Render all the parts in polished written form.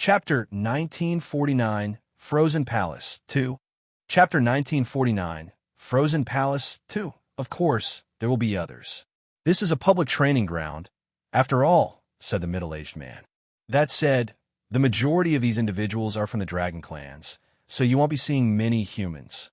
Chapter 1949, Frozen Palace 2. Chapter 1949, Frozen Palace 2. Of course, there will be others. This is a public training ground, after all, said the middle-aged man. That said, the majority of these individuals are from the dragon clans, so you won't be seeing many humans.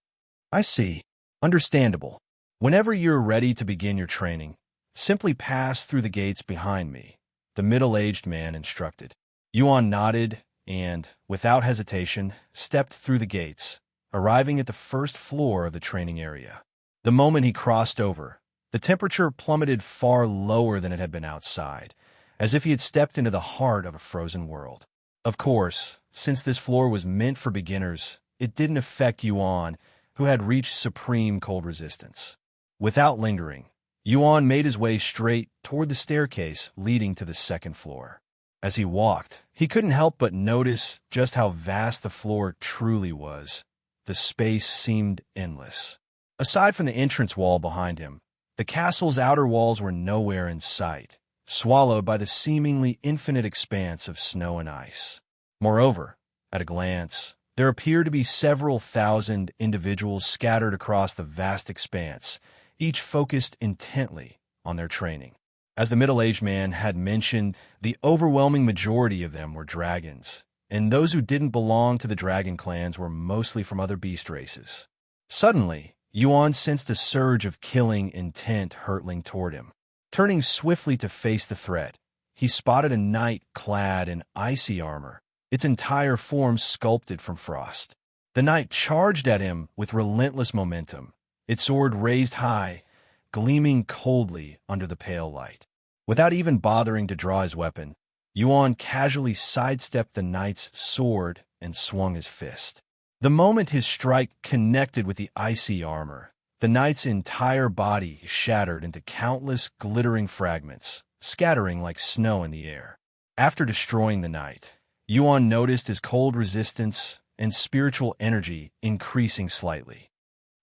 I see. Understandable. Whenever you're ready to begin your training, simply pass through the gates behind me, the middle-aged man instructed. Xuan nodded and, without hesitation, stepped through the gates, arriving at the first floor of the training area. The moment he crossed over, the temperature plummeted far lower than it had been outside, as if he had stepped into the heart of a frozen world. Of course, since this floor was meant for beginners, it didn't affect Xuan, who had reached supreme cold resistance. Without lingering, Xuan made his way straight toward the staircase leading to the second floor. As he walked, he couldn't help but notice just how vast the floor truly was. The space seemed endless. Aside from the entrance wall behind him, the castle's outer walls were nowhere in sight, swallowed by the seemingly infinite expanse of snow and ice. Moreover, at a glance, there appeared to be several thousand individuals scattered across the vast expanse, each focused intently on their training. As the middle-aged man had mentioned, the overwhelming majority of them were dragons, and those who didn't belong to the dragon clans were mostly from other beast races. Suddenly, Xuan sensed a surge of killing intent hurtling toward him. Turning swiftly to face the threat, he spotted a knight clad in icy armor, its entire form sculpted from frost. The knight charged at him with relentless momentum, its sword raised high, gleaming coldly under the pale light. Without even bothering to draw his weapon, Xuan casually sidestepped the knight's sword and swung his fist. The moment his strike connected with the icy armor, the knight's entire body shattered into countless glittering fragments, scattering like snow in the air. After destroying the knight, Xuan noticed his cold resistance and spiritual energy increasing slightly.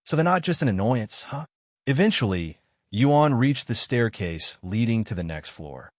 So they're not just an annoyance, huh? Eventually, Xuan reached the staircase leading to the next floor,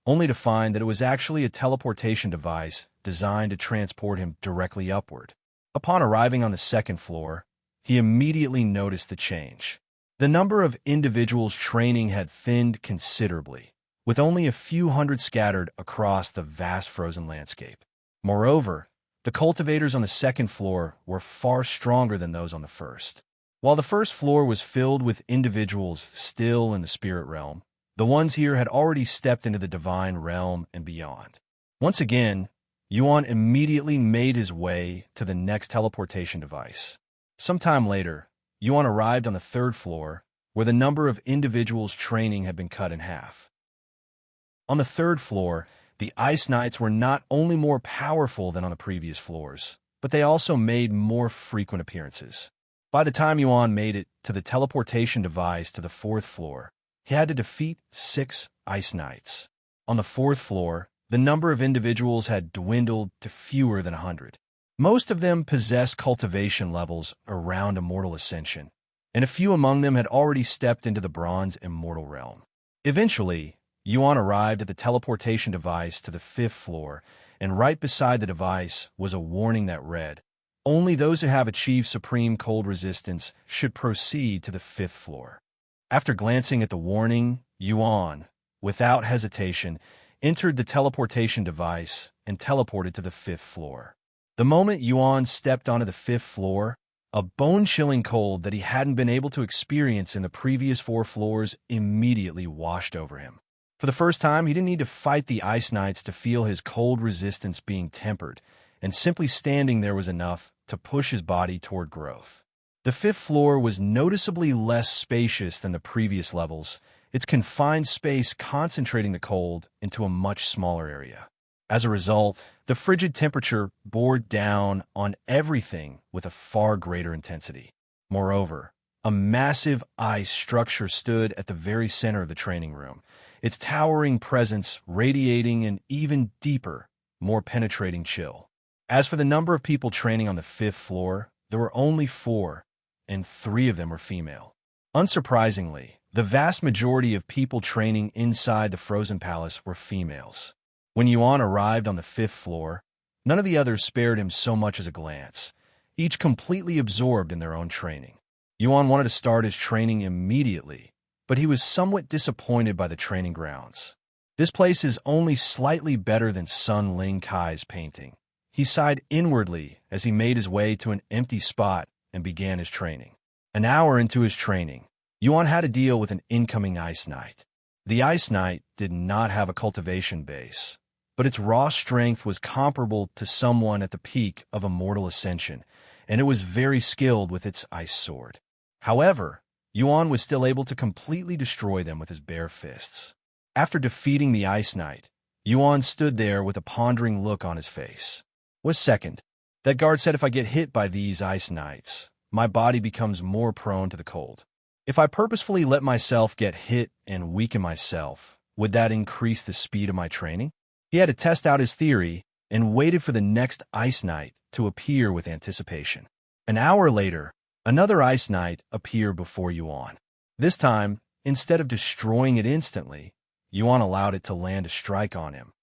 only to find that it was actually a teleportation device designed to transport him directly upward. Upon arriving on the second floor, he immediately noticed the change. The number of individuals training had thinned considerably, with only a few hundred scattered across the vast frozen landscape. Moreover, the cultivators on the second floor were far stronger than those on the first. While the first floor was filled with individuals still in the spirit realm, the ones here had already stepped into the divine realm and beyond. Once again, Xuan immediately made his way to the next teleportation device. Sometime later, Xuan arrived on the third floor, where the number of individuals training had been cut in half. On the third floor, the Ice Knights were not only more powerful than on the previous floors, but they also made more frequent appearances. By the time Xuan made it to the teleportation device to the fourth floor, he had to defeat 6 Ice Knights. On the fourth floor, the number of individuals had dwindled to fewer than 100. Most of them possessed cultivation levels around Immortal Ascension, and a few among them had already stepped into the Bronze Immortal realm. Eventually, Xuan arrived at the teleportation device to the 5th floor, and right beside the device was a warning that read, "Only those who have achieved supreme cold resistance should proceed to the 5th floor." After glancing at the warning, Xuan, without hesitation, entered the teleportation device and teleported to the 5th floor. The moment Xuan stepped onto the 5th floor, a bone-chilling cold that he hadn't been able to experience in the previous 4 floors immediately washed over him. For the first time, he didn't need to fight the Ice Knights to feel his cold resistance being tempered, and simply standing there was enough to push his body toward growth. The 5th floor was noticeably less spacious than the previous levels, its confined space concentrating the cold into a much smaller area. As a result, the frigid temperature bore down on everything with a far greater intensity. Moreover, a massive ice structure stood at the very center of the training room, its towering presence radiating an even deeper, more penetrating chill. As for the number of people training on the 5th floor, there were only 4, and 3 of them were female. Unsurprisingly, the vast majority of people training inside the Frozen Palace were females. When Xuan arrived on the 5th floor, None of the others spared him so much as a glance, each completely absorbed in their own training. Yuan wanted to start his training immediately, but he was somewhat disappointed by the training grounds. This place is only slightly better than Sun Ling Kai's painting. He sighed inwardly as he made his way to an empty spot and began his training. An hour into his training, Yuan had to deal with an incoming Ice Knight. The Ice Knight did not have a cultivation base, but its raw strength was comparable to someone at the peak of Immortal Ascension, and it was very skilled with its ice sword. However, Yuan was still able to completely destroy them with his bare fists. After defeating the Ice Knight, Yuan stood there with a pondering look on his face. "Was second. That guard said if I get hit by these Ice Knights, my body becomes more prone to the cold. If I purposefully let myself get hit and weaken myself, would that increase the speed of my training?" He had to test out his theory and waited for the next Ice Knight to appear with anticipation. An hour later, another Ice Knight appeared before Yuan. This time, instead of destroying it instantly, Yuan allowed it to land a strike on him.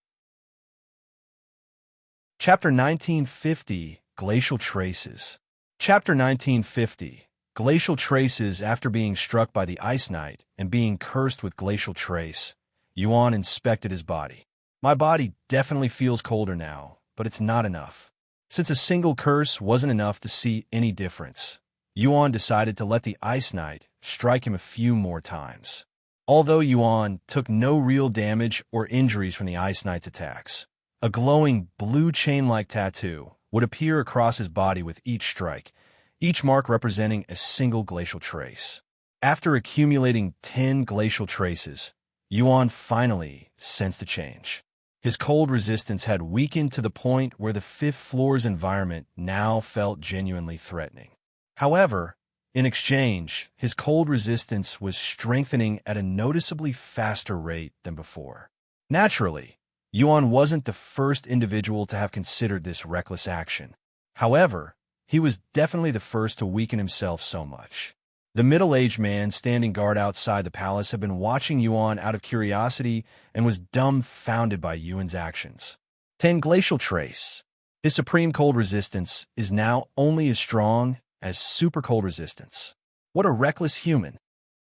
Chapter 1950, Glacial Traces. Chapter 1950, Glacial Traces. After being struck by the Ice Knight and being cursed with Glacial Trace, Yuan inspected his body. "My body definitely feels colder now, but it's not enough." Since a single curse wasn't enough to see any difference, Yuan decided to let the Ice Knight strike him a few more times. Although Yuan took no real damage or injuries from the Ice Knight's attacks, a glowing blue chain-like tattoo would appear across his body with each strike, each mark representing a single glacial trace. After accumulating 10 glacial traces, Yuan finally sensed a change. His cold resistance had weakened to the point where the fifth floor's environment now felt genuinely threatening. However, in exchange, his cold resistance was strengthening at a noticeably faster rate than before. Naturally, Yuan wasn't the first individual to have considered this reckless action. However, he was definitely the first to weaken himself so much. The middle-aged man standing guard outside the palace had been watching Yuan out of curiosity and was dumbfounded by Yuan's actions. 10 Glacial Trace. His supreme cold resistance is now only as strong as super cold resistance. What a reckless human.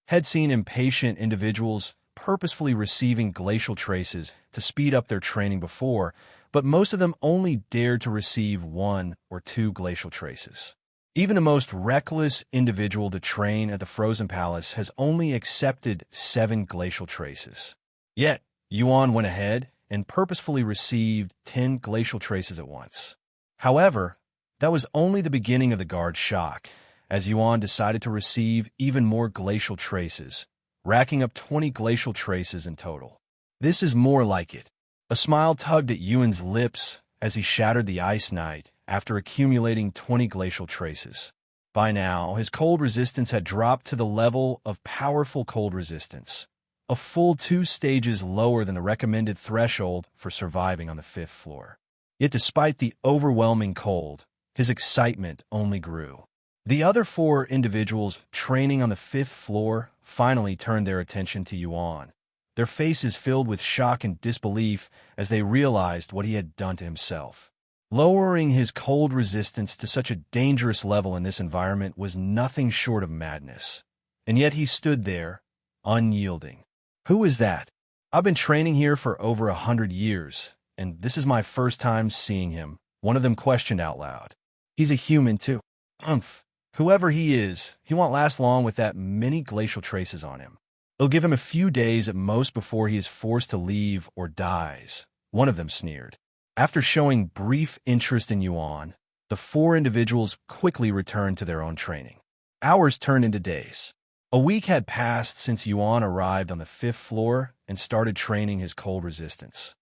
Had seen impatient individuals purposefully receiving glacial traces to speed up their training before, but most of them only dared to receive 1 or 2 glacial traces. Even the most reckless individual to train at the Frozen Palace has only accepted 7 glacial traces. Yet, Yuan went ahead and purposefully received 10 glacial traces at once. However, that was only the beginning of the guard's shock, as Yuan decided to receive even more glacial traces, racking up 20 glacial traces in total. "This is more like it." A smile tugged at Yuan's lips as he shattered the Ice Knight after accumulating 20 glacial traces. By now, his cold resistance had dropped to the level of powerful cold resistance, a full 2 stages lower than the recommended threshold for surviving on the 5th floor. Yet despite the overwhelming cold, his excitement only grew. The other 4 individuals training on the 5th floor finally turned their attention to Yuan, their faces filled with shock and disbelief as they realized what he had done to himself. Lowering his cold resistance to such a dangerous level in this environment was nothing short of madness. And yet he stood there, unyielding. "Who is that? I've been training here for over 100 years, and this is my first time seeing him," one of them questioned out loud. "He's a human too." "Umph. Whoever he is, he won't last long with that many glacial traces on him. It'll give him a few days at most before he is forced to leave or dies," one of them sneered. After showing brief interest in Yuan, the 4 individuals quickly returned to their own training. Hours turned into days. A week had passed since Yuan arrived on the 5th floor and started training his cold resistance.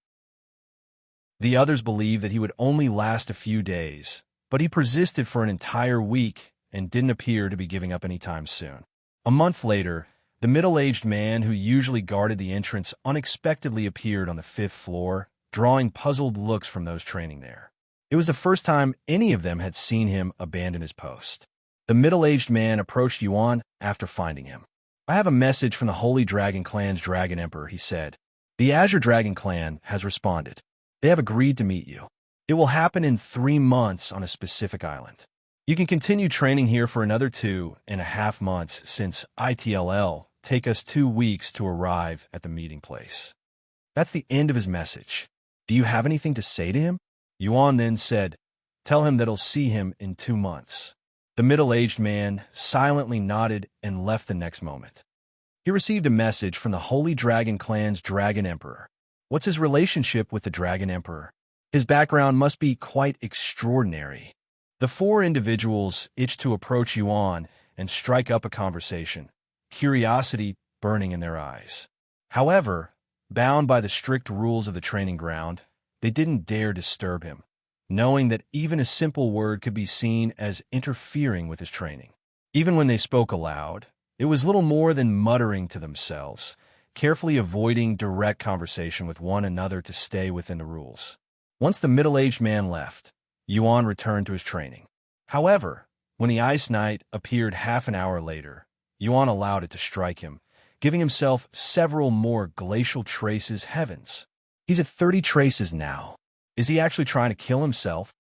The others believed that he would only last a few days, but he persisted for an entire week and didn't appear to be giving up anytime soon. A month later, the middle-aged man who usually guarded the entrance unexpectedly appeared on the 5th floor, drawing puzzled looks from those training there. It was the first time any of them had seen him abandon his post. The middle-aged man approached Yuan after finding him. "I have a message from the Holy Dragon Clan's Dragon Emperor," he said. "The Azure Dragon Clan has responded. They have agreed to meet you. It will happen in 3 months on a specific island. You can continue training here for another 2.5 months since ITLL take us 2 weeks to arrive at the meeting place. That's the end of his message. Do you have anything to say to him? Xuan then said, tell him that I'll see him in 2 months. The middle-aged man silently nodded and left the next moment. He received a message from the Holy Dragon Clan's Dragon Emperor. What's his relationship with the Dragon Emperor? His background must be quite extraordinary. The 4 individuals itched to approach Xuan and strike up a conversation, curiosity burning in their eyes. However, bound by the strict rules of the training ground, they didn't dare disturb him, knowing that even a simple word could be seen as interfering with his training. Even when they spoke aloud, it was little more than muttering to themselves, carefully avoiding direct conversation with one another to stay within the rules. Once the middle-aged man left, Xuan returned to his training. However, when the Ice Knight appeared half an hour later, Xuan allowed it to strike him, giving himself several more glacial traces. Heavens! He's at 30 traces now. Is he actually trying to kill himself?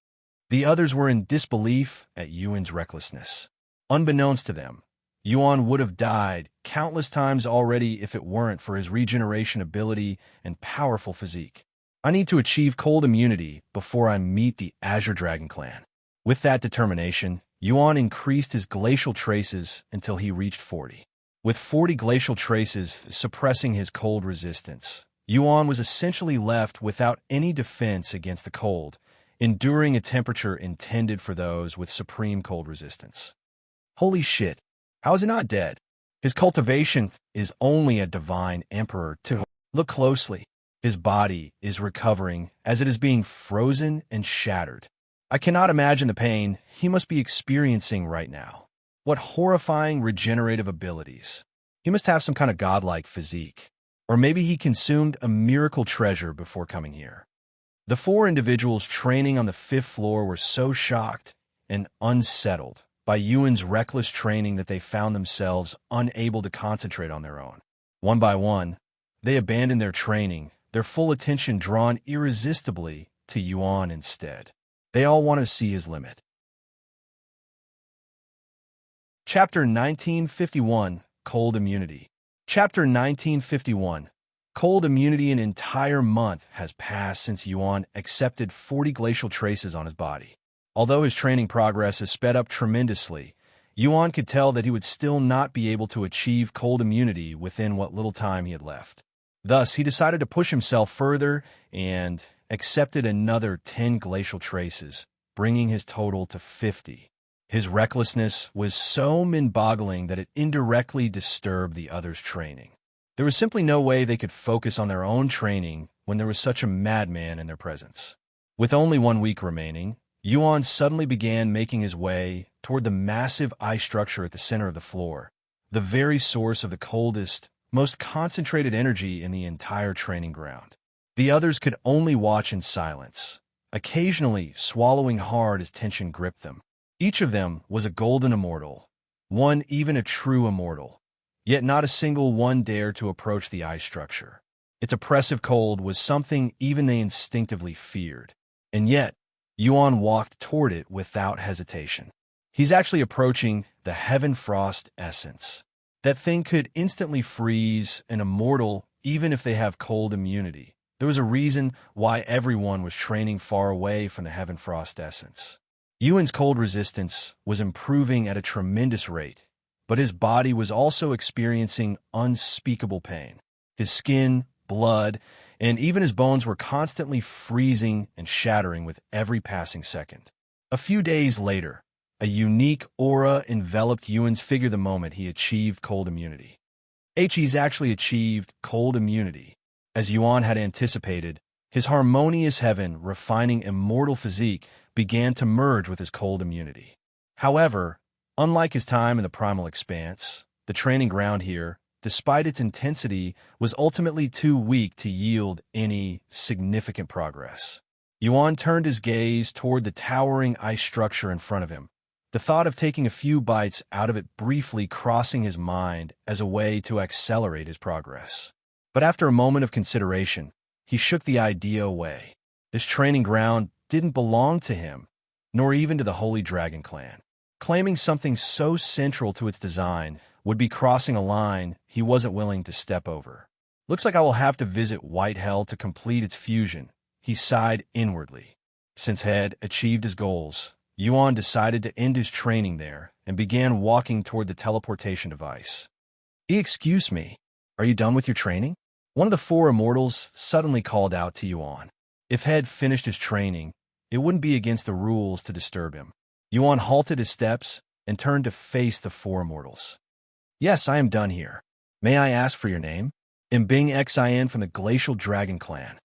The others were in disbelief at Xuan's recklessness. Unbeknownst to them, Xuan would have died countless times already if it weren't for his regeneration ability and powerful physique. I need to achieve cold immunity before I meet the Azure Dragon Clan. With that determination, Xuan increased his glacial traces until he reached 40. With 40 glacial traces suppressing his cold resistance, Xuan was essentially left without any defense against the cold, enduring a temperature intended for those with supreme cold resistance. Holy shit, how is it not dead? His cultivation is only a divine emperor too. Look closely. His body is recovering as it is being frozen and shattered. I cannot imagine the pain he must be experiencing right now. What horrifying regenerative abilities. He must have some kind of godlike physique. Or maybe he consumed a miracle treasure before coming here. The 4 individuals training on the 5th floor were so shocked and unsettled by Xuan's reckless training that they found themselves unable to concentrate on their own. One by one, they abandoned their training, their full attention drawn irresistibly to Xuan instead. They all want to see his limit. Chapter 1951, Cold Immunity. Chapter 1951. Cold immunity. An entire month has passed since Xuan accepted 40 glacial traces on his body. Although his training progress has sped up tremendously, Xuan could tell that he would still not be able to achieve cold immunity within what little time he had left. Thus, he decided to push himself further and accepted another 10 glacial traces, bringing his total to 50. His recklessness was so mind-boggling that it indirectly disturbed the others' training. There was simply no way they could focus on their own training when there was such a madman in their presence. With only 1 week remaining, Xuan suddenly began making his way toward the massive ice structure at the center of the floor, the very source of the coldest, most concentrated energy in the entire training ground. The others could only watch in silence, occasionally swallowing hard as tension gripped them. Each of them was a golden immortal, one even a true immortal, yet not a single one dared to approach the ice structure. Its oppressive cold was something even they instinctively feared, and yet Xuan walked toward it without hesitation. He's actually approaching the Heaven Frost essence. That thing could instantly freeze an immortal even if they have cold immunity. There was a reason why everyone was training far away from the Heaven Frost essence. Xuan's cold resistance was improving at a tremendous rate, but his body was also experiencing unspeakable pain. His skin, blood, and even his bones were constantly freezing and shattering with every passing second. A few days later, a unique aura enveloped Xuan's figure the moment he achieved cold immunity. He's actually achieved cold immunity. As Xuan had anticipated, his harmonious heaven, refining immortal physique, began to merge with his cold immunity. However, unlike his time in the primal expanse, the training ground here, despite its intensity, was ultimately too weak to yield any significant progress. Xuan turned his gaze toward the towering ice structure in front of him, the thought of taking a few bites out of it briefly crossing his mind as a way to accelerate his progress. But after a moment of consideration, he shook the idea away. This training ground didn't belong to him, nor even to the Holy Dragon clan. Claiming something so central to its design would be crossing a line he wasn't willing to step over. Looks like I will have to visit White Hell to complete its fusion, he sighed inwardly. Since he had achieved his goals, Xuan decided to end his training there and began walking toward the teleportation device. Excuse me, are you done with your training? One of the four immortals suddenly called out to Xuan. If he had finished his training, it wouldn't be against the rules to disturb him. Xuan halted his steps and turned to face the four immortals. Yes, I am done here. May I ask for your name? Xuan from the Glacial Dragon clan.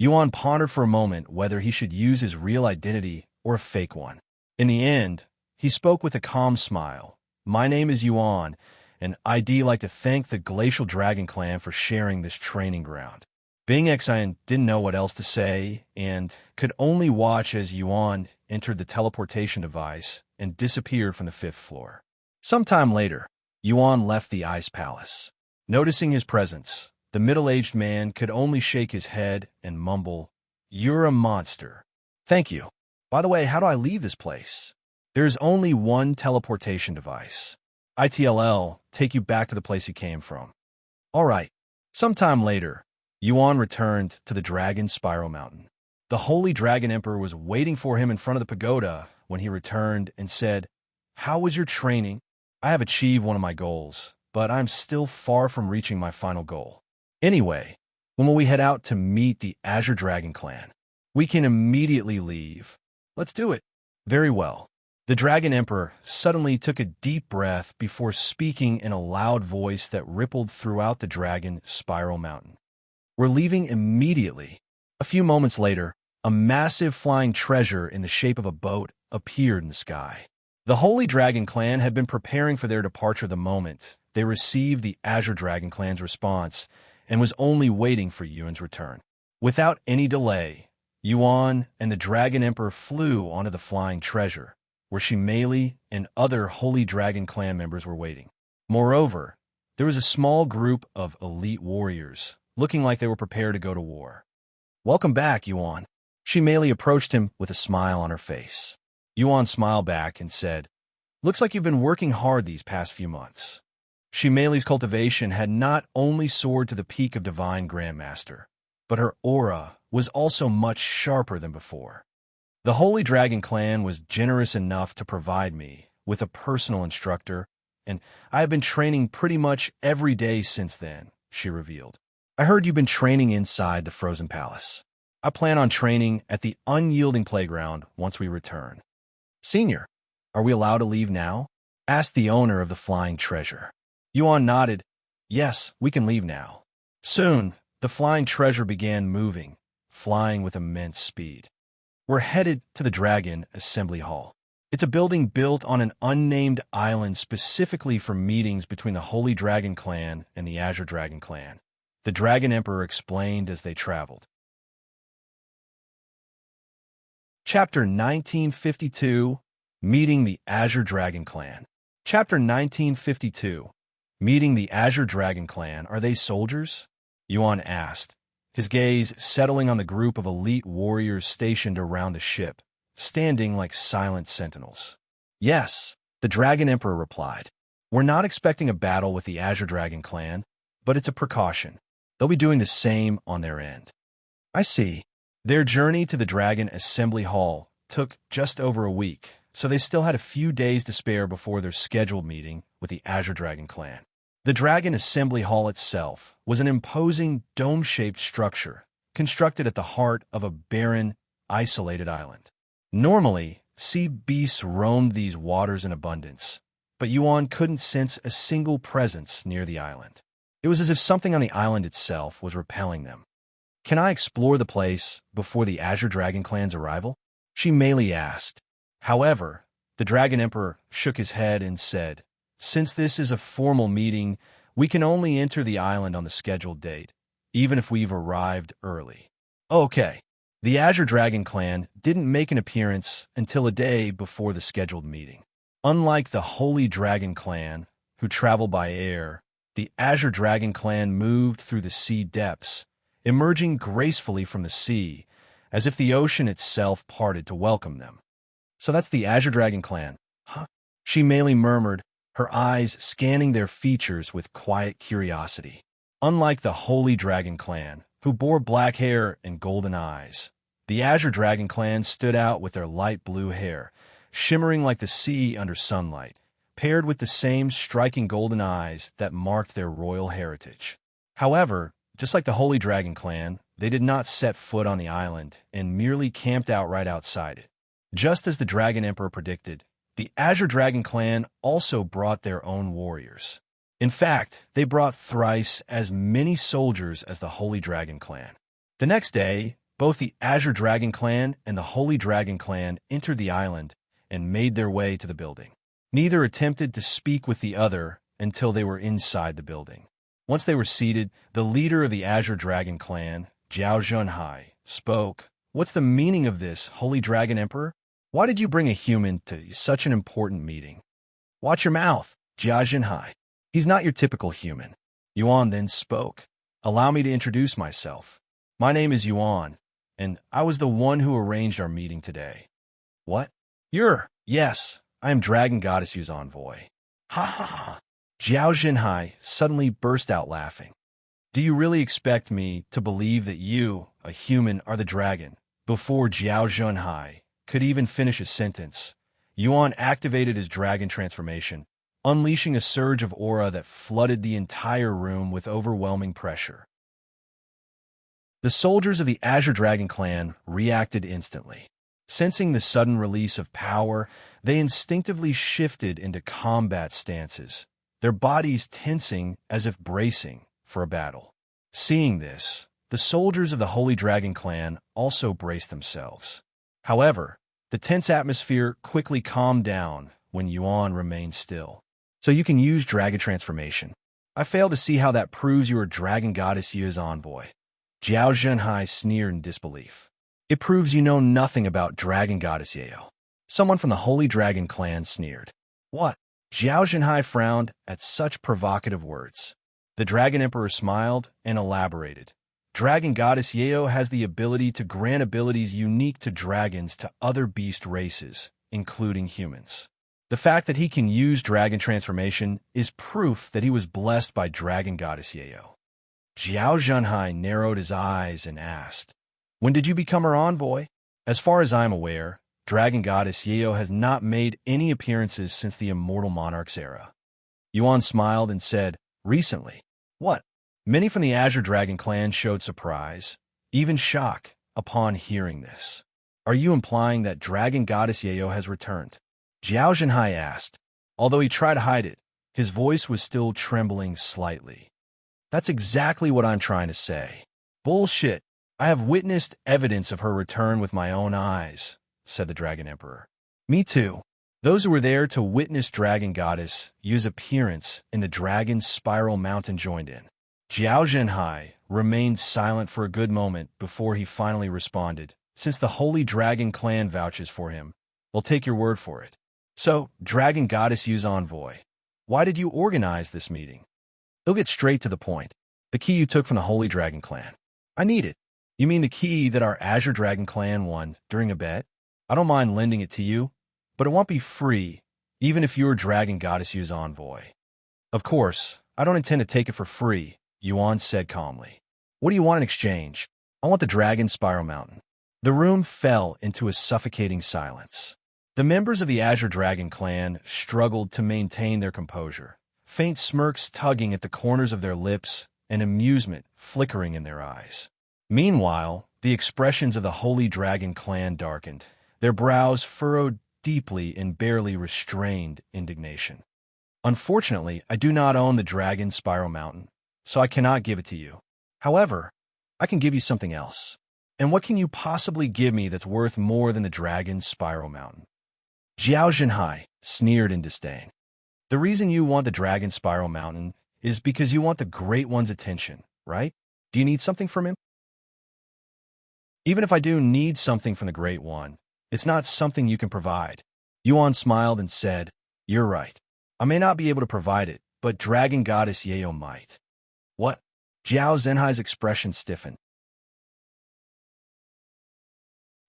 Xuan pondered for a moment whether he should use his real identity or a fake one. In the end, he spoke with a calm smile. My name is Xuan, and I'd like to thank the Glacial Dragon clan for sharing this training ground. Xuan didn't know what else to say and could only watch as Xuan entered the teleportation device and disappeared from the 5th floor. Sometime later, Xuan left the Ice Palace. Noticing his presence, the middle-aged man could only shake his head and mumble, "You're a monster." Thank you. By the way, how do I leave this place? There's only one teleportation device. ITLL, take you back to the place you came from. All right. Sometime later, Xuan returned to the Dragon Spiral Mountain. The Holy Dragon Emperor was waiting for him in front of the pagoda when he returned and said, "How was your training? I have achieved one of my goals, but I'm still far from reaching my final goal. Anyway, when will we head out to meet the Azure Dragon clan? We can immediately leave. Let's do it." Very well. The Dragon Emperor suddenly took a deep breath before speaking in a loud voice that rippled throughout the Dragon Spiral Mountain. We're leaving immediately. A few moments later, a massive flying treasure in the shape of a boat appeared in the sky. The Holy Dragon clan had been preparing for their departure the moment they received the Azure Dragon clan's response and was only waiting for Yuan's return. Without any delay, Xuan and the Dragon Emperor flew onto the flying treasure, where Shimeli and other Holy Dragon clan members were waiting. Moreover, there was a small group of elite warriors, looking like they were prepared to go to war. "Welcome back, Xuan." Shimeli approached him with a smile on her face. Xuan smiled back and said, "Looks like you've been working hard these past few months." Shimeli's cultivation had not only soared to the peak of Divine Grandmaster, but her aura was also much sharper than before. The Holy Dragon clan was generous enough to provide me with a personal instructor, and I have been training pretty much every day since then, she revealed. I heard you've been training inside the Frozen Palace. I plan on training at the Unyielding Playground once we return. Senior, are we allowed to leave now? Asked the owner of the flying treasure. Xuan nodded. Yes, we can leave now. Soon, the flying treasure began moving, flying with immense speed. We're headed to the Dragon Assembly Hall. It's a building built on an unnamed island specifically for meetings between the Holy Dragon clan and the Azure Dragon clan. The Dragon Emperor explained as they traveled. Chapter 1952, Meeting the Azure Dragon Clan. Chapter 1952, Meeting the Azure Dragon Clan. Are they soldiers? Xuan asked, his gaze settling on the group of elite warriors stationed around the ship, standing like silent sentinels. Yes, the Dragon Emperor replied. We're not expecting a battle with the Azure Dragon Clan, but it's a precaution. They'll be doing the same on their end. I see. Their journey to the Dragon Assembly Hall took just over a week, so they still had a few days to spare before their scheduled meeting with the Azure Dragon Clan. The Dragon Assembly Hall itself was an imposing dome-shaped structure constructed at the heart of a barren, isolated island. Normally, sea beasts roamed these waters in abundance, but Xuan couldn't sense a single presence near the island. It was as if something on the island itself was repelling them. Can I explore the place before the Azure Dragon Clan's arrival? Shimeli asked. However, the Dragon Emperor shook his head and said, since this is a formal meeting, we can only enter the island on the scheduled date, even if we've arrived early. Okay. The Azure Dragon Clan didn't make an appearance until a day before the scheduled meeting. Unlike the Holy Dragon Clan, who traveled by air, the Azure Dragon Clan moved through the sea depths, emerging gracefully from the sea as if the ocean itself parted to welcome them. So that's the Azure Dragon clan, huh? She merely murmured, her eyes scanning their features with quiet curiosity. Unlike the Holy Dragon clan, who bore black hair and golden eyes, the Azure Dragon clan stood out with their light blue hair, shimmering like the sea under sunlight, paired with the same striking golden eyes that marked their royal heritage. However, just like the Holy Dragon clan, they did not set foot on the island and merely camped out right outside it. Just as the Dragon Emperor predicted, the Azure Dragon clan also brought their own warriors. In fact, they brought thrice as many soldiers as the Holy Dragon clan. The next day, both the Azure Dragon clan and the Holy Dragon clan entered the island and made their way to the building. Neither attempted to speak with the other until they were inside the building. Once they were seated, the leader of the Azure Dragon clan, Xuan, spoke. "What's the meaning of this, Holy Dragon Emperor? Why did you bring a human to such an important meeting?" "Watch your mouth, Xuan. He's not your typical human." Yuan then spoke. "Allow me to introduce myself. My name is Yuan, and I was the one who arranged our meeting today." "What? Yes, I am Dragon Goddess Yu's envoy." "Ha ha ha." Xuan suddenly burst out laughing. "Do you really expect me to believe that you, a human, are the dragon?" Before Xuan could even finish his sentence, Yuan activated his dragon transformation, unleashing a surge of aura that flooded the entire room with overwhelming pressure. The soldiers of the Azure Dragon clan reacted instantly. Sensing the sudden release of power, they instinctively shifted into combat stances, their bodies tensing as if bracing for a battle. Seeing this, the soldiers of the Holy Dragon clan also braced themselves. However, the tense atmosphere quickly calmed down when Yuan remained still. "So you can use Dragon Transformation. I fail to see how that proves you are Dragon Goddess Yu's envoy." Xuan sneered in disbelief. "It proves you know nothing about Dragon Goddess Yeo." Someone from the Holy Dragon clan sneered. "What?" Xuan frowned at such provocative words. The Dragon Emperor smiled and elaborated. "Dragon Goddess Yeo has the ability to grant abilities unique to dragons to other beast races, including humans. The fact that he can use Dragon Transformation is proof that he was blessed by Dragon Goddess Yeo." Xuan narrowed his eyes and asked, "When did you become her envoy?" "As far as I'm aware, Dragon Goddess Yeo has not made any appearances since the Immortal Monarch's era." Yuan smiled and said, "Recently." "What?" Many from the Azure Dragon clan showed surprise, even shock, upon hearing this. "Are you implying that Dragon Goddess Yeo has returned?" Xuan asked. Although he tried to hide it, his voice was still trembling slightly. "That's exactly what I'm trying to say." "Bullshit. I have witnessed evidence of her return with my own eyes," said the Dragon Emperor. "Me too." Those who were there to witness Dragon Goddess Yu's appearance in the Dragon's Spiral Mountain joined in. Xuan remained silent for a good moment before he finally responded. "Since the Holy Dragon clan vouches for him, we'll take your word for it. So, Dragon Goddess Yu's envoy, why did you organize this meeting?" "He'll get straight to the point. The key you took from the Holy Dragon clan. I need it." "You mean the key that our Azure Dragon clan won during a bet? I don't mind lending it to you, but it won't be free, even if you're Dragon Goddess Yu's envoy." "Of course, I don't intend to take it for free," Yuan said calmly. "What do you want in exchange?" "I want the Dragon Spiral Mountain." The room fell into a suffocating silence. The members of the Azure Dragon clan struggled to maintain their composure, faint smirks tugging at the corners of their lips and amusement flickering in their eyes. Meanwhile, the expressions of the Holy Dragon clan darkened, their brows furrowed deeply in barely restrained indignation. "Unfortunately, I do not own the Dragon Spiral Mountain, so I cannot give it to you. However, I can give you something else." "And what can you possibly give me that's worth more than the Dragon Spiral Mountain?" Xuan sneered in disdain. "The reason you want the Dragon Spiral Mountain is because you want the Great One's attention, right? Do you need something from him?" "Even if I do need something from the Great One, it's not something you can provide." Yuan smiled and said, "You're right. I may not be able to provide it, but Dragon Goddess Yeo might." "What?" Xuan's expression stiffened.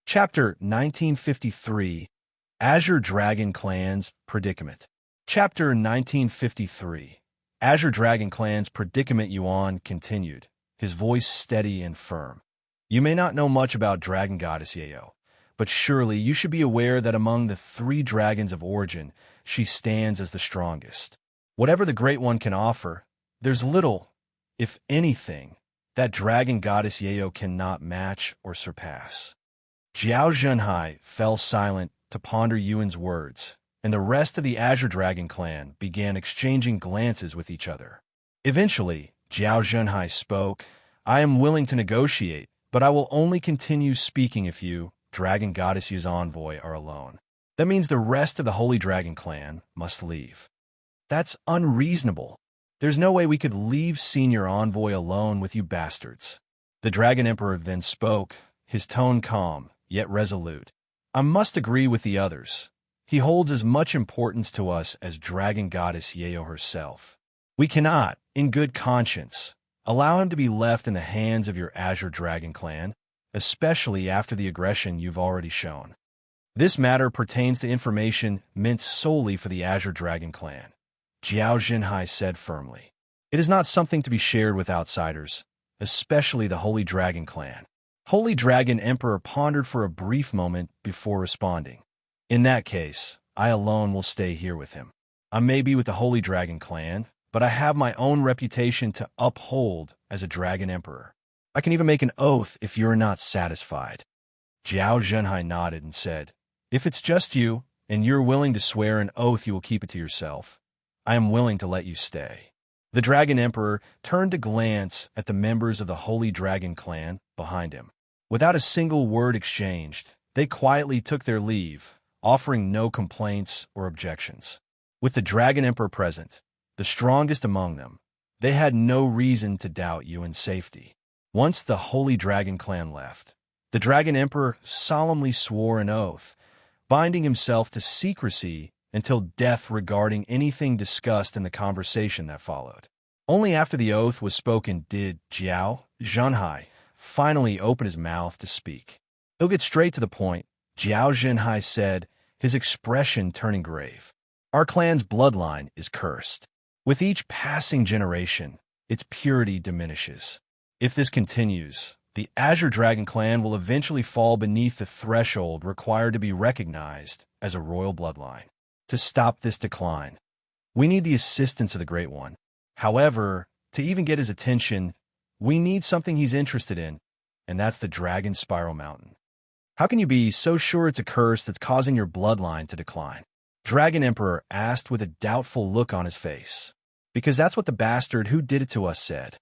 Chapter 1953, Azure Dragon Clan's Predicament. Chapter 1953, Azure Dragon Clan's Predicament. Xuan continued, his voice steady and firm. You may not know much about Dragon Goddess Yayo, but surely you should be aware that among the 3 dragons of origin, she stands as the strongest. Whatever the Great One can offer, there's little, if anything, that Dragon Goddess Yayo cannot match or surpass. Zhao Zhenhai fell silent to ponder Yuan's words, and the rest of the Azure Dragon clan began exchanging glances with each other. Eventually, Zhao Zhenhai spoke, I am willing to negotiate, but I will only continue speaking if you, Dragon Goddess Yu's envoy, are alone. That means the rest of the Holy Dragon clan must leave. That's unreasonable. There's no way we could leave Senior Envoy alone with you bastards. The Dragon Emperor then spoke, his tone calm, yet resolute. I must agree with the others. He holds as much importance to us as Dragon Goddess Yayo herself. We cannot, in good conscience, allow him to be left in the hands of your Azure Dragon clan, especially after the aggression you've already shown. This matter pertains to information meant solely for the Azure Dragon clan, Zhao Zhenhai said firmly. It is not something to be shared with outsiders, especially the Holy Dragon clan. Holy Dragon Emperor pondered for a brief moment before responding. In that case, I alone will stay here with him. I may be with the Holy Dragon clan, but I have my own reputation to uphold as a Dragon Emperor. I can even make an oath if you're not satisfied. Zhao Zhenhai nodded and said, If it's just you, and you're willing to swear an oath you will keep it to yourself, I am willing to let you stay. The Dragon Emperor turned to glance at the members of the Holy Dragon clan behind him. Without a single word exchanged, they quietly took their leave, offering no complaints or objections. With the Dragon Emperor present, the strongest among them, they had no reason to doubt Yuan's safety. Once the Holy Dragon clan left, the Dragon Emperor solemnly swore an oath, binding himself to secrecy until death regarding anything discussed in the conversation that followed. Only after the oath was spoken did Zhao Zhenhai finally open his mouth to speak. He'll get straight to the point, Zhao Zhenhai said, his expression turning grave. Our clan's bloodline is cursed. With each passing generation, its purity diminishes. If this continues, the Azure Dragon clan will eventually fall beneath the threshold required to be recognized as a royal bloodline. To stop this decline, we need the assistance of the Great One. However, to even get his attention, we need something he's interested in, and that's the Dragon Spiral Mountain. How can you be so sure it's a curse that's causing your bloodline to decline? Dragon Emperor asked with a doubtful look on his face. Because that's what the bastard who did it to us said.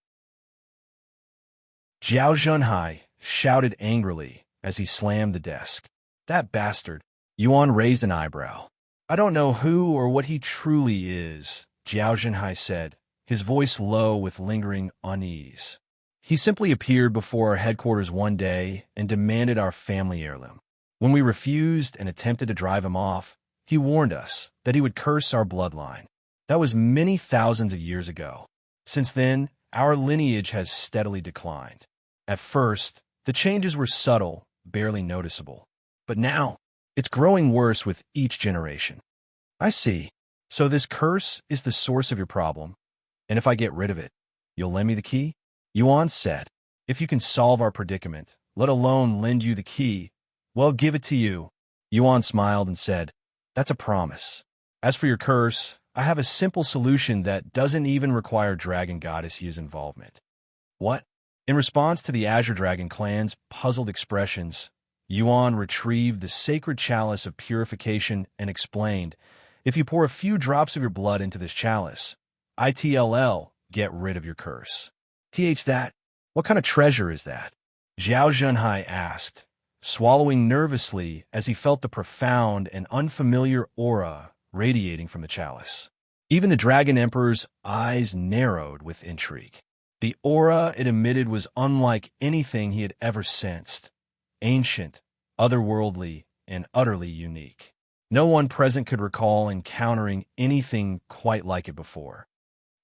Zhao Zhenhai shouted angrily as he slammed the desk. That bastard. Yuan raised an eyebrow. I don't know who or what he truly is, Zhao Zhenhai said, his voice low with lingering unease. He simply appeared before our headquarters one day and demanded our family heirloom. When we refused and attempted to drive him off, he warned us that he would curse our bloodline. That was many thousands of years ago. Since then, our lineage has steadily declined. At first, the changes were subtle, barely noticeable. But now, it's growing worse with each generation. I see. So this curse is the source of your problem, and if I get rid of it, you'll lend me the key? Yuan said, if you can solve our predicament, let alone lend you the key, well, give it to you. Yuan smiled and said, that's a promise. As for your curse, I have a simple solution that doesn't even require Dragon Goddess Yu's involvement. What? In response to the Azure Dragon clan's puzzled expressions, Yuan retrieved the sacred chalice of purification and explained, if you pour a few drops of your blood into this chalice, ITLL, get rid of your curse. That? What kind of treasure is that? Zhao Zhenhai asked, swallowing nervously as he felt the profound and unfamiliar aura radiating from the chalice. Even the Dragon Emperor's eyes narrowed with intrigue. The aura it emitted was unlike anything he had ever sensed. Ancient, otherworldly, and utterly unique. No one present could recall encountering anything quite like it before.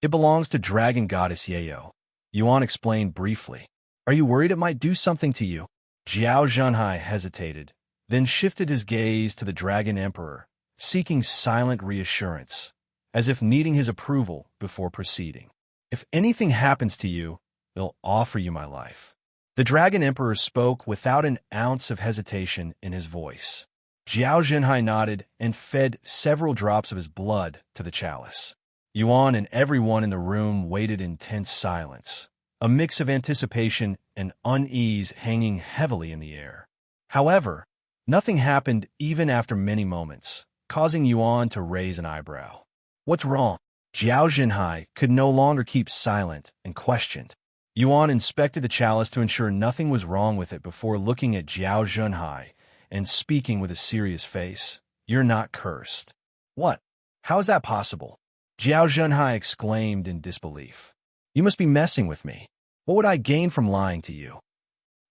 It belongs to Dragon Goddess Yayo. Yuan explained briefly. Are you worried it might do something to you? Jiao Zhenhai hesitated, then shifted his gaze to the Dragon Emperor, seeking silent reassurance, as if needing his approval before proceeding. If anything happens to you, I'll offer you my life. The Dragon Emperor spoke without an ounce of hesitation in his voice. Jiao Zhenhai nodded and fed several drops of his blood to the chalice. Yuan and everyone in the room waited in tense silence, a mix of anticipation and unease hanging heavily in the air. However, nothing happened even after many moments, causing Yuan to raise an eyebrow. What's wrong? Jiao Zhenhai could no longer keep silent and questioned. Yuan inspected the chalice to ensure nothing was wrong with it before looking at Jiao Zhenhai and speaking with a serious face. You're not cursed. What? How is that possible? Jiao Zhenhai exclaimed in disbelief. You must be messing with me. What would I gain from lying to you?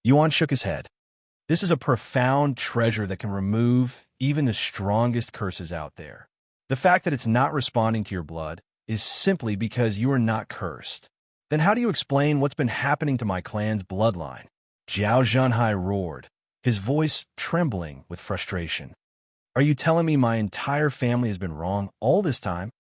Yuan shook his head. This is a profound treasure that can remove even the strongest curses out there. The fact that it's not responding to your blood is simply because you are not cursed. Then how do you explain what's been happening to my clan's bloodline? Jiao Zhenhai roared, his voice trembling with frustration. Are you telling me my entire family has been wrong all this time?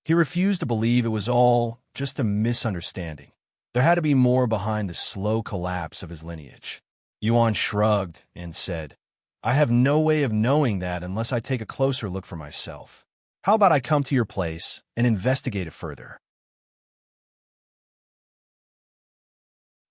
He refused to believe it was all just a misunderstanding. There had to be more behind the slow collapse of his lineage. Yuan shrugged and said, I have no way of knowing that unless I take a closer look for myself. How about I come to your place and investigate it further?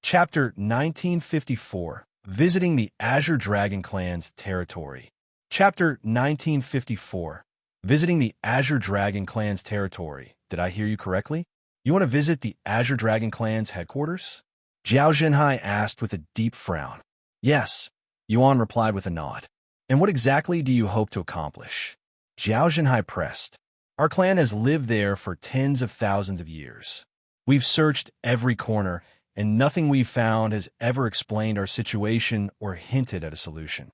Chapter 1954, Visiting the Azure Dragon Clan's Territory. Chapter 1954, Visiting the Azure Dragon Clan's Territory. Did I hear you correctly? You want to visit the Azure Dragon Clan's headquarters? Jiao Zhenhai asked with a deep frown. Yes, Yuan replied with a nod. And what exactly do you hope to accomplish? Jiao Zhenhai pressed. Our clan has lived there for tens of thousands of years. We've searched every corner, and nothing we've found has ever explained our situation or hinted at a solution.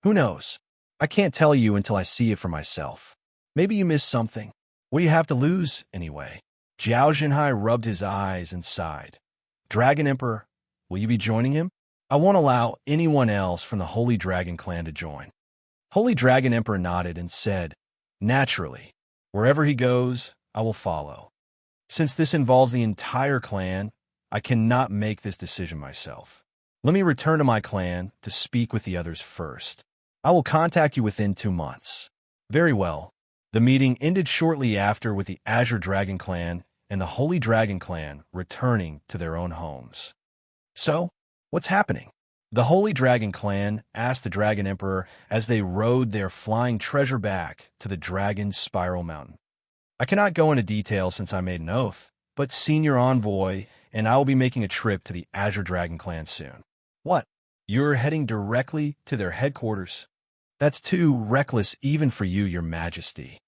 Who knows? I can't tell you until I see it for myself. Maybe you missed something. What do you have to lose, anyway? Jiao Zhenhai rubbed his eyes and sighed. Dragon Emperor, will you be joining him? I won't allow anyone else from the Holy Dragon Clan to join. Holy Dragon Emperor nodded and said, Naturally, wherever he goes, I will follow. Since this involves the entire clan, I cannot make this decision myself. Let me return to my clan to speak with the others first. I will contact you within 2 months. Very well. The meeting ended shortly after with the Azure Dragon Clan and the Holy Dragon Clan returning to their own homes. So, what's happening? The Holy Dragon Clan asked the Dragon Emperor as they rode their flying treasure back to the Dragon's Spiral Mountain. I cannot go into detail since I made an oath, but Senior Envoy and I will be making a trip to the Azure Dragon Clan soon. What? You're heading directly to their headquarters? That's too reckless even for you, Your Majesty.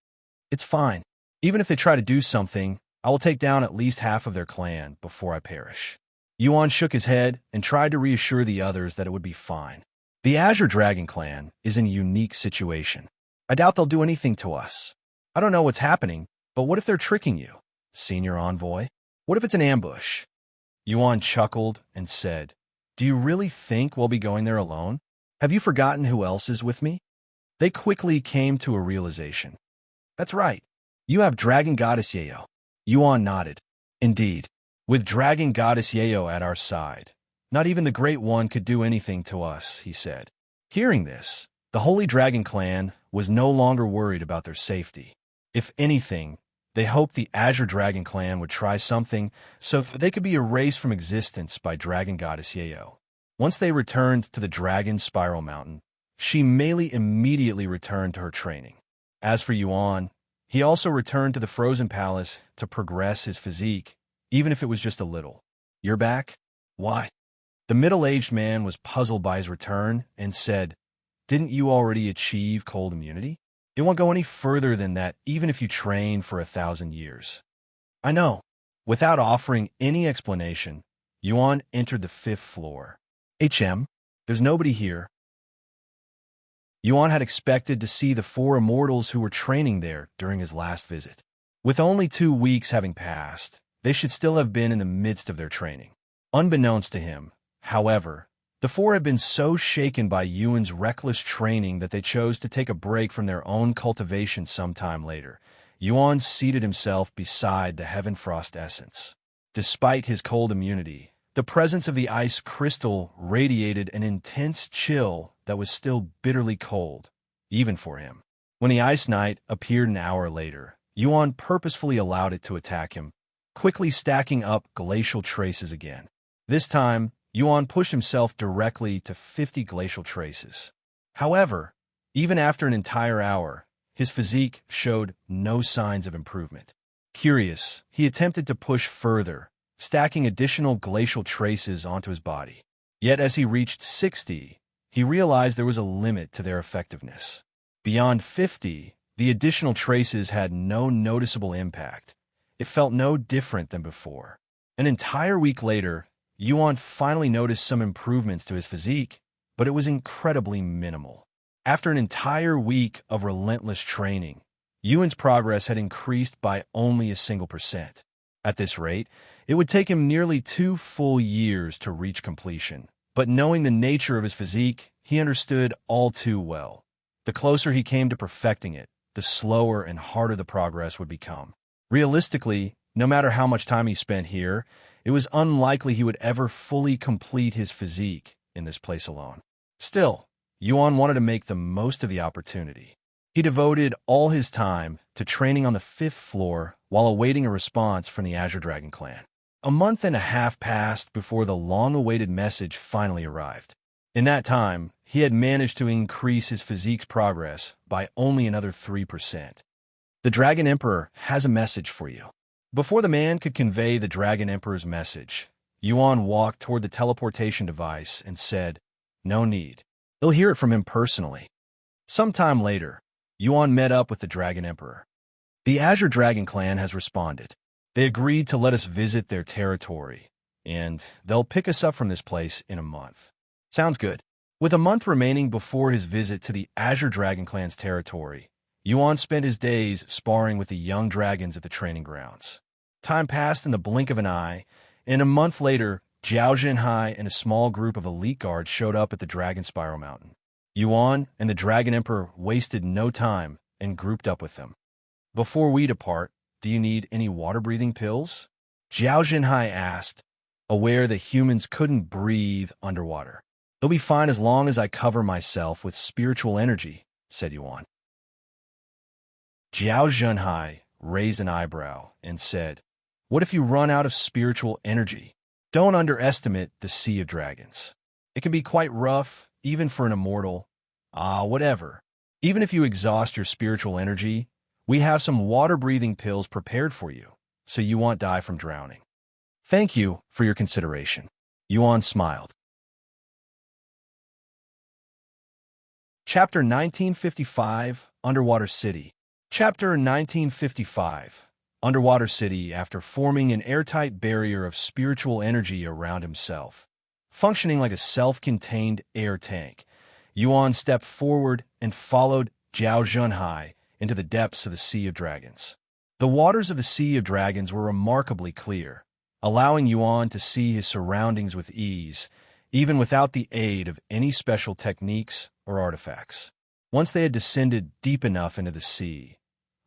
It's fine. Even if they try to do something, I will take down at least half of their clan before I perish. Yuan shook his head and tried to reassure the others that it would be fine. The Azure Dragon Clan is in a unique situation. I doubt they'll do anything to us. I don't know what's happening, but what if they're tricking you, Senior Envoy? What if it's an ambush? Yuan chuckled and said, Do you really think we'll be going there alone? Have you forgotten who else is with me? They quickly came to a realization. That's right. You have Dragon Goddess Yayo. Yuan nodded. Indeed, with Dragon Goddess Yayo at our side, not even the Great One could do anything to us, he said. Hearing this, the Holy Dragon Clan was no longer worried about their safety. If anything, they hoped the Azure Dragon Clan would try something so they could be erased from existence by Dragon Goddess Yayo. Once they returned to the Dragon's Spiral Mountain, she immediately returned to her training. As for Yuan, he also returned to the Frozen Palace to progress his physique, even if it was just a little. You're back? Why? The middle-aged man was puzzled by his return and said, Didn't you already achieve cold immunity? It won't go any further than that even if you train for 1,000 years. I know. Without offering any explanation, Yuan entered the 5th floor. There's nobody here. Yuan had expected to see the 4 immortals who were training there during his last visit. With only 2 weeks having passed, they should still have been in the midst of their training. Unbeknownst to him, However, the four had been so shaken by Yuan's reckless training that they chose to take a break from their own cultivation sometime later. Yuan seated himself beside the Heaven Frost essence. Despite his cold immunity, the presence of the ice crystal radiated an intense chill that was still bitterly cold, even for him. When the Ice Knight appeared an hour later, Yuan purposefully allowed it to attack him, quickly stacking up glacial traces again. This time, Yuan pushed himself directly to 50 glacial traces. However, even after an entire hour, his physique showed no signs of improvement. Curious, he attempted to push further, stacking additional glacial traces onto his body. Yet as he reached 60, he realized there was a limit to their effectiveness. Beyond 50, the additional traces had no noticeable impact. It felt no different than before. An entire week later, Yuan finally noticed some improvements to his physique, but it was incredibly minimal. After an entire week of relentless training, Yuan's progress had increased by only a single %. At this rate, it would take him nearly 2 full years to reach completion. But knowing the nature of his physique, he understood all too well. The closer he came to perfecting it, the slower and harder the progress would become. Realistically, no matter how much time he spent here, it was unlikely he would ever fully complete his physique in this place alone. Still, Yuan wanted to make the most of the opportunity. He devoted all his time to training on the 5th floor while awaiting a response from the Azure Dragon clan. A month and a half passed before the long-awaited message finally arrived. In that time, he had managed to increase his physique's progress by only another 3%. The Dragon Emperor has a message for you. Before the man could convey the Dragon Emperor's message, Yuan walked toward the teleportation device and said, "No need. He'll hear it from him personally." Sometime later, Yuan met up with the Dragon Emperor. "The Azure Dragon clan has responded. They agreed to let us visit their territory, and they'll pick us up from this place in a month." Sounds good. With a month remaining before his visit to the Azure Dragon clan's territory, Yuan spent his days sparring with the young dragons at the training grounds. Time passed in the blink of an eye, and a month later, Zhao Zhenhai and a small group of elite guards showed up at the Dragon Spiral Mountain. Yuan and the Dragon Emperor wasted no time and grouped up with them. "Before we depart, do you need any water-breathing pills?" Zhao Zhenhai asked, aware that humans couldn't breathe underwater. "They'll be fine as long as I cover myself with spiritual energy," said Yuan. Zhao Zhenhai raised an eyebrow and said, "What if you run out of spiritual energy? Don't underestimate the Sea of Dragons. It can be quite rough, even for an immortal. Whatever. Even if you exhaust your spiritual energy, we have some water-breathing pills prepared for you, so you won't die from drowning." "Thank you for your consideration." Yuan smiled. Chapter 1955, Underwater City. Chapter 1955, Underwater City. After forming an airtight barrier of spiritual energy around himself, functioning like a self-contained air tank, Yuan stepped forward and followed Zhao Zhenhai into the depths of the Sea of Dragons. The waters of the Sea of Dragons were remarkably clear, allowing Yuan to see his surroundings with ease, even without the aid of any special techniques or artifacts. Once they had descended deep enough into the sea,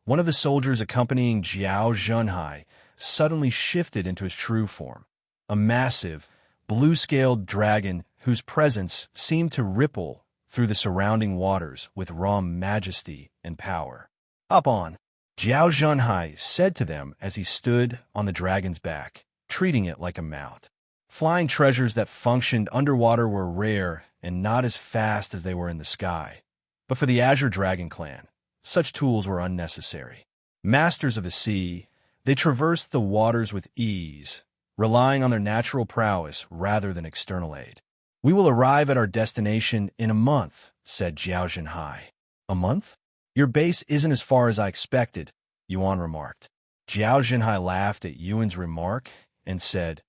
one of the soldiers accompanying Zhao Zhenhai suddenly shifted into his true form, a massive, blue-scaled dragon whose presence seemed to ripple through the surrounding waters with raw majesty and power. "Hop on," Zhao Zhenhai said to them as he stood on the dragon's back, treating it like a mount. Flying treasures that functioned underwater were rare and not as fast as they were in the sky. But for the Azure Dragon clan, such tools were unnecessary. Masters of the sea, they traversed the waters with ease, relying on their natural prowess rather than external aid. "We will arrive at our destination in a month," said Zhao Zhenhai. "A month? Your base isn't as far as I expected," Yuan remarked. Zhao Zhenhai laughed at Yuan's remark and said,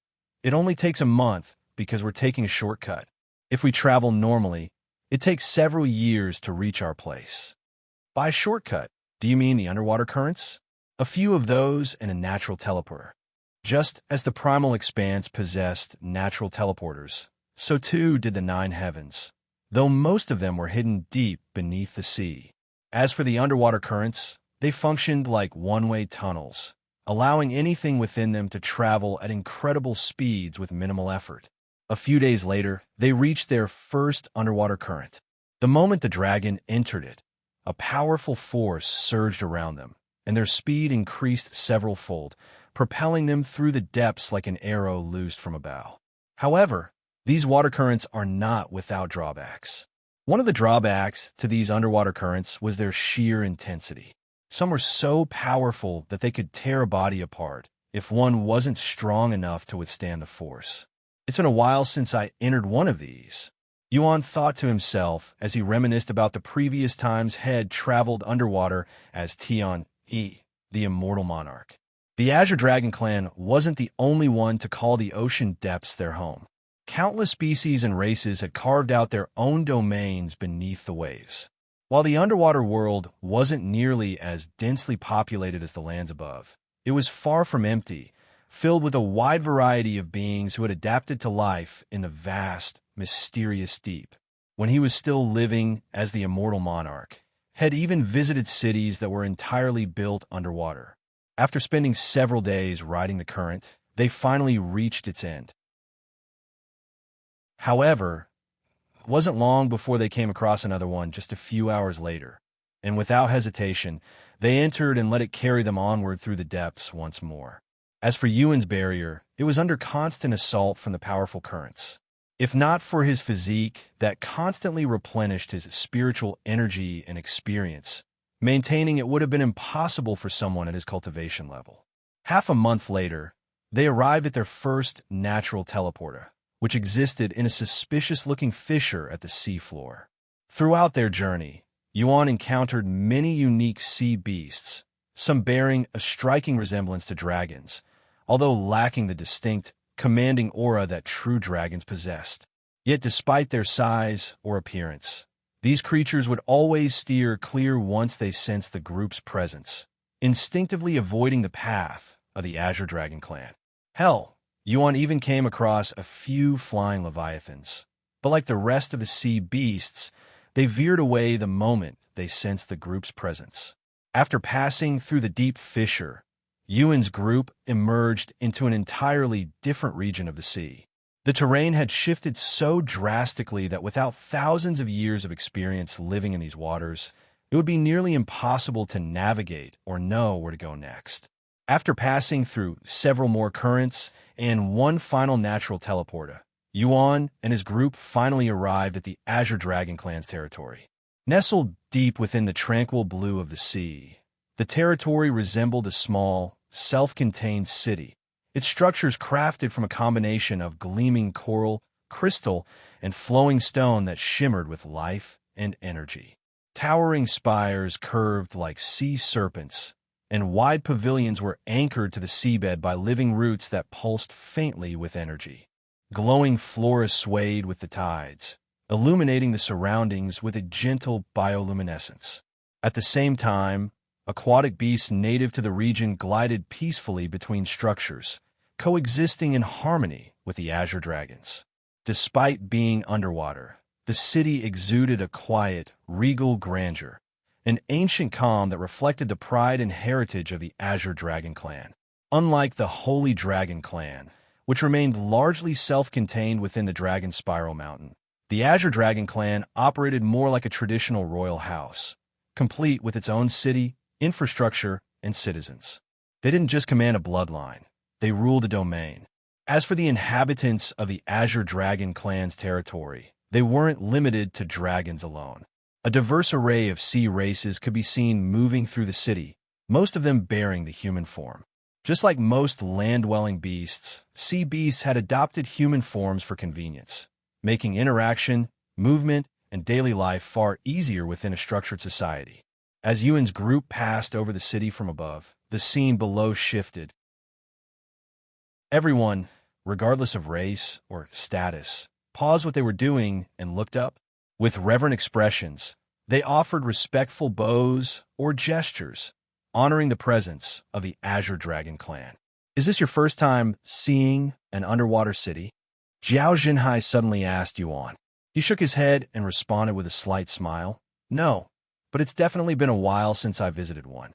"It only takes a month because we're taking a shortcut. If we travel normally, it takes several years to reach our place." "By shortcut, do you mean the underwater currents?" "A few of those and a natural teleporter. Just as the primal expanse possessed natural teleporters, so too did the 9 heavens, though most of them were hidden deep beneath the sea. As for the underwater currents, they functioned like one-way tunnels, allowing anything within them to travel at incredible speeds with minimal effort. A few days later, they reached their first underwater current. The moment the dragon entered it, a powerful force surged around them, and their speed increased several-fold, propelling them through the depths like an arrow loosed from a bow. However, these water currents are not without drawbacks. One of the drawbacks to these underwater currents was their sheer intensity. Some were so powerful that they could tear a body apart if one wasn't strong enough to withstand the force. It's been a while since I entered one of these, Xuan thought to himself as he reminisced about the previous times Head traveled underwater as Tian He, the Immortal Monarch. The Azure Dragon clan wasn't the only one to call the ocean depths their home. Countless species and races had carved out their own domains beneath the waves. While the underwater world wasn't nearly as densely populated as the lands above, it was far from empty, filled with a wide variety of beings who had adapted to life in the vast, mysterious deep. When he was still living as the Immortal Monarch, had even visited cities that were entirely built underwater. After spending several days riding the current, they finally reached its end. However, it wasn't long before they came across another one just a few hours later, and without hesitation, they entered and let it carry them onward through the depths once more. As for Yuan's barrier, it was under constant assault from the powerful currents. If not for his physique that constantly replenished his spiritual energy and experience, maintaining it would have been impossible for someone at his cultivation level. Half a month later, they arrived at their first natural teleporter, which existed in a suspicious-looking fissure at the seafloor. Throughout their journey, Xuan encountered many unique sea beasts, some bearing a striking resemblance to dragons, although lacking the distinct, commanding aura that true dragons possessed. Yet despite their size or appearance, these creatures would always steer clear once they sensed the group's presence, instinctively avoiding the path of the Azure Dragon clan. Hell, Xuan even came across a few flying leviathans, but like the rest of the sea beasts, they veered away the moment they sensed the group's presence. After passing through the deep fissure, Yuan's group emerged into an entirely different region of the sea. The terrain had shifted so drastically that without thousands of years of experience living in these waters, it would be nearly impossible to navigate or know where to go next. After passing through several more currents and one final natural teleporter, Xuan and his group finally arrived at the Azure Dragon clan's territory. Nestled deep within the tranquil blue of the sea, the territory resembled a small, self-contained city, its structures crafted from a combination of gleaming coral, crystal, and flowing stone that shimmered with life and energy. Towering spires curved like sea serpents, and wide pavilions were anchored to the seabed by living roots that pulsed faintly with energy. Glowing flora swayed with the tides, illuminating the surroundings with a gentle bioluminescence. At the same time, aquatic beasts native to the region glided peacefully between structures, coexisting in harmony with the Azure Dragons. Despite being underwater, the city exuded a quiet, regal grandeur, an ancient calm that reflected the pride and heritage of the Azure Dragon clan. Unlike the Holy Dragon clan, which remained largely self-contained within the Dragon Spiral Mountain, the Azure Dragon clan operated more like a traditional royal house, complete with its own city, infrastructure, and citizens. They didn't just command a bloodline, they ruled a domain. As for the inhabitants of the Azure Dragon clan's territory, they weren't limited to dragons alone. A diverse array of sea races could be seen moving through the city, most of them bearing the human form. Just like most land-dwelling beasts, sea beasts had adopted human forms for convenience, making interaction, movement, and daily life far easier within a structured society. As Yuan's group passed over the city from above, the scene below shifted. Everyone, regardless of race or status, paused what they were doing and looked up. With reverent expressions, they offered respectful bows or gestures, honoring the presence of the Azure Dragon clan. Is this your first time seeing an underwater city? Zhao Jinhai suddenly asked Yuan. He shook his head and responded with a slight smile. No, but it's definitely been a while since I visited one.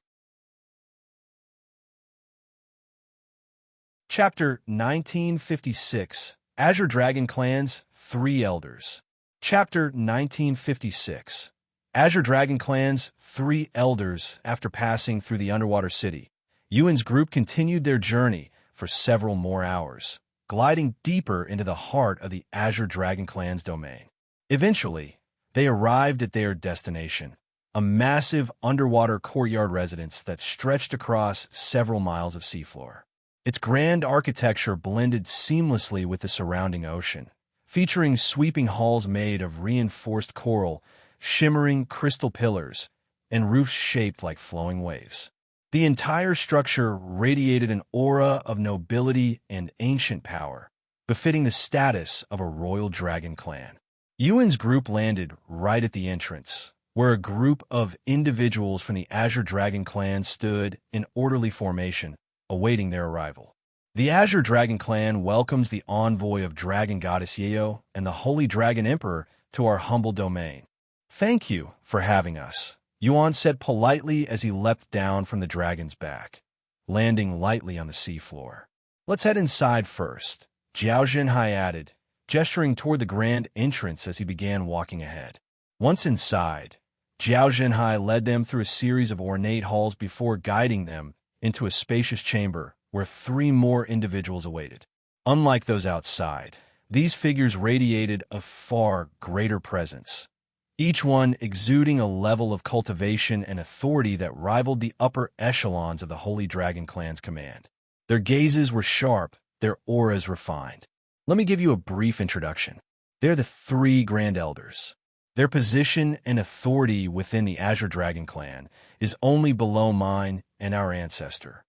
Chapter 1956, Azure Dragon Clan's 3 Elders. Chapter 1956, Azure Dragon Clan's 3 Elders. After passing through the underwater city, Yuan's group continued their journey for several more hours, gliding deeper into the heart of the Azure Dragon Clan's domain. Eventually, they arrived at their destination, a massive underwater courtyard residence that stretched across several miles of seafloor. Its grand architecture blended seamlessly with the surrounding ocean, featuring sweeping halls made of reinforced coral, shimmering crystal pillars, and roofs shaped like flowing waves. The entire structure radiated an aura of nobility and ancient power, befitting the status of a royal dragon clan. Yuan's group landed right at the entrance, where a group of individuals from the Azure Dragon Clan stood in orderly formation, awaiting their arrival. The Azure Dragon Clan welcomes the envoy of Dragon Goddess Yeo and the Holy Dragon Emperor to our humble domain. Thank you for having us, Yuan said politely as he leapt down from the dragon's back, landing lightly on the seafloor. Let's head inside first, Zhao Jinhai added, gesturing toward the grand entrance as he began walking ahead. Once inside, Zhao Jinhai led them through a series of ornate halls before guiding them into a spacious chamber where 3 more individuals awaited. Unlike those outside, these figures radiated a far greater presence, each one exuding a level of cultivation and authority that rivaled the upper echelons of the Holy Dragon Clan's command. Their gazes were sharp, their auras refined. Let me give you a brief introduction. They're the 3 Grand Elders. Their position and authority within the Azure Dragon Clan is only below mine and our ancestor.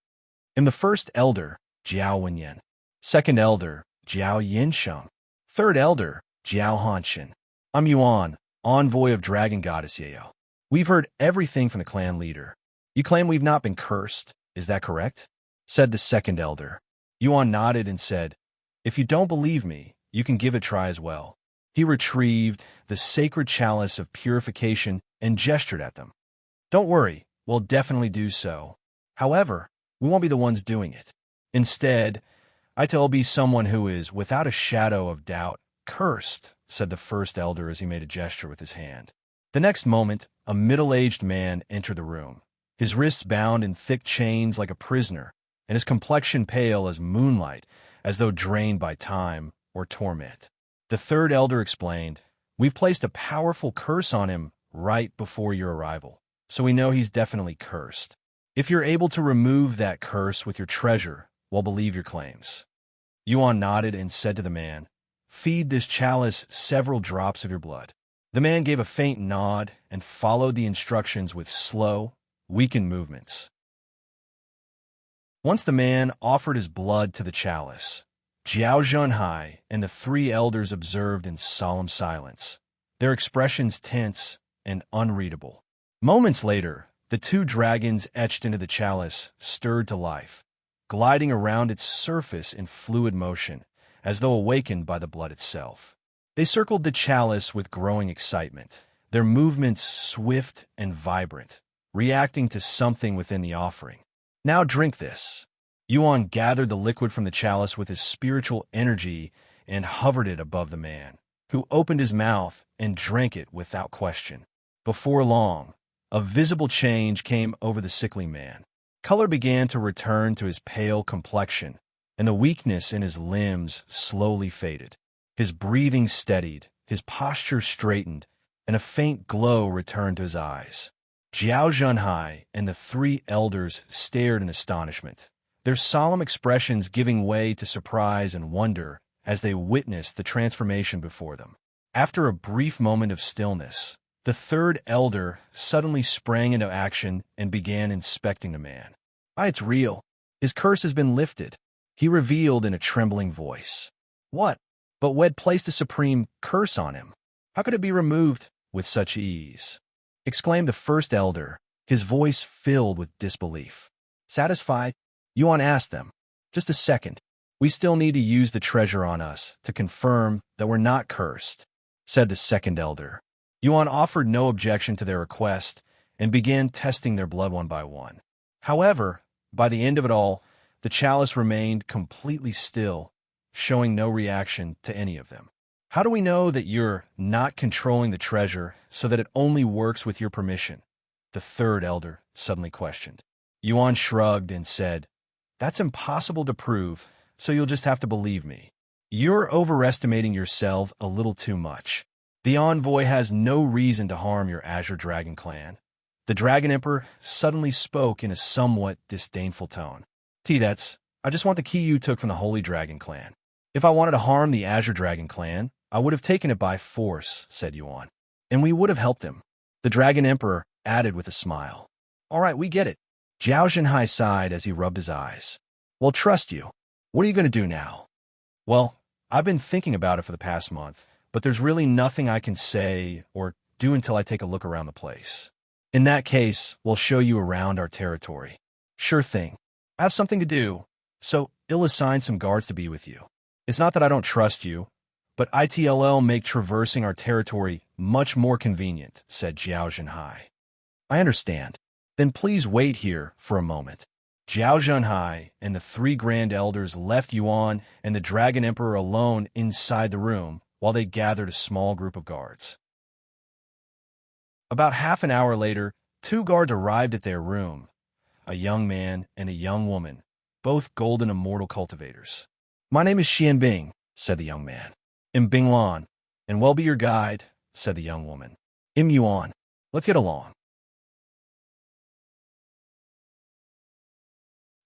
I'm the first elder, Jiao Wenyan. Second elder, Jiao Yinsheng. Third elder, Jiao Hanshin. I'm Yuan, envoy of Dragon Goddess Yeo. We've heard everything from the clan leader. You claim we've not been cursed, is that correct? Said the second elder. Yuan nodded and said, if you don't believe me, you can give it a try as well. He retrieved the sacred chalice of purification and gestured at them. Don't worry, we'll definitely do so. However, we won't be the ones doing it. Instead, it'll be someone who is, without a shadow of doubt, cursed, said the first elder as he made a gesture with his hand. The next moment, a middle-aged man entered the room, his wrists bound in thick chains like a prisoner, and his complexion pale as moonlight, as though drained by time or torment. The third elder explained, we've placed a powerful curse on him right before your arrival, so we know he's definitely cursed. If you're able to remove that curse with your treasure, we'll believe your claims. Yuan nodded and said to the man, feed this chalice several drops of your blood. The man gave a faint nod and followed the instructions with slow, weakened movements. Once the man offered his blood to the chalice, Zhao Zhenhai and the 3 elders observed in solemn silence, their expressions tense and unreadable. Moments later, the 2 dragons etched into the chalice stirred to life, gliding around its surface in fluid motion, as though awakened by the blood itself. They circled the chalice with growing excitement, their movements swift and vibrant, reacting to something within the offering. Now drink this. Yuan gathered the liquid from the chalice with his spiritual energy and hovered it above the man, who opened his mouth and drank it without question. Before long, a visible change came over the sickly man. Color began to return to his pale complexion, and the weakness in his limbs slowly faded. His breathing steadied, his posture straightened, and a faint glow returned to his eyes. Zhao Zhenhai and the 3 elders stared in astonishment, their solemn expressions giving way to surprise and wonder as they witnessed the transformation before them. After a brief moment of stillness, the 3rd elder suddenly sprang into action and began inspecting the man. It's real. His curse has been lifted, he revealed in a trembling voice. What? But Wed placed a supreme curse on him. How could it be removed with such ease? Exclaimed the 1st elder, his voice filled with disbelief. Satisfied? Yuan asked them. Just a second. We still need to use the treasure on us to confirm that we're not cursed, said the second elder. Xuan offered no objection to their request and began testing their blood one by one. However, by the end of it all, the chalice remained completely still, showing no reaction to any of them. How do we know that you're not controlling the treasure so that it only works with your permission? The third elder suddenly questioned. Xuan shrugged and said, That's impossible to prove, so you'll just have to believe me. You're overestimating yourself a little too much. The envoy has no reason to harm your Azure Dragon clan. The Dragon Emperor suddenly spoke in a somewhat disdainful tone. I just want the key you took from the Holy Dragon clan. If I wanted to harm the Azure Dragon clan, I would have taken it by force, said Xuan. And we would have helped him. The Dragon Emperor added with a smile. All right, we get it. Zhao Zhenhai sighed as he rubbed his eyes. Well, trust you. What are you going to do now? Well, I've been thinking about it for the past month, but there's really nothing I can say or do until I take a look around the place. In that case, we'll show you around our territory. Sure thing. I have something to do, so I'll assign some guards to be with you. It's not that I don't trust you, but ITLL make traversing our territory much more convenient, said Zhao Zhenhai. I understand. Then please wait here for a moment. Zhao Zhenhai and the three Grand Elders left Xuan and the Dragon Emperor alone inside the room while they gathered a small group of guards. About half an hour later, two guards arrived at their room, a young man and a young woman, both golden immortal cultivators. My name is Xianbing, said the young man. I'm Binglan, and well be your guide, said the young woman. I'm Xuan. Let's get along.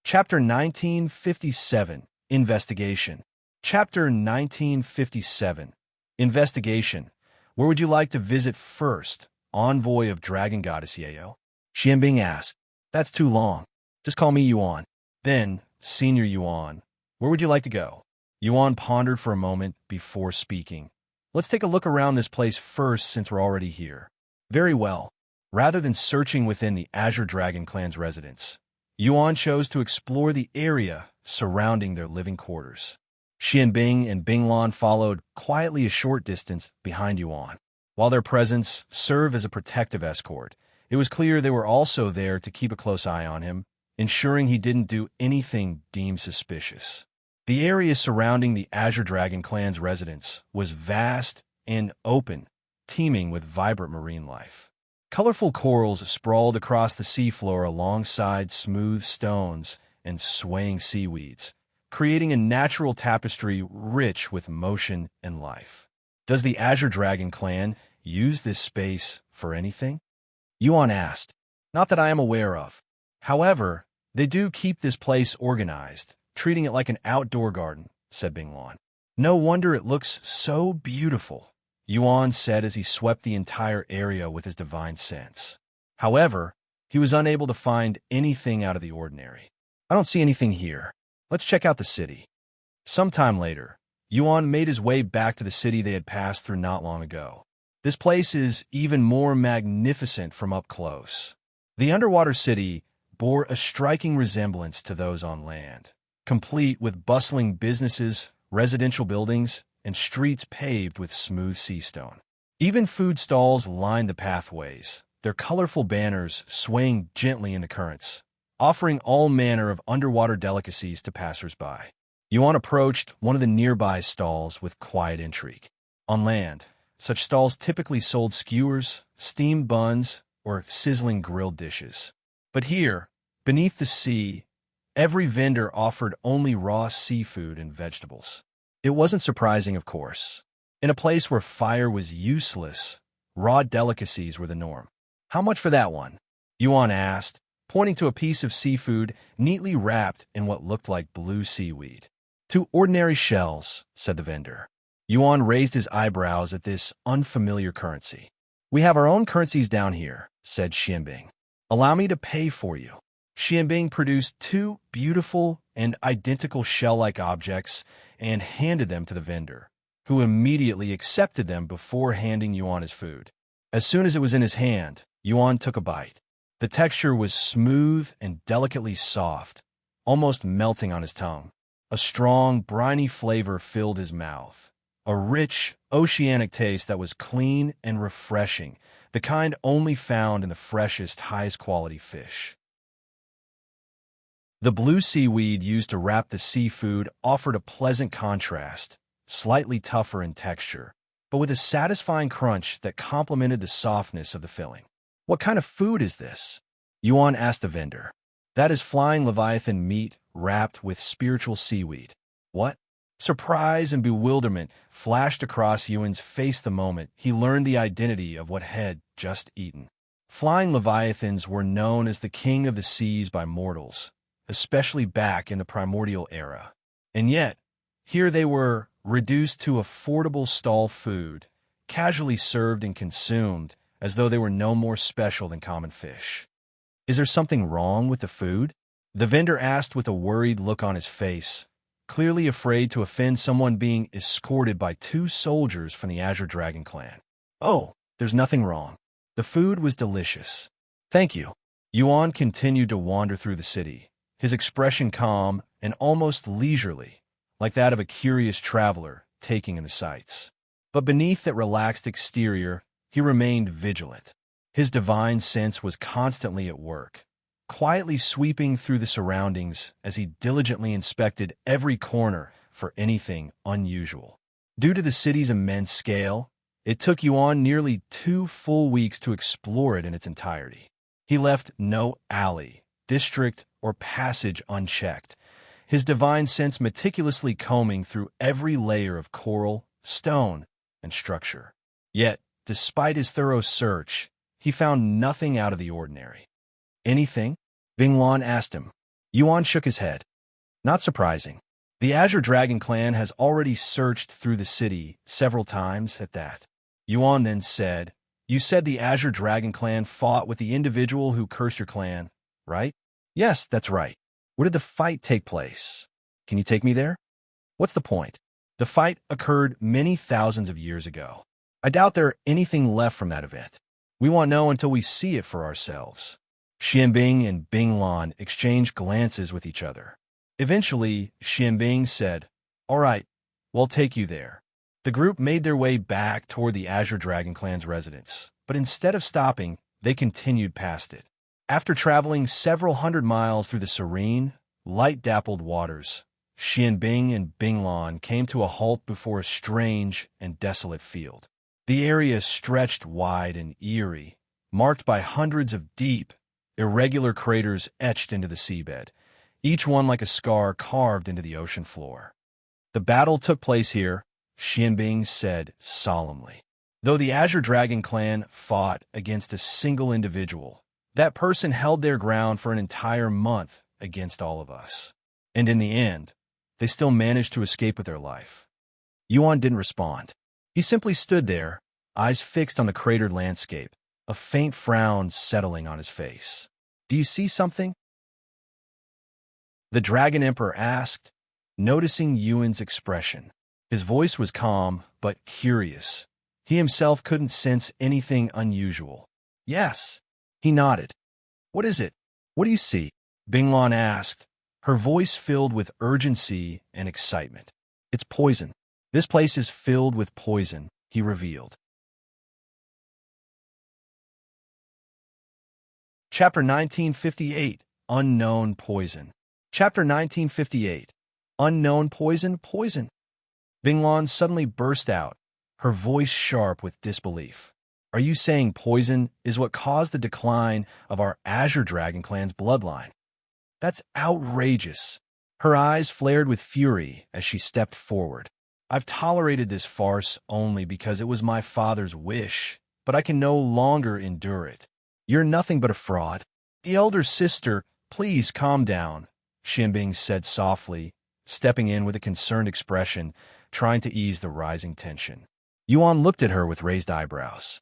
Chapter 1957, Investigation. Chapter 1957, Investigation. Where would you like to visit first? Envoy of Dragon Goddess Yayo. Xianbing asked. That's too long. Just call me Xuan. Then, Senior Xuan, where would you like to go? Xuan pondered for a moment before speaking. Let's take a look around this place first since we're already here. Very well. Rather than searching within the Azure Dragon clan's residence, Xuan chose to explore the area surrounding their living quarters. Xianbing and Binglan followed quietly a short distance behind Xuan. While their presence served as a protective escort, it was clear they were also there to keep a close eye on him, ensuring he didn't do anything deemed suspicious. The area surrounding the Azure Dragon clan's residence was vast and open, teeming with vibrant marine life. Colorful corals sprawled across the seafloor alongside smooth stones and swaying seaweeds, creating a natural tapestry rich with motion and life. Does the Azure Dragon clan use this space for anything? Xuan asked. Not that I am aware of. However, they do keep this place organized, treating it like an outdoor garden, said Binglan. No wonder it looks so beautiful, Xuan said as he swept the entire area with his divine sense. However, he was unable to find anything out of the ordinary. I don't see anything here. Let's check out the city. Sometime later, Xuan made his way back to the city they had passed through not long ago. This place is even more magnificent from up close. The underwater city bore a striking resemblance to those on land, complete with bustling businesses, residential buildings, and streets paved with smooth sea stone. Even food stalls lined the pathways, their colorful banners swaying gently in the currents, offering all manner of underwater delicacies to passers-by. Xuan approached one of the nearby stalls with quiet intrigue. On land, such stalls typically sold skewers, steamed buns, or sizzling grilled dishes. But here, beneath the sea, every vendor offered only raw seafood and vegetables. It wasn't surprising, of course. In a place where fire was useless, raw delicacies were the norm. How much for that one? Xuan asked, pointing to a piece of seafood neatly wrapped in what looked like blue seaweed. 2 ordinary shells, said the vendor. Xuan raised his eyebrows at this unfamiliar currency. We have our own currencies down here, said Xianbing. Allow me to pay for you. Xianbing produced 2 beautiful and identical shell-like objects and handed them to the vendor, who immediately accepted them before handing Xuan his food. As soon as it was in his hand, Xuan took a bite. The texture was smooth and delicately soft, almost melting on his tongue. A strong, briny flavor filled his mouth. A rich, oceanic taste that was clean and refreshing, the kind only found in the freshest, highest quality fish. The blue seaweed used to wrap the seafood offered a pleasant contrast, slightly tougher in texture, but with a satisfying crunch that complemented the softness of the filling. "What kind of food is this?" Yuan asked the vendor. "That is flying leviathan meat wrapped with spiritual seaweed." "What?" Surprise and bewilderment flashed across Yuan's face the moment he learned the identity of what had just eaten. Flying leviathans were known as the king of the seas by mortals, especially back in the primordial era. And yet, here they were, reduced to affordable stall food, casually served and consumed as though they were no more special than common fish. "Is there something wrong with the food?" the vendor asked with a worried look on his face, clearly afraid to offend someone being escorted by 2 soldiers from the Azure Dragon clan. "Oh, there's nothing wrong. The food was delicious. Thank you." Yuan continued to wander through the city, his expression calm and almost leisurely, like that of a curious traveler taking in the sights. But beneath that relaxed exterior, he remained vigilant. His divine sense was constantly at work, quietly sweeping through the surroundings as he diligently inspected every corner for anything unusual. Due to the city's immense scale, it took Yuan nearly 2 full weeks to explore it in its entirety. He left no alley, district, or passage unchecked, his divine sense meticulously combing through every layer of coral, stone, and structure. Yet, despite his thorough search, he found nothing out of the ordinary. "Anything?" Binglan asked him. Yuan shook his head. "Not surprising. The Azure Dragon clan has already searched through the city several times at that." Yuan then said, "You said the Azure Dragon clan fought with the individual who cursed your clan, right?" "Yes, that's right." "Where did the fight take place? Can you take me there?" "What's the point?" "The fight occurred many thousands of years ago. I doubt there's anything left from that event. We won't know until we see it for ourselves." Xianbing and Binglan exchanged glances with each other. Eventually, Xianbing said, "All right, we'll take you there." The group made their way back toward the Azure Dragon clan's residence, but instead of stopping, they continued past it. After traveling several hundred miles through the serene, light-dappled waters, Xianbing and Binglan came to a halt before a strange and desolate field. The area stretched wide and eerie, marked by hundreds of deep, irregular craters etched into the seabed, each one like a scar carved into the ocean floor. "The battle took place here," Xianbing said solemnly. "Though the Azure Dragon clan fought against a single individual, that person held their ground for an entire month against all of us. And in the end, they still managed to escape with their life." Yuan didn't respond. He simply stood there, eyes fixed on the cratered landscape, a faint frown settling on his face. "Do you see something?" the Dragon Emperor asked, noticing Yuan's expression. His voice was calm, but curious. He himself couldn't sense anything unusual. "Yes." He nodded. "What is it? What do you see?" Binglan asked, her voice filled with urgency and excitement. "It's poison. This place is filled with poison," he revealed. Chapter 1958, Unknown Poison. Chapter 1958, Unknown Poison, Poison. Binglan suddenly burst out, her voice sharp with disbelief. "Are you saying poison is what caused the decline of our Azure Dragon clan's bloodline? That's outrageous." Her eyes flared with fury as she stepped forward. "I've tolerated this farce only because it was my father's wish, but I can no longer endure it. You're nothing but a fraud." "The elder sister, please calm down," Xianbing said softly, stepping in with a concerned expression, trying to ease the rising tension. Yuan looked at her with raised eyebrows.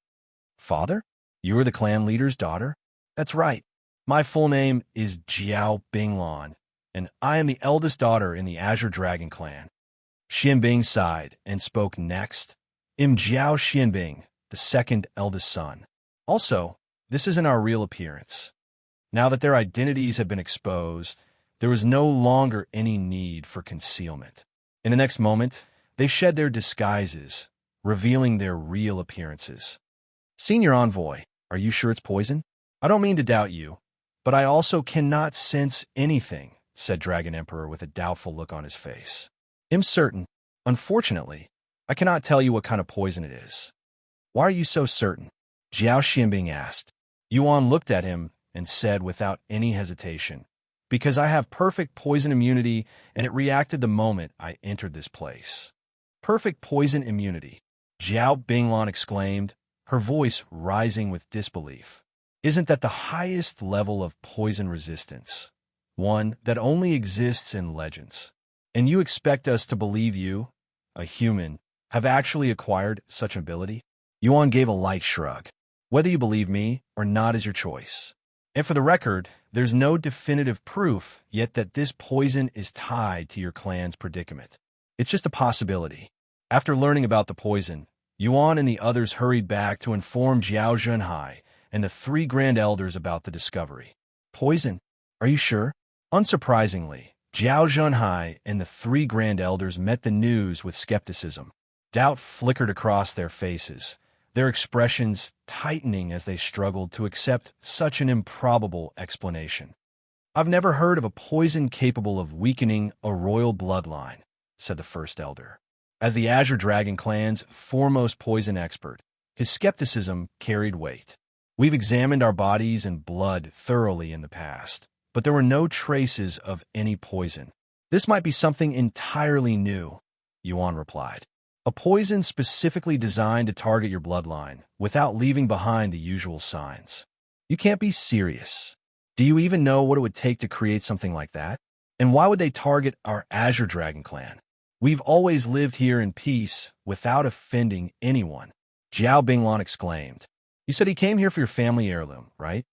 "Father? You are the clan leader's daughter?" "That's right. My full name is Jiao Binglan, and I am the eldest daughter in the Azure Dragon clan." Xianbing sighed and spoke next. "I'm Jiao Xianbing, the second eldest son. Also, this isn't our real appearance. Now that their identities have been exposed, There was no longer any need for concealment. In the next moment, they shed their disguises, revealing their real appearances. Senior Envoy, are you sure it's poison? I don't mean to doubt you, but I also cannot sense anything, said Dragon Emperor with a doubtful look on his face. I'm certain. Unfortunately, I cannot tell you what kind of poison it is. Why are you so certain? Jiao Xianbing asked. Yuan looked at him and said without any hesitation, because I have perfect poison immunity and it reacted the moment I entered this place. Perfect poison immunity, Jiao Binglan exclaimed, her voice rising with disbelief. Isn't that the highest level of poison resistance? One that only exists in legends. And you expect us to believe you, a human, have actually acquired such ability? Yuan gave a light shrug. Whether you believe me or not is your choice. And for the record, there's no definitive proof yet that this poison is tied to your clan's predicament. It's just a possibility. After learning about the poison, Yuan and the others hurried back to inform Jiao Zhenhai and the 3 Grand Elders about the discovery. Poison? Are you sure? Unsurprisingly, Jiao Zhenhai and the 3 Grand Elders met the news with skepticism. Doubt flickered across their faces, their expressions tightening as they struggled to accept such an improbable explanation. I've never heard of a poison capable of weakening a royal bloodline, said the first elder. As the Azure Dragon clan's foremost poison expert, his skepticism carried weight. We've examined our bodies and blood thoroughly in the past, but there were no traces of any poison. This might be something entirely new, Yuan replied. A poison specifically designed to target your bloodline without leaving behind the usual signs. You can't be serious. Do you even know what it would take to create something like that? And why would they target our Azure Dragon clan? We've always lived here in peace without offending anyone, Jiao Binglan exclaimed. You said he came here for your family heirloom, right?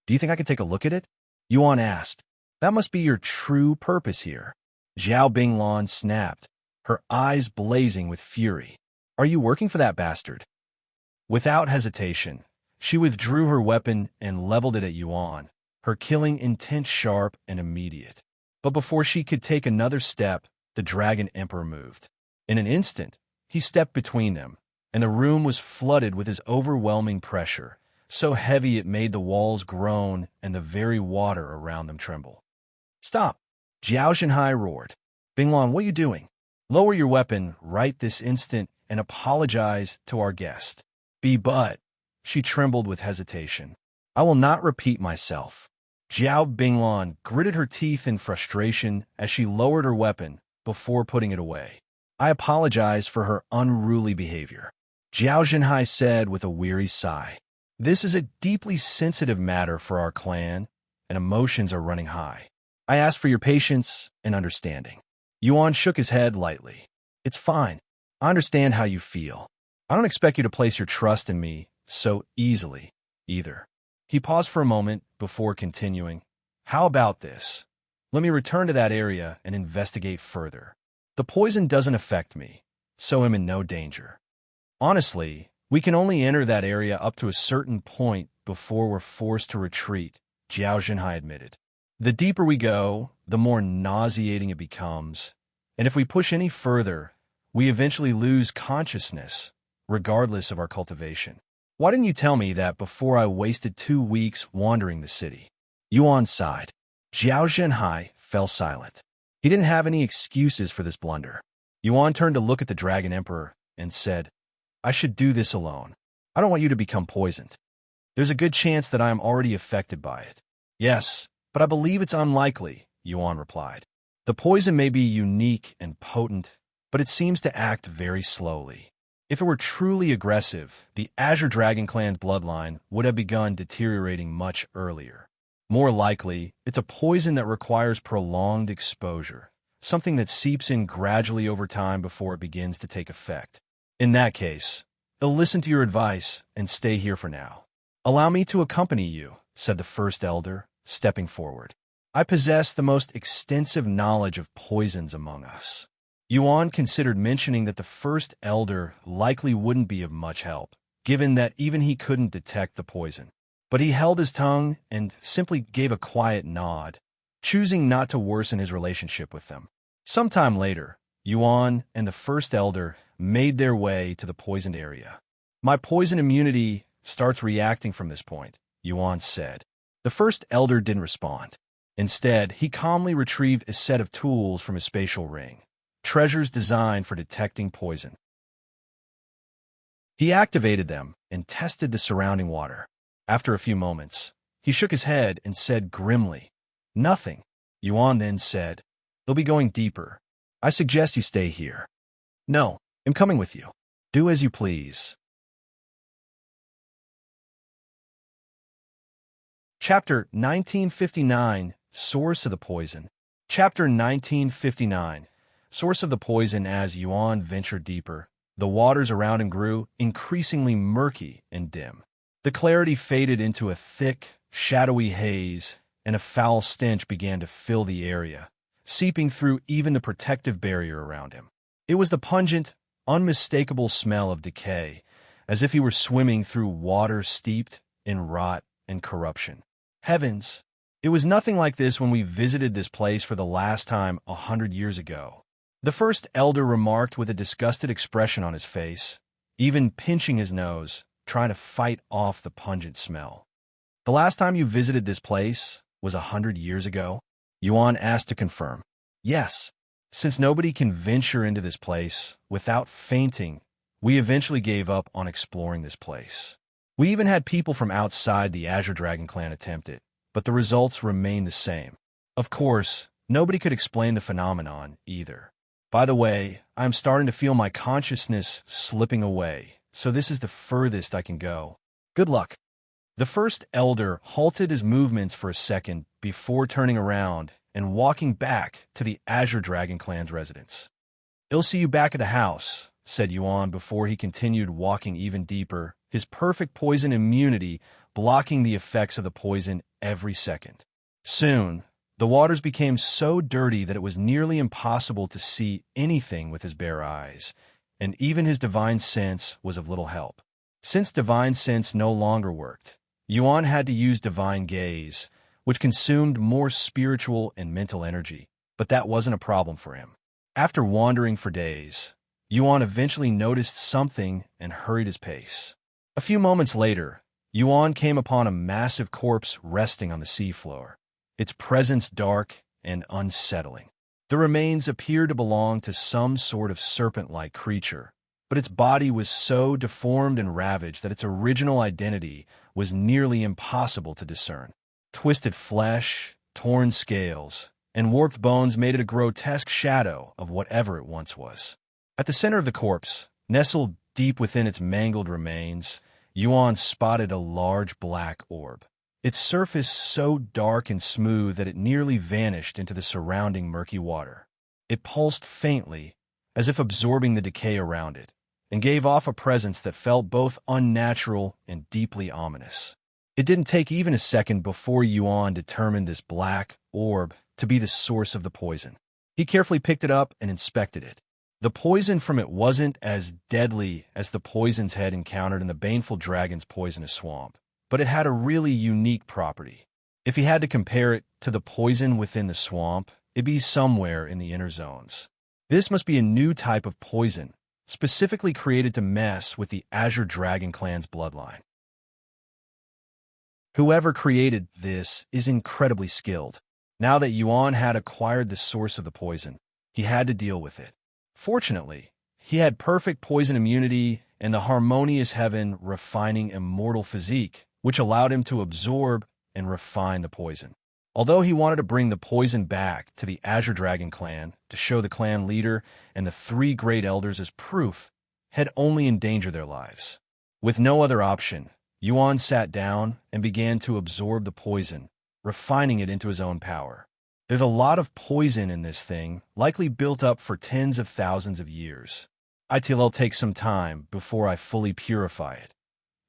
Do you think I could take a look at it? Yuan asked. That must be your true purpose here. Jiao Binglan snapped, her eyes blazing with fury. Are you working for that bastard? Without hesitation, she withdrew her weapon and leveled it at Yuan, her killing intent sharp and immediate. But before she could take another step, the Dragon Emperor moved. In an instant, he stepped between them, and the room was flooded with his overwhelming pressure, so heavy it made the walls groan and the very water around them tremble. Stop! Jiao Zhenhai roared. Binglan, what are you doing? Lower your weapon right this instant and apologize to our guest. But, she trembled with hesitation. I will not repeat myself. Jiao Binglan gritted her teeth in frustration as she lowered her weapon before putting it away. I apologize for her unruly behavior, Jiao Zhenhai said with a weary sigh. This is a deeply sensitive matter for our clan, and emotions are running high. I ask for your patience and understanding. Yuan shook his head lightly. It's fine. I understand how you feel. I don't expect you to place your trust in me so easily, either. He paused for a moment before continuing. How about this? Let me return to that area and investigate further. The poison doesn't affect me, so I'm in no danger. Honestly, we can only enter that area up to a certain point before we're forced to retreat, Jiao Zhenhai admitted. The deeper we go, the more nauseating it becomes, and if we push any further, we eventually lose consciousness, regardless of our cultivation. Why didn't you tell me that before I wasted 2 weeks wandering the city? Yuan sighed. Jiao Zhenhai fell silent. He didn't have any excuses for this blunder. Yuan turned to look at the Dragon Emperor and said, I should do this alone. I don't want you to become poisoned. There's a good chance that I am already affected by it. Yes, but I believe it's unlikely, Yuan replied. The poison may be unique and potent, but it seems to act very slowly. If it were truly aggressive, the Azure Dragon clan's bloodline would have begun deteriorating much earlier. More likely, it's a poison that requires prolonged exposure, something that seeps in gradually over time before it begins to take effect. In that case, they'll listen to your advice and stay here for now. Allow me to accompany you, said the first elder, stepping forward. I possess the most extensive knowledge of poisons among us. Yuan considered mentioning that the first elder likely wouldn't be of much help, given that even he couldn't detect the poison. But he held his tongue and simply gave a quiet nod, choosing not to worsen his relationship with them. Sometime later, Xuan and the First Elder made their way to the poisoned area. My poison immunity starts reacting from this point, Xuan said. The First Elder didn't respond. Instead, he calmly retrieved a set of tools from his spatial ring, treasures designed for detecting poison. He activated them and tested the surrounding water. After a few moments, he shook his head and said grimly, "Nothing." Xuan then said, "They'll be going deeper. I suggest you stay here." "No, I'm coming with you." "Do as you please." Chapter 1959, Source of the Poison. Chapter 1959, Source of the Poison. As Xuan ventured deeper, the waters around him grew increasingly murky and dim. The clarity faded into a thick, shadowy haze, and a foul stench began to fill the area, seeping through even the protective barrier around him. It was the pungent, unmistakable smell of decay, as if he were swimming through water steeped in rot and corruption. Heavens! It was nothing like this when we visited this place for the last time 100 years ago. The First Elder remarked with a disgusted expression on his face, even pinching his nose, trying to fight off the pungent smell. "The last time you visited this place was 100 years ago?" Xuan asked to confirm. "Yes. Since nobody can venture into this place without fainting, we eventually gave up on exploring this place. We even had people from outside the Azure Dragon clan attempt it, but the results remained the same. Of course, nobody could explain the phenomenon either. By the way, I'm starting to feel my consciousness slipping away, so this is the furthest I can go. Good luck." The First Elder halted his movements for a second before turning around and walking back to the Azure Dragon clan's residence. "I'll see you back at the house," said Xuan before he continued walking even deeper, his perfect poison immunity blocking the effects of the poison every second. Soon, the waters became so dirty that it was nearly impossible to see anything with his bare eyes, and even his divine sense was of little help. Since divine sense no longer worked, Xuan had to use divine gaze, which consumed more spiritual and mental energy, but that wasn't a problem for him. After wandering for days, Xuan eventually noticed something and hurried his pace. A few moments later, Xuan came upon a massive corpse resting on the seafloor, its presence dark and unsettling. The remains appeared to belong to some sort of serpent-like creature, but its body was so deformed and ravaged that its original identity was nearly impossible to discern. Twisted flesh, torn scales, and warped bones made it a grotesque shadow of whatever it once was. At the center of the corpse, nestled deep within its mangled remains, Xuan spotted a large black orb, its surface so dark and smooth that it nearly vanished into the surrounding murky water. It pulsed faintly, as if absorbing the decay around it, and gave off a presence that felt both unnatural and deeply ominous. It didn't take even a second before Xuan determined this black orb to be the source of the poison. He carefully picked it up and inspected it. The poison from it wasn't as deadly as the poisons had encountered in the baneful dragon's poisonous swamp, but it had a really unique property. If he had to compare it to the poison within the swamp, it'd be somewhere in the inner zones. This must be a new type of poison, specifically created to mess with the Azure Dragon clan's bloodline. Whoever created this is incredibly skilled. Now that Xuan had acquired the source of the poison, he had to deal with it. Fortunately, he had perfect poison immunity and the Harmonious heaven refining Immortal Physique, which allowed him to absorb and refine the poison. Although he wanted to bring the poison back to the Azure Dragon clan to show the clan leader and the three great elders as proof, had only endangered their lives. With no other option, Xuan sat down and began to absorb the poison, refining it into his own power. There's a lot of poison in this thing, likely built up for tens of thousands of years. It'll take some time before I fully purify it.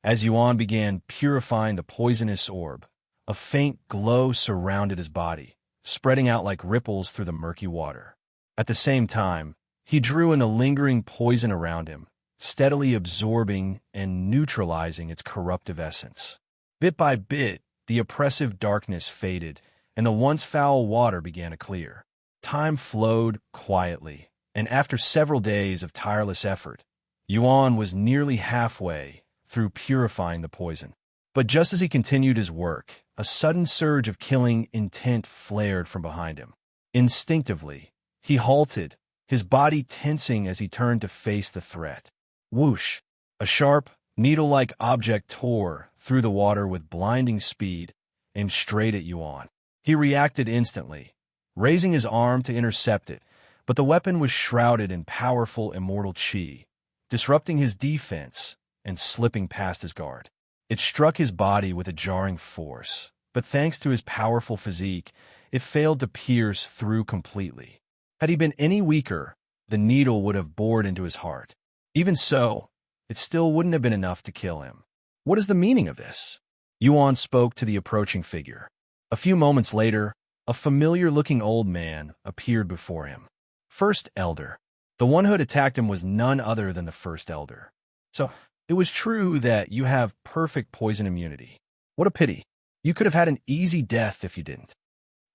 As Xuan began purifying the poisonous orb, a faint glow surrounded his body, spreading out like ripples through the murky water. At the same time, he drew in the lingering poison around him, steadily absorbing and neutralizing its corruptive essence. Bit by bit, the oppressive darkness faded, and the once foul water began to clear. Time flowed quietly, and after several days of tireless effort, Yuan was nearly halfway through purifying the poison. But just as he continued his work, a sudden surge of killing intent flared from behind him. Instinctively, he halted, his body tensing as he turned to face the threat. Whoosh! A sharp, needle-like object tore through the water with blinding speed, aimed straight at Yuan. He reacted instantly, raising his arm to intercept it, but the weapon was shrouded in powerful immortal chi, disrupting his defense and slipping past his guard. It struck his body with a jarring force, but thanks to his powerful physique, it failed to pierce through completely. Had he been any weaker, the needle would have bored into his heart. Even so, it still wouldn't have been enough to kill him. What is the meaning of this? Yuan spoke to the approaching figure. A few moments later, a familiar-looking old man appeared before him. First Elder. The one who had attacked him was none other than the First Elder. So, it was true that you have perfect poison immunity. What a pity. You could have had an easy death if you didn't.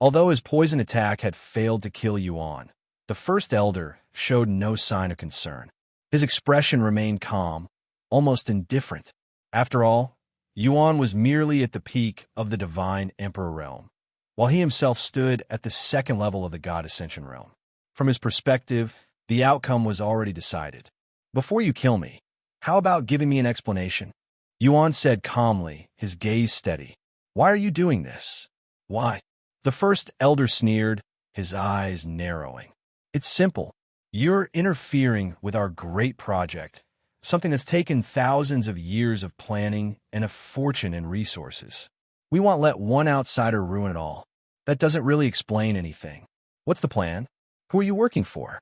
Although his poison attack had failed to kill Yuan, the First Elder showed no sign of concern. His expression remained calm, almost indifferent. After all, Yuan was merely at the peak of the divine Emperor realm, while he himself stood at the second level of the God Ascension realm. From his perspective, the outcome was already decided. Before you kill me, how about giving me an explanation? Yuan said calmly, his gaze steady. Why are you doing this? Why? The First Elder sneered, his eyes narrowing. It's simple. You're interfering with our great project, something that's taken thousands of years of planning and a fortune in resources. We won't let one outsider ruin it all. That doesn't really explain anything. What's the plan? Who are you working for?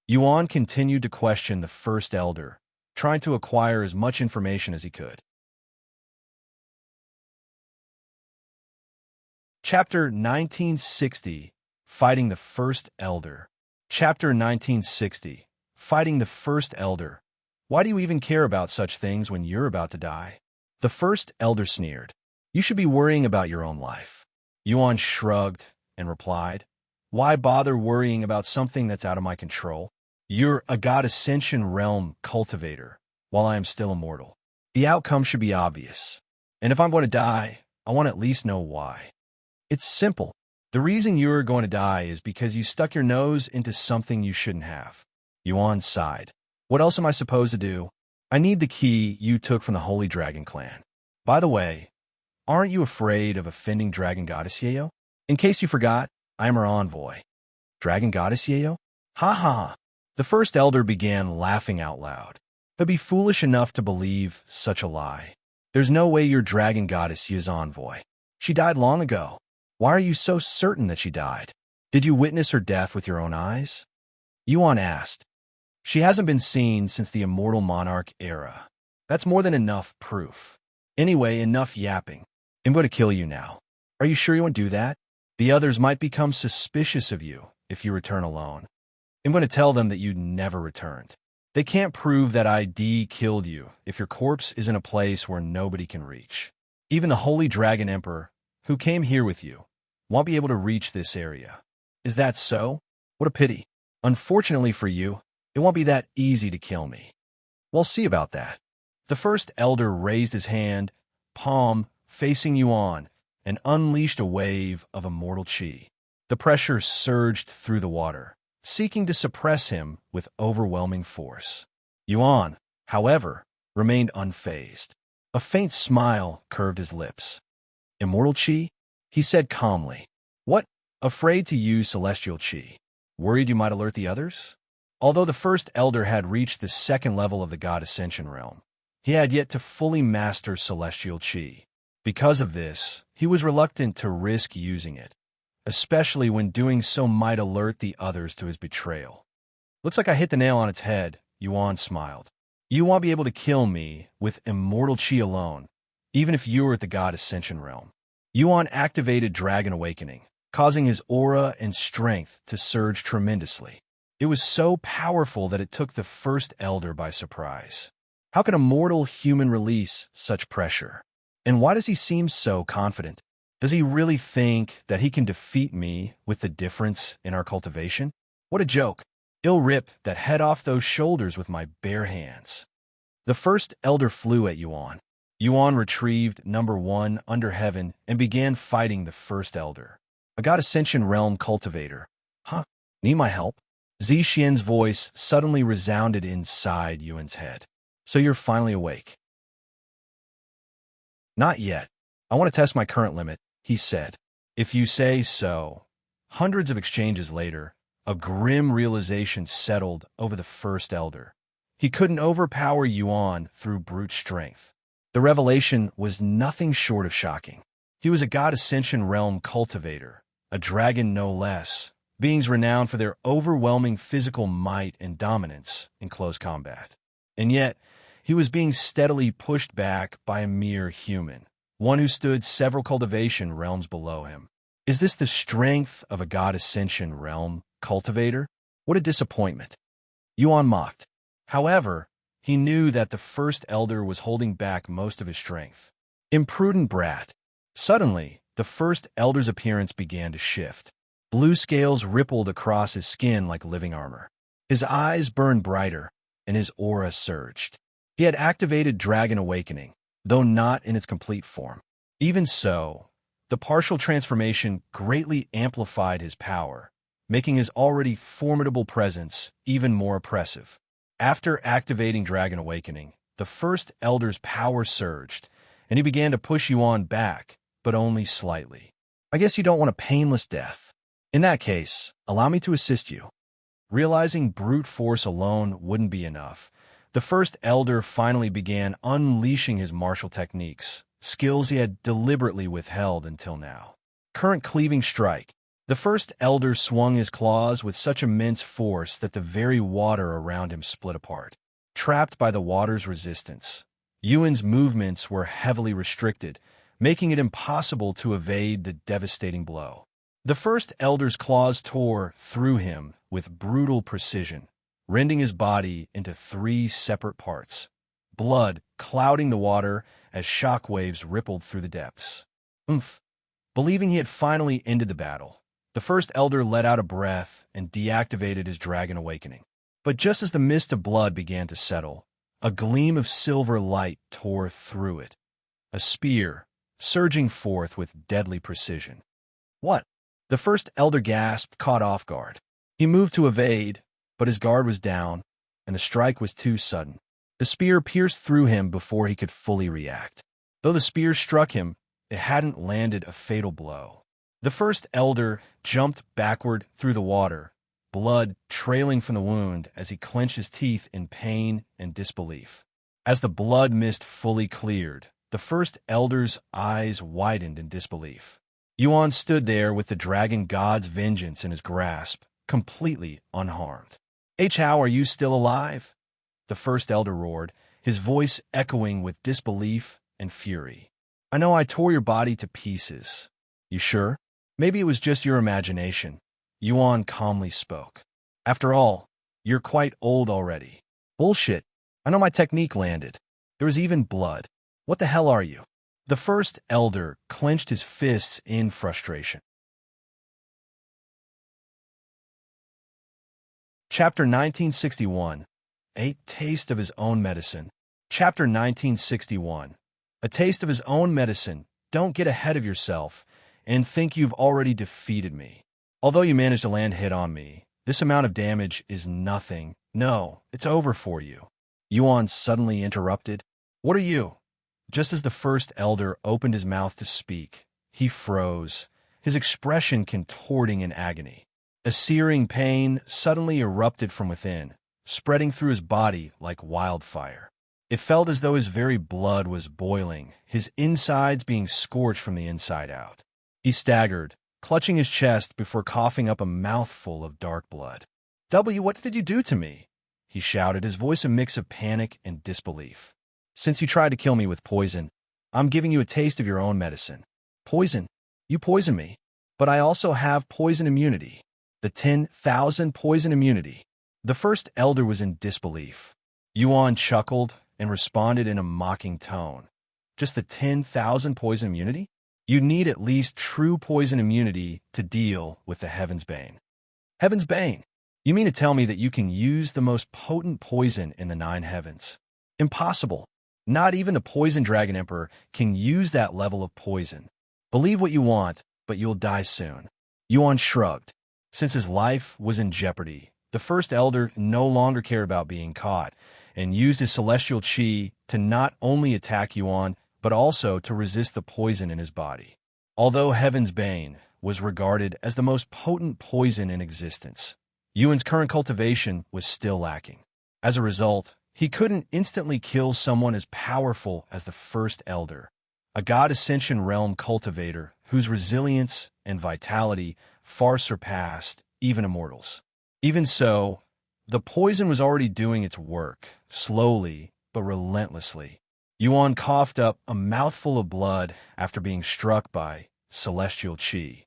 Yuan continued to question the First Elder, trying to acquire as much information as he could. Chapter 1960, Fighting the First Elder. Chapter 1960, Fighting the First Elder. Why do you even care about such things when you're about to die? The First Elder sneered. You should be worrying about your own life. Yuan shrugged and replied, Why bother worrying about something that's out of my control? You're a God Ascension realm cultivator, while I am still immortal. The outcome should be obvious. And if I'm going to die, I want to at least know why. It's simple. The reason you're going to die is because you stuck your nose into something you shouldn't have. Yuan sighed. What else am I supposed to do? I need the key you took from the Holy Dragon Clan. By the way, aren't you afraid of offending Dragon Goddess Yayo? In case you forgot, I am her envoy. Dragon Goddess Yayo? Ha ha! The First Elder began laughing out loud. But be foolish enough to believe such a lie. There's no way you're Dragon Goddess Yayo's envoy. She died long ago. Why are you so certain that she died? Did you witness her death with your own eyes? Yuan asked. She hasn't been seen since the Immortal Monarch era. That's more than enough proof. Anyway, enough yapping. I'm going to kill you now. Are you sure you won't do that? The others might become suspicious of you if you return alone. I'm going to tell them that you never returned. They can't prove that I killed you if your corpse is in a place where nobody can reach. Even the Holy Dragon Emperor, who came here with you, won't be able to reach this area. Is that so? What a pity. Unfortunately for you, it won't be that easy to kill me. We'll see about that. The First Elder raised his hand, palm facing Yuan, and unleashed a wave of immortal chi. The pressure surged through the water, seeking to suppress him with overwhelming force. Yuan, however, remained unfazed. A faint smile curved his lips. Immortal chi? He said calmly. What? Afraid to use celestial chi? Worried you might alert the others? Although the First Elder had reached the second level of the God Ascension realm, he had yet to fully master celestial chi. Because of this, he was reluctant to risk using it, especially when doing so might alert the others to his betrayal. Looks like I hit the nail on its head, Yuan smiled. You won't be able to kill me with immortal chi alone, even if you were at the God Ascension realm. Yuan activated Dragon Awakening, causing his aura and strength to surge tremendously. It was so powerful that it took the First Elder by surprise. How can a mortal human release such pressure? And why does he seem so confident? Does he really think that he can defeat me with the difference in our cultivation? What a joke. I'll rip that head off those shoulders with my bare hands. The first elder flew at Xuan. Xuan retrieved number 1 under heaven and began fighting the first elder. A God Ascension Realm cultivator. Huh? Need my help? Zixian's voice suddenly resounded inside Yuan's head. So you're finally awake. Not yet. I want to test my current limit, he said. If you say so. Hundreds of exchanges later, a grim realization settled over the first elder. He couldn't overpower Xuan through brute strength. The revelation was nothing short of shocking. He was a God Ascension Realm cultivator, a dragon no less, beings renowned for their overwhelming physical might and dominance in close combat. And yet, he was being steadily pushed back by a mere human, one who stood several cultivation realms below him. Is this the strength of a God Ascension Realm cultivator? What a disappointment. Xuan mocked. However, he knew that the first elder was holding back most of his strength. Imprudent brat. Suddenly, the first elder's appearance began to shift. Blue scales rippled across his skin like living armor. His eyes burned brighter, and his aura surged. He had activated Dragon Awakening, though not in its complete form. Even so, the partial transformation greatly amplified his power, making his already formidable presence even more oppressive. After activating Dragon Awakening, the first elder's power surged, and he began to push Xuan back, but only slightly. I guess you don't want a painless death. In that case, allow me to assist you. Realizing brute force alone wouldn't be enough, the first elder finally began unleashing his martial techniques, skills he had deliberately withheld until now. Current Cleaving Strike. The first elder swung his claws with such immense force that the very water around him split apart. Trapped by the water's resistance, Yuan's movements were heavily restricted, making it impossible to evade the devastating blow. The first elder's claws tore through him with brutal precision, rending his body into 3 separate parts, blood clouding the water as shockwaves rippled through the depths. Believing he had finally ended the battle, the first elder let out a breath and deactivated his Dragon Awakening. But just as the mist of blood began to settle, a gleam of silver light tore through it, a spear surging forth with deadly precision. What? The first elder gasped, caught off guard. He moved to evade, but his guard was down, and the strike was too sudden. The spear pierced through him before he could fully react. Though the spear struck him, it hadn't landed a fatal blow. The first elder jumped backward through the water, blood trailing from the wound as he clenched his teeth in pain and disbelief. As the blood mist fully cleared, the first elder's eyes widened in disbelief. Xuan stood there with the dragon god's vengeance in his grasp, completely unharmed. How are you still alive? The first elder roared, his voice echoing with disbelief and fury. I know I tore your body to pieces. You sure? Maybe it was just your imagination. Xuan calmly spoke. After all, you're quite old already. Bullshit. I know my technique landed. There was even blood. What the hell are you? The first elder clenched his fists in frustration. Chapter 1961. A Taste of His Own Medicine. Chapter 1961. A taste of his own medicine. Don't get ahead of yourself and think you've already defeated me. Although you managed to land hit on me, this amount of damage is nothing. No, it's over for you. Xuan suddenly interrupted. What are you? Just as the first elder opened his mouth to speak, he froze, his expression contorting in agony. A searing pain suddenly erupted from within, spreading through his body like wildfire. It felt as though his very blood was boiling, his insides being scorched from the inside out. He staggered, clutching his chest before coughing up a mouthful of dark blood. What did you do to me? He shouted, his voice a mix of panic and disbelief. Since you tried to kill me with poison, I'm giving you a taste of your own medicine. Poison? You poisoned me. But I also have poison immunity. The 10,000 poison immunity. The first elder was in disbelief. Xuan chuckled and responded in a mocking tone. Just the 10,000 poison immunity? You need at least true poison immunity to deal with the Heaven's Bane. Heaven's Bane? You mean to tell me that you can use the most potent poison in the 9 heavens? Impossible. Not even the Poison Dragon Emperor can use that level of poison. Believe what you want, but you'll die soon. Yuan shrugged. Since his life was in jeopardy, the First Elder no longer cared about being caught, and used his celestial chi to not only attack Yuan, but also to resist the poison in his body. Although Heaven's Bane was regarded as the most potent poison in existence, Yuan's current cultivation was still lacking. As a result, he couldn't instantly kill someone as powerful as the First Elder, a God Ascension Realm cultivator whose resilience and vitality far surpassed even Immortals. Even so, the poison was already doing its work, slowly but relentlessly. Yuan coughed up a mouthful of blood after being struck by celestial chi.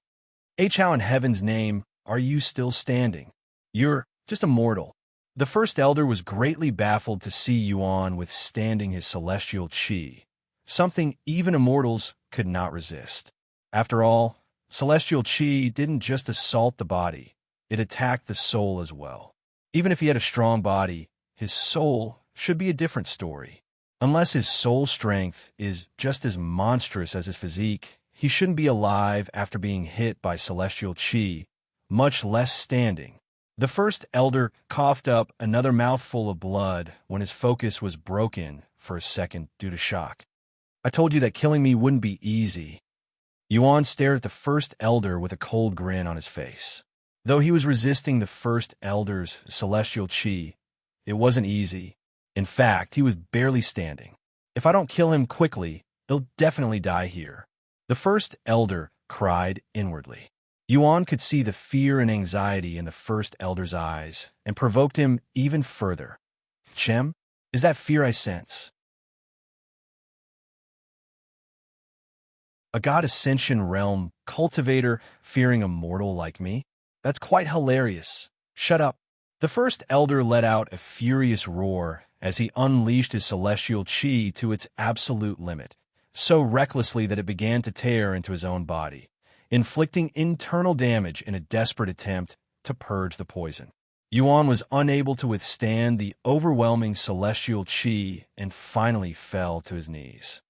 How in heaven's name are you still standing? You're just a mortal. The First Elder was greatly baffled to see Yuan withstanding his celestial chi, something even Immortals could not resist. After all, celestial chi didn't just assault the body, it attacked the soul as well. Even if he had a strong body, his soul should be a different story. Unless his soul strength is just as monstrous as his physique, he shouldn't be alive after being hit by celestial chi, much less standing. The First Elder coughed up another mouthful of blood when his focus was broken for a second due to shock. I told you that killing me wouldn't be easy. Yuan stared at the First Elder with a cold grin on his face. Though he was resisting the First Elder's celestial chi, it wasn't easy. In fact, he was barely standing. If I don't kill him quickly, he'll definitely die here. The First Elder cried inwardly. Yuan could see the fear and anxiety in the First Elder's eyes and provoked him even further. Chem, is that fear I sense? A God Ascension Realm cultivator fearing a mortal like me? That's quite hilarious. Shut up. The First Elder let out a furious roar as he unleashed his celestial chi to its absolute limit, so recklessly that it began to tear into his own body, inflicting internal damage in a desperate attempt to purge the poison. Yuan was unable to withstand the overwhelming celestial chi and finally fell to his knees.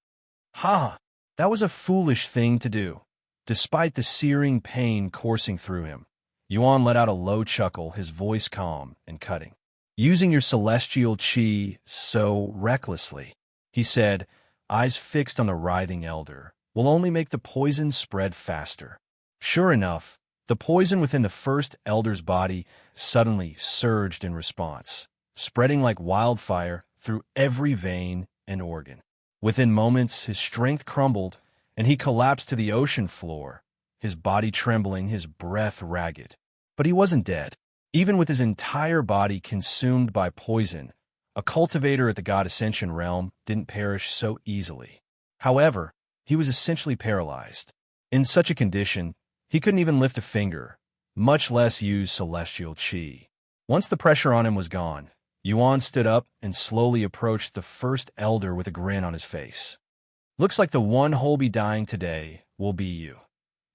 Ha! That was a foolish thing to do. Despite the searing pain coursing through him, Yuan let out a low chuckle, his voice calm and cutting. Using your celestial chi so recklessly, he said, eyes fixed on the writhing elder, will only make the poison spread faster. Sure enough, the poison within the First Elder's body suddenly surged in response, spreading like wildfire through every vein and organ. Within moments, his strength crumbled, and he collapsed to the ocean floor, his body trembling, his breath ragged. But he wasn't dead. Even with his entire body consumed by poison, a cultivator at the God Ascension Realm didn't perish so easily. However, he was essentially paralyzed. In such a condition, he couldn't even lift a finger, much less use celestial chi. Once the pressure on him was gone, Yuan stood up and slowly approached the First Elder with a grin on his face. Looks like the one who'll be dying today will be you.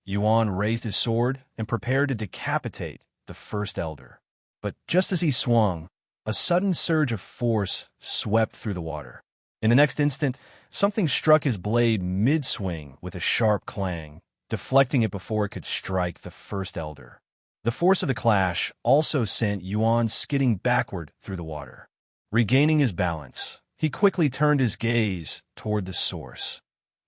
Yuan raised his sword and prepared to decapitate the First Elder. But just as he swung, a sudden surge of force swept through the water. In the next instant, something struck his blade mid-swing with a sharp clang, deflecting it before it could strike the First Elder. The force of the clash also sent Yuan skidding backward through the water. Regaining his balance, he quickly turned his gaze toward the source,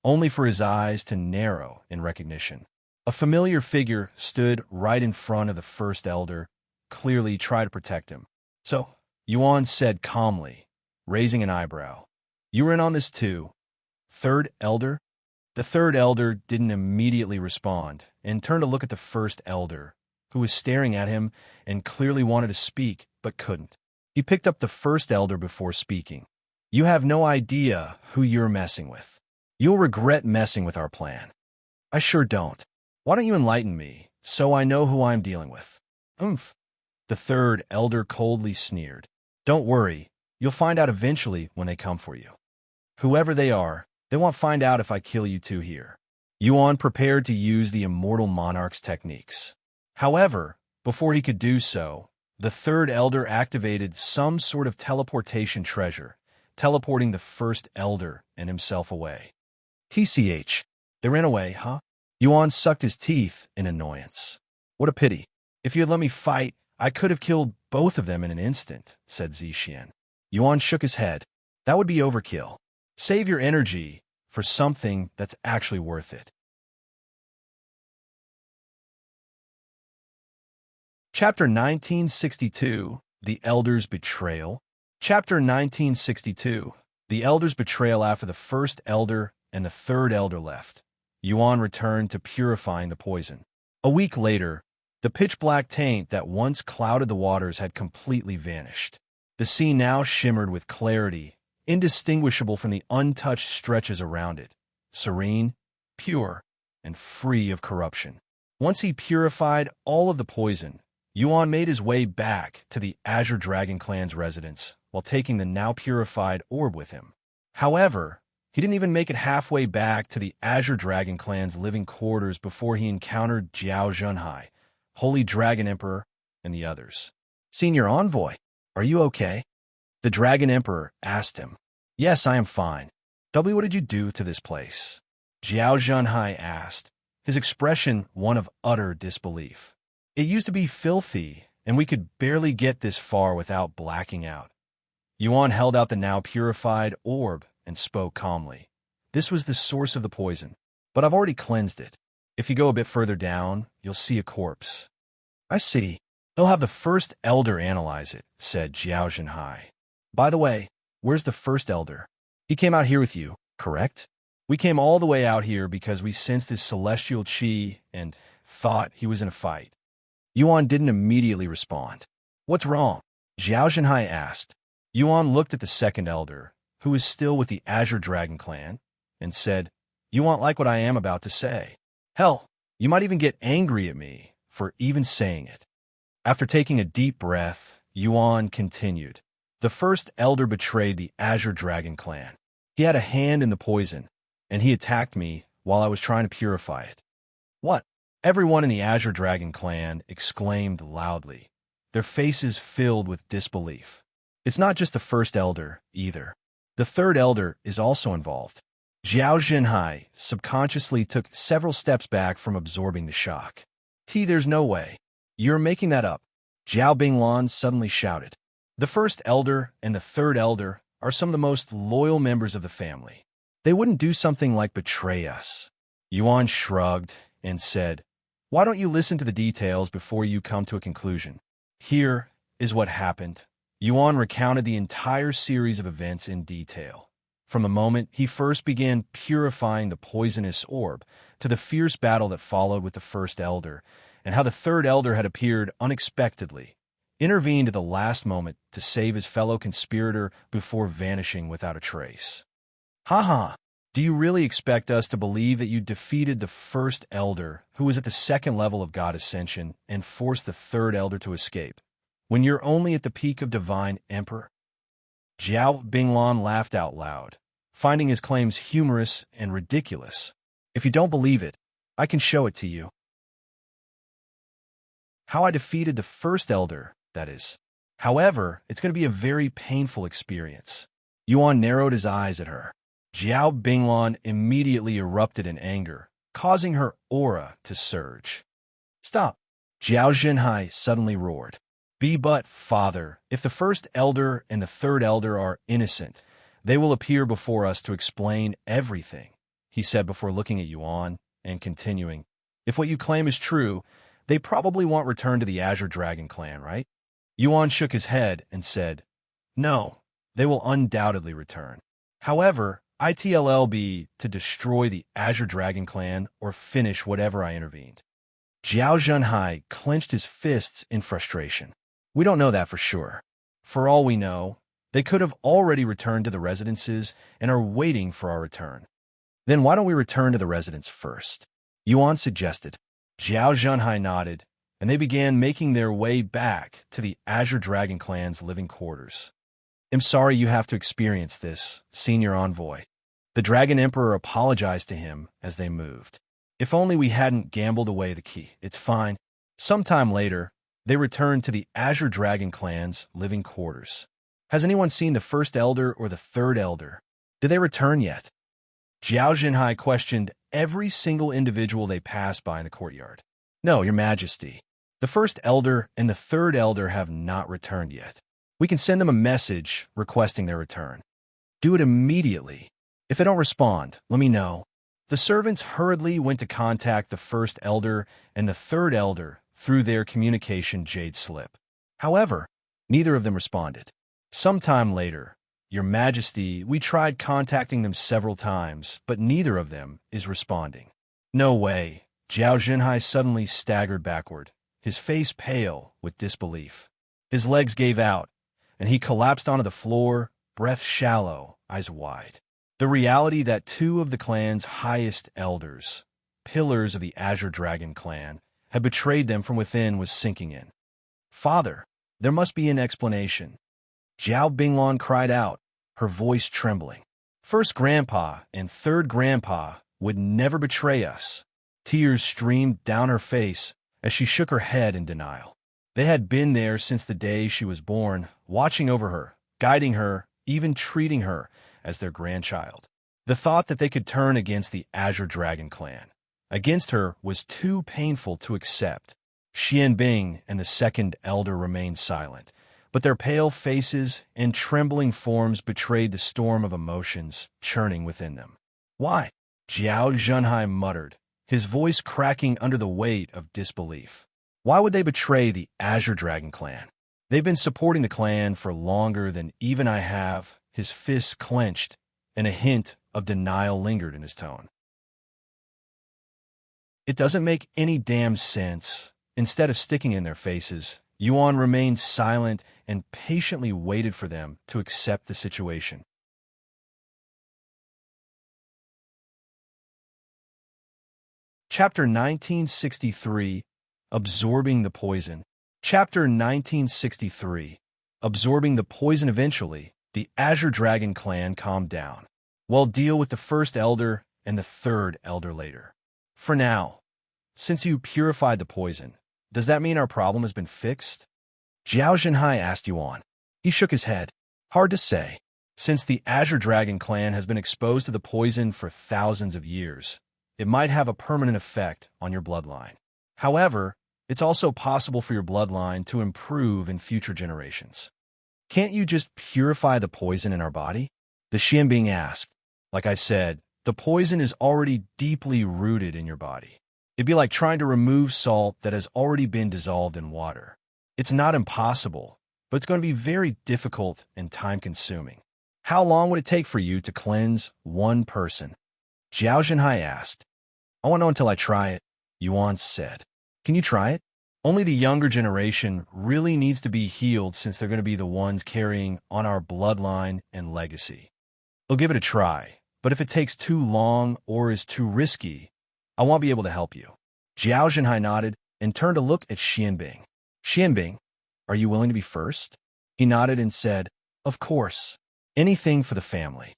only for his eyes to narrow in recognition. A familiar figure stood right in front of the First Elder, clearly trying to protect him. So, Yuan said calmly, raising an eyebrow, "You were in on this too, Third Elder?" The Third Elder didn't immediately respond and turned to look at the First Elder, who was staring at him and clearly wanted to speak but couldn't. He picked up the First Elder before speaking. "You have no idea who you're messing with. You'll regret messing with our plan." "I sure don't. Why don't you enlighten me, so I know who I'm dealing with?" "Oomph." The Third Elder coldly sneered. "Don't worry, you'll find out eventually when they come for you. Whoever they are, They won't find out if I kill you two here. Yuan prepared to use the Immortal Monarch's techniques. However, before he could do so, the third elder activated some sort of teleportation treasure, teleporting the first elder and himself away. TCH. They ran away, huh? Yuan sucked his teeth in annoyance. What a pity. If you had let me fight, I could have killed both of them in an instant, said Zixian. Yuan shook his head. That would be overkill. Save your energy for something that's actually worth it. Chapter 1962, The Elder's Betrayal. Chapter 1962, The Elder's Betrayal. After the first elder and the third elder left, Yuan returned to purifying the poison. A week later, the pitch-black taint that once clouded the waters had completely vanished. The sea now shimmered with clarity, indistinguishable from the untouched stretches around it, serene, pure, and free of corruption. Once he purified all of the poison, Yuan made his way back to the Azure Dragon Clan's residence while taking the now purified orb with him. However, he didn't even make it halfway back to the Azure Dragon Clan's living quarters before he encountered Jiao Zhenhai, Holy Dragon Emperor, and the others. Senior Envoy, are you okay? The Dragon Emperor asked him. Yes, I am fine. W, what did you do to this place? Jiao Zhenhai asked, his expression one of utter disbelief. It used to be filthy, and we could barely get this far without blacking out. Yuan held out the now purified orb and spoke calmly. This was the source of the poison, but I've already cleansed it. If you go a bit further down, you'll see a corpse. I see. They'll have the first elder analyze it, said Jiao Zhenhai. By the way, where's the first elder? He came out here with you, correct? We came all the way out here because we sensed his celestial chi and thought he was in a fight. Yuan didn't immediately respond. What's wrong? Jiao Zhenhai asked. Yuan looked at the second elder, who was still with the Azure Dragon Clan, and said, You won't like what I am about to say. Hell, you might even get angry at me for even saying it. After taking a deep breath, Yuan continued. The first elder betrayed the Azure Dragon Clan. He had a hand in the poison, and he attacked me while I was trying to purify it. What? Everyone in the Azure Dragon Clan exclaimed loudly, their faces filled with disbelief. It's not just the first elder, either. The third elder is also involved. Jiao Zhenhai subconsciously took several steps back from absorbing the shock. There's no way. You're making that up. Jiao Binglan suddenly shouted. The first elder and the third elder are some of the most loyal members of the family. They wouldn't do something like betray us. Yuan shrugged and said, Why don't you listen to the details before you come to a conclusion? Here is what happened. Yuan recounted the entire series of events in detail. From the moment he first began purifying the poisonous orb, to the fierce battle that followed with the first elder, and how the third elder had appeared unexpectedly, intervened at the last moment to save his fellow conspirator before vanishing without a trace. Ha! Do you really expect us to believe that you defeated the first elder, who was at the second level of God Ascension, and forced the third elder to escape, when you're only at the peak of Divine Emperor? Jiao Binglan laughed out loud, finding his claims humorous and ridiculous. If you don't believe it, I can show it to you. How I defeated the first elder, that is. However, it's going to be a very painful experience. Yuan narrowed his eyes at her. Jiao Binglan immediately erupted in anger, causing her aura to surge. Stop! Jiao Zhenhai suddenly roared. Be but, Father, if the first elder and the third elder are innocent, they will appear before us to explain everything, he said before looking at Yuan and continuing. If what you claim is true, they probably won't return to the Azure Dragon Clan, right? Yuan shook his head and said, No, they will undoubtedly return. However, ITLL be to destroy the Azure Dragon Clan or finish whatever I intervened. Jiao Zhenhai clenched his fists in frustration. We don't know that for sure. For all we know, they could have already returned to the residences and are waiting for our return. Then why don't we return to the residence first? Yuan suggested. Jiao Zhenhai nodded, and they began making their way back to the Azure Dragon Clan's living quarters. I'm sorry you have to experience this, Senior Envoy. The Dragon Emperor apologized to him as they moved. If only we hadn't gambled away the key. It's fine. Sometime later, they returned to the Azure Dragon clan's living quarters. Has anyone seen the first elder or the third elder? Did they return yet? Zhao Jinhai questioned every single individual they passed by in the courtyard. No, Your Majesty. The first elder and the third elder have not returned yet. We can send them a message requesting their return. Do it immediately. If they don't respond, let me know. The servants hurriedly went to contact the first elder and the third elder through their communication jade slip. However, neither of them responded. Sometime later, Your Majesty, we tried contacting them several times, but neither of them is responding. No way. Zhao Jinhai suddenly staggered backward, his face pale with disbelief. His legs gave out, and he collapsed onto the floor, breath shallow, eyes wide. The reality that two of the clan's highest elders, pillars of the Azure Dragon clan, had betrayed them from within was sinking in. Father, there must be an explanation. Zhao Binglan cried out, her voice trembling. First Grandpa and third Grandpa would never betray us. Tears streamed down her face as she shook her head in denial. They had been there since the day she was born, watching over her, guiding her, even treating her as their grandchild. The thought that they could turn against the Azure Dragon clan, against her, was too painful to accept. Xianbing and the second elder remained silent, but their pale faces and trembling forms betrayed the storm of emotions churning within them. Why? Zhao Zhenhai muttered, his voice cracking under the weight of disbelief. Why would they betray the Azure Dragon clan? They've been supporting the clan for longer than even I have. His fists clenched, and a hint of denial lingered in his tone. It doesn't make any damn sense. Instead of sticking in their faces, Yuan remained silent and patiently waited for them to accept the situation. Chapter 1963, Absorbing the Poison. Chapter 1963, Absorbing the Poison. Eventually, the Azure Dragon clan calmed down. We'll deal with the first elder and the third elder later. For now, since you purified the poison, does that mean our problem has been fixed? Zhao Zhenhai asked Yuan. He shook his head. Hard to say. Since the Azure Dragon clan has been exposed to the poison for thousands of years, it might have a permanent effect on your bloodline. However, it's also possible for your bloodline to improve in future generations. Can't you just purify the poison in our body? The Xianbing asked. Like I said, the poison is already deeply rooted in your body. It'd be like trying to remove salt that has already been dissolved in water. It's not impossible, but it's going to be very difficult and time-consuming. How long would it take for you to cleanse one person? Zhao Zhenhai asked. I won't know until I try it, Yuan said. Can you try it? Only the younger generation really needs to be healed since they're going to be the ones carrying on our bloodline and legacy. I'll give it a try, but if it takes too long or is too risky, I won't be able to help you. Zhao Zhenhai nodded and turned to look at Xianbing. Xianbing, are you willing to be first? He nodded and said, Of course. Anything for the family.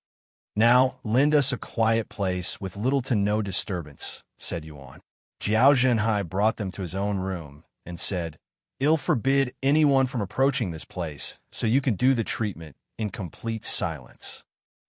Now, lend us a quiet place with little to no disturbance, said Yuan. Zhao Zhenhai brought them to his own room and said, Ill forbid anyone from approaching this place, so you can do the treatment in complete silence.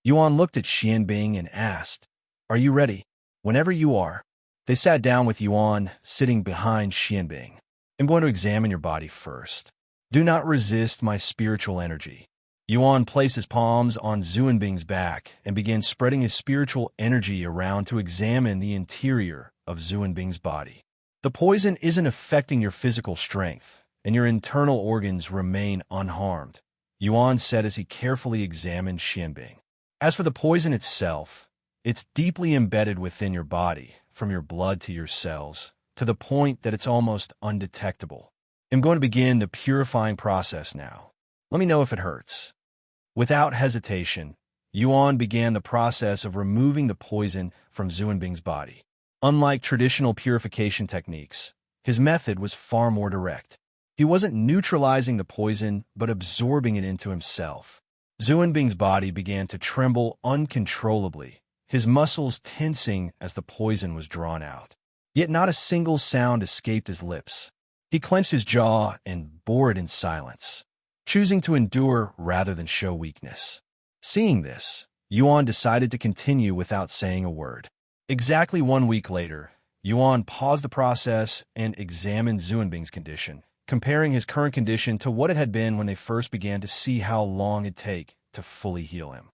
Yuan looked at Xianbing and asked, Are you ready? Whenever you are. They sat down with Yuan sitting behind Xianbing. I'm going to examine your body first. Do not resist my spiritual energy. Yuan placed his palms on Xuanbing's back and began spreading his spiritual energy around to examine the interior of Xuanbing's body. The poison isn't affecting your physical strength, and your internal organs remain unharmed, Yuan said as he carefully examined Xianbing. As for the poison itself, it's deeply embedded within your body, from your blood to your cells, to the point that it's almost undetectable. I'm going to begin the purifying process now. Let me know if it hurts. Without hesitation, Yuan began the process of removing the poison from Xuanbing's body. Unlike traditional purification techniques, his method was far more direct. He wasn't neutralizing the poison, but absorbing it into himself. Xuanbing's body began to tremble uncontrollably, his muscles tensing as the poison was drawn out. Yet not a single sound escaped his lips. He clenched his jaw and bore it in silence, choosing to endure rather than show weakness. Seeing this, Xuan decided to continue without saying a word. Exactly 1 week later, Xuan paused the process and examined Xuanbing's condition, comparing his current condition to what it had been when they first began to see how long it'd take to fully heal him.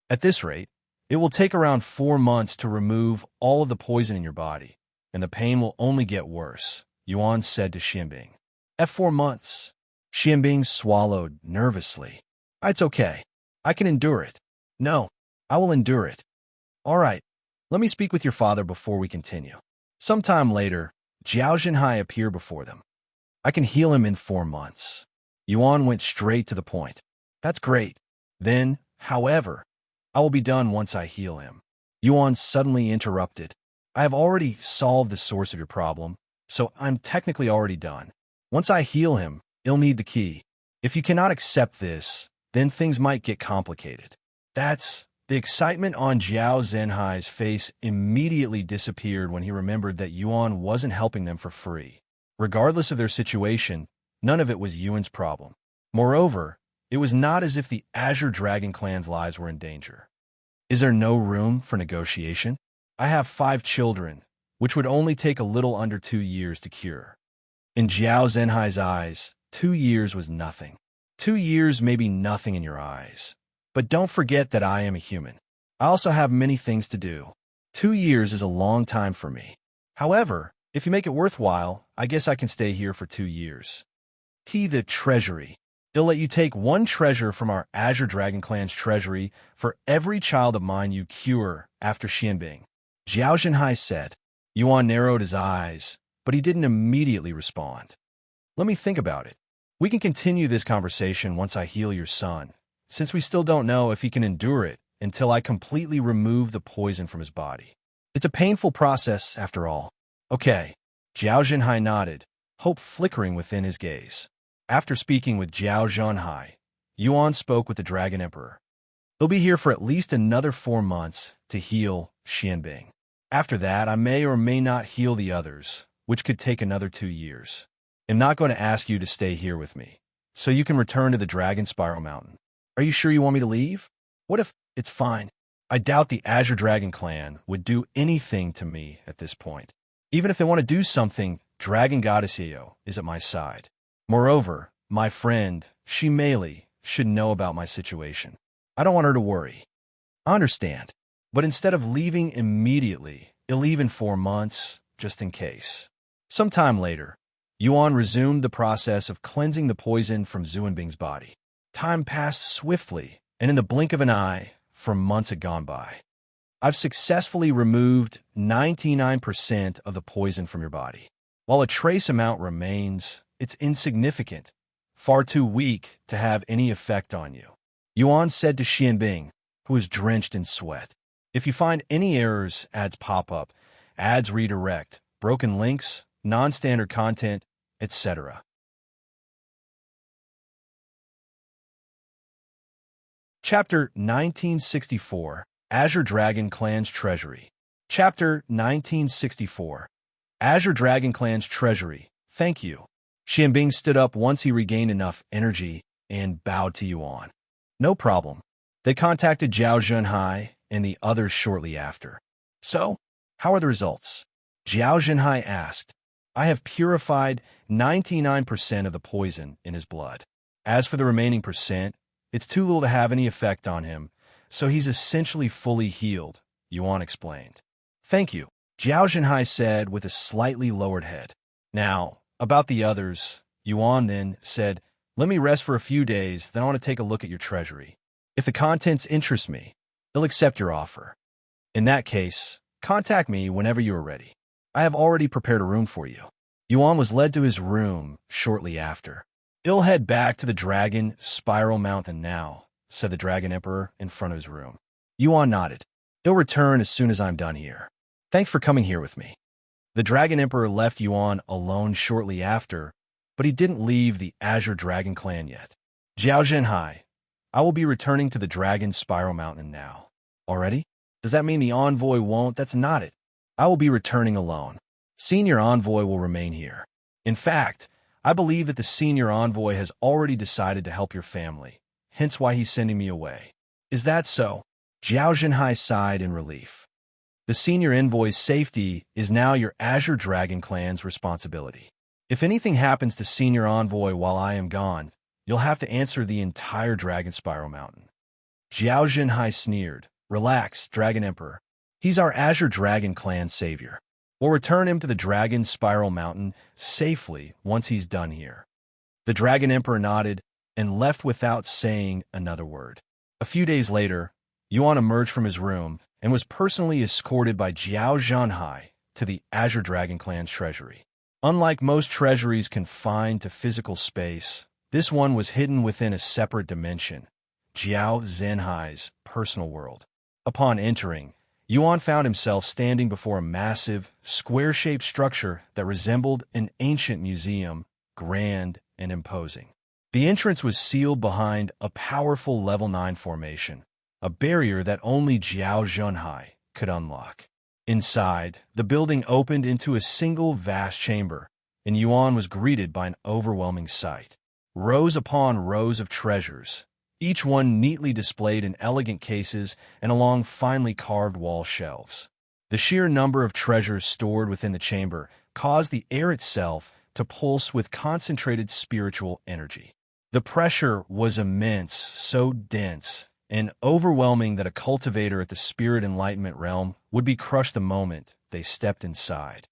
At this rate, it will take around 4 months to remove all of the poison in your body, and the pain will only get worse, Xuan said to Xuanbing. At 4 months, Xuanbing swallowed nervously. It's okay. I can endure it. No, I will endure it. All right, let me speak with your father before we continue. Sometime later, Zhao Zhenhai appeared before them. I can heal him in 4 months. Xuan went straight to the point. That's great. Then, however, I will be done once I heal him. Xuan suddenly interrupted. I have already solved the source of your problem, so I'm technically already done. Once I heal him, he'll need the key. If you cannot accept this, then things might get complicated. The excitement on Zhao Zhenhai's face immediately disappeared when he remembered that Xuan wasn't helping them for free. Regardless of their situation, none of it was Yuan's problem. Moreover, it was not as if the Azure Dragon clan's lives were in danger. Is there no room for negotiation? I have 5 children, which would only take a little under 2 years to cure. In Zhao Zhenhai's eyes, 2 years was nothing. 2 years may be nothing in your eyes. But don't forget that I am a human. I also have many things to do. 2 years is a long time for me. However, if you make it worthwhile, I guess I can stay here for 2 years. The Treasury. They'll let you take 1 treasure from our Azure Dragon Clan's treasury for every child of mine you cure after Xuanbing. Zhao Zhenhai said. Xuan narrowed his eyes, but he didn't immediately respond. Let me think about it. We can continue this conversation once I heal your son, since we still don't know if he can endure it until I completely remove the poison from his body. It's a painful process, after all. Okay. Zhao Zhenhai nodded, hope flickering within his gaze. After speaking with Zhao Zhenhai, Xuan spoke with the Dragon Emperor. He'll be here for at least another 4 months to heal Xuanbing. After that, I may or may not heal the others, which could take another 2 years. I'm not going to ask you to stay here with me, so you can return to the Dragon Spiral Mountain. Are you sure you want me to leave? What if it's fine? I doubt the Azure Dragon Clan would do anything to me at this point. Even if they want to do something, Dragon Goddess Io is at my side. Moreover, my friend, Shimeli, should know about my situation. I don't want her to worry. I understand. But instead of leaving immediately, he'll leave in 4 months, just in case. Sometime later, Xuan resumed the process of cleansing the poison from Xuanbing's body. Time passed swiftly, and in the blink of an eye, for months had gone by. I've successfully removed 99% of the poison from your body. While a trace amount remains, it's insignificant, far too weak to have any effect on you. Xuan said to Xuanbing, who was drenched in sweat. If you find any errors, ads pop up, ads redirect, broken links, non-standard content, etc. Chapter 1964, Azure Dragon Clan's Treasury. Chapter 1964, Azure Dragon Clan's Treasury. Thank you. Xuanbing stood up once he regained enough energy and bowed to Xuan. No problem. They contacted Zhao Zhenhai and the others shortly after. So, how are the results? Zhao Zhenhai asked. I have purified 99% of the poison in his blood. As for the remaining percent, it's too little to have any effect on him, so he's essentially fully healed, Xuan explained. Thank you, Zhao Zhenhai said with a slightly lowered head. Now, about the others, Xuan then said, let me rest for a few days, then I want to take a look at your treasury. If the contents interest me, they'll accept your offer. In that case, contact me whenever you are ready. I have already prepared a room for you. Xuan was led to his room shortly after. He'll head back to the Dragon Spiral Mountain now, said the Dragon Emperor in front of his room. Xuan nodded. He'll return as soon as I'm done here. Thanks for coming here with me. The Dragon Emperor left Xuan alone shortly after, but he didn't leave the Azure Dragon Clan yet. Zhao Zhenhai, I will be returning to the Dragon Spiral Mountain now. Already? Does that mean the envoy won't? That's not it. I will be returning alone. Senior envoy will remain here. In fact, I believe that the senior envoy has already decided to help your family, hence why he's sending me away. Is that so? Zhao Zhenhai sighed in relief. The senior envoy's safety is now your Azure Dragon clan's responsibility. If anything happens to senior envoy while I am gone, you'll have to answer the entire Dragon Spiral Mountain. Zhao Zhenhai sneered. Relax, Dragon Emperor. He's our Azure Dragon clan savior. We'll return him to the Dragon Spiral Mountain safely once he's done here. The Dragon Emperor nodded and left without saying another word. A few days later, Yuan emerged from his room and was personally escorted by Zhao Zhenhai to the Azure Dragon clan's treasury. Unlike most treasuries confined to physical space, this one was hidden within a separate dimension, Zhao Zhenhai's personal world. Upon entering, Yuan found himself standing before a massive, square-shaped structure that resembled an ancient museum, grand and imposing. The entrance was sealed behind a powerful level 9 formation, a barrier that only Zhao Zhenhai could unlock. Inside, the building opened into a single vast chamber, and Yuan was greeted by an overwhelming sight. Rows upon rows of treasures, each one neatly displayed in elegant cases and along finely carved wall shelves. The sheer number of treasures stored within the chamber caused the air itself to pulse with concentrated spiritual energy. The pressure was immense, so dense and overwhelming that a cultivator at the Spirit Enlightenment realm would be crushed the moment they stepped inside.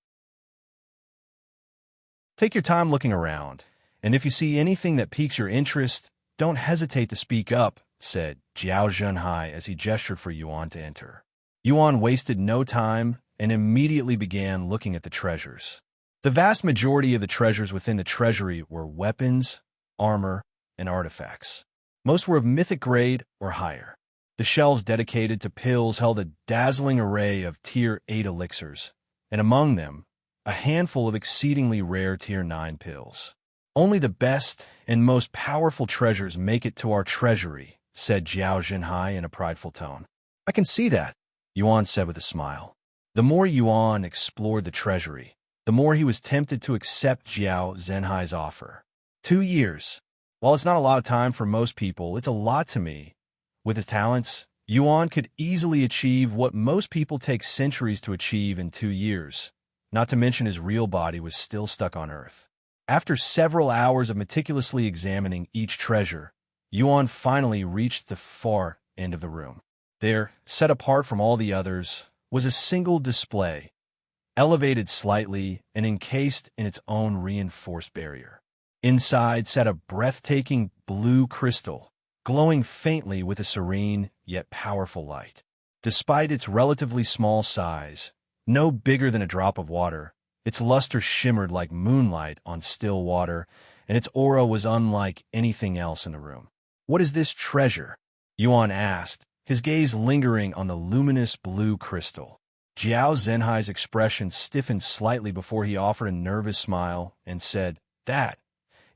Take your time looking around, and if you see anything that piques your interest, don't hesitate to speak up, said Zhao Zhenhai as he gestured for Yuan to enter. Yuan wasted no time and immediately began looking at the treasures. The vast majority of the treasures within the treasury were weapons, armor, and artifacts. Most were of mythic grade or higher. The shelves dedicated to pills held a dazzling array of Tier 8 elixirs, and among them, a handful of exceedingly rare Tier 9 pills. Only the best and most powerful treasures make it to our treasury, said Zhao Zhenhai in a prideful tone. I can see that, Yuan said with a smile. The more Yuan explored the treasury, the more he was tempted to accept Zhao Zhenhai's offer. 2 years. While it's not a lot of time for most people, it's a lot to me. With his talents, Yuan could easily achieve what most people take centuries to achieve in 2 years, not to mention his real body was still stuck on Earth. After several hours of meticulously examining each treasure, Yuan finally reached the far end of the room. There, set apart from all the others, was a single display, elevated slightly and encased in its own reinforced barrier. Inside sat a breathtaking blue crystal, glowing faintly with a serene yet powerful light. Despite its relatively small size, no bigger than a drop of water, its luster shimmered like moonlight on still water, and its aura was unlike anything else in the room. What is this treasure? Yuan asked, his gaze lingering on the luminous blue crystal. Zhao Zhenhai's expression stiffened slightly before he offered a nervous smile and said, That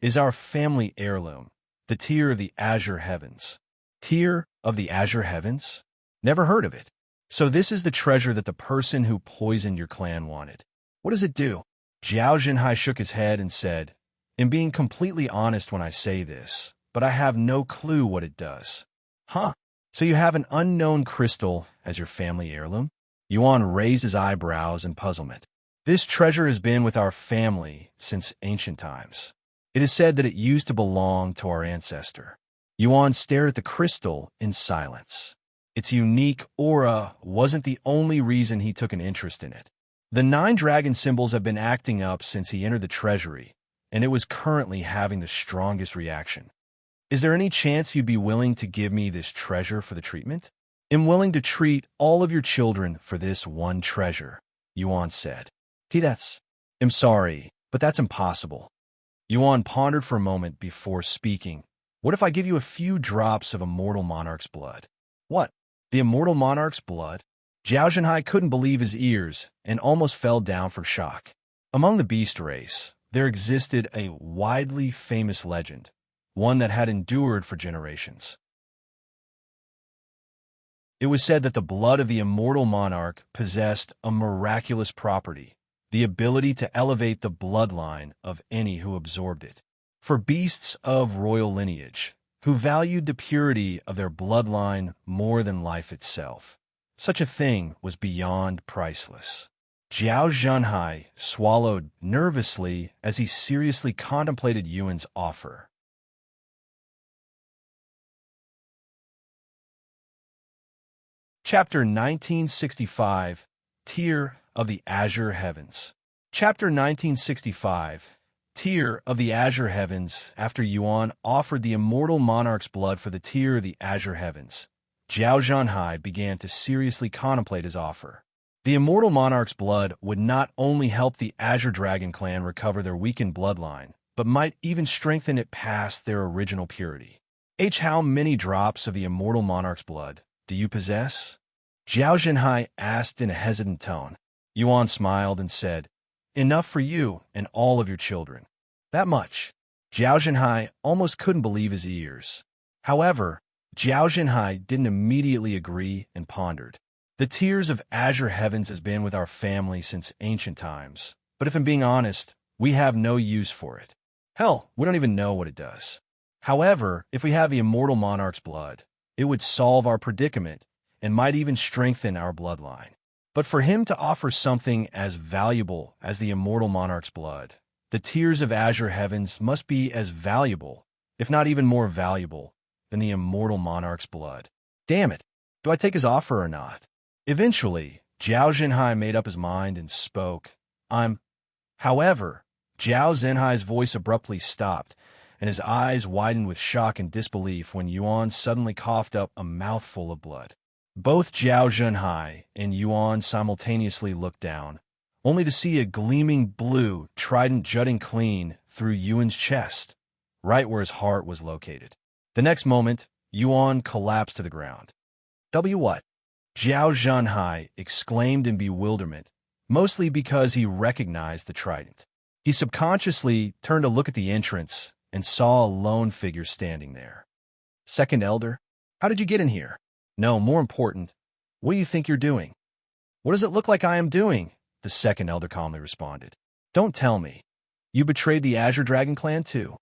is our family heirloom, the Tear of the Azure Heavens. Tear of the Azure Heavens? Never heard of it. So this is the treasure that the person who poisoned your clan wanted. What does it do? Zhao Zhenhai shook his head and said, I'm being completely honest when I say this, but I have no clue what it does. Huh? So you have an unknown crystal as your family heirloom? Yuan raised his eyebrows in puzzlement. This treasure has been with our family since ancient times. It is said that it used to belong to our ancestor. Yuan stared at the crystal in silence. Its unique aura wasn't the only reason he took an interest in it. The 9 dragon symbols have been acting up since he entered the treasury, and it was currently having the strongest reaction. Is there any chance you'd be willing to give me this treasure for the treatment? I'm willing to treat all of your children for this one treasure, Yuan said. I'm sorry, but that's impossible. Yuan pondered for a moment before speaking. What if I give you a few drops of Immortal Monarch's blood? What? The Immortal Monarch's blood? Zhao Zhenhai couldn't believe his ears and almost fell down from shock. Among the beast race, there existed a widely famous legend, one that had endured for generations. It was said that the blood of the immortal monarch possessed a miraculous property, the ability to elevate the bloodline of any who absorbed it. For beasts of royal lineage, who valued the purity of their bloodline more than life itself, such a thing was beyond priceless. Zhao Zhenhai swallowed nervously as he seriously contemplated Yuan's offer. Chapter 1965, Tier of the Azure Heavens. Chapter 1965, Tier of the Azure Heavens. After Yuan offered the immortal monarch's blood for the Tier of the Azure Heavens, Zhao Zhenhai began to seriously contemplate his offer. The immortal monarch's blood would not only help the Azure Dragon clan recover their weakened bloodline, but might even strengthen it past their original purity. How many drops of the immortal monarch's blood do you possess? Zhao Zhenhai asked in a hesitant tone. Yuan smiled and said, enough for you and all of your children. That much. Zhao Zhenhai almost couldn't believe his ears. However, Zhao Zhenhai didn't immediately agree and pondered. The Tears of Azure Heavens has been with our family since ancient times, but if I'm being honest, we have no use for it. Hell, we don't even know what it does. However, if we have the immortal monarch's blood, it would solve our predicament and might even strengthen our bloodline. But for him to offer something as valuable as the immortal monarch's blood, the Tears of Azure Heavens must be as valuable, if not even more valuable, than the immortal monarch's blood. Damn it, do I take his offer or not? Eventually, Zhao Zhenhai made up his mind and spoke. However, Zhao Zhenhai's voice abruptly stopped, and his eyes widened with shock and disbelief when Yuan suddenly coughed up a mouthful of blood. Both Zhao Zhenhai and Yuan simultaneously looked down, only to see a gleaming blue trident jutting clean through Yuan's chest, right where his heart was located. The next moment, Yuan collapsed to the ground. What? Zhao Zhenhai exclaimed in bewilderment, mostly because he recognized the trident. He subconsciously turned to look at the entrance and saw a lone figure standing there. Second Elder, how did you get in here? No, more important, what do you think you're doing? What does it look like I am doing? The Second Elder calmly responded. Don't tell me. You betrayed the Azure Dragon clan too.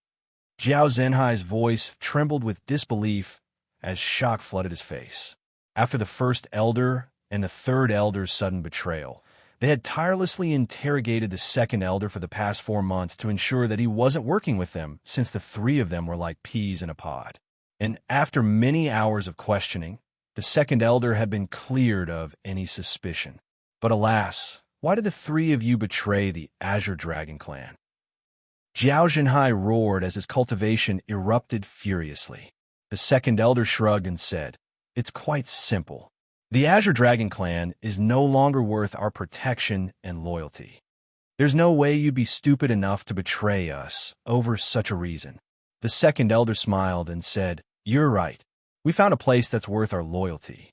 Zhao Zhenhai's voice trembled with disbelief as shock flooded his face. After the First Elder and the Third Elder's sudden betrayal, they had tirelessly interrogated the Second Elder for the past 4 months to ensure that he wasn't working with them, since the three of them were like peas in a pod. And after many hours of questioning, the Second Elder had been cleared of any suspicion. But alas, why did the three of you betray the Azure Dragon clan? Zhao Zhenhai roared as his cultivation erupted furiously. The Second Elder shrugged and said, it's quite simple. The Azure Dragon clan is no longer worth our protection and loyalty. There's no way you'd be stupid enough to betray us over such a reason. The Second Elder smiled and said, you're right. We found a place that's worth our loyalty.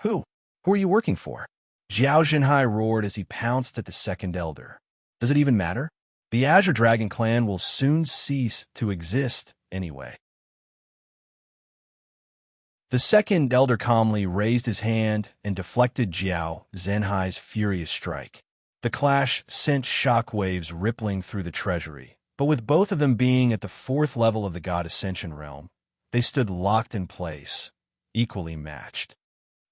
Who? Who are you working for? Zhao Zhenhai roared as he pounced at the Second Elder. Does it even matter? The Azure Dragon clan will soon cease to exist anyway. The Second Elder calmly raised his hand and deflected Zhao Zhenhai's furious strike. The clash sent shockwaves rippling through the Treasury, but with both of them being at the 4th level of the God Ascension realm, they stood locked in place, equally matched.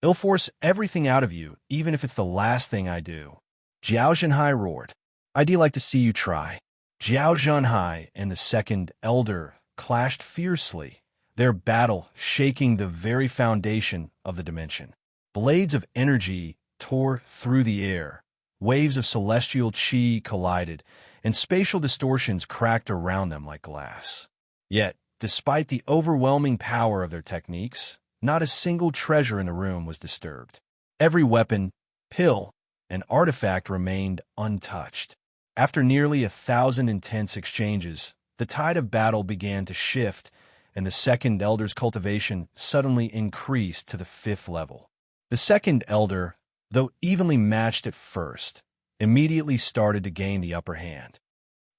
I'll force everything out of you, even if it's the last thing I do. Zhao Zhenhai roared. I'd like to see you try. Zhao Zhenhai and the Second Elder clashed fiercely, their battle shaking the very foundation of the dimension. Blades of energy tore through the air, waves of celestial chi collided, and spatial distortions cracked around them like glass. Yet, despite the overwhelming power of their techniques, not a single treasure in the room was disturbed. Every weapon, pill, and artifact remained untouched. After nearly 1,000 intense exchanges, the tide of battle began to shift, and the Second Elder's cultivation suddenly increased to the 5th level. The Second Elder, though evenly matched at first, immediately started to gain the upper hand.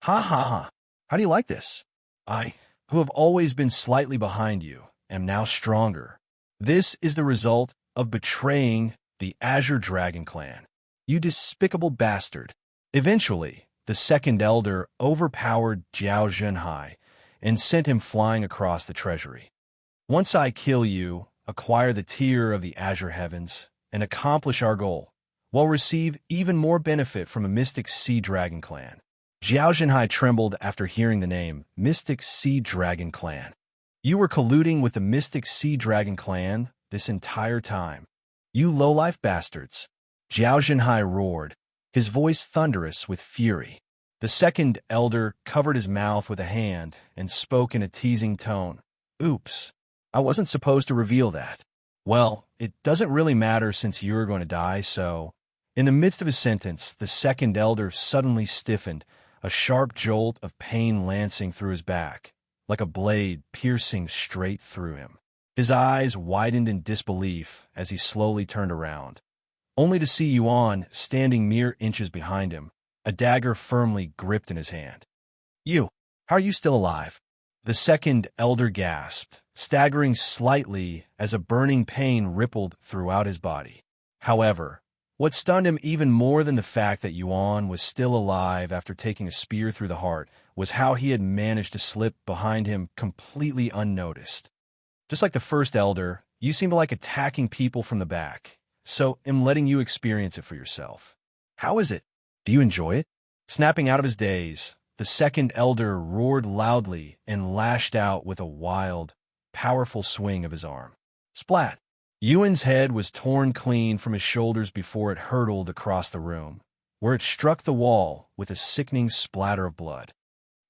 Ha ha ha! How do you like this? I, who have always been slightly behind you, am now stronger. This is the result of betraying the Azure Dragon clan. You despicable bastard. Eventually, the second elder overpowered Zhao Zhenhai and sent him flying across the Treasury. Once I kill you, acquire the tier of the Azure Heavens, and accomplish our goal, we'll receive even more benefit from a Mystic Sea Dragon clan. Zhao Zhenhai trembled after hearing the name Mystic Sea Dragon clan. You were colluding with the Mystic Sea Dragon clan this entire time. You low-life bastards. Zhao Zhenhai roared, his voice thunderous with fury. The second elder covered his mouth with a hand and spoke in a teasing tone. Oops, I wasn't supposed to reveal that. Well, it doesn't really matter since you're going to die, so... In the midst of his sentence, the second elder suddenly stiffened, a sharp jolt of pain lancing through his back, like a blade piercing straight through him. His eyes widened in disbelief as he slowly turned around, only to see Xuan standing mere inches behind him, a dagger firmly gripped in his hand. You, how are you still alive? The second elder gasped, staggering slightly as a burning pain rippled throughout his body. However, what stunned him even more than the fact that Xuan was still alive after taking a spear through the heart was how he had managed to slip behind him completely unnoticed. Just like the first elder, you seem to like attacking people from the back, so I'm letting you experience it for yourself. How is it? Do you enjoy it? Snapping out of his daze, the second elder roared loudly and lashed out with a wild, powerful swing of his arm. Splat! Yuan's head was torn clean from his shoulders before it hurtled across the room, where it struck the wall with a sickening splatter of blood.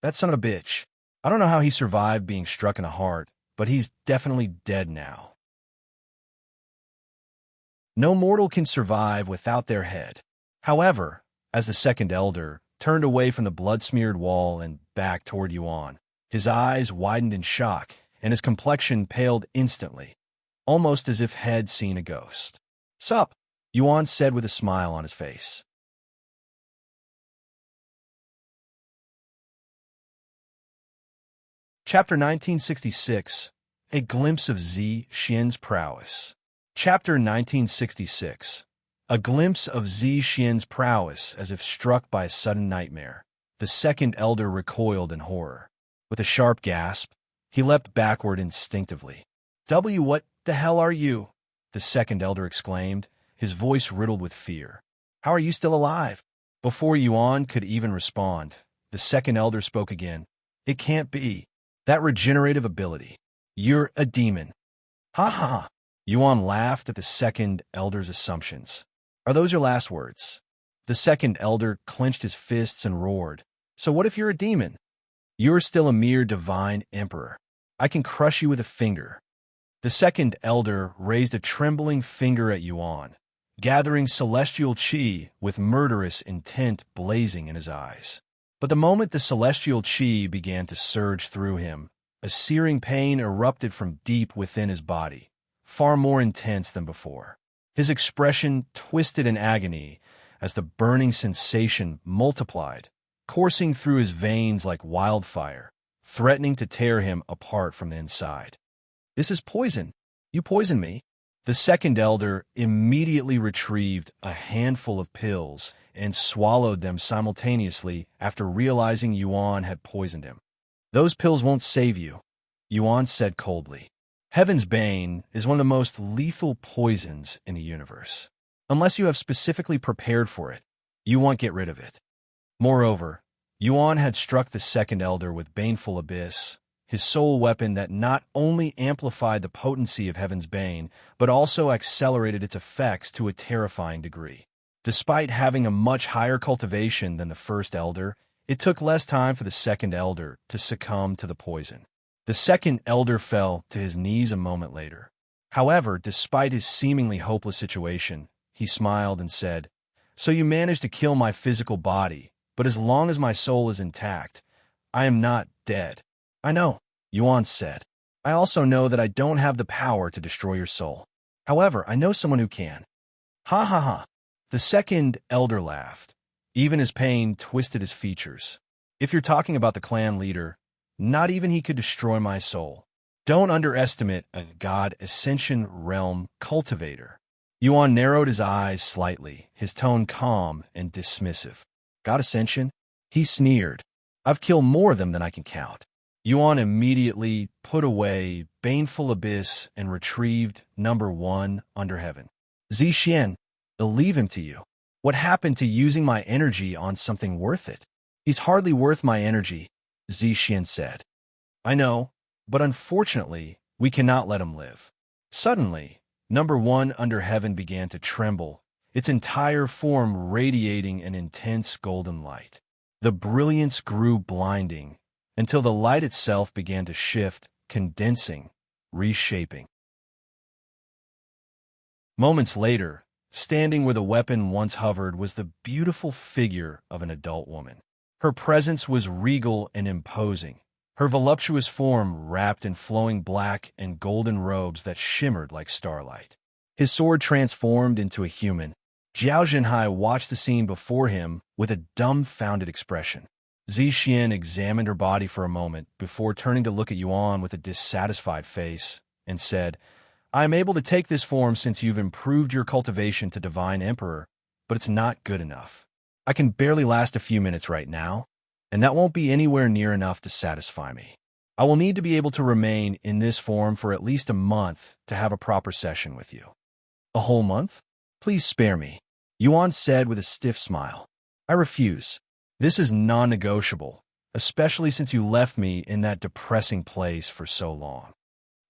That son of a bitch. I don't know how he survived being struck in the heart, but he's definitely dead now. No mortal can survive without their head. However, as the second elder turned away from the blood-smeared wall and back toward Xuan, his eyes widened in shock, and his complexion paled instantly, almost as if he'd seen a ghost. Sup? Xuan said with a smile on his face. Chapter 1966, A Glimpse of Xian's Prowess. Chapter 1966, A glimpse of Xian's prowess as if struck by a sudden nightmare. The second elder recoiled in horror. With a sharp gasp, he leapt backward instinctively. What the hell are you? The second elder exclaimed, his voice riddled with fear. How are you still alive? Before Xuan could even respond, the second elder spoke again. It can't be. That regenerative ability. You're a demon. Ha ha ha. Xuan laughed at the second elder's assumptions. Are those your last words? The second elder clenched his fists and roared. So what if you're a demon? You're still a mere divine emperor. I can crush you with a finger. The second elder raised a trembling finger at Xuan, gathering celestial chi with murderous intent blazing in his eyes. But the moment the celestial chi began to surge through him, a searing pain erupted from deep within his body, far more intense than before. His expression twisted in agony as the burning sensation multiplied, coursing through his veins like wildfire, threatening to tear him apart from the inside. This is poison. You poisoned me. The second elder immediately retrieved a handful of pills and swallowed them simultaneously after realizing Xuan had poisoned him. Those pills won't save you, Xuan said coldly. Heaven's Bane is one of the most lethal poisons in the universe. Unless you have specifically prepared for it, you won't get rid of it. Moreover, Xuan had struck the second elder with Baneful Abyss, his sole weapon that not only amplified the potency of Heaven's Bane, but also accelerated its effects to a terrifying degree. Despite having a much higher cultivation than the first elder, it took less time for the second elder to succumb to the poison. The second elder fell to his knees a moment later. However, despite his seemingly hopeless situation, he smiled and said, So you managed to kill my physical body, but as long as my soul is intact, I am not dead. I know, Xuan said. I also know that I don't have the power to destroy your soul. However, I know someone who can. Ha ha ha. The second elder laughed. Even his pain twisted his features. If you're talking about the clan leader, not even he could destroy my soul. Don't underestimate a God Ascension Realm cultivator. Yuan narrowed his eyes slightly, his tone calm and dismissive. God Ascension? He sneered. I've killed more of them than I can count. Yuan immediately put away Baneful Abyss and retrieved number 1 under heaven. Zixian, I'll leave him to you. What happened to using my energy on something worth it? He's hardly worth my energy, Zixian said. I know, but unfortunately, we cannot let him live. Suddenly, number 1 under heaven began to tremble, its entire form radiating an intense golden light. The brilliance grew blinding, until the light itself began to shift, condensing, reshaping. Moments later, standing where the weapon once hovered was the beautiful figure of an adult woman. Her presence was regal and imposing, her voluptuous form wrapped in flowing black and golden robes that shimmered like starlight. His sword transformed into a human. Zhao Zhenhai watched the scene before him with a dumbfounded expression. Zixian examined her body for a moment before turning to look at Yuan with a dissatisfied face and said, I am able to take this form since you've improved your cultivation to Divine Emperor, but it's not good enough. I can barely last a few minutes right now, and that won't be anywhere near enough to satisfy me. I will need to be able to remain in this form for at least a month to have a proper session with you. A whole month? Please spare me, Yuan said with a stiff smile. I refuse. This is non-negotiable, especially since you left me in that depressing place for so long.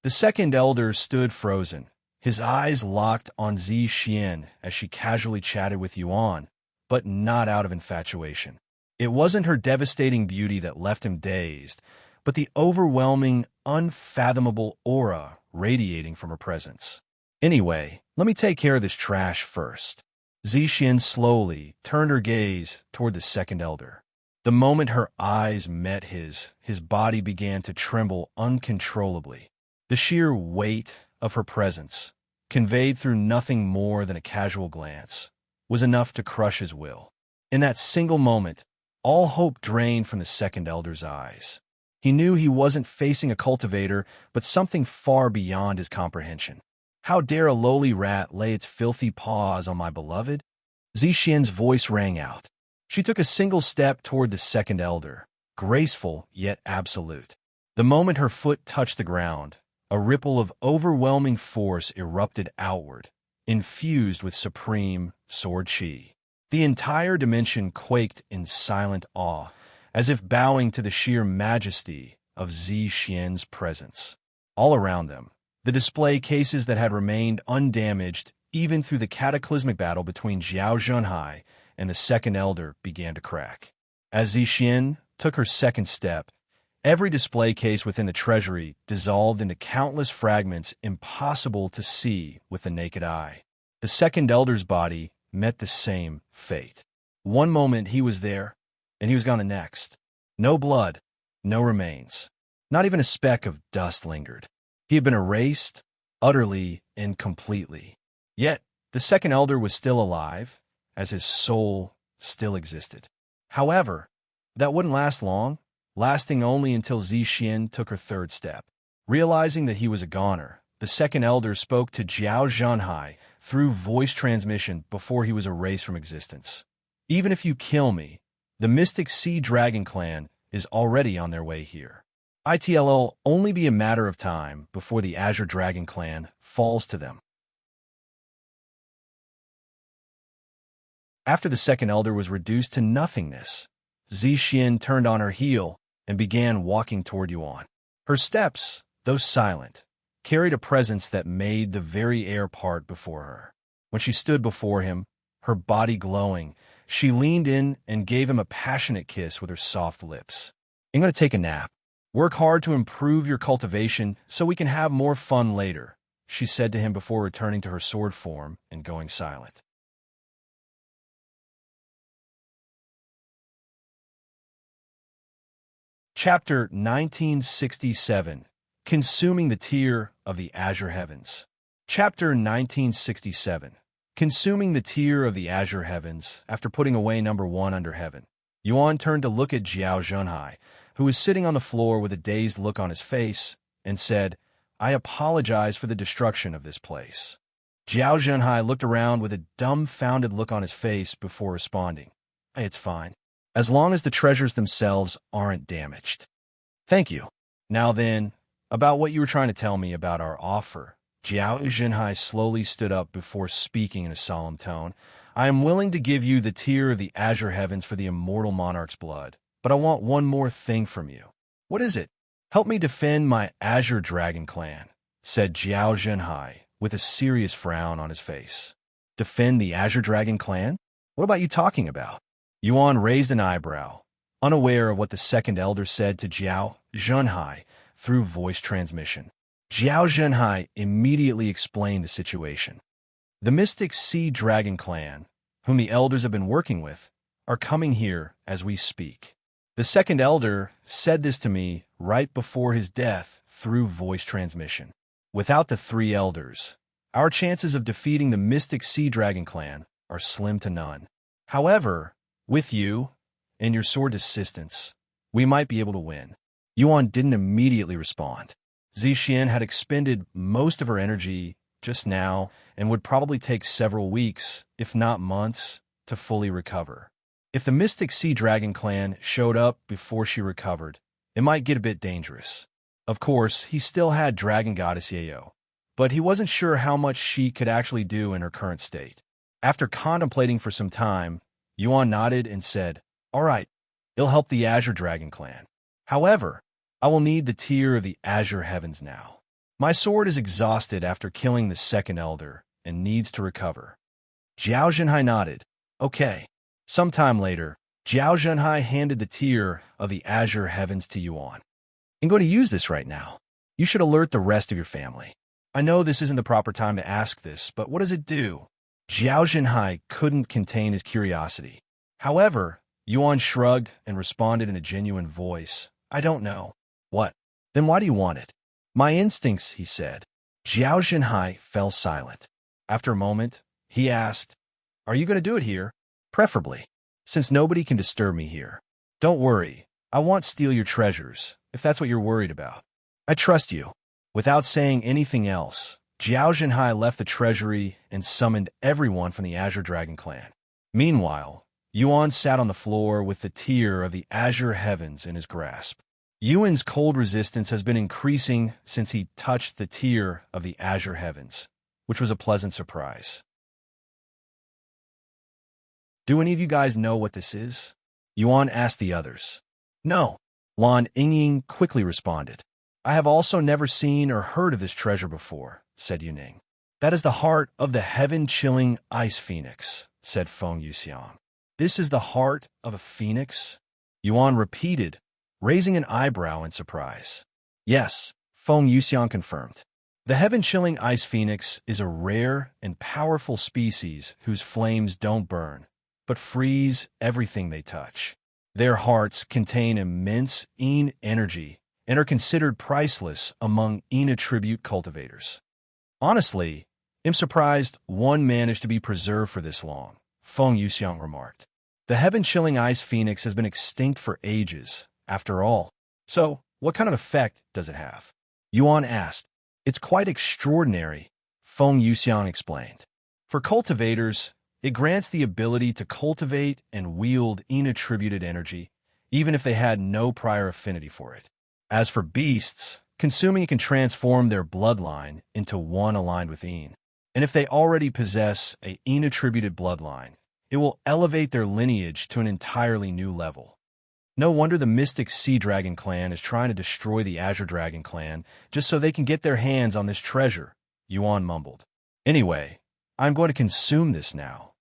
The second elder stood frozen, his eyes locked on Zixian as she casually chatted with Yuan, but not out of infatuation. It wasn't her devastating beauty that left him dazed, but the overwhelming, unfathomable aura radiating from her presence. Anyway, let me take care of this trash first. Zixian slowly turned her gaze toward the second elder. The moment her eyes met his body began to tremble uncontrollably. The sheer weight of her presence, conveyed through nothing more than a casual glance, was enough to crush his will. In that single moment, all hope drained from the second elder's eyes. He knew he wasn't facing a cultivator, but something far beyond his comprehension. How dare a lowly rat lay its filthy paws on my beloved? Zixian's voice rang out. She took a single step toward the second elder, graceful yet absolute. The moment her foot touched the ground, a ripple of overwhelming force erupted outward, infused with supreme sword chi. The entire dimension quaked in silent awe, as if bowing to the sheer majesty of Zixian's presence. All around them, the display cases that had remained undamaged even through the cataclysmic battle between Zhao Zhenhai and the second elder began to crack. As Zixian took her second step, every display case within the Treasury dissolved into countless fragments impossible to see with the naked eye. The second elder's body met the same fate. One moment he was there, and he was gone the next. No blood, no remains. Not even a speck of dust lingered. He had been erased, utterly and completely. Yet, the second elder was still alive, as his soul still existed. However, that wouldn't last long, lasting only until Zixian took her third step. Realizing that he was a goner, the second elder spoke to Zhao Zhenhai through voice transmission before he was erased from existence. Even if you kill me, the Mystic Sea Dragon clan is already on their way here. It'll only be a matter of time before the Azure Dragon clan falls to them. After the second elder was reduced to nothingness, Zixian turned on her heel and began walking toward Yuan. Her steps, though silent, carried a presence that made the very air part before her. When she stood before him, her body glowing, she leaned in and gave him a passionate kiss with her soft lips. I'm going to take a nap. Work hard to improve your cultivation so we can have more fun later, she said to him before returning to her sword form and going silent. Chapter 1967, Consuming the Tear of the Azure Heavens. Chapter 1967, Consuming the Tear of the Azure Heavens. After putting away number 1 under heaven, Yuan turned to look at Zhao Zhenhai, who was sitting on the floor with a dazed look on his face and said, "I apologize for the destruction of this place." Jiao Zhenhai looked around with a dumbfounded look on his face before responding, "It's fine, as long as the treasures themselves aren't damaged." "Thank you. Now then, about what you were trying to tell me about our offer." Jiao Zhenhai slowly stood up before speaking in a solemn tone. "I am willing to give you the tier of the Azure Heavens for the Immortal Monarch's blood, but I want one more thing from you." "What is it?" "Help me defend my Azure Dragon clan," said Jiao Zhenhai, with a serious frown on his face. "Defend the Azure Dragon clan? What about you talking about?" Yuan raised an eyebrow, unaware of what the second elder said to Jiao Zhenhai through voice transmission. Jiao Zhenhai immediately explained the situation. "The Mystic Sea Dragon clan, whom the elders have been working with, are coming here as we speak. The second elder said this to me right before his death through voice transmission. Without the three elders, our chances of defeating the Mystic Sea Dragon clan are slim to none. However, with you and your sword assistance, we might be able to win." Yuan didn't immediately respond. Zixian had expended most of her energy just now and would probably take several weeks, if not months, to fully recover. If the Mystic Sea Dragon clan showed up before she recovered, it might get a bit dangerous. Of course, he still had Dragon Goddess Yayo, but he wasn't sure how much she could actually do in her current state. After contemplating for some time, Yuan nodded and said, "All right, it'll help the Azure Dragon clan. However, I will need the tier of the Azure Heavens now. My sword is exhausted after killing the second elder and needs to recover." Jiao Zhenhai nodded. "Okay." Sometime later, Jiao Zhenhai handed the tier of the Azure Heavens to Yuan. "I'm going to use this right now. You should alert the rest of your family. I know this isn't the proper time to ask this, but what does it do?" Jiao Zhenhai couldn't contain his curiosity. However, Yuan shrugged and responded in a genuine voice, "I don't know." "What? Then why do you want it?" "My instincts," he said. Jiao Zhenhai fell silent. After a moment, he asked, "Are you going to do it here?" "Preferably, since nobody can disturb me here." "Don't worry, I won't steal your treasures, if that's what you're worried about. I trust you." Without saying anything else, Jiao Zhenhai left the treasury and summoned everyone from the Azure Dragon clan. Meanwhile, Yuan sat on the floor with the tier of the Azure Heavens in his grasp. Yuan's cold resistance has been increasing since he touched the tier of the Azure Heavens, which was a pleasant surprise. "Do any of you guys know what this is?" Yuan asked the others. "No," Lan Yingying quickly responded. "I have also never seen or heard of this treasure before," said Yuning. "That is the heart of the heaven-chilling ice phoenix," said Feng Yuxiang. "This is the heart of a phoenix?" Yuan repeated, raising an eyebrow in surprise. "Yes," Feng Yuxiang confirmed. "The heaven-chilling ice phoenix is a rare and powerful species whose flames don't burn, but freeze everything they touch. Their hearts contain immense Yin energy and are considered priceless among Yin attribute cultivators. Honestly, I'm surprised one managed to be preserved for this long," Feng Yuxiang remarked. "The heaven-chilling ice phoenix has been extinct for ages, after all. So, what kind of effect does it have?" Yuan asked. "It's quite extraordinary," Feng Yuxiang explained. "For cultivators, it grants the ability to cultivate and wield Yin-attributed energy, even if they had no prior affinity for it. As for beasts, consuming it can transform their bloodline into one aligned with Yin. And if they already possess a Yin-attributed bloodline, it will elevate their lineage to an entirely new level. No wonder the Mystic Sea Dragon clan is trying to destroy the Azure Dragon clan just so they can get their hands on this treasure," Yuan mumbled. "Anyway, I'm going to consume this now."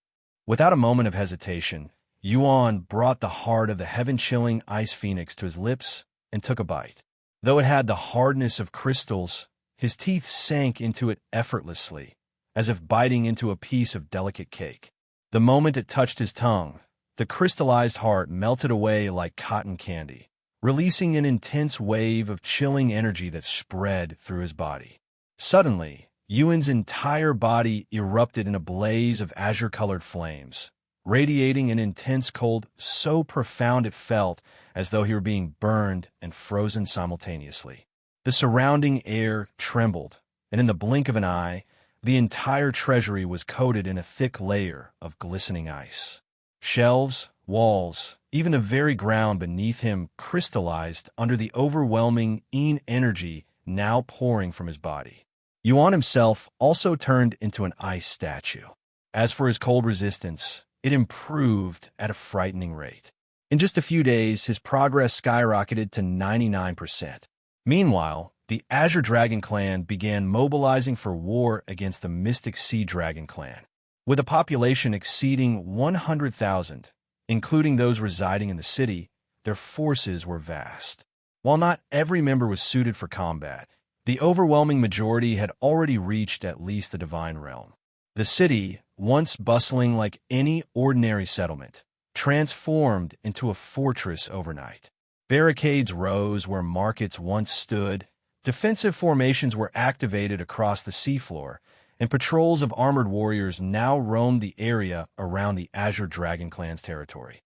Without a moment of hesitation, Yuan brought the heart of the heaven-chilling ice phoenix to his lips and took a bite. Though it had the hardness of crystals, his teeth sank into it effortlessly, as if biting into a piece of delicate cake. The moment it touched his tongue, the crystallized heart melted away like cotton candy, releasing an intense wave of chilling energy that spread through his body. Suddenly, Yuan's entire body erupted in a blaze of azure-colored flames, radiating an intense cold so profound it felt as though he were being burned and frozen simultaneously. The surrounding air trembled, and in the blink of an eye, the entire treasury was coated in a thick layer of glistening ice. Shelves, walls, even the very ground beneath him crystallized under the overwhelming energy now pouring from his body. Xuan himself also turned into an ice statue. As for his cold resistance, it improved at a frightening rate. In just a few days, his progress skyrocketed to 99%. Meanwhile, the Azure Dragon Clan began mobilizing for war against the Mystic Sea Dragon Clan. With a population exceeding 100,000, including those residing in the city, their forces were vast. While not every member was suited for combat, the overwhelming majority had already reached at least the Divine Realm. The city, once bustling like any ordinary settlement, transformed into a fortress overnight. Barricades rose where markets once stood, defensive formations were activated across the seafloor, and patrols of armored warriors now roamed the area around the Azure Dragon Clan's territory.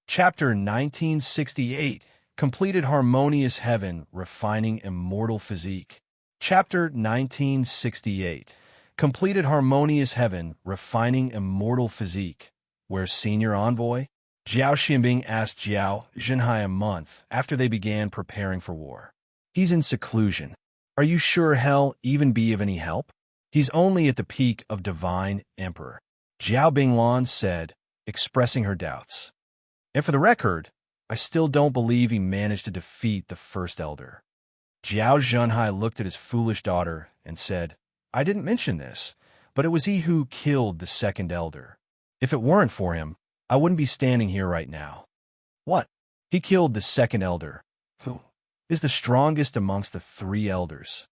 Chapter 1968, Completed Harmonious Heaven, Refining Immortal Physique. Chapter 1968, Completed Harmonious Heaven, Refining Immortal Physique. Where's Senior Envoy? Jiao Xianbing asked Jiao Zhenhai a month after they began preparing for war. He's in seclusion. Are you sure he'll even be of any help? He's only at the peak of Divine Emperor, Jiao Binglan said, expressing her doubts. And for the record, I still don't believe he managed to defeat the First Elder. Jiao Zhenhai looked at his foolish daughter and said, I didn't mention this, but it was he who killed the Second Elder. If it weren't for him, I wouldn't be standing here right now. What? He killed the Second Elder, who is the strongest amongst the three elders.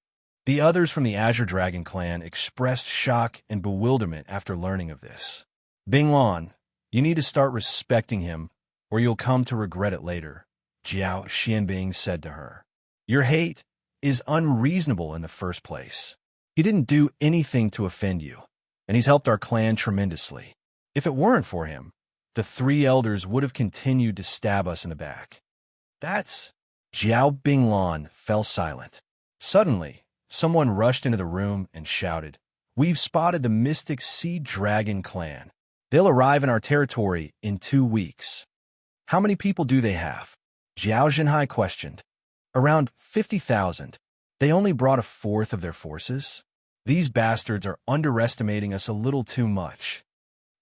The others from the Azure Dragon Clan expressed shock and bewilderment after learning of this. Binglan, you need to start respecting him, or you'll come to regret it later, Jiao Xianbing said to her. Your hate is unreasonable in the first place. He didn't do anything to offend you, and he's helped our clan tremendously. If it weren't for him, the three elders would have continued to stab us in the back. That's... Jiao Binglan fell silent. Suddenly, someone rushed into the room and shouted, We've spotted the Mystic Sea Dragon Clan. They'll arrive in our territory in 2 weeks. How many people do they have? Jiao Zhenhai questioned. Around 50,000. They only brought a fourth of their forces. These bastards are underestimating us a little too much.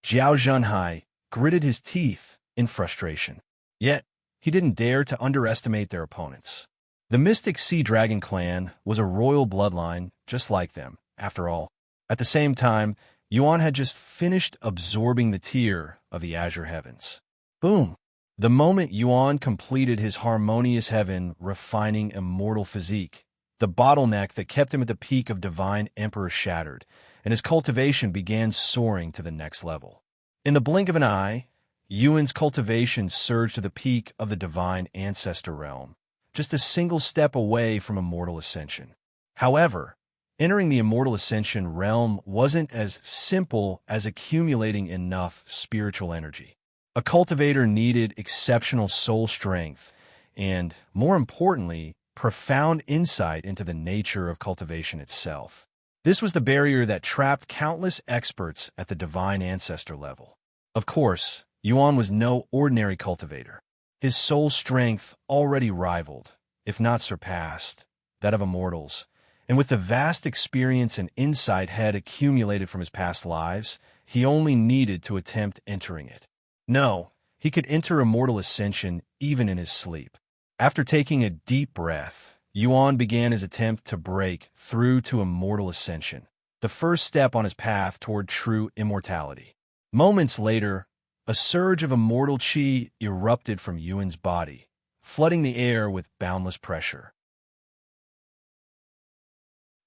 Jiao Zhenhai gritted his teeth in frustration. Yet, he didn't dare to underestimate their opponents. The Mystic Sea Dragon Clan was a royal bloodline just like them, after all. At the same time, Xuan had just finished absorbing the tier of the Azure Heavens. Boom! The moment Xuan completed his Harmonious Heaven, refining Immortal Physique, the bottleneck that kept him at the peak of Divine Emperor shattered, and his cultivation began soaring to the next level. In the blink of an eye, Xuan's cultivation surged to the peak of the Divine Ancestor realm, just a single step away from Immortal Ascension. However, entering the Immortal Ascension realm wasn't as simple as accumulating enough spiritual energy. A cultivator needed exceptional soul strength and, more importantly, profound insight into the nature of cultivation itself. This was the barrier that trapped countless experts at the Divine Ancestor level. Of course, Xuan was no ordinary cultivator. His soul strength already rivaled, if not surpassed, that of immortals, and with the vast experience and insight had accumulated from his past lives, he only needed to attempt entering it. No, he could enter Immortal Ascension even in his sleep. After taking a deep breath, Xuan began his attempt to break through to Immortal Ascension, the first step on his path toward true immortality. Moments later, a surge of immortal chi erupted from Xuan's body, flooding the air with boundless pressure.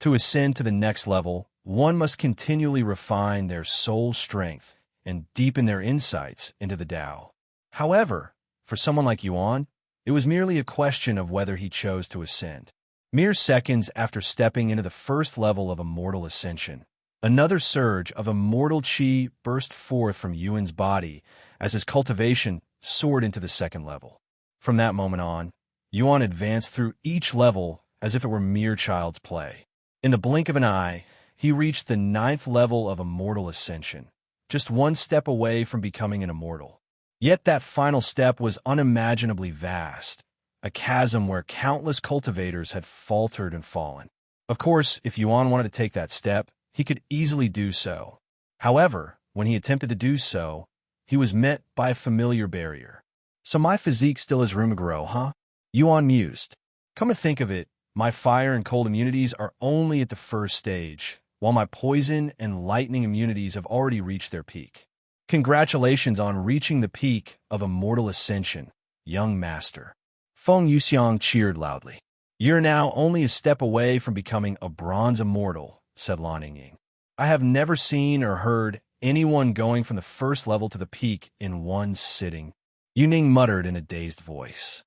To ascend to the next level, one must continually refine their soul strength and deepen their insights into the Tao. However, for someone like Xuan, it was merely a question of whether he chose to ascend. Mere seconds after stepping into the first level of Immortal Ascension, another surge of immortal chi burst forth from Xuan's body as his cultivation soared into the second level. From that moment on, Yuan advanced through each level as if it were mere child's play. In the blink of an eye, he reached the 9th level of Immortal Ascension, just one step away from becoming an immortal. Yet that final step was unimaginably vast, a chasm where countless cultivators had faltered and fallen. Of course, if Yuan wanted to take that step, he could easily do so. However, when he attempted to do so, he was met by a familiar barrier. So my physique still has room to grow, huh? Yuan mused. Come to think of it, my fire and cold immunities are only at the first stage, while my poison and lightning immunities have already reached their peak. Congratulations on reaching the peak of Immortal Ascension, young master. Feng Yuxiang cheered loudly. You're now only a step away from becoming a bronze immortal, said Lan Yingying. I have never seen or heard anyone going from the first level to the peak in one sitting. Yuning muttered in a dazed voice.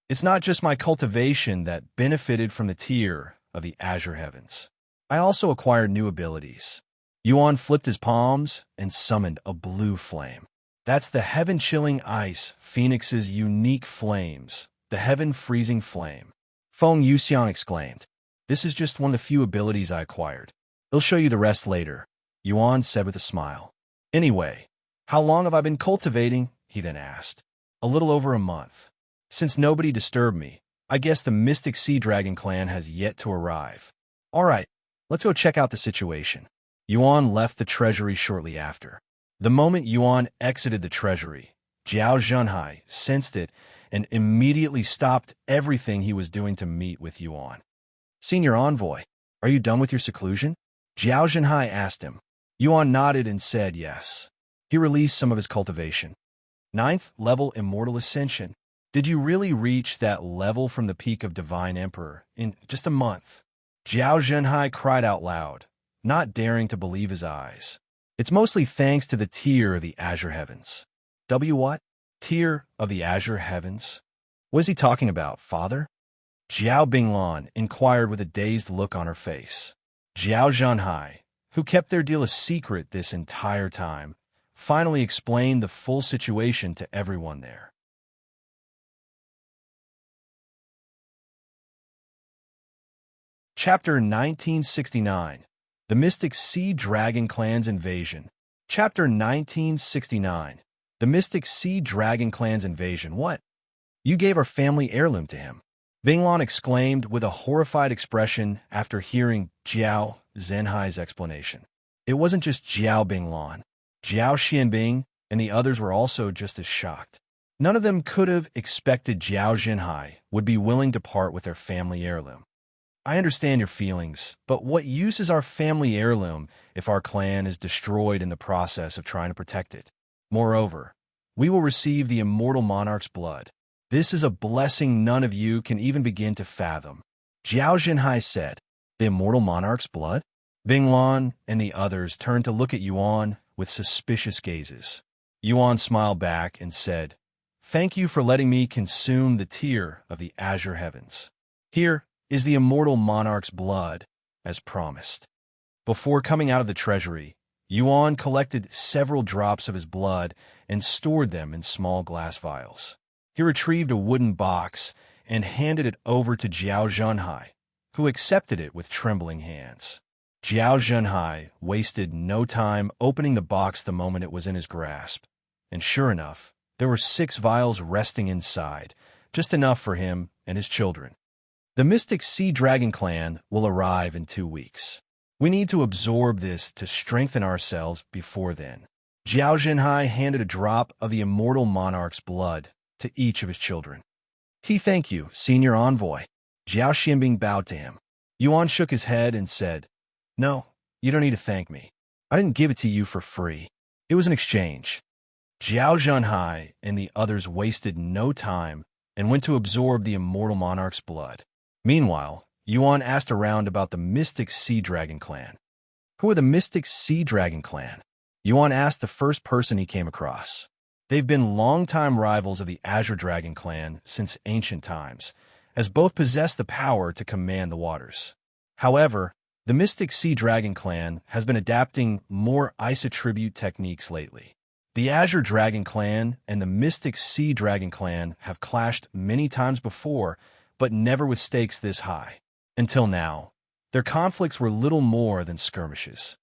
It's not just my cultivation that benefited from the tier of the Azure Heavens. I also acquired new abilities. Yuan flipped his palms and summoned a blue flame. That's the heaven-chilling ice, Phoenix's unique flames, the heaven-freezing flame. Feng Yuxiang exclaimed. This is just one of the few abilities I acquired. I'll show you the rest later, Yuan said with a smile. Anyway, how long have I been cultivating? He then asked. A little over a month. Since nobody disturbed me, I guess the Mystic Sea Dragon clan has yet to arrive. All right, let's go check out the situation. Yuan left the treasury shortly after. The moment Yuan exited the treasury, Jiao Zhenhai sensed it and immediately stopped everything he was doing to meet with Yuan. Senior Envoy, are you done with your seclusion? Jiao Zhenhai asked him. Yuan nodded and said yes. He released some of his cultivation. 9th level Immortal Ascension. Did you really reach that level from the peak of Divine Emperor in just a month? Jiao Zhenhai cried out loud, not daring to believe his eyes. It's mostly thanks to the tier of the Azure Heavens. What? Tier of the Azure Heavens? What is he talking about, father? Jiao Binglan inquired with a dazed look on her face. Jiao Zhenhai, who kept their deal a secret this entire time, finally explained the full situation to everyone there. Chapter 1969. The Mystic Sea Dragon Clan's Invasion. Chapter 1969. The Mystic Sea Dragon Clan's Invasion. What? You gave our family heirloom to him. Binglan exclaimed with a horrified expression after hearing Jiao Zhenhai's explanation. It wasn't just Jiao Binglan. Jiao Xianbing and the others were also just as shocked. None of them could have expected Jiao Zhenhai would be willing to part with their family heirloom. I understand your feelings, but what use is our family heirloom if our clan is destroyed in the process of trying to protect it? Moreover, we will receive the immortal monarch's blood. This is a blessing none of you can even begin to fathom. Jiao Zhenhai said, The immortal monarch's blood? Binglan and the others turned to look at Yuan with suspicious gazes. Yuan smiled back and said, Thank you for letting me consume the tier of the Azure Heavens. Here is the immortal monarch's blood, as promised. Before coming out of the treasury, Yuan collected several drops of his blood and stored them in small glass vials. He retrieved a wooden box and handed it over to Jiao Zhenhai, who accepted it with trembling hands. Jiao Zhenhai wasted no time opening the box the moment it was in his grasp, and sure enough, there were 6 vials resting inside, just enough for him and his children. The Mystic Sea Dragon clan will arrive in 2 weeks. We need to absorb this to strengthen ourselves before then. Jiao Zhenhai handed a drop of the immortal monarch's blood to each of his children. Thank you, Senior Envoy. Jiao Xianbing bowed to him. Yuan shook his head and said, No, you don't need to thank me. I didn't give it to you for free. It was an exchange. Jiao Zhenhai and the others wasted no time and went to absorb the immortal monarch's blood. Meanwhile, Yuan asked around about the Mystic Sea Dragon clan. Who are the Mystic Sea Dragon clan? Yuan asked the first person he came across. They've been longtime rivals of the Azure Dragon clan since ancient times, as both possess the power to command the waters. However, the Mystic Sea Dragon clan has been adapting more ice attribute techniques lately. The Azure Dragon Clan and the Mystic Sea Dragon Clan have clashed many times before, but never with stakes this high. Until now, their conflicts were little more than skirmishes.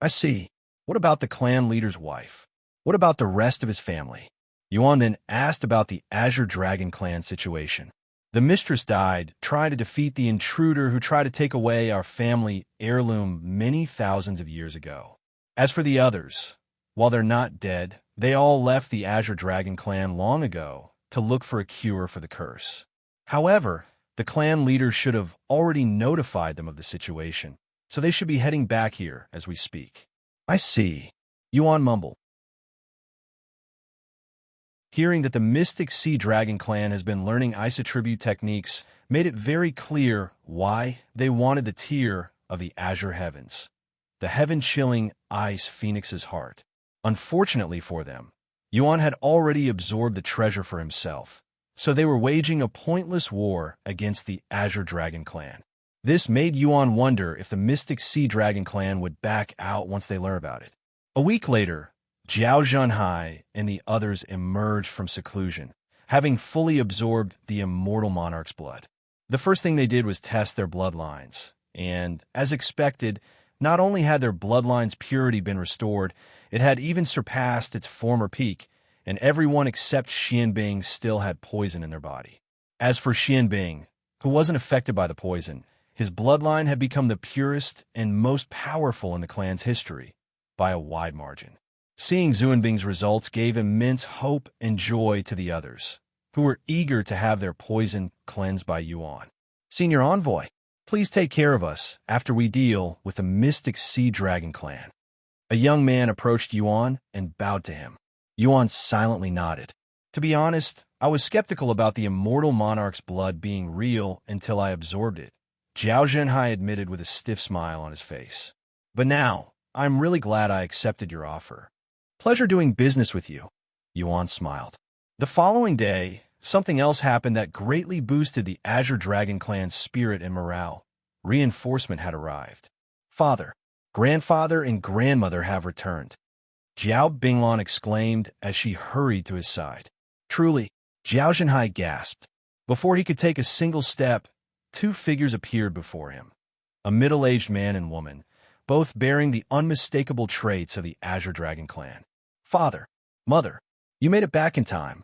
I see. What about the clan leader's wife? What about the rest of his family? Xuan then asked about the Azure Dragon Clan situation. The mistress died trying to defeat the intruder who tried to take away our family heirloom many thousands of years ago. As for the others, while they're not dead, they all left the Azure Dragon Clan long ago to look for a cure for the curse. However, the clan leaders should have already notified them of the situation, so they should be heading back here as we speak. I see. Xuan mumbled. Hearing that the Mystic Sea Dragon Clan has been learning ice attribute techniques made it very clear why they wanted the tier of the Azure Heavens, the heaven-chilling ice phoenix's heart. Unfortunately for them, Xuan had already absorbed the treasure for himself, so they were waging a pointless war against the Azure Dragon Clan. This made Xuan wonder if the Mystic Sea Dragon Clan would back out once they learn about it. A week later, Zhao Zhenhai and the others emerged from seclusion, having fully absorbed the Immortal Monarch's blood. The first thing they did was test their bloodlines, and, as expected, not only had their bloodline's purity been restored, it had even surpassed its former peak, and everyone except Xianbing still had poison in their body. As for Xianbing, who wasn't affected by the poison, his bloodline had become the purest and most powerful in the clan's history, by a wide margin. Seeing Xuanbing's results gave immense hope and joy to the others, who were eager to have their poison cleansed by Xuan. Senior Envoy, please take care of us after we deal with the Mystic Sea Dragon Clan. A young man approached Xuan and bowed to him. Xuan silently nodded. To be honest, I was skeptical about the Immortal Monarch's blood being real until I absorbed it, Zhao Zhenhai admitted with a stiff smile on his face. But now, I'm really glad I accepted your offer. Pleasure doing business with you, Xuan smiled. The following day, something else happened that greatly boosted the Azure Dragon Clan's spirit and morale. Reinforcement had arrived. Father, grandfather, and grandmother have returned, Zhao Binglan exclaimed as she hurried to his side. Truly, Zhao Zhenhai gasped. Before he could take a single step, two figures appeared before him. A middle-aged man and woman, both bearing the unmistakable traits of the Azure Dragon Clan. Father, mother, you made it back in time.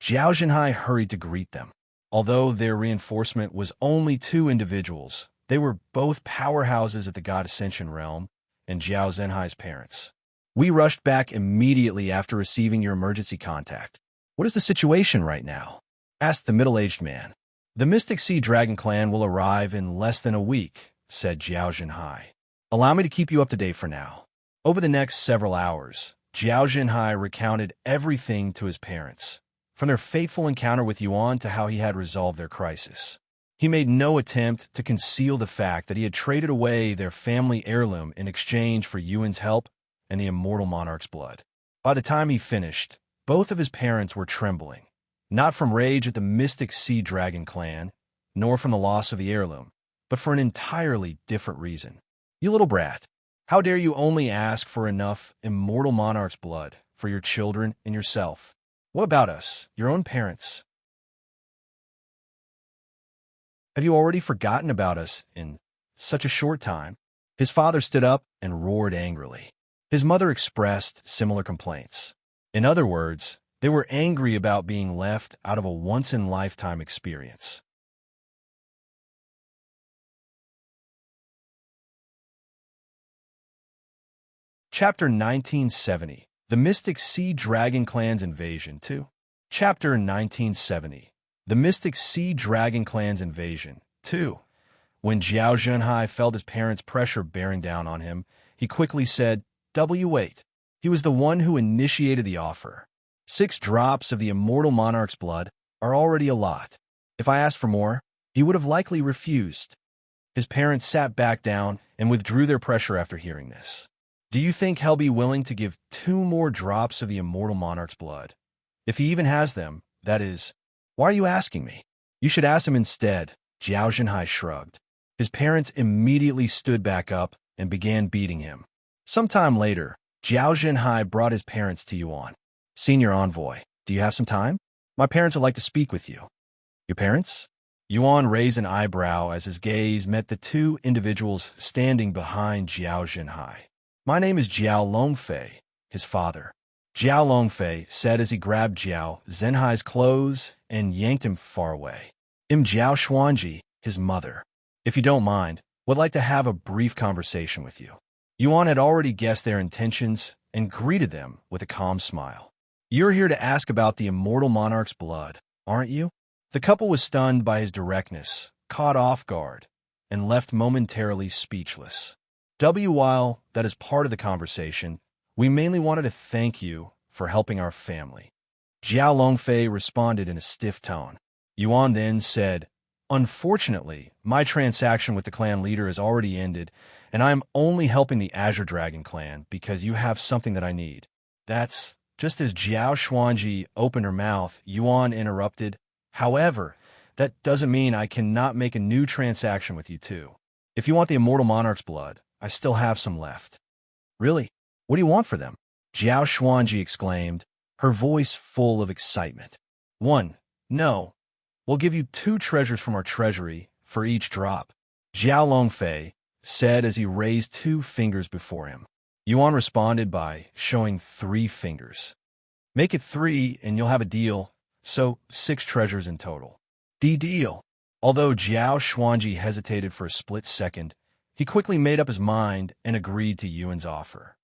Zhao Zhenhai hurried to greet them. Although their reinforcement was only two individuals, they were both powerhouses at the God Ascension realm and Zhao Zhenhai's parents. We rushed back immediately after receiving your emergency contact. What is the situation right now? Asked the middle-aged man. The Mystic Sea Dragon Clan will arrive in less than a week, said Zhao Zhenhai. Allow me to keep you up to date for now. Over the next several hours, Zhao Zhenhai recounted everything to his parents, from their fateful encounter with Xuan to how he had resolved their crisis. He made no attempt to conceal the fact that he had traded away their family heirloom in exchange for Yuan's help and the Immortal Monarch's blood. By the time he finished, both of his parents were trembling, not from rage at the Mystic Sea Dragon Clan, nor from the loss of the heirloom, but for an entirely different reason. You little brat, how dare you only ask for enough Immortal Monarch's blood for your children and yourself? What about us, your own parents? Have you already forgotten about us in such a short time? His father stood up and roared angrily. His mother expressed similar complaints. In other words, they were angry about being left out of a once-in-lifetime experience. Chapter 1970, The Mystic Sea Dragon Clan's Invasion 2. Chapter 1970, The Mystic Sea Dragon Clan's Invasion 2. When Zhao Zhenhai felt his parents' pressure bearing down on him, he quickly said, wait. He was the one who initiated the offer. 6 drops of the Immortal Monarch's blood are already a lot. If I asked for more, he would have likely refused. His parents sat back down and withdrew their pressure after hearing this. Do you think he'll be willing to give 2 more drops of the Immortal Monarch's blood? If he even has them, that is. Why are you asking me? You should ask him instead, Zhao Zhenhai shrugged. His parents immediately stood back up and began beating him. Sometime later, Jiao Zhenhai brought his parents to Yuan. Senior Envoy, do you have some time? My parents would like to speak with you. Your parents? Yuan raised an eyebrow as his gaze met the two individuals standing behind Jiao Zhenhai. My name is Jiao Longfei, his father. Jiao Longfei said as he grabbed Jiao Zhenhai's clothes and yanked him far away. I'm Jiao Xuanji, his mother. If you don't mind, would like to have a brief conversation with you. Yuan had already guessed their intentions and greeted them with a calm smile. You're here to ask about the immortal monarch's blood, aren't you? The couple was stunned by his directness, caught off guard, and left momentarily speechless. While that is part of the conversation, we mainly wanted to thank you for helping our family. Jiao Longfei responded in a stiff tone. Yuan then said, Unfortunately, my transaction with the clan leader has already ended, and I am only helping the Azure Dragon clan because you have something that I need. That's just as Jiao Xuanji opened her mouth, Yuan interrupted. However, that doesn't mean I cannot make a new transaction with you too. If you want the immortal monarch's blood, I still have some left. Really? What do you want for them? Jiao Xuanji exclaimed, her voice full of excitement. 1. No. We'll give you 2 treasures from our treasury for each drop. Jiao Longfei said as he raised 2 fingers before him. Yuan responded by showing 3 fingers. Make it 3 and you'll have a deal, so 6 treasures in total. Deal. Although Jiao Xuanji hesitated for a split second, he quickly made up his mind and agreed to Yuan's offer.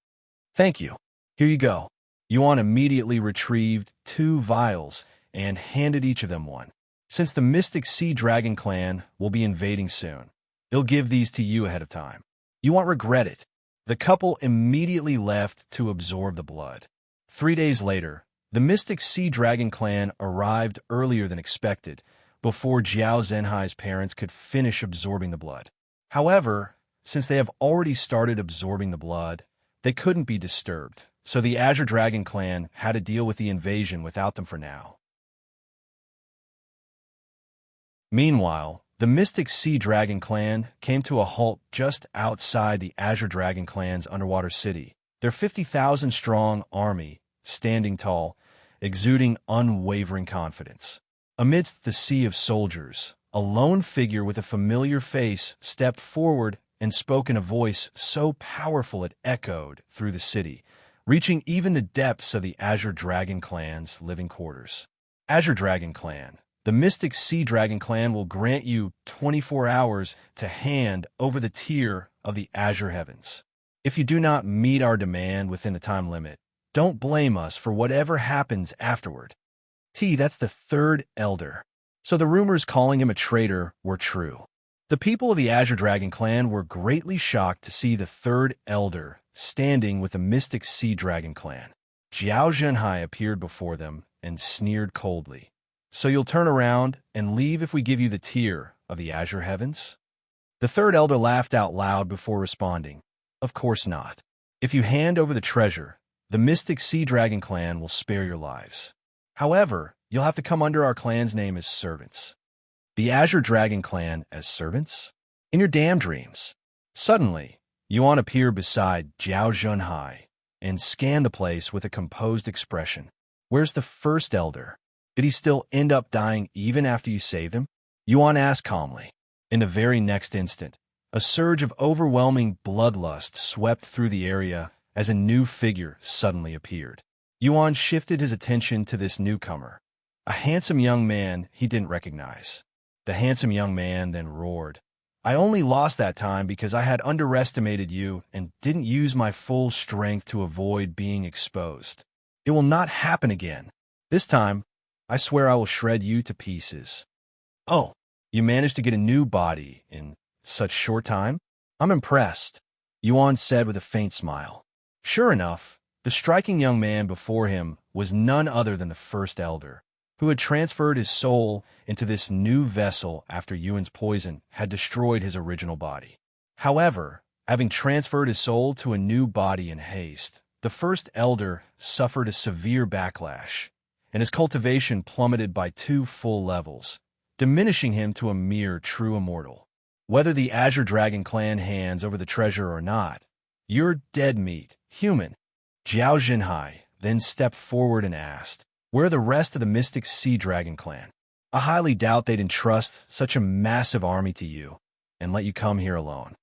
Thank you. Here you go. Yuan immediately retrieved 2 vials and handed each of them one. Since the Mystic Sea Dragon clan will be invading soon, he'll give these to you ahead of time. You won't regret it. The couple immediately left to absorb the blood. 3 days later, the Mystic Sea Dragon clan arrived earlier than expected, before Jiao Zhenhai's parents could finish absorbing the blood. However, since they have already started absorbing the blood, they couldn't be disturbed, so the Azure Dragon clan had to deal with the invasion without them for now. Meanwhile, the Mystic Sea Dragon clan came to a halt just outside the Azure Dragon clan's underwater city, their 50,000-strong army standing tall, exuding unwavering confidence. Amidst the sea of soldiers, a lone figure with a familiar face stepped forward and spoke in a voice so powerful it echoed through the city, reaching even the depths of the Azure Dragon clan's living quarters. Azure Dragon clan. The Mystic Sea Dragon clan will grant you 24 hours to hand over the tier of the Azure Heavens. If you do not meet our demand within the time limit, don't blame us for whatever happens afterward. That's the 3rd Elder. So the rumors calling him a traitor were true. The people of the Azure Dragon clan were greatly shocked to see the 3rd Elder standing with the Mystic Sea Dragon clan. Jiao Zhenhai appeared before them and sneered coldly. So you'll turn around and leave if we give you the tier of the Azure Heavens? The 3rd Elder laughed out loud before responding. Of course not. If you hand over the treasure, the Mystic Sea Dragon clan will spare your lives. However, you'll have to come under our clan's name as servants. The Azure Dragon clan as servants? In your damn dreams. Suddenly, Yuan appeared beside Jiao Zhenhai and scanned the place with a composed expression. Where's the 1st Elder? Did he still end up dying even after you saved him? Yuan asked calmly. In the very next instant, a surge of overwhelming bloodlust swept through the area as a new figure suddenly appeared. Yuan shifted his attention to this newcomer, a handsome young man he didn't recognize. The handsome young man then roared. I only lost that time because I had underestimated you and didn't use my full strength to avoid being exposed. It will not happen again. This time, I swear I will shred you to pieces. Oh, you managed to get a new body in such short time? I'm impressed, Yuan said with a faint smile. Sure enough, the striking young man before him was none other than the 1st Elder, who had transferred his soul into this new vessel after Yuan's poison had destroyed his original body. However, having transferred his soul to a new body in haste, the 1st Elder suffered a severe backlash, and his cultivation plummeted by 2 full levels, diminishing him to a mere true immortal. Whether the Azure Dragon clan hands over the treasure or not, you're dead meat, human. Jiao Jinhai then stepped forward and asked, "Where are the rest of the Mystic Sea Dragon clan? I highly doubt they'd entrust such a massive army to you and let you come here alone."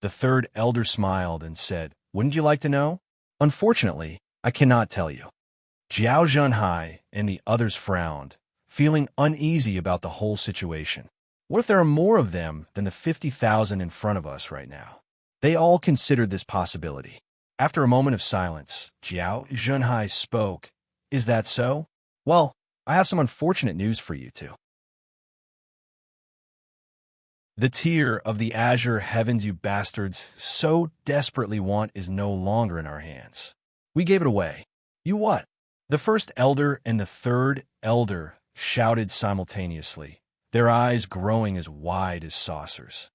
The third elder smiled and said, "Wouldn't you like to know? Unfortunately, I cannot tell you." Jiao Zhenhai and the others frowned, feeling uneasy about the whole situation. What if there are more of them than the 50,000 in front of us right now? They all considered this possibility. After a moment of silence, Jiao Zhenhai spoke. "Is that so? Well, I have some unfortunate news for you two. The tier of the Azure heavens you bastards so desperately want is no longer in our hands. We gave it away." "You what?" The first elder and the third elder shouted simultaneously, their eyes growing as wide as saucers.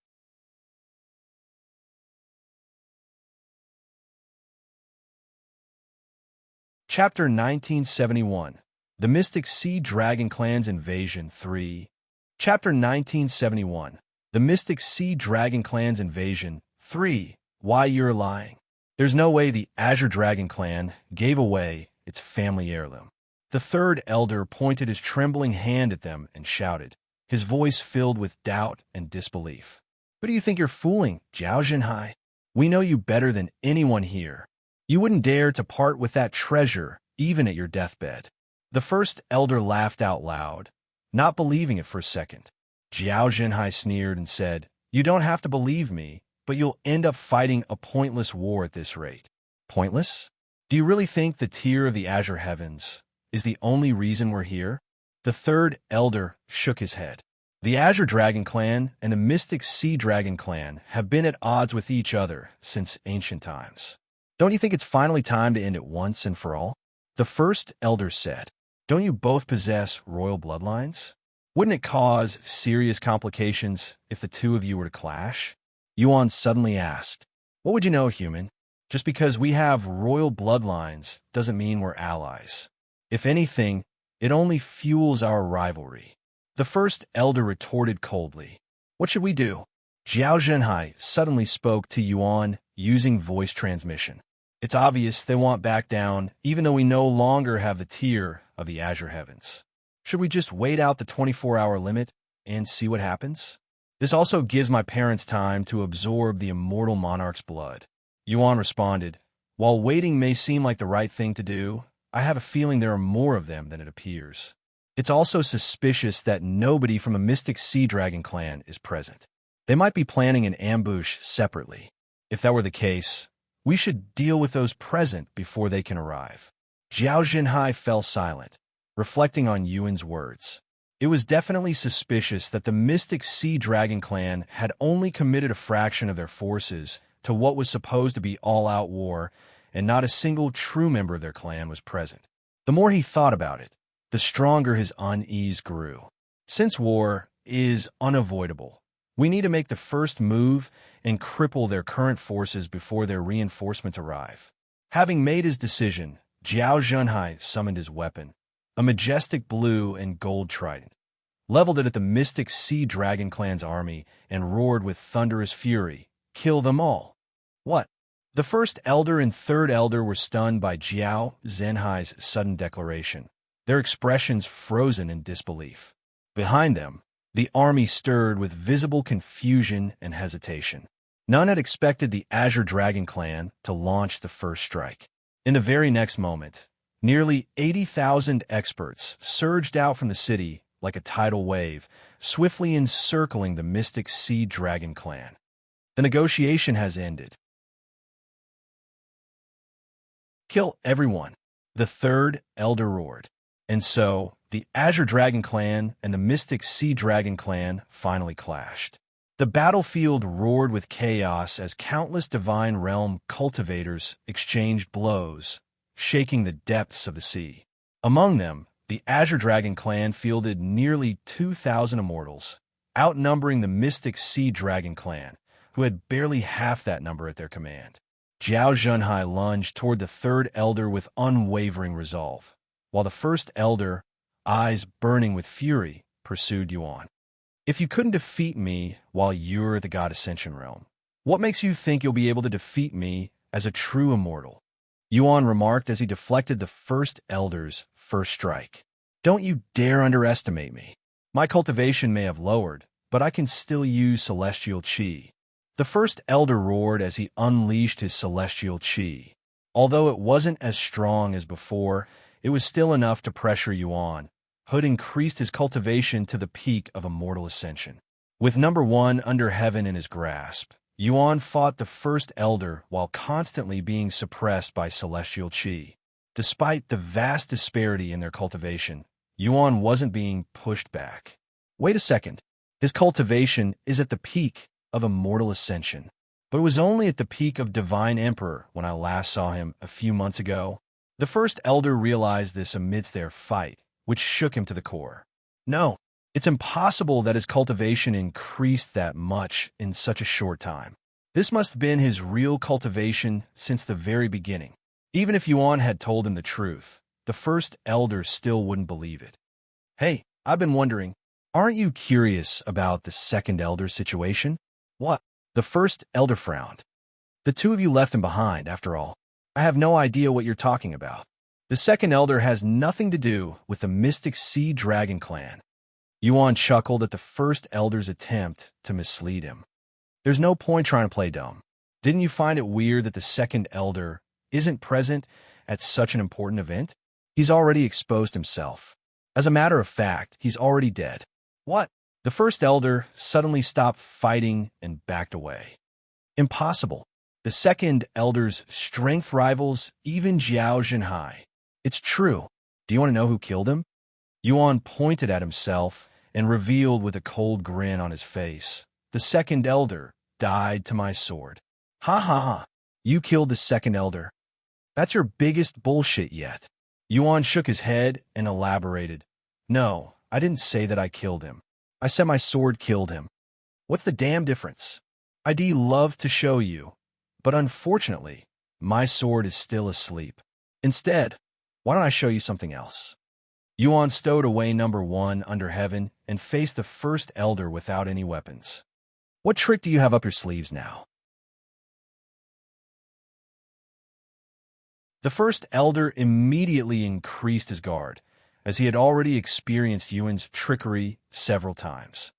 Chapter 1971, The Mystic Sea Dragon Clan's Invasion 3. Chapter 1971, The Mystic Sea Dragon Clan's Invasion 3. Why you're lying. There's no way the Azure Dragon Clan gave away its family heirloom. The third elder pointed his trembling hand at them and shouted, his voice filled with doubt and disbelief. "Who do you think you're fooling, Jiao Zhenhai? We know you better than anyone here. You wouldn't dare to part with that treasure, even at your deathbed." The first elder laughed out loud, not believing it for a second. Jiao Zhenhai sneered and said, "You don't have to believe me, but you'll end up fighting a pointless war at this rate." "Pointless? Do you really think the tier of the Azure heavens is the only reason we're here?" The third elder shook his head. The Azure Dragon Clan and the Mystic Sea Dragon Clan have been at odds with each other since ancient times. "Don't you think it's finally time to end it once and for all?" The first elder said. "Don't you both possess royal bloodlines? Wouldn't it cause serious complications if the two of you were to clash?" Yuan suddenly asked. "What would you know, human? Just because we have royal bloodlines doesn't mean we're allies. If anything, it only fuels our rivalry." The first elder retorted coldly. "What should we do?" Jiao Zhenhai suddenly spoke to Yuan using voice transmission. "It's obvious they won't back down, even though we no longer have the tier of the Azure heavens. Should we just wait out the 24-hour limit and see what happens? This also gives my parents time to absorb the immortal monarch's blood." Yuan responded, "While waiting may seem like the right thing to do, I have a feeling there are more of them than it appears. It's also suspicious that nobody from a Mystic Sea Dragon clan is present. They might be planning an ambush separately. If that were the case, we should deal with those present before they can arrive." Jiao Zhenhai fell silent, reflecting on Yuan's words. It was definitely suspicious that the Mystic Sea Dragon clan had only committed a fraction of their forces to what was supposed to be all-out war, and not a single true member of their clan was present. The more he thought about it, the stronger his unease grew. Since war is unavoidable, we need to make the first move and cripple their current forces before their reinforcements arrive. Having made his decision, Jiao Zhenhai summoned his weapon, a majestic blue and gold trident, leveled it at the Mystic Sea Dragon clan's army, and roared with thunderous fury, "Kill them all!" "What?" The first elder and third elder were stunned by Jiao Zhenhai's sudden declaration, their expressions frozen in disbelief. Behind them, the army stirred with visible confusion and hesitation. None had expected the Azure Dragon clan to launch the first strike. In the very next moment, nearly 80,000 experts surged out from the city like a tidal wave, swiftly encircling the Mystic Sea Dragon clan. The negotiation has ended. "Kill everyone," the third elder roared. And so, the Azure Dragon clan and the Mystic Sea Dragon clan finally clashed. The battlefield roared with chaos as countless Divine Realm cultivators exchanged blows, shaking the depths of the sea. Among them, the Azure Dragon clan fielded nearly 2,000 immortals, outnumbering the Mystic Sea Dragon clan, who had barely half that number at their command. Jiao Zhenhai lunged toward the third elder with unwavering resolve, while the first elder, eyes burning with fury, pursued Yuan. "If you couldn't defeat me while you're the God Ascension realm, what makes you think you'll be able to defeat me as a true immortal?" Yuan remarked as he deflected the First Elder's first strike. Don't you dare underestimate me. My cultivation may have lowered, but I can still use celestial chi. The First Elder roared as he unleashed his celestial chi. Although it wasn't as strong as before, it was still enough to pressure Yuan. Hood increased his cultivation to the peak of Immortal Ascension. With number 1 under heaven in his grasp, Yuan fought the First Elder while constantly being suppressed by celestial chi. Despite the vast disparity in their cultivation, Yuan wasn't being pushed back. Wait a second. His cultivation is at the peak of Immortal Ascension. But it was only at the peak of Divine Emperor when I last saw him a few months ago. The First Elder realized this amidst their fight, which shook him to the core. No, it's impossible that his cultivation increased that much in such a short time. This must have been his real cultivation since the very beginning. Even if Yuan had told him the truth, the First Elder still wouldn't believe it. Hey, I've been wondering, aren't you curious about the Second Elder's situation? What? The First Elder frowned. The two of you left him behind, after all. I have no idea what you're talking about. The Second Elder has nothing to do with the Mystic Sea Dragon clan. Yuan chuckled at the First Elder's attempt to mislead him. There's no point trying to play dumb. Didn't you find it weird that the Second Elder isn't present at such an important event? He's already exposed himself. As a matter of fact, he's already dead. What? The First Elder suddenly stopped fighting and backed away. Impossible. The Second Elder's strength rivals even Jiao Zhenhai. It's true. Do you want to know who killed him? Yuan pointed at himself and revealed with a cold grin on his face. The Second Elder died to my sword. Ha ha ha. You killed the Second Elder. That's your biggest bullshit yet. Yuan shook his head and elaborated. No, I didn't say that I killed him. I said my sword killed him. What's the damn difference? I'd love to show you, but unfortunately, my sword is still asleep. Instead, why don't I show you something else? Yuan stowed away number 1 under heaven and faced the First Elder without any weapons. What trick do you have up your sleeves now? The First Elder immediately increased his guard, as he had already experienced Yuan's trickery several times.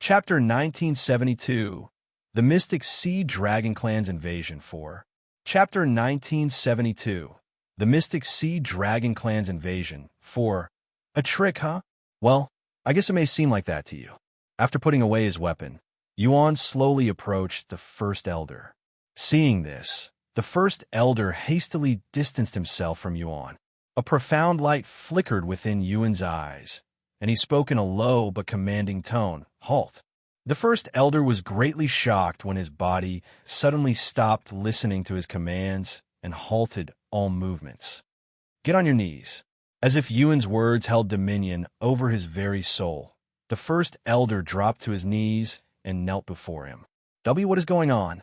Chapter 1972, The Mystic Sea Dragon Clan's Invasion 4. Chapter 1972, The Mystic Sea Dragon Clan's Invasion 4. A trick, huh? Well, I guess it may seem like that to you. After putting away his weapon, Yuan slowly approached the First Elder. Seeing this, the First Elder hastily distanced himself from Yuan. A profound light flickered within Yuan's eyes, and he spoke in a low but commanding tone. Halt. The First Elder was greatly shocked when his body suddenly stopped listening to his commands and halted all movements. Get on your knees. As if Yuan's words held dominion over his very soul, the First Elder dropped to his knees and knelt before him. What is going on?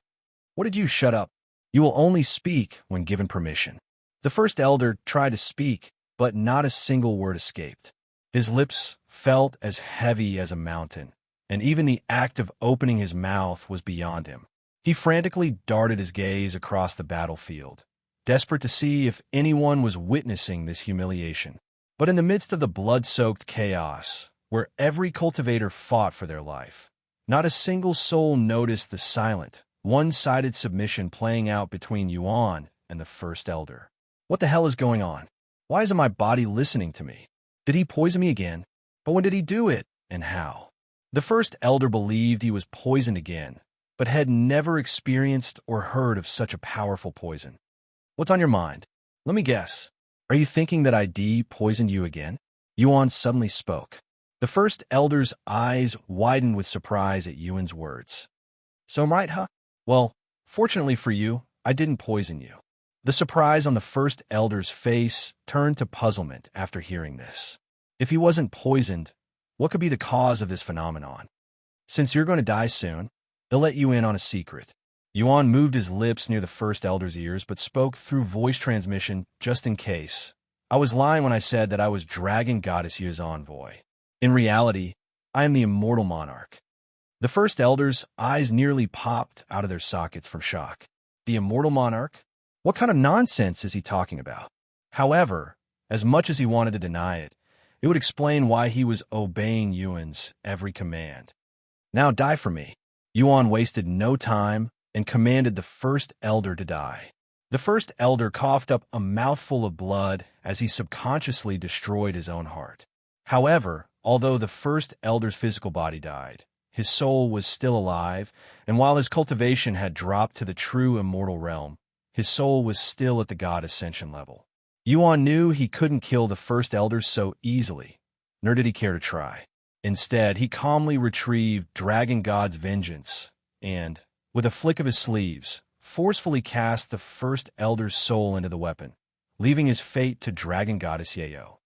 What did you shut up? You will only speak when given permission. The First Elder tried to speak, but not a single word escaped. His lips felt as heavy as a mountain, and even the act of opening his mouth was beyond him. He frantically darted his gaze across the battlefield, desperate to see if anyone was witnessing this humiliation. But in the midst of the blood-soaked chaos, where every cultivator fought for their life, not a single soul noticed the silent, one-sided submission playing out between Yuan and the First Elder. What the hell is going on? Why isn't my body listening to me? Did he poison me again? But when did he do it, and how? The First Elder believed he was poisoned again, but had never experienced or heard of such a powerful poison. What's on your mind? Let me guess. Are you thinking that I poisoned you again? Yuan suddenly spoke. The First Elder's eyes widened with surprise at Yuan's words. So I'm right, huh? Well, fortunately for you, I didn't poison you. The surprise on the First Elder's face turned to puzzlement after hearing this. If he wasn't poisoned, what could be the cause of this phenomenon? Since you're going to die soon, they'll let you in on a secret. Yuan moved his lips near the First Elder's ears but spoke through voice transmission just in case. I was lying when I said that I was Dragon Goddess Yu's envoy. In reality, I am the Immortal Monarch. The first elders' eyes nearly popped out of their sockets from shock. The immortal monarch? What kind of nonsense is he talking about? However, as much as he wanted to deny it, it would explain why he was obeying Yuan's every command. Now die for me. Yuan wasted no time and commanded the first elder to die. The first elder coughed up a mouthful of blood as he subconsciously destroyed his own heart. However, although the first elder's physical body died, his soul was still alive, and while his cultivation had dropped to the true immortal realm, his soul was still at the god ascension level. Yuan knew he couldn't kill the first elder so easily, nor did he care to try. Instead, he calmly retrieved Dragon God's vengeance and, with a flick of his sleeves, forcefully cast the first elder's soul into the weapon, leaving his fate to Dragon Goddess Yayo.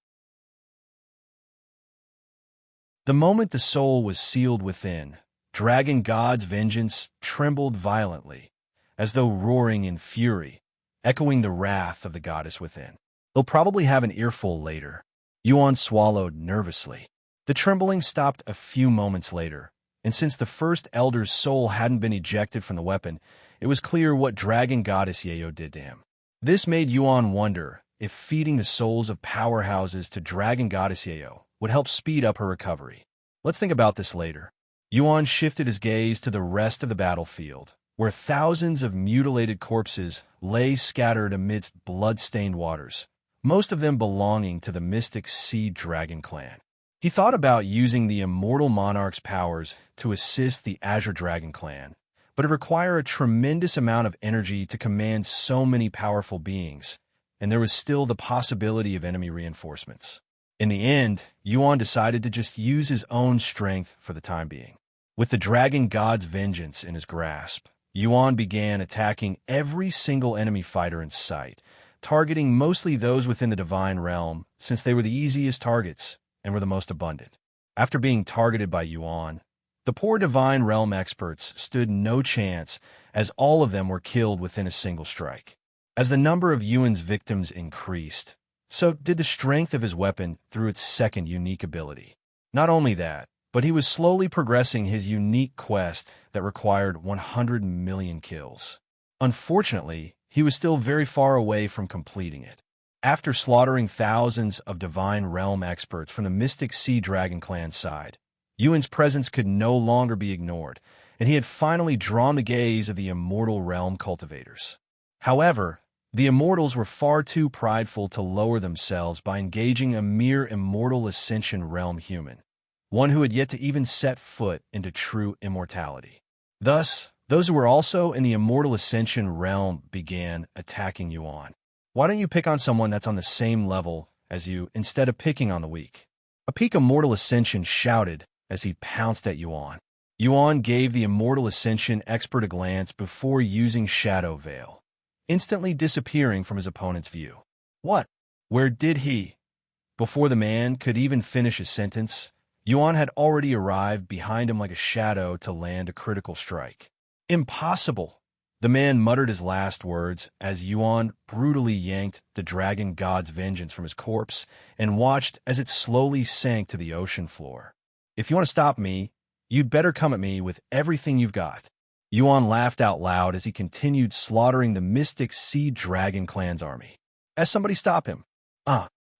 The moment the soul was sealed within, Dragon God's vengeance trembled violently, as though roaring in fury, echoing the wrath of the goddess within. He'll probably have an earful later. Yuan swallowed nervously. The trembling stopped a few moments later, and since the first elder's soul hadn't been ejected from the weapon, it was clear what Dragon Goddess Yayo did to him. This made Yuan wonder if feeding the souls of powerhouses to Dragon Goddess Yayo would help speed up her recovery. Let's think about this later. Yuan shifted his gaze to the rest of the battlefield, where thousands of mutilated corpses lay scattered amidst blood-stained waters, most of them belonging to the mystic Sea Dragon clan. He thought about using the immortal monarch's powers to assist the Azure Dragon clan, but it required a tremendous amount of energy to command so many powerful beings, and there was still the possibility of enemy reinforcements. In the end, Yuan decided to just use his own strength for the time being. With the Dragon God's vengeance in his grasp, Yuan began attacking every single enemy fighter in sight, targeting mostly those within the divine realm since they were the easiest targets and were the most abundant. After being targeted by Yuan, the poor divine realm experts stood no chance as all of them were killed within a single strike. As the number of Yuan's victims increased, so did the strength of his weapon through its second unique ability. Not only that, but he was slowly progressing his unique quest that required 100 million kills. Unfortunately, he was still very far away from completing it. After slaughtering thousands of divine realm experts from the mystic Sea Dragon clan side, Yuan's presence could no longer be ignored, and he had finally drawn the gaze of the immortal realm cultivators. However, the immortals were far too prideful to lower themselves by engaging a mere immortal ascension realm human, one who had yet to even set foot into true immortality. Thus, those who were also in the immortal ascension realm began attacking Yuan. Why don't you pick on someone that's on the same level as you instead of picking on the weak? A peak immortal ascension shouted as he pounced at Yuan. Yuan gave the immortal ascension expert a glance before using Shadow Veil, instantly disappearing from his opponent's view. What? Where did he? Before the man could even finish his sentence, Yuan had already arrived behind him like a shadow to land a critical strike. Impossible! The man muttered his last words as Yuan brutally yanked the Dragon God's vengeance from his corpse and watched as it slowly sank to the ocean floor. If you want to stop me, you'd better come at me with everything you've got. Yuan laughed out loud as he continued slaughtering the mystic Sea Dragon clan's army. As somebody stop him.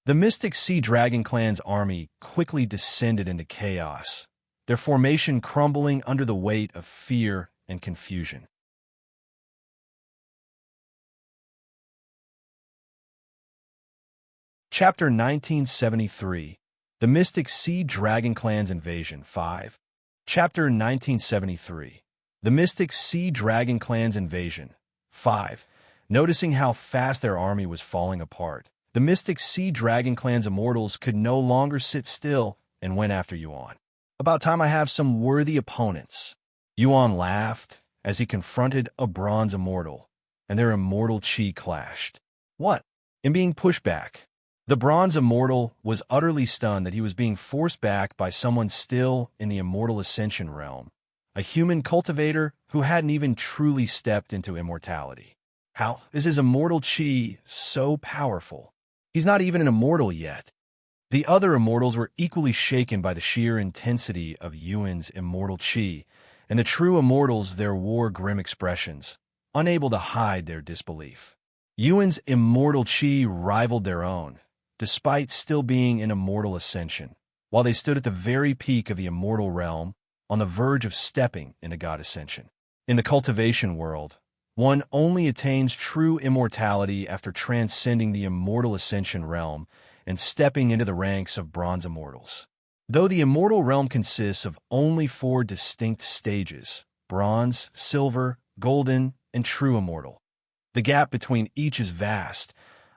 The mystic Sea Dragon clan's army quickly descended into chaos, their formation crumbling under the weight of fear and confusion. Chapter 1973, The Mystic Sea Dragon Clan's Invasion 5. Chapter 1973, The Mystic Sea Dragon Clan's Invasion 5. Noticing how fast their army was falling apart, the Mystic Sea Dragon Clan's immortals could no longer sit still and went after Yuan. About time I have some worthy opponents. Yuan laughed as he confronted a bronze immortal, and their immortal chi clashed. What? In being pushed back, the bronze immortal was utterly stunned that he was being forced back by someone still in the immortal ascension realm, a human cultivator who hadn't even truly stepped into immortality. How is his immortal chi so powerful? He's not even an immortal yet. The other immortals were equally shaken by the sheer intensity of Yuan's immortal chi, and the true immortals there wore grim expressions, unable to hide their disbelief. Yuan's immortal chi rivaled their own, despite still being in immortal ascension, while they stood at the very peak of the immortal realm, on the verge of stepping into god ascension. In the cultivation world, one only attains true immortality after transcending the immortal ascension realm and stepping into the ranks of bronze immortals. Though the immortal realm consists of only 4 distinct stages, bronze, silver, golden, and true immortal, the gap between each is vast,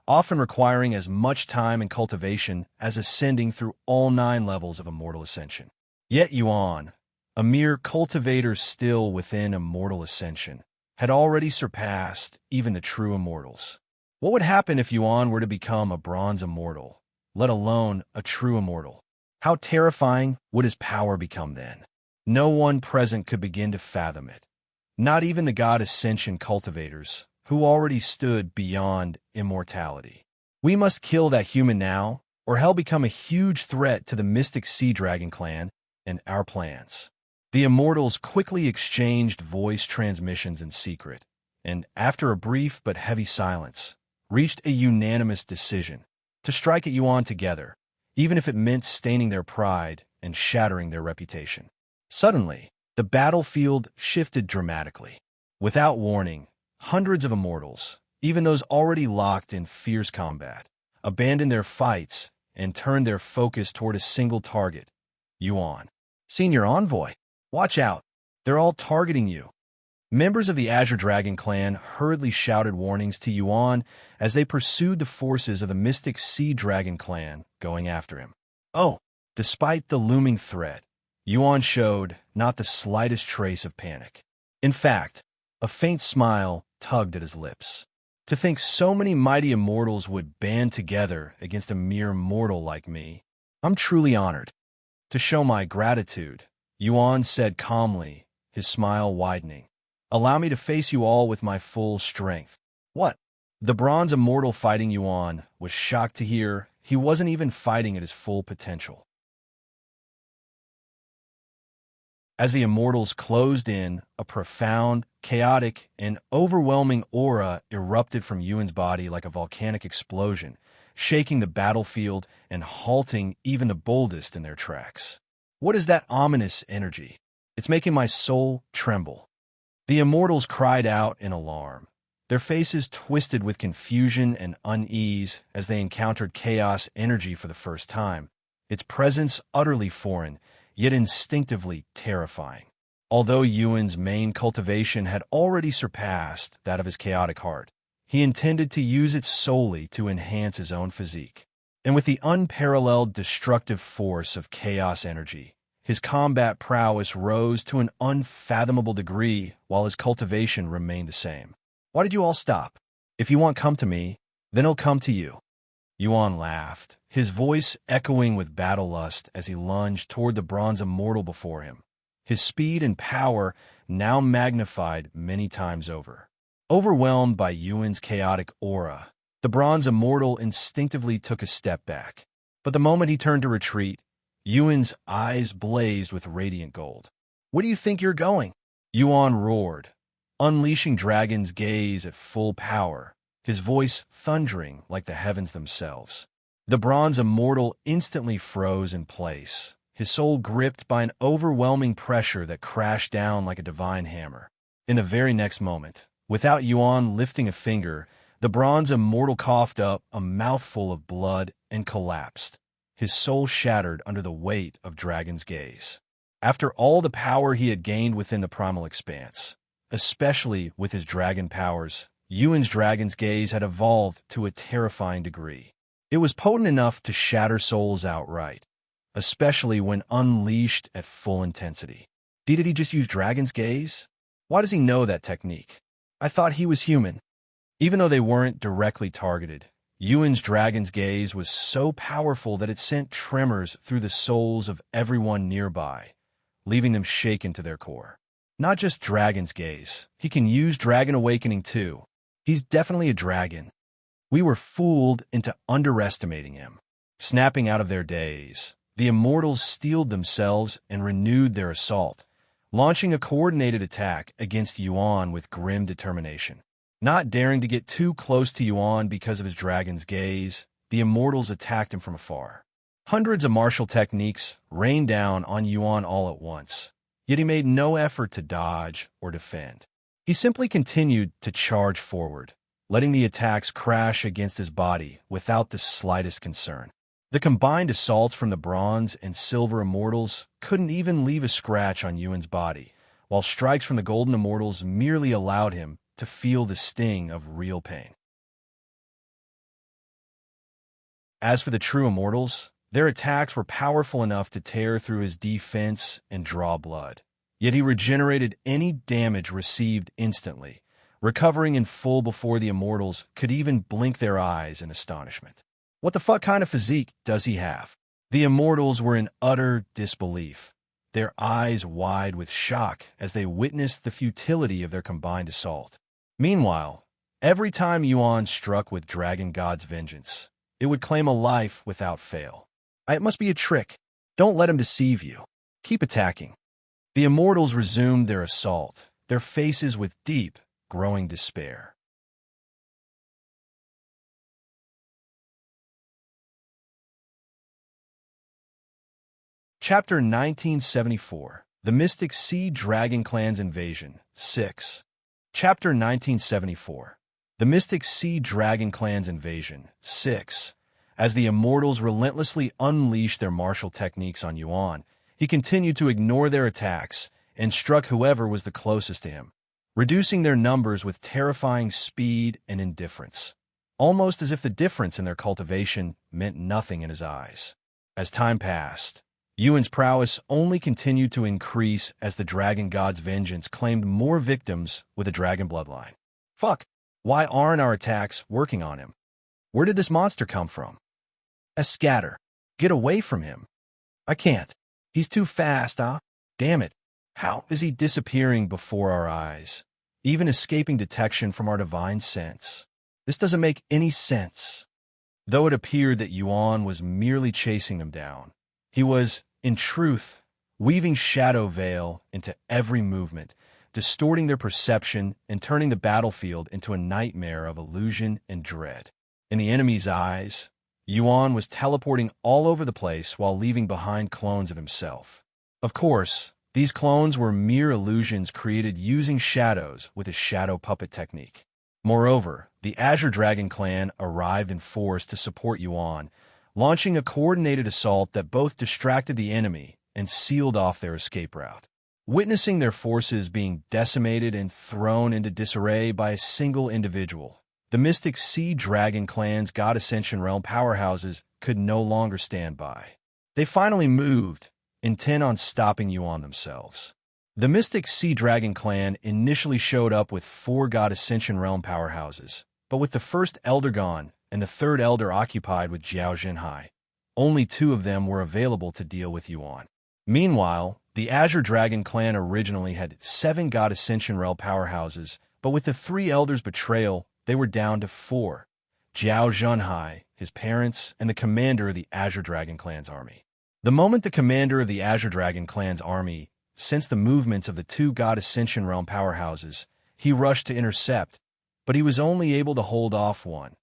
often requiring as much time and cultivation as ascending through all 9 levels of immortal ascension. Yet Yuan, a mere cultivator still within immortal ascension, had already surpassed even the true immortals. What would happen if Yuan were to become a bronze immortal, let alone a true immortal? How terrifying would his power become then? No one present could begin to fathom it. Not even the god ascension cultivators, who already stood beyond immortality. We must kill that human now, or he'll become a huge threat to the mystic sea dragon clan and our plans. The immortals quickly exchanged voice transmissions in secret, and after a brief but heavy silence, reached a unanimous decision to strike at Yuan together, even if it meant staining their pride and shattering their reputation. Suddenly, the battlefield shifted dramatically. Without warning, hundreds of immortals, even those already locked in fierce combat, abandoned their fights and turned their focus toward a single target, Yuan. Senior Envoy, watch out, they're all targeting you. Members of the Azure Dragon clan hurriedly shouted warnings to Yuan as they pursued the forces of the Mystic Sea Dragon clan going after him. Oh, despite the looming threat, Yuan showed not the slightest trace of panic. In fact, a faint smile tugged at his lips. To think so many mighty immortals would band together against a mere mortal like me, I'm truly honored. To show my gratitude, Yuan said calmly, his smile widening. Allow me to face you all with my full strength. What? The bronze immortal fighting Yuan was shocked to hear he wasn't even fighting at his full potential. As the immortals closed in, a profound, chaotic, and overwhelming aura erupted from Yuan's body like a volcanic explosion, shaking the battlefield and halting even the boldest in their tracks. What is that ominous energy? It's making my soul tremble. The immortals cried out in alarm, their faces twisted with confusion and unease as they encountered chaos energy for the first time, its presence utterly foreign, yet instinctively terrifying. Although Yuan's main cultivation had already surpassed that of his chaotic heart, he intended to use it solely to enhance his own physique. And with the unparalleled destructive force of chaos energy, his combat prowess rose to an unfathomable degree while his cultivation remained the same. Why did you all stop? If you won't come to me, then he'll come to you. Yuan laughed, his voice echoing with battle lust as he lunged toward the bronze immortal before him, his speed and power now magnified many times over. Overwhelmed by Yuan's chaotic aura, the bronze immortal instinctively took a step back. But the moment he turned to retreat, Yuan's eyes blazed with radiant gold. Where do you think you're going? Yuan roared, unleashing Dragon's gaze at full power, his voice thundering like the heavens themselves. The bronze immortal instantly froze in place, his soul gripped by an overwhelming pressure that crashed down like a divine hammer. In the very next moment, without Yuan lifting a finger, the bronze immortal coughed up a mouthful of blood and collapsed, his soul shattered under the weight of Dragon's gaze. After all the power he had gained within the primal expanse, especially with his dragon powers, Yuan's Dragon's gaze had evolved to a terrifying degree. It was potent enough to shatter souls outright, especially when unleashed at full intensity. Did he just use Dragon's gaze? Why does he know that technique? I thought he was human. Even though they weren't directly targeted, Yuan's Dragon's gaze was so powerful that it sent tremors through the souls of everyone nearby, leaving them shaken to their core. Not just Dragon's gaze, he can use Dragon Awakening too. He's definitely a dragon. We were fooled into underestimating him. Snapping out of their daze, the immortals steeled themselves and renewed their assault, launching a coordinated attack against Xuan with grim determination. Not daring to get too close to Xuan because of his dragon's gaze, the Immortals attacked him from afar. Hundreds of martial techniques rained down on Xuan all at once, yet he made no effort to dodge or defend. He simply continued to charge forward, letting the attacks crash against his body without the slightest concern. The combined assaults from the bronze and silver Immortals couldn't even leave a scratch on Yuan's body, while strikes from the golden Immortals merely allowed him to feel the sting of real pain. As for the true Immortals, their attacks were powerful enough to tear through his defense and draw blood. Yet he regenerated any damage received instantly, recovering in full before the Immortals could even blink their eyes in astonishment. What the fuck kind of physique does he have? The Immortals were in utter disbelief, their eyes wide with shock as they witnessed the futility of their combined assault. Meanwhile, every time Xuan struck with Dragon God's vengeance, it would claim a life without fail. It must be a trick. Don't let him deceive you. Keep attacking. The Immortals resumed their assault, their faces with deep, growing despair. Chapter 1974, The Mystic Sea Dragon Clan's Invasion, 6. Chapter 1974, The Mystic Sea Dragon Clan's Invasion, 6. As the Immortals relentlessly unleashed their martial techniques on Xuan, he continued to ignore their attacks and struck whoever was the closest to him, reducing their numbers with terrifying speed and indifference, almost as if the difference in their cultivation meant nothing in his eyes. As time passed, Yuan's prowess only continued to increase as the Dragon God's vengeance claimed more victims with a dragon bloodline. Fuck, why aren't our attacks working on him? Where did this monster come from? A scatter. Get away from him. I can't. He's too fast, Damn it. How is he disappearing before our eyes, even escaping detection from our divine sense? This doesn't make any sense. Though it appeared that Xuan was merely chasing them down, he was, in truth, weaving shadow veil into every movement, distorting their perception and turning the battlefield into a nightmare of illusion and dread. In the enemy's eyes, Xuan was teleporting all over the place while leaving behind clones of himself. Of course, these clones were mere illusions created using shadows with his shadow puppet technique. Moreover, the Azure Dragon clan arrived in force to support Xuan, launching a coordinated assault that both distracted the enemy and sealed off their escape route. Witnessing their forces being decimated and thrown into disarray by a single individual, the Mystic Sea Dragon clan's God Ascension realm powerhouses could no longer stand by. They finally moved, intent on stopping Xuan themselves. The Mystic Sea Dragon clan initially showed up with 4 God Ascension realm powerhouses, but with the first Elder gone and the third Elder occupied with Jiao Zhenhai, only 2 of them were available to deal with Xuan. Meanwhile, the Azure Dragon clan originally had 7 God Ascension realm powerhouses, but with the 3 Elders' betrayal, they were down to 4, Jiao Zhenhai, his parents, and the commander of the Azure Dragon clan's army. The moment the commander of the Azure Dragon clan's army sensed the movements of the 2 God Ascension realm powerhouses, he rushed to intercept, but he was only able to hold off one,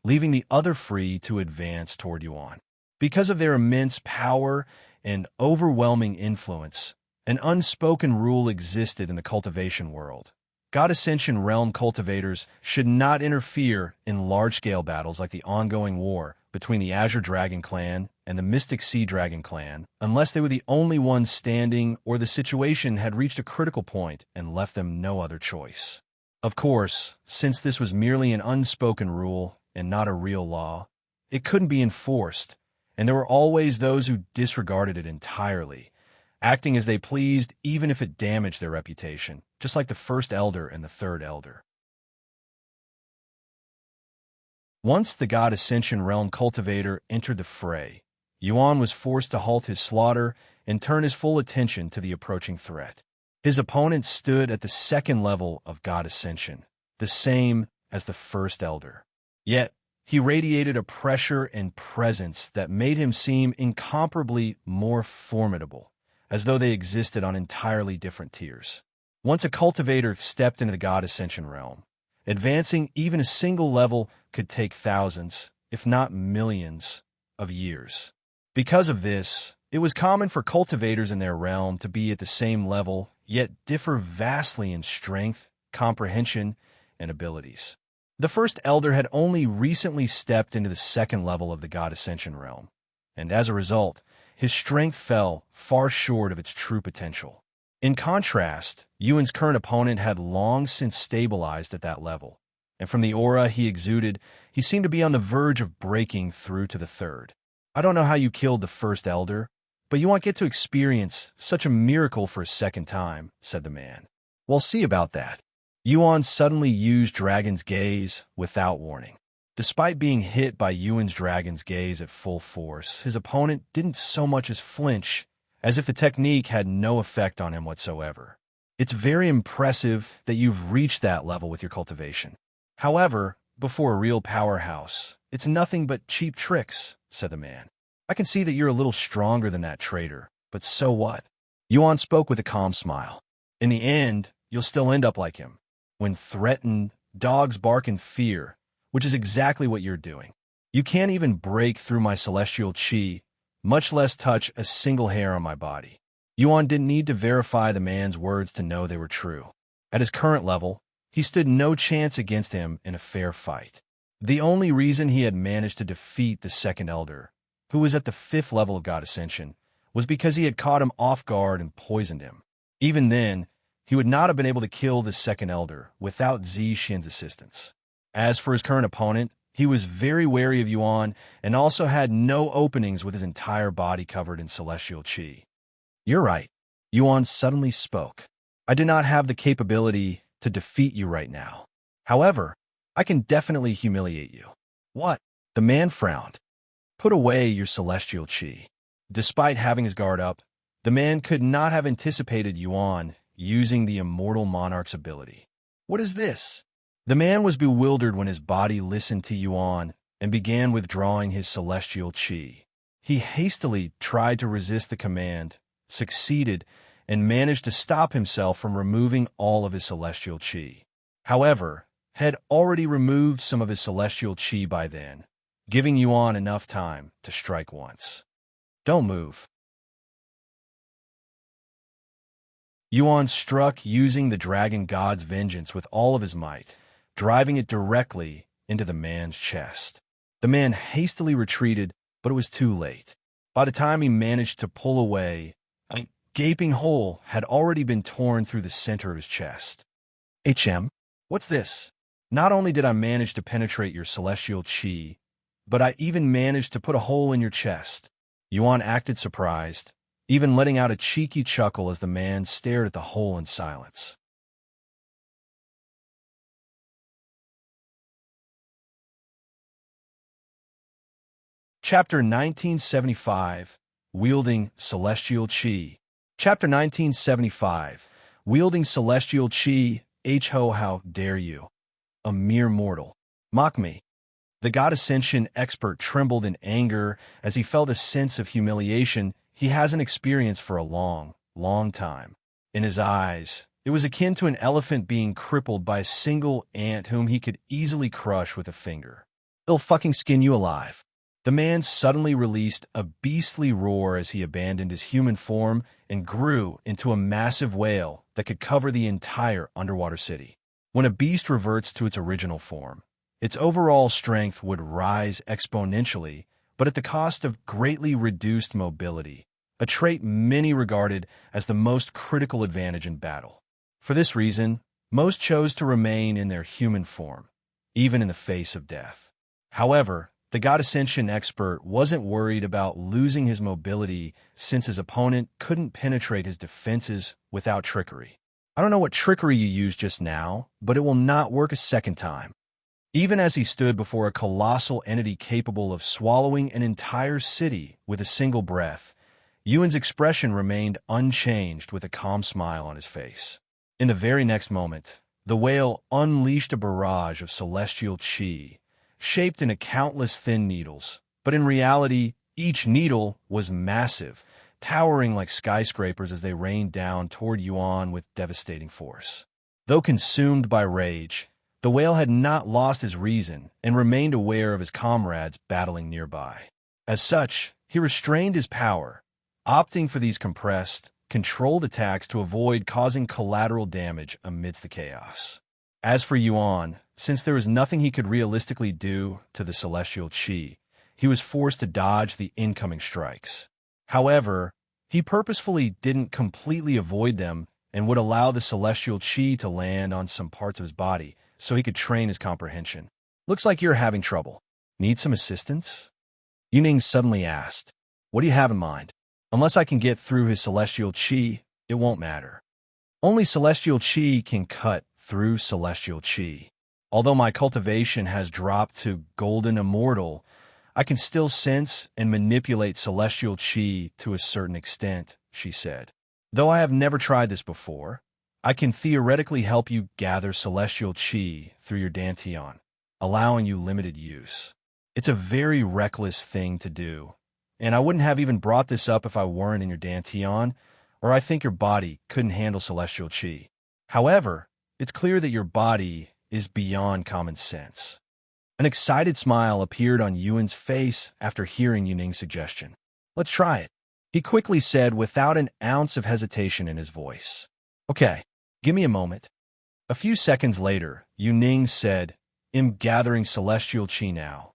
leaving the other free to advance toward Xuan. Because of their immense power and overwhelming influence, an unspoken rule existed in the cultivation world. God Ascension realm cultivators should not interfere in large-scale battles like the ongoing war between the Azure Dragon clan and the Mystic Sea Dragon clan unless they were the only ones standing or the situation had reached a critical point and left them no other choice. Of course, since this was merely an unspoken rule and not a real law, it couldn't be enforced, and there were always those who disregarded it entirely, acting as they pleased even if it damaged their reputation, just like the first Elder and the third Elder. Once the God Ascension realm cultivator entered the fray, Xuan was forced to halt his slaughter and turn his full attention to the approaching threat. His opponent stood at the second level of God Ascension, the same as the first Elder. Yet, he radiated a pressure and presence that made him seem incomparably more formidable, as though they existed on entirely different tiers. Once a cultivator stepped into the God Ascension realm, advancing even a single level could take thousands, if not millions, of years. Because of this, it was common for cultivators in their realm to be at the same level, yet differ vastly in strength, comprehension, and abilities. The first elder had only recently stepped into the second level of the God Ascension realm, and as a result, his strength fell far short of its true potential. In contrast, Yuan's current opponent had long since stabilized at that level, and from the aura he exuded, he seemed to be on the verge of breaking through to the third. I don't know how you killed the first elder, but you won't get to experience such a miracle for a second time, said the man. We'll see about that. Yuan suddenly used Dragon's Gaze without warning. Despite being hit by Yuan's Dragon's Gaze at full force, his opponent didn't so much as flinch, as if the technique had no effect on him whatsoever. It's very impressive that you've reached that level with your cultivation. However, before a real powerhouse, it's nothing but cheap tricks, said the man. I can see that you're a little stronger than that traitor, but so what? Yuan spoke with a calm smile. In the end, you'll still end up like him. When threatened, dogs bark in fear, which is exactly what you're doing. You can't even break through my celestial chi, much less touch a single hair on my body. Yuan didn't need to verify the man's words to know they were true. At his current level, he stood no chance against him in a fair fight. The only reason he had managed to defeat the second elder, who was at the 5th level of God Ascension, was because he had caught him off guard and poisoned him. Even then, he would not have been able to kill the second elder without Xin's assistance. As for his current opponent, he was very wary of Yuan and also had no openings with his entire body covered in celestial chi. You're right, Yuan suddenly spoke. I do not have the capability to defeat you right now. However, I can definitely humiliate you. What? The man frowned. Put away your celestial chi. Despite having his guard up, the man could not have anticipated Yuan using the Immortal Monarch's ability. What is this? The man was bewildered when his body listened to Yuan and began withdrawing his celestial chi. He hastily tried to resist the command, succeeded, and managed to stop himself from removing all of his celestial chi. However, had already removed some of his celestial chi by then, giving Yuan enough time to strike once. Don't move. Yuan struck using the Dragon God's vengeance with all of his might, driving it directly into the man's chest. The man hastily retreated, but it was too late. By the time he managed to pull away, a gaping hole had already been torn through the center of his chest. What's this? Not only did I manage to penetrate your celestial chi, but I even managed to put a hole in your chest. Yuan acted surprised, even letting out a cheeky chuckle as the man stared at the hole in silence. Chapter 1975, Wielding Celestial Chi. Chapter 1975, Wielding Celestial Chi. How dare you? A mere mortal. Mock me. The God Ascension expert trembled in anger as he felt a sense of humiliation he hasn't experienced for a long, long time. In his eyes, it was akin to an elephant being crippled by a single ant whom he could easily crush with a finger. They'll fucking skin you alive. The man suddenly released a beastly roar as he abandoned his human form and grew into a massive whale that could cover the entire underwater city. When a beast reverts to its original form, its overall strength would rise exponentially, but at the cost of greatly reduced mobility, a trait many regarded as the most critical advantage in battle. For this reason, most chose to remain in their human form, even in the face of death. However, the God Ascension expert wasn't worried about losing his mobility since his opponent couldn't penetrate his defenses without trickery. I don't know what trickery you used just now, but it will not work a second time. Even as he stood before a colossal entity capable of swallowing an entire city with a single breath, Yuan's expression remained unchanged with a calm smile on his face. In the very next moment, the whale unleashed a barrage of celestial chi, shaped into countless thin needles, but in reality, each needle was massive, towering like skyscrapers as they rained down toward Yuan with devastating force. Though consumed by rage, the whale had not lost his reason and remained aware of his comrades battling nearby. As such, he restrained his power, opting for these compressed, controlled attacks to avoid causing collateral damage amidst the chaos. As for Yuan, since there was nothing he could realistically do to the celestial chi, he was forced to dodge the incoming strikes. However, he purposefully didn't completely avoid them and would allow the celestial chi to land on some parts of his body so he could train his comprehension. "Looks like you're having trouble. Need some assistance?" Yuning suddenly asked. "What do you have in mind?" "Unless I can get through his celestial chi, it won't matter. Only celestial chi can cut through celestial chi. Although my cultivation has dropped to golden immortal, I can still sense and manipulate celestial chi to a certain extent," she said. "Though I have never tried this before, I can theoretically help you gather celestial chi through your dantian, allowing you limited use. It's a very reckless thing to do, and I wouldn't have even brought this up if I weren't in your dantian, or I think your body couldn't handle celestial chi. However, it's clear that your body is beyond common sense." An excited smile appeared on Yuan's face after hearing Yuning's suggestion. "Let's try it," he quickly said without an ounce of hesitation in his voice. "Okay, give me a moment." A few seconds later, Yuning said, "I'm gathering celestial chi now."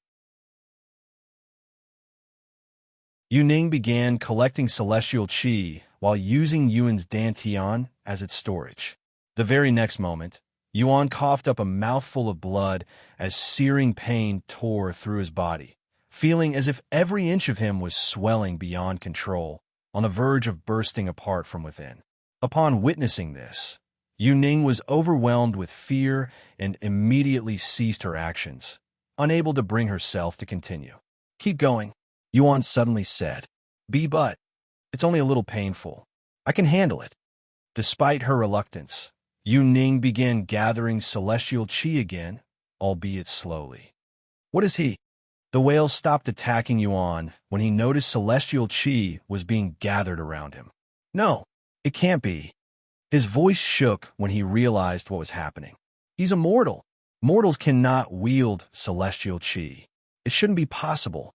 Yuning began collecting celestial chi while using Yuan's dantian as its storage. The very next moment, Yuan coughed up a mouthful of blood as searing pain tore through his body, feeling as if every inch of him was swelling beyond control, on the verge of bursting apart from within. Upon witnessing this, Yuning was overwhelmed with fear and immediately ceased her actions, unable to bring herself to continue. "Keep going," Yuan suddenly said. But it's only a little painful. I can handle it." Despite her reluctance, Yuning began gathering celestial chi again, albeit slowly. "What is he?" The whale stopped attacking Yuan when he noticed celestial chi was being gathered around him. "No, it can't be." His voice shook when he realized what was happening. "He's immortal. Mortals cannot wield celestial chi. It shouldn't be possible."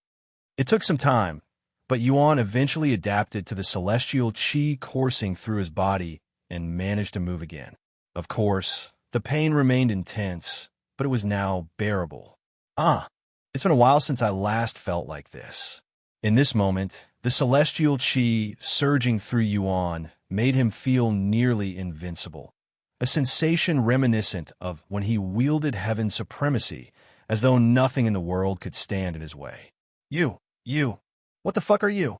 It took some time, but Yuan eventually adapted to the celestial chi coursing through his body and managed to move again. Of course, the pain remained intense, but it was now bearable. It's been a while since I last felt like this." In this moment, the celestial chi surging through Yuan made him feel nearly invincible, a sensation reminiscent of when he wielded heaven's supremacy, as though nothing in the world could stand in his way. You, what the fuck are you?"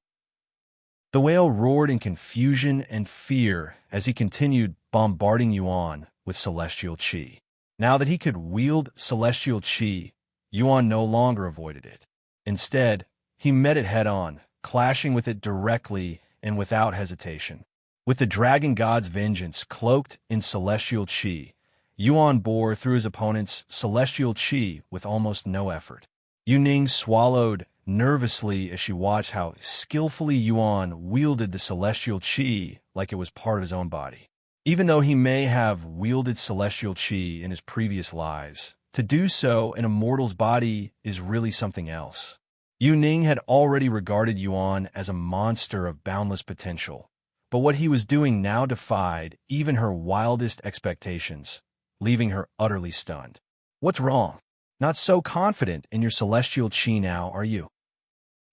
The whale roared in confusion and fear as he continued bombarding Yuan with celestial chi. Now that he could wield celestial chi, Yuan no longer avoided it. Instead, he met it head-on, clashing with it directly and without hesitation. With the dragon god's vengeance cloaked in celestial chi, Yuan bore through his opponent's celestial chi with almost no effort. Yuning swallowed nervously as she watched how skillfully Yuan wielded the celestial chi like it was part of his own body. Even though he may have wielded celestial chi in his previous lives, to do so in a mortal's body is really something else. Yuning had already regarded Yuan as a monster of boundless potential, but what he was doing now defied even her wildest expectations, leaving her utterly stunned. "What's wrong? Not so confident in your celestial chi now, are you?"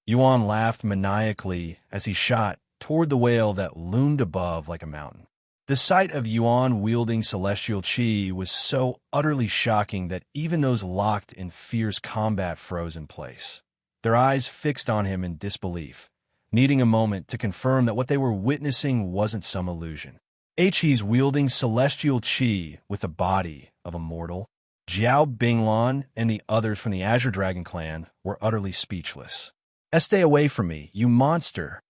Yuan laughed maniacally as he shot toward the whale that loomed above like a mountain. The sight of Yuan wielding celestial chi was so utterly shocking that even those locked in fierce combat froze in place, their eyes fixed on him in disbelief, needing a moment to confirm that what they were witnessing wasn't some illusion. He's wielding celestial chi with the body of a mortal. Jiao Binglan and the others from the Azure Dragon clan were utterly speechless. "Stay away from me, you monster!"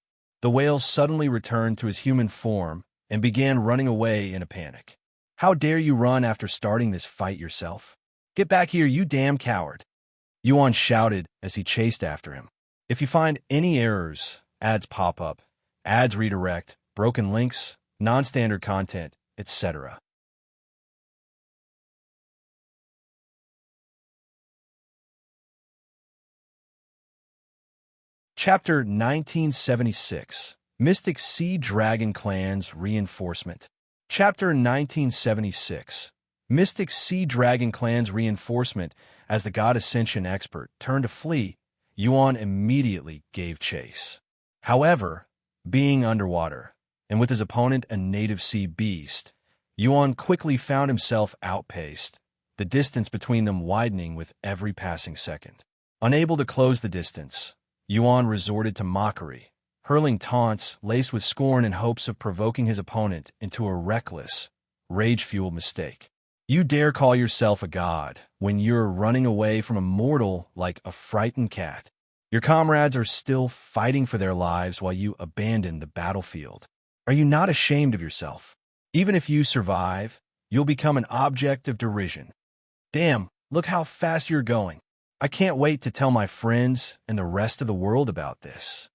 The whale suddenly returned to his human form and began running away in a panic. "How dare you run after starting this fight yourself? Get back here, you damn coward!" Yuan shouted as he chased after him. If you find any errors, ads pop up, ads redirect, broken links, non-standard content, etc. Chapter 1976 Mystic Sea Dragon Clan's Reinforcement. Chapter 1976 Mystic Sea Dragon Clan's Reinforcement. As the God Ascension expert turned to flee, Xuan immediately gave chase. However, being underwater, and with his opponent a native sea beast, Xuan quickly found himself outpaced, the distance between them widening with every passing second. Unable to close the distance, Xuan resorted to mockery, hurling taunts laced with scorn in hopes of provoking his opponent into a reckless, rage-fueled mistake. You dare call yourself a god when you're running away from a mortal like a frightened cat. Your comrades are still fighting for their lives while you abandon the battlefield. Are you not ashamed of yourself? Even if you survive, you'll become an object of derision. Damn, look how fast you're going. I can't wait to tell my friends and the rest of the world about this.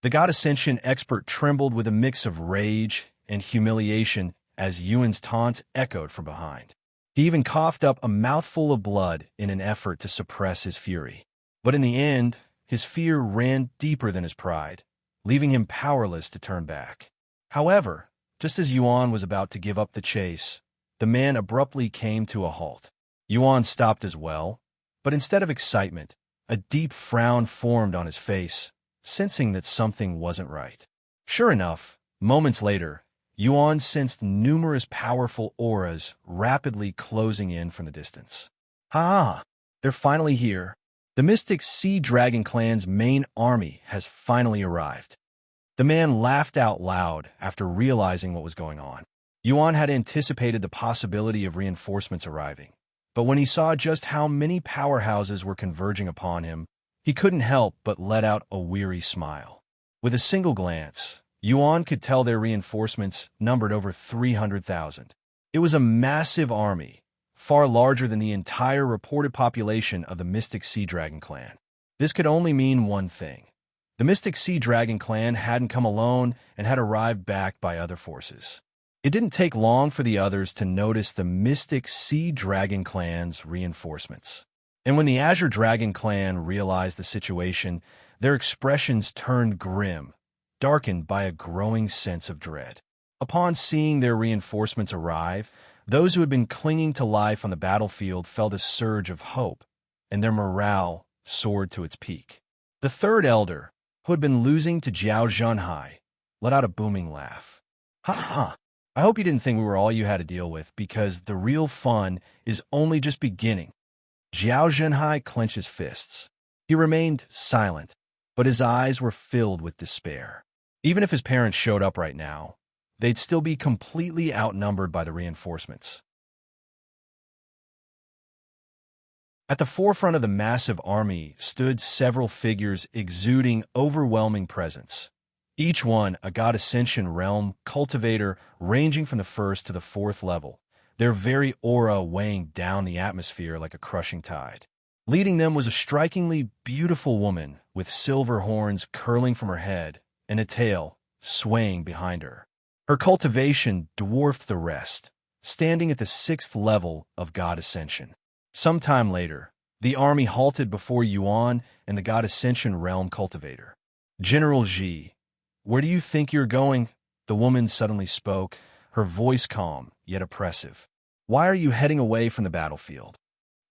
The God Ascension expert trembled with a mix of rage and humiliation as Xuan's taunts echoed from behind. He even coughed up a mouthful of blood in an effort to suppress his fury. But in the end, his fear ran deeper than his pride, leaving him powerless to turn back. However, just as Xuan was about to give up the chase, the man abruptly came to a halt. Xuan stopped as well, but instead of excitement, a deep frown formed on his face, sensing that something wasn't right. Sure enough, moments later, Xuan sensed numerous powerful auras rapidly closing in from the distance. Ha! They're finally here. The Mystic Sea Dragon Clan's main army has finally arrived. The man laughed out loud after realizing what was going on. Xuan had anticipated the possibility of reinforcements arriving, but when he saw just how many powerhouses were converging upon him, he couldn't help but let out a weary smile. With a single glance, Xuan could tell their reinforcements numbered over 300,000. It was a massive army, far larger than the entire reported population of the Mystic Sea Dragon Clan. This could only mean one thing. The Mystic Sea Dragon Clan hadn't come alone and had arrived backed by other forces. It didn't take long for the others to notice the Mystic Sea Dragon Clan's reinforcements. And when the Azure Dragon Clan realized the situation, their expressions turned grim, darkened by a growing sense of dread. Upon seeing their reinforcements arrive, those who had been clinging to life on the battlefield felt a surge of hope, and their morale soared to its peak. The third elder, who had been losing to Jiao Zhenhai, let out a booming laugh. Ha ha! I hope you didn't think we were all you had to deal with, because the real fun is only just beginning. Jiao Zhenhai clenched his fists. He remained silent, but his eyes were filled with despair. Even if his parents showed up right now, they'd still be completely outnumbered by the reinforcements. At the forefront of the massive army stood several figures exuding overwhelming presence. Each one a God Ascension realm cultivator ranging from the 1st to the 4th level, their very aura weighing down the atmosphere like a crushing tide. Leading them was a strikingly beautiful woman with silver horns curling from her head and a tail swaying behind her. Her cultivation dwarfed the rest, standing at the 6th level of God Ascension. Sometime later, the army halted before Xuan and the God Ascension realm cultivator. General Ji, where do you think you're going? The woman suddenly spoke, her voice calm yet oppressive. Why are you heading away from the battlefield?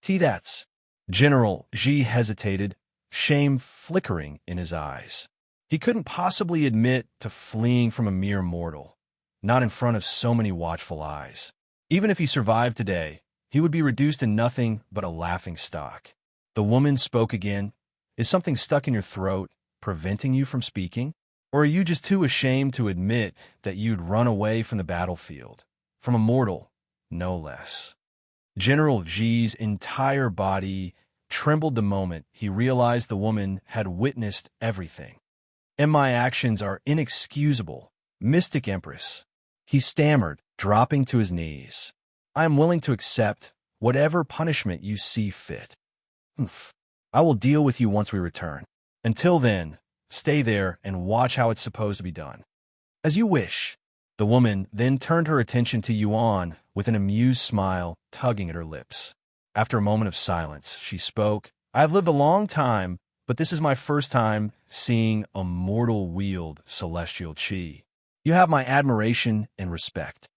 That's. General Ji hesitated, shame flickering in his eyes. He couldn't possibly admit to fleeing from a mere mortal, not in front of so many watchful eyes. Even if he survived today, he would be reduced to nothing but a laughingstock. The woman spoke again. Is something stuck in your throat, preventing you from speaking? Or are you just too ashamed to admit that you'd run away from the battlefield? From a mortal, no less. General Ji's entire body trembled the moment he realized the woman had witnessed everything. And my actions are inexcusable, Mystic Empress. He stammered, dropping to his knees. I am willing to accept whatever punishment you see fit. I will deal with you once we return. Until then, stay there and watch how it's supposed to be done. As you wish. The woman then turned her attention to Yuan with an amused smile tugging at her lips. After a moment of silence, she spoke, I have lived a long time, but this is my first time seeing a mortal wield celestial chi. You have my admiration and respect.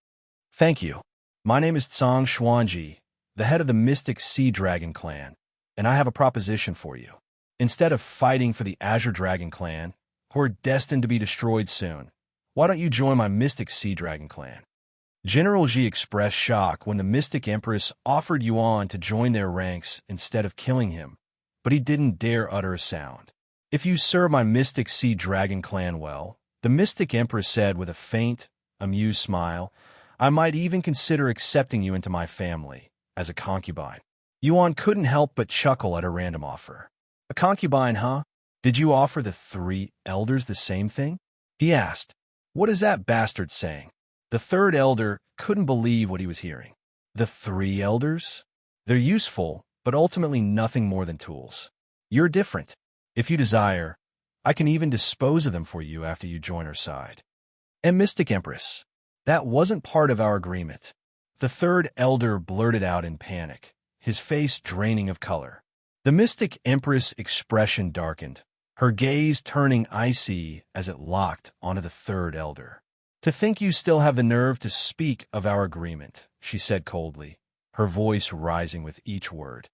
Thank you. My name is Xuan, the head of the Mystic Sea Dragon clan, and I have a proposition for you. Instead of fighting for the Azure Dragon clan, who are destined to be destroyed soon, why don't you join my Mystic Sea Dragon clan? General Ji expressed shock when the Mystic Empress offered Yuan to join their ranks instead of killing him, but he didn't dare utter a sound. If you serve my Mystic Sea Dragon clan well, the Mystic Empress said with a faint, amused smile, I might even consider accepting you into my family as a concubine. Yuan couldn't help but chuckle at her random offer. A concubine, huh? Did you offer the 3 elders the same thing? He asked. What is that bastard saying? The 3rd elder couldn't believe what he was hearing. The 3 elders? They're useful, but ultimately nothing more than tools. You're different. If you desire, I can even dispose of them for you after you join our side. And Mystic Empress, that wasn't part of our agreement. The 3rd elder blurted out in panic, his face draining of color. The Mystic Empress' expression darkened, her gaze turning icy as it locked onto the 3rd elder. To think you still have the nerve to speak of our agreement, she said coldly, her voice rising with each word.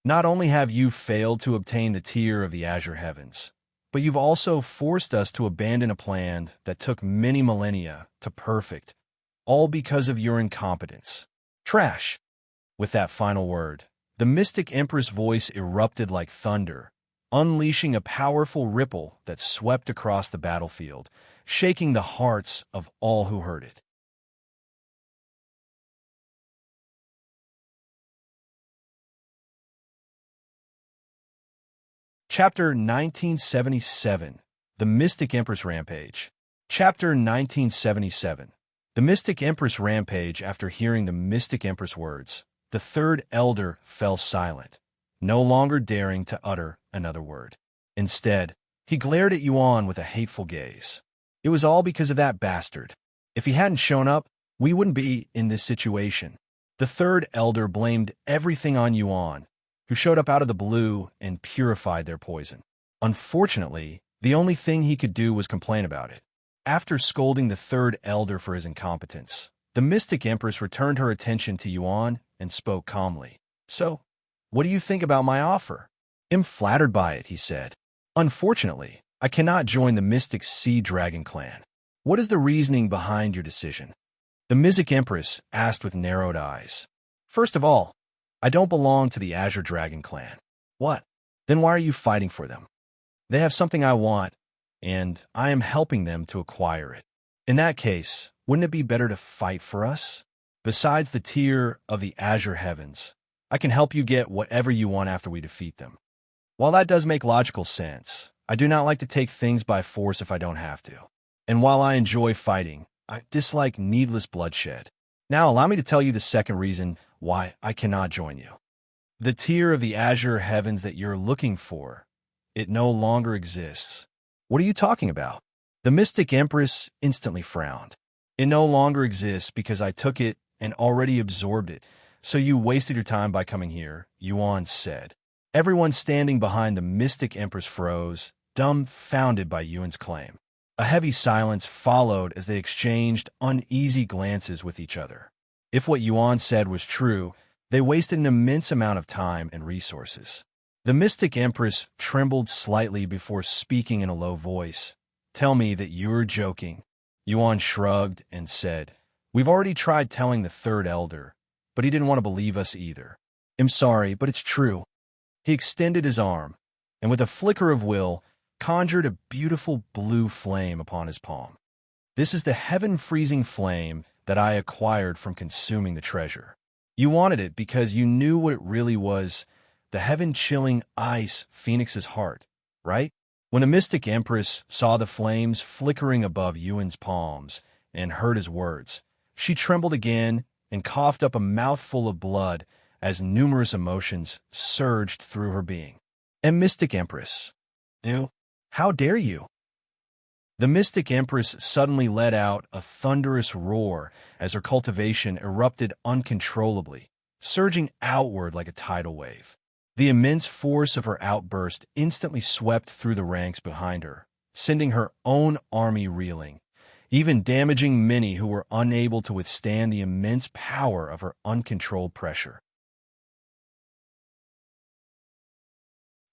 Not only have you failed to obtain the tier of the Azure Heavens, but you've also forced us to abandon a plan that took many millennia to perfect, all because of your incompetence. Trash! With that final word, the Mystic Empress' voice erupted like thunder, unleashing a powerful ripple that swept across the battlefield, shaking the hearts of all who heard it. Chapter 1977, The Mystic Empress Rampage. Chapter 1977, The Mystic Empress Rampage. After hearing the Mystic Empress words, the 3rd elder fell silent, no longer daring to utter another word. Instead, he glared at Yuan with a hateful gaze. It was all because of that bastard. If he hadn't shown up, we wouldn't be in this situation. The 3rd elder blamed everything on Yuan, who showed up out of the blue and purified their poison. Unfortunately, the only thing he could do was complain about it. After scolding the 3rd elder for his incompetence, the Mystic Empress returned her attention to Yuan and spoke calmly. So, what do you think about my offer? I'm flattered by it, he said. Unfortunately, I cannot join the Mystic Sea Dragon clan. What is the reasoning behind your decision? The Mystic Empress asked with narrowed eyes. First of all, I don't belong to the Azure Dragon clan. What? Then why are you fighting for them? They have something I want, and I am helping them to acquire it. In that case, wouldn't it be better to fight for us? Besides the tier of the Azure Heavens, I can help you get whatever you want after we defeat them. While that does make logical sense, I do not like to take things by force if I don't have to. And while I enjoy fighting, I dislike needless bloodshed. Now allow me to tell you the second reason why I cannot join you. The tier of the Azure Heavens that you're looking for, it no longer exists. What are you talking about? The Mystic Empress instantly frowned. It no longer exists because I took it and already absorbed it, so you wasted your time by coming here, Yuan said. Everyone standing behind the Mystic Empress froze, dumbfounded by Yuan's claim. A heavy silence followed as they exchanged uneasy glances with each other. If what Yuan said was true, they wasted an immense amount of time and resources. The Mystic Empress trembled slightly before speaking in a low voice. Tell me that you're joking. Yuan shrugged and said, We've already tried telling the 3rd elder, but he didn't want to believe us either. I'm sorry, but it's true. He extended his arm, and with a flicker of will, conjured a beautiful blue flame upon his palm. This is the heaven-freezing flame that I acquired from consuming the treasure. You wanted it because you knew what it really was, the heaven-chilling ice Phoenix's heart, right? When the Mystic Empress saw the flames flickering above Yuan's palms and heard his words, she trembled again and coughed up a mouthful of blood as numerous emotions surged through her being. And Mystic Empress, you? How dare you? The Mystic Empress suddenly let out a thunderous roar as her cultivation erupted uncontrollably, surging outward like a tidal wave. The immense force of her outburst instantly swept through the ranks behind her, sending her own army reeling, even damaging many who were unable to withstand the immense power of her uncontrolled pressure.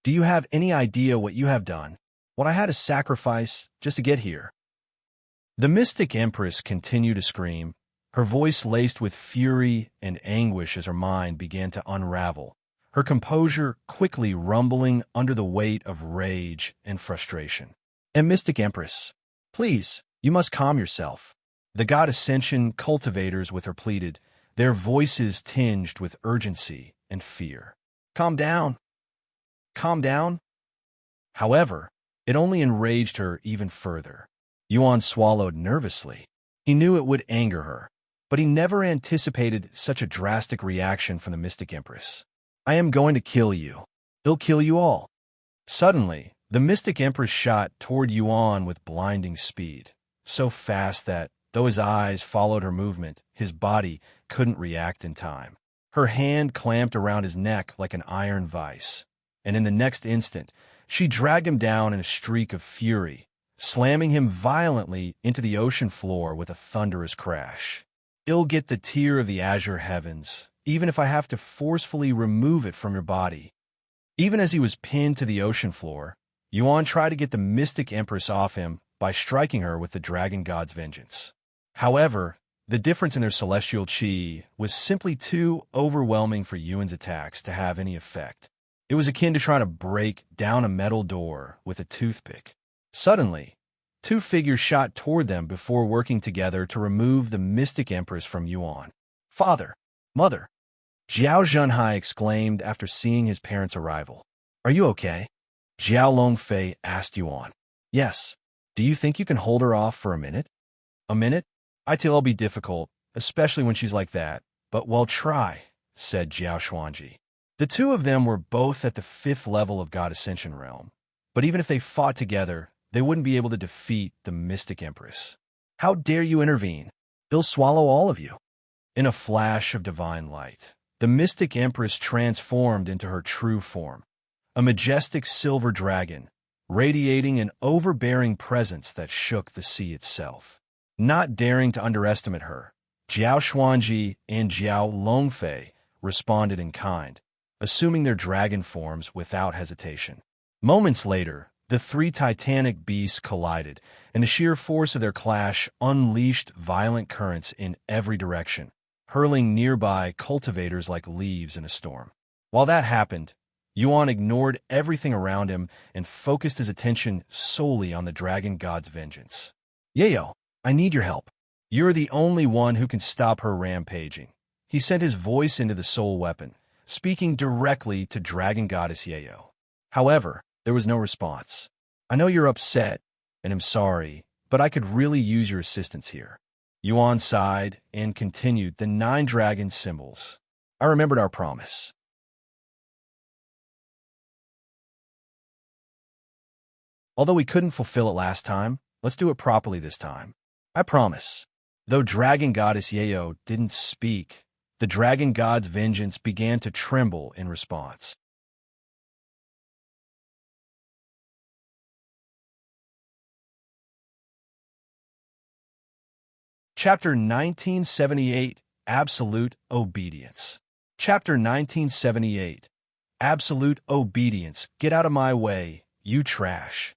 Do you have any idea what you have done? What I had to sacrifice just to get here? The Mystic Empress continued to scream, her voice laced with fury and anguish as her mind began to unravel, her composure quickly rumbling under the weight of rage and frustration. And Mystic Empress, please, you must calm yourself. The God Ascension cultivators with her pleaded, their voices tinged with urgency and fear. Calm down. Calm down. However, it only enraged her even further. Yuan swallowed nervously. He knew it would anger her, but he never anticipated such a drastic reaction from the Mystic Empress. I am going to kill you. He'll kill you all. Suddenly, the Mystic Empress shot toward Yuan with blinding speed, so fast that, though his eyes followed her movement, his body couldn't react in time. Her hand clamped around his neck like an iron vice, and in the next instant, she dragged him down in a streak of fury, slamming him violently into the ocean floor with a thunderous crash. I'll get the tear of the Azure heavens, even if I have to forcefully remove it from your body. Even as he was pinned to the ocean floor, Yuan tried to get the Mystic Empress off him by striking her with the Dragon God's Vengeance. However, the difference in their celestial chi was simply too overwhelming for Yuan's attacks to have any effect. It was akin to trying to break down a metal door with a toothpick. Suddenly, two figures shot toward them before working together to remove the Mystic Empress from Yuan. Father! Mother! Jiao Zhenhai exclaimed after seeing his parents' arrival. Are you okay? Jiao Longfei asked Yuan. Yes. Do you think you can hold her off for a minute? A minute? It'll be difficult, especially when she's like that, but we'll try, said Jiao Xuanji. The two of them were both at the 5th level of God Ascension realm, but even if they fought together, they wouldn't be able to defeat the Mystic Empress. How dare you intervene? He'll swallow all of you. In a flash of divine light, the Mystic Empress transformed into her true form, a majestic silver dragon, radiating an overbearing presence that shook the sea itself. Not daring to underestimate her, Jiao Xuanji and Jiao Longfei responded in kind, assuming their dragon forms without hesitation. Moments later, the three titanic beasts collided, and the sheer force of their clash unleashed violent currents in every direction, hurling nearby cultivators like leaves in a storm. While that happened, Yuan ignored everything around him and focused his attention solely on the Dragon God's vengeance. Yayo, I need your help. You're the only one who can stop her rampaging. He sent his voice into the soul weapon, speaking directly to Dragon Goddess Yayo. However, there was no response. I know you're upset, and I'm sorry, but I could really use your assistance here. Yuan sighed and continued the 9 dragon symbols. I remembered our promise. Although we couldn't fulfill it last time, let's do it properly this time. I promise. Though Dragon Goddess Yayo didn't speak, the Dragon God's vengeance began to tremble in response. Chapter 1978, Absolute Obedience. Chapter 1978, Absolute Obedience. Get out of my way, you trash.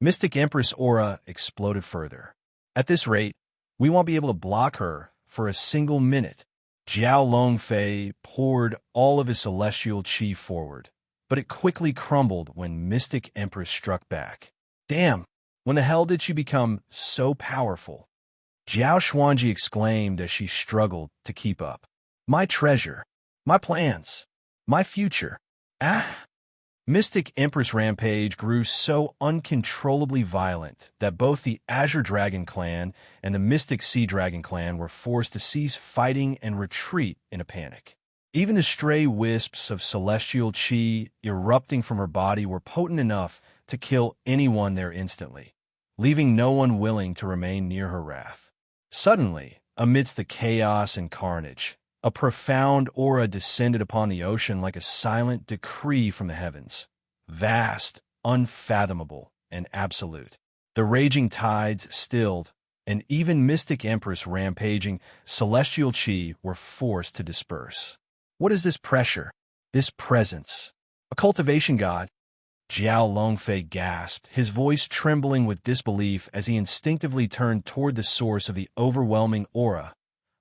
Mystic Empress aura exploded further. At this rate, we won't be able to block her for a single minute. Jiao Longfei poured all of his celestial chi forward, but it quickly crumbled when Mystic Empress struck back. Damn, when the hell did she become so powerful? Jiao Xuanji exclaimed as she struggled to keep up. My treasure, my plans, my future. Ah! Mystic Empress Rampage grew so uncontrollably violent that both the Azure Dragon Clan and the Mystic Sea Dragon Clan were forced to cease fighting and retreat in a panic. Even the stray wisps of celestial chi erupting from her body were potent enough to kill anyone there instantly, leaving no one willing to remain near her wrath. Suddenly, amidst the chaos and carnage, a profound aura descended upon the ocean like a silent decree from the heavens, vast, unfathomable, and absolute. The raging tides stilled, and even mystic Empress rampaging celestial chi were forced to disperse. What is this pressure? This presence? A cultivation god? Jiao Longfei gasped, his voice trembling with disbelief as he instinctively turned toward the source of the overwhelming aura,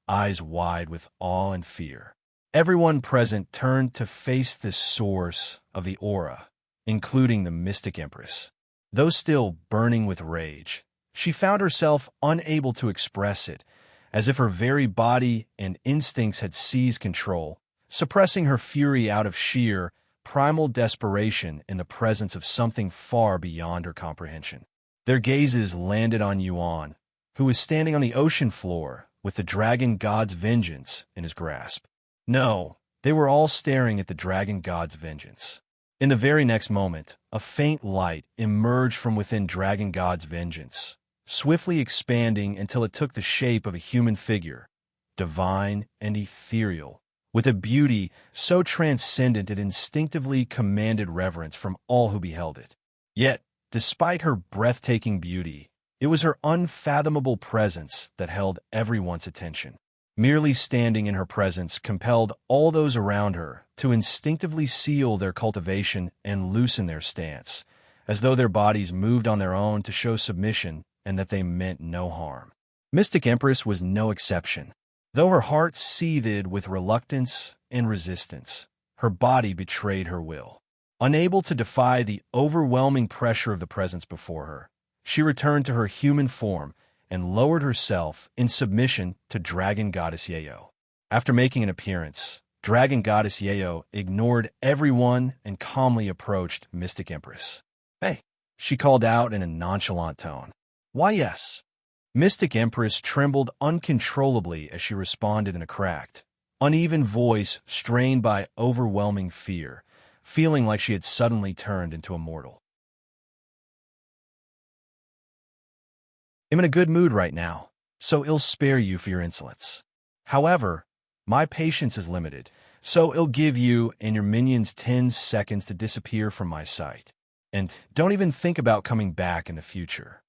eyes wide with awe and fear. Everyone present turned to face this source of the aura, including the mystic Empress. Though still burning with rage, she found herself unable to express it, as if her very body and instincts had seized control, suppressing her fury out of sheer, primal desperation in the presence of something far beyond her comprehension. Their gazes landed on Xuan, who was standing on the ocean floor with the dragon god's vengeance in his grasp. No, they were all staring at the dragon god's vengeance. In the very next moment, a faint light emerged from within dragon god's vengeance, swiftly expanding until it took the shape of a human figure, divine and ethereal, with a beauty so transcendent it instinctively commanded reverence from all who beheld it. Yet, despite her breathtaking beauty, it was her unfathomable presence that held everyone's attention. Merely standing in her presence compelled all those around her to instinctively seal their cultivation and loosen their stance, as though their bodies moved on their own to show submission and that they meant no harm. Mystic Empress was no exception. Though her heart seethed with reluctance and resistance, her body betrayed her will. Unable to defy the overwhelming pressure of the presence before her, she returned to her human form and lowered herself in submission to Dragon Goddess Yayo. After making an appearance, Dragon Goddess Yayo ignored everyone and calmly approached Mystic Empress. "Hey," she called out in a nonchalant tone. "Why, yes." Mystic Empress trembled uncontrollably as she responded in a cracked, uneven voice strained by overwhelming fear, feeling like she had suddenly turned into a mortal. "I'm in a good mood right now, so I'll spare you for your insolence. However, my patience is limited, so I'll give you and your minions 10 seconds to disappear from my sight. And don't even think about coming back in the future.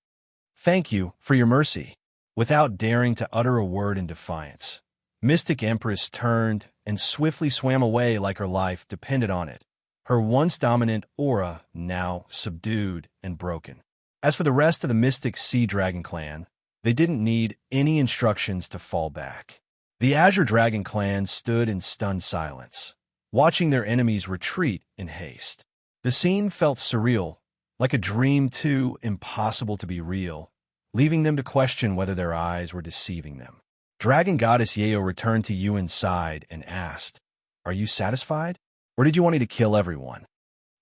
Thank you for your mercy." Without daring to utter a word in defiance, Mystic Empress turned and swiftly swam away like her life depended on it, her once dominant aura now subdued and broken. As for the rest of the Mystic Sea Dragon clan, they didn't need any instructions to fall back. The Azure Dragon clan stood in stunned silence, watching their enemies retreat in haste. The scene felt surreal, like a dream too impossible to be real, leaving them to question whether their eyes were deceiving them. Dragon Goddess Yayo returned to Yuan's side and asked, "Are you satisfied? Or did you want me to kill everyone?"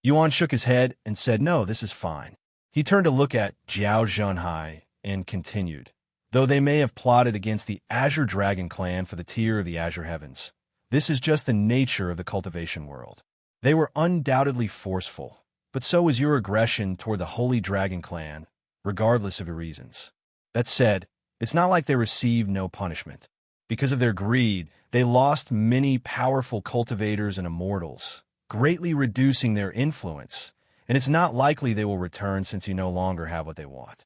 Yuan shook his head and said, "No, this is fine." He turned to look at Jiao Zhenhai and continued, "Though they may have plotted against the Azure Dragon clan for the tier of the Azure Heavens, this is just the nature of the cultivation world. They were undoubtedly forceful, but so was your aggression toward the Holy Dragon clan, regardless of your reasons. That said, it's not like they received no punishment. Because of their greed, they lost many powerful cultivators and immortals, greatly reducing their influence, and it's not likely they will return since you no longer have what they want."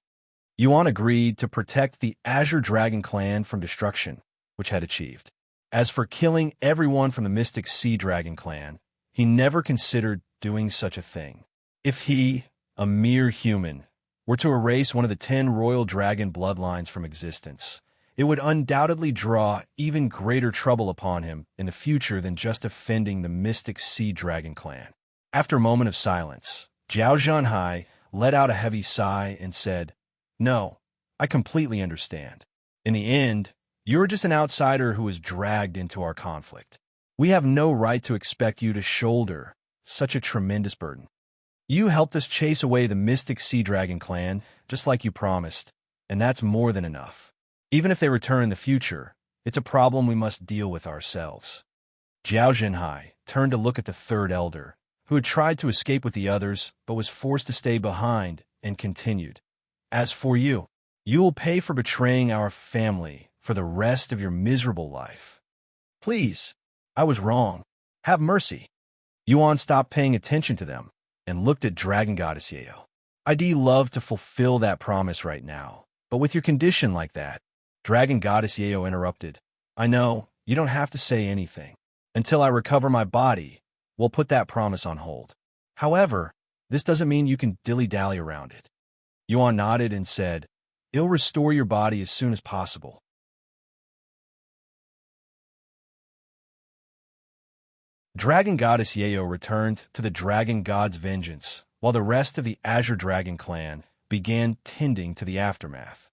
Yuan agreed to protect the Azure Dragon clan from destruction, which had achieved. As for killing everyone from the Mystic Sea Dragon clan, he never considered doing such a thing. If he, a mere human, were to erase one of the 10 royal dragon bloodlines from existence, it would undoubtedly draw even greater trouble upon him in the future than just offending the Mystic Sea Dragon clan. After a moment of silence, Jiao Zhenhai let out a heavy sigh and said, "No, I completely understand. In the end, you're just an outsider who was dragged into our conflict. We have no right to expect you to shoulder such a tremendous burden. You helped us chase away the Mystic Sea Dragon clan, just like you promised, and that's more than enough. Even if they return in the future, it's a problem we must deal with ourselves." Jiao Zhenhai turned to look at the third elder, who had tried to escape with the others but was forced to stay behind, and continued. As for you, you will pay for betraying our family for the rest of your miserable life. Please, I was wrong. Have mercy. Yuan stopped paying attention to them and looked at Dragon Goddess Yeo. I'd love to fulfill that promise right now, but with your condition like that, Dragon Goddess Yeo interrupted. I know, you don't have to say anything. Until I recover my body, we'll put that promise on hold. However, this doesn't mean you can dilly-dally around it. Yuan nodded and said, I'll restore your body as soon as possible. Dragon Goddess Yeo returned to the Dragon God's vengeance, while the rest of the Azure Dragon clan began tending to the aftermath.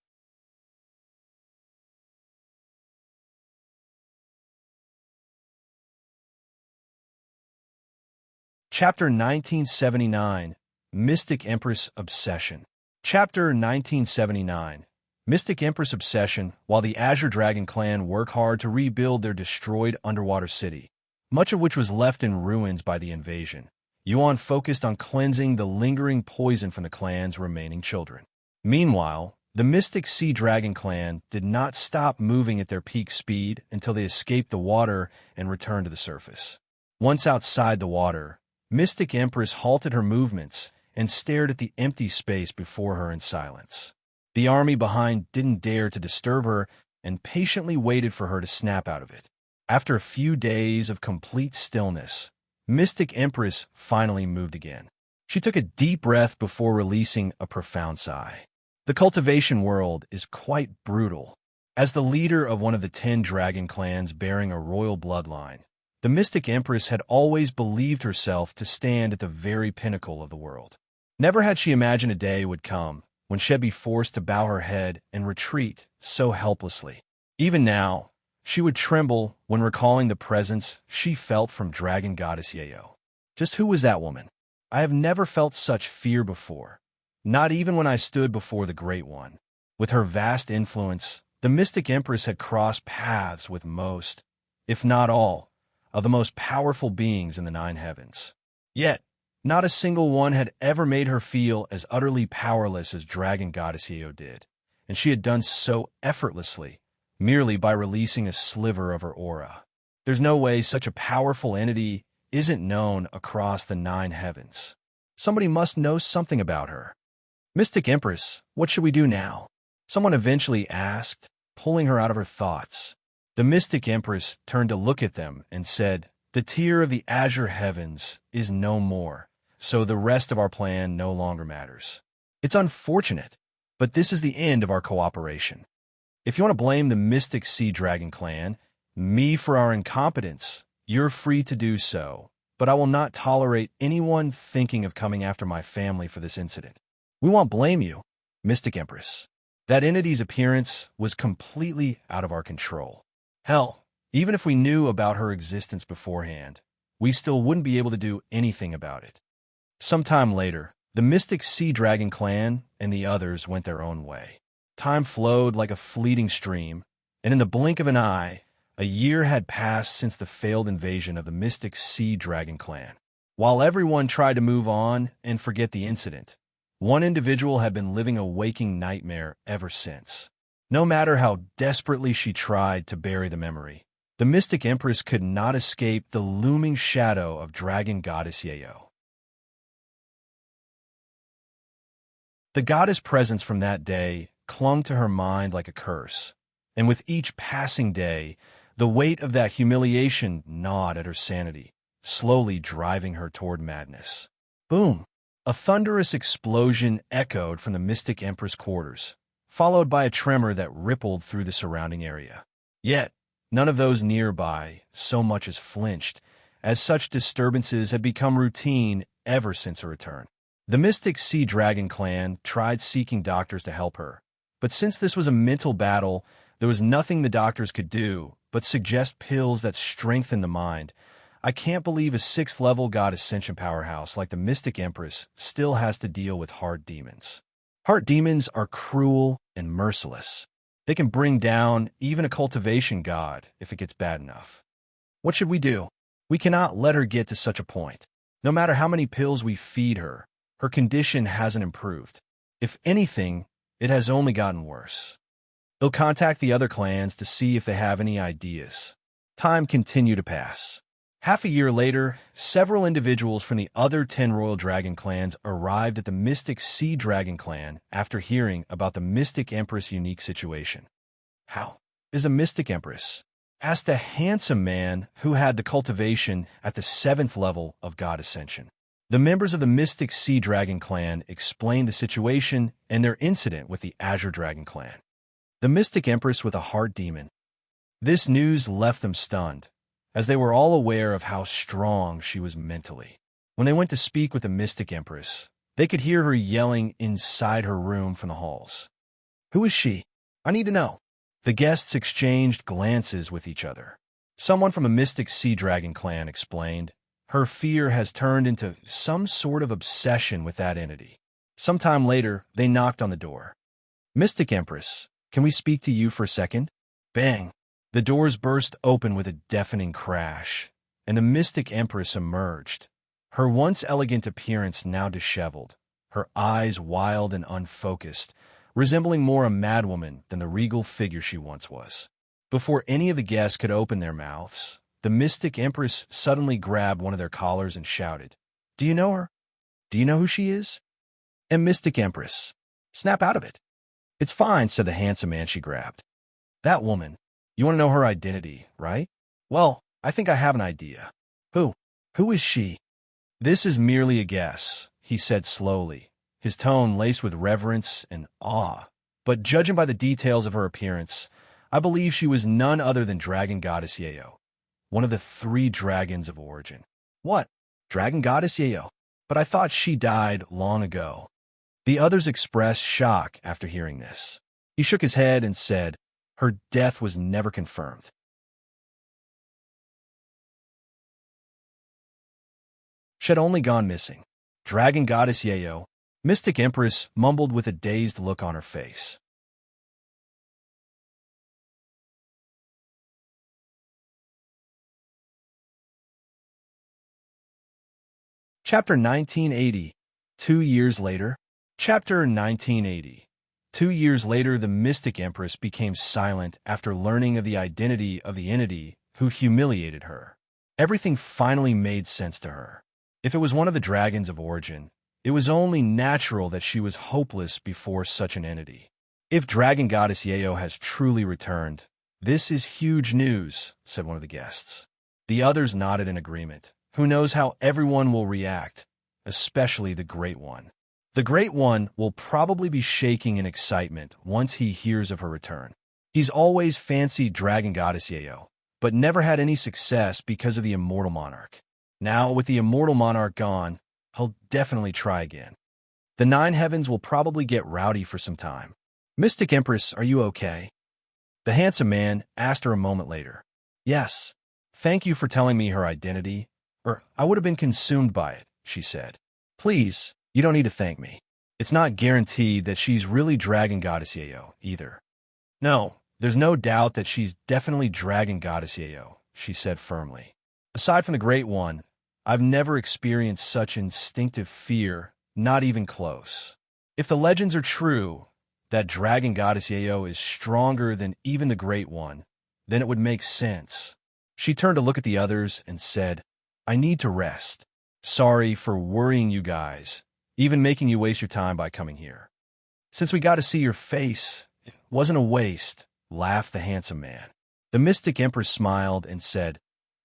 Chapter 1979, Mystic Empress Obsession. Chapter 1979, Mystic Empress Obsession. While the Azure Dragon clan work hard to rebuild their destroyed underwater city, much of which was left in ruins by the invasion, Yuan focused on cleansing the lingering poison from the clan's remaining children. Meanwhile, the Mystic Sea Dragon clan did not stop moving at their peak speed until they escaped the water and returned to the surface. Once outside the water, Mystic Empress halted her movements and stared at the empty space before her in silence. The army behind didn't dare to disturb her and patiently waited for her to snap out of it. After a few days of complete stillness, Mystic Empress finally moved again. She took a deep breath before releasing a profound sigh. The cultivation world is quite brutal. As the leader of one of the 10 dragon clans bearing a royal bloodline, the Mystic Empress had always believed herself to stand at the very pinnacle of the world. Never had she imagined a day would come when she'd be forced to bow her head and retreat so helplessly. Even now, she would tremble when recalling the presence she felt from Dragon Goddess Yeo. Just who was that woman? I have never felt such fear before, not even when I stood before the Great One. With her vast influence, the Mystic Empress had crossed paths with most, if not all, of the most powerful beings in the 9 heavens. Yet, not a single one had ever made her feel as utterly powerless as Dragon Goddess Yeo did, and she had done so effortlessly, merely by releasing a sliver of her aura. There's no way such a powerful entity isn't known across the 9 heavens. Somebody must know something about her. Mystic Empress, what should we do now? Someone eventually asked, pulling her out of her thoughts. The Mystic Empress turned to look at them and said, The tier of the Azure heavens is no more, so the rest of our plan no longer matters. It's unfortunate, but this is the end of our cooperation. If you want to blame the Mystic Sea Dragon clan, me for our incompetence, you're free to do so, but I will not tolerate anyone thinking of coming after my family for this incident. We won't blame you, Mystic Empress. That entity's appearance was completely out of our control. Hell, even if we knew about her existence beforehand, we still wouldn't be able to do anything about it. Sometime later, the Mystic Sea Dragon clan and the others went their own way. Time flowed like a fleeting stream, and in the blink of an eye, a year had passed since the failed invasion of the Mystic Sea Dragon clan. While everyone tried to move on and forget the incident, one individual had been living a waking nightmare ever since. No matter how desperately she tried to bury the memory, the Mystic Empress could not escape the looming shadow of Dragon Goddess Yeo. The goddess' presence from that day clung to her mind like a curse, and with each passing day, the weight of that humiliation gnawed at her sanity, slowly driving her toward madness. Boom! A thunderous explosion echoed from the Mystic Empress quarters, followed by a tremor that rippled through the surrounding area. Yet, none of those nearby so much as flinched, as such disturbances had become routine ever since her return. The Mystic Sea Dragon clan tried seeking doctors to help her, but since this was a mental battle, there was nothing the doctors could do but suggest pills that strengthen the mind. I can't believe a 6th-level god ascension powerhouse like the Mystic Empress still has to deal with heart demons. Heart demons are cruel and merciless. They can bring down even a cultivation god if it gets bad enough. What should we do? We cannot let her get to such a point. No matter how many pills we feed her, her condition hasn't improved. If anything, it has only gotten worse. He'll contact the other clans to see if they have any ideas. Time continued to pass. Half a year later, several individuals from the other 10 Royal Dragon clans arrived at the Mystic Sea Dragon clan after hearing about the Mystic Empress' unique situation. "How is a Mystic Empress?" asked a handsome man who had the cultivation at the 7th level of God Ascension. The members of the Mystic Sea Dragon clan explained the situation and their incident with the Azure Dragon clan. The Mystic Empress with a heart demon. This news left them stunned, as they were all aware of how strong she was mentally. When they went to speak with the Mystic Empress, they could hear her yelling inside her room from the halls. "Who is she? I need to know." The guests exchanged glances with each other. Someone from a Mystic Sea Dragon clan explained, "Her fear has turned into some sort of obsession with that entity." Sometime later, they knocked on the door. "Mystic Empress, can we speak to you for a second?" Bang! The doors burst open with a deafening crash, and the Mystic Empress emerged, her once elegant appearance now disheveled, her eyes wild and unfocused, resembling more a madwoman than the regal figure she once was. Before any of the guests could open their mouths, the Mystic Empress suddenly grabbed one of their collars and shouted, "Do you know her? Do you know who she is?" "And Mystic Empress, snap out of it." "It's fine," said the handsome man she grabbed. "That woman. You want to know her identity, right? Well, I think I have an idea." Who is she?" "This is merely a guess," he said slowly, his tone laced with reverence and awe. "But judging by the details of her appearance, I believe she was none other than Dragon Goddess Yayo, one of the 3 dragons of origin." "What? Dragon Goddess Yayo? But I thought she died long ago." The others expressed shock after hearing this. He shook his head and said, "Her death was never confirmed." She had only gone missing. Dragon Goddess Yayo, Mystic Empress mumbled with a dazed look on her face. Chapter 1980. 2 years later. Chapter 1980. 2 years later, the Mystic Empress became silent after learning of the identity of the entity who humiliated her. Everything finally made sense to her. If it was one of the dragons of origin, it was only natural that she was hopeless before such an entity. "If Dragon Goddess Yayo has truly returned, this is huge news," said one of the guests. The others nodded in agreement. Who knows how everyone will react, especially the Great One. The Great One will probably be shaking in excitement once he hears of her return. He's always fancied Dragon Goddess Yayo, but never had any success because of the Immortal Monarch. Now, with the Immortal Monarch gone, he'll definitely try again. The 9 heavens will probably get rowdy for some time. "Mystic Empress, are you okay?" The handsome man asked her a moment later. "Yes. Thank you for telling me her identity, or I would have been consumed by it," she said. "Please, you don't need to thank me. It's not guaranteed that she's really Dragon Goddess Yayo, either." "No, there's no doubt that she's definitely Dragon Goddess Yayo," she said firmly. "Aside from the Great One, I've never experienced such instinctive fear, not even close. If the legends are true, that Dragon Goddess Yayo is stronger than even the Great One, then it would make sense." She turned to look at the others and said, "I need to rest. Sorry for worrying you guys, even making you waste your time by coming here." "Since we got to see your face, it wasn't a waste," laughed the handsome man. The Mystic Empress smiled and said,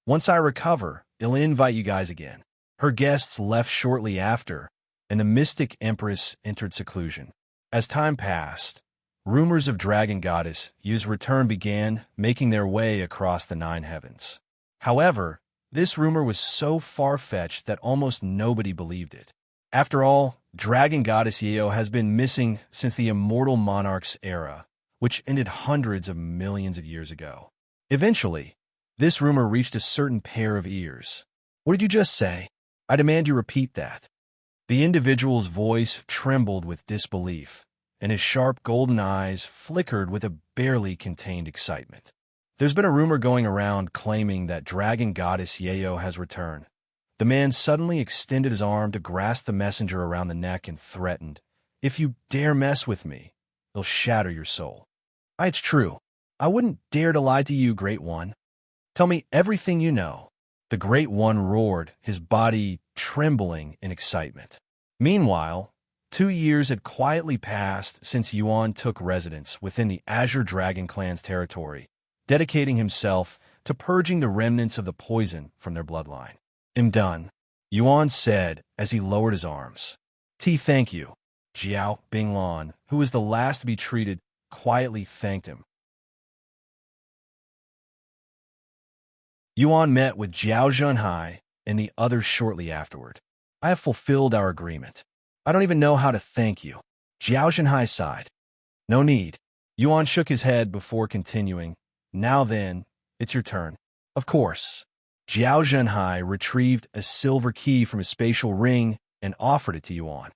"Once I recover, I'll invite you guys again." Her guests left shortly after, and the Mystic Empress entered seclusion. As time passed, rumors of Dragon Goddess Yayo's return began making their way across the 9 heavens. However, this rumor was so far-fetched that almost nobody believed it. After all, Dragon Goddess Yayo has been missing since the Immortal Monarch's era, which ended hundreds of millions of years ago. Eventually, this rumor reached a certain pair of ears. "What did you just say? I demand you repeat that." The individual's voice trembled with disbelief, and his sharp golden eyes flickered with a barely contained excitement. "There's been a rumor going around claiming that Dragon Goddess Yayo has returned. The man suddenly extended his arm to grasp the messenger around the neck and threatened, "If you dare mess with me, it'll shatter your soul." It's true. I wouldn't dare to lie to you, Great One. Tell me everything you know. The Great One roared, his body trembling in excitement. Meanwhile, 2 years had quietly passed since Xuan took residence within the Azure Dragon clan's territory, dedicating himself to purging the remnants of the poison from their bloodline. "I'm done," Xuan said as he lowered his arms. Thank you." Jiao Binglan, who was the last to be treated, quietly thanked him. Xuan met with Jiao Zhenhai and the others shortly afterward. "I have fulfilled our agreement. I don't even know how to thank you." Jiao Zhenhai sighed. "No need." Xuan shook his head before continuing. "Now then, it's your turn." "Of course." Jiao Zhenhai retrieved a silver key from his spatial ring and offered it to Xuan.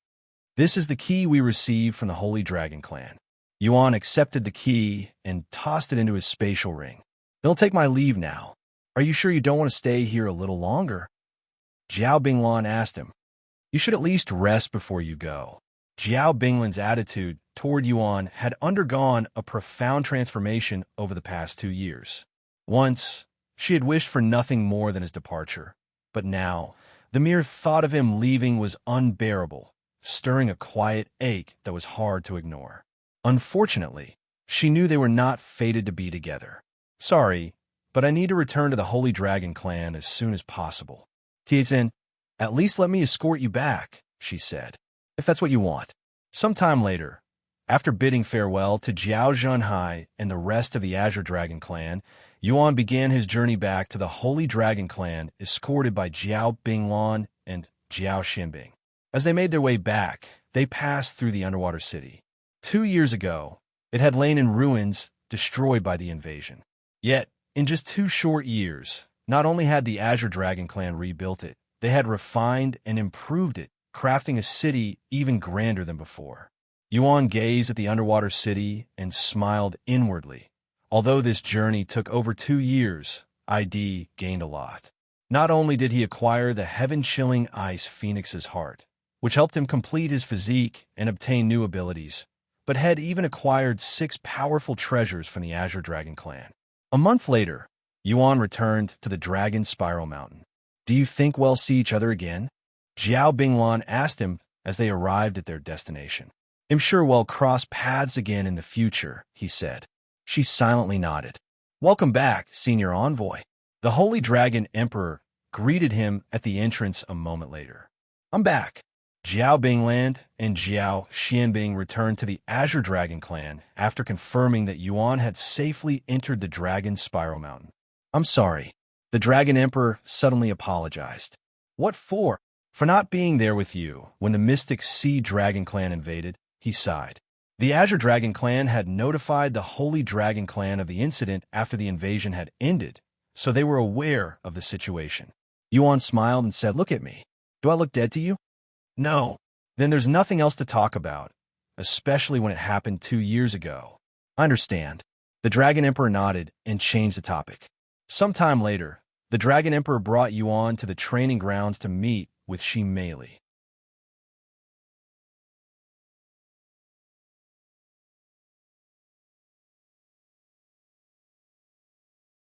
"This is the key we received from the Holy Dragon clan." Xuan accepted the key and tossed it into his spatial ring. "They'll take my leave now. Are you sure you don't want to stay here a little longer?" Jiao Binglan asked him. "You should at least rest before you go." Jiao Binglan's attitude toward Xuan had undergone a profound transformation over the past 2 years. Once, she had wished for nothing more than his departure, but now, the mere thought of him leaving was unbearable, stirring a quiet ache that was hard to ignore. Unfortunately, she knew they were not fated to be together. "Sorry, but I need to return to the Holy Dragon clan as soon as possible." "Tianjin, at least let me escort you back," she said, "if that's what you want." Sometime later, after bidding farewell to Jiao Zhenhai and the rest of the Azure Dragon clan, Xuan began his journey back to the Holy Dragon clan, escorted by Jiao Binglan and Jiao Xinbing. As they made their way back, they passed through the underwater city. 2 years ago, it had lain in ruins, destroyed by the invasion. Yet, in just 2 short years, not only had the Azure Dragon clan rebuilt it, they had refined and improved it, crafting a city even grander than before. Xuan gazed at the underwater city and smiled inwardly. Although this journey took over 2 years, ID gained a lot. Not only did he acquire the heaven-chilling Ice Phoenix's heart, which helped him complete his physique and obtain new abilities, but had even acquired 6 powerful treasures from the Azure Dragon clan. A month later, Xuan returned to the Dragon Spiral Mountain. "Do you think we'll see each other again?" Jiao Binglan asked him as they arrived at their destination. "I'm sure we'll cross paths again in the future," he said. She silently nodded. "Welcome back, Senior Envoy." The Holy Dragon Emperor greeted him at the entrance a moment later. "I'm back." Jiao Binglan and Jiao Xianbing returned to the Azure Dragon clan after confirming that Xuan had safely entered the Dragon Spiral Mountain. "I'm sorry." The Dragon Emperor suddenly apologized. "What for?" "For not being there with you when the Mystic Sea Dragon clan invaded," he sighed. The Azure Dragon clan had notified the Holy Dragon clan of the incident after the invasion had ended, so they were aware of the situation. Xuan smiled and said, "Look at me. Do I look dead to you?" "No." "Then there's nothing else to talk about, especially when it happened 2 years ago." "I understand." The Dragon Emperor nodded and changed the topic. Sometime later, the Dragon Emperor brought Xuan to the training grounds to meet with Shi Meili.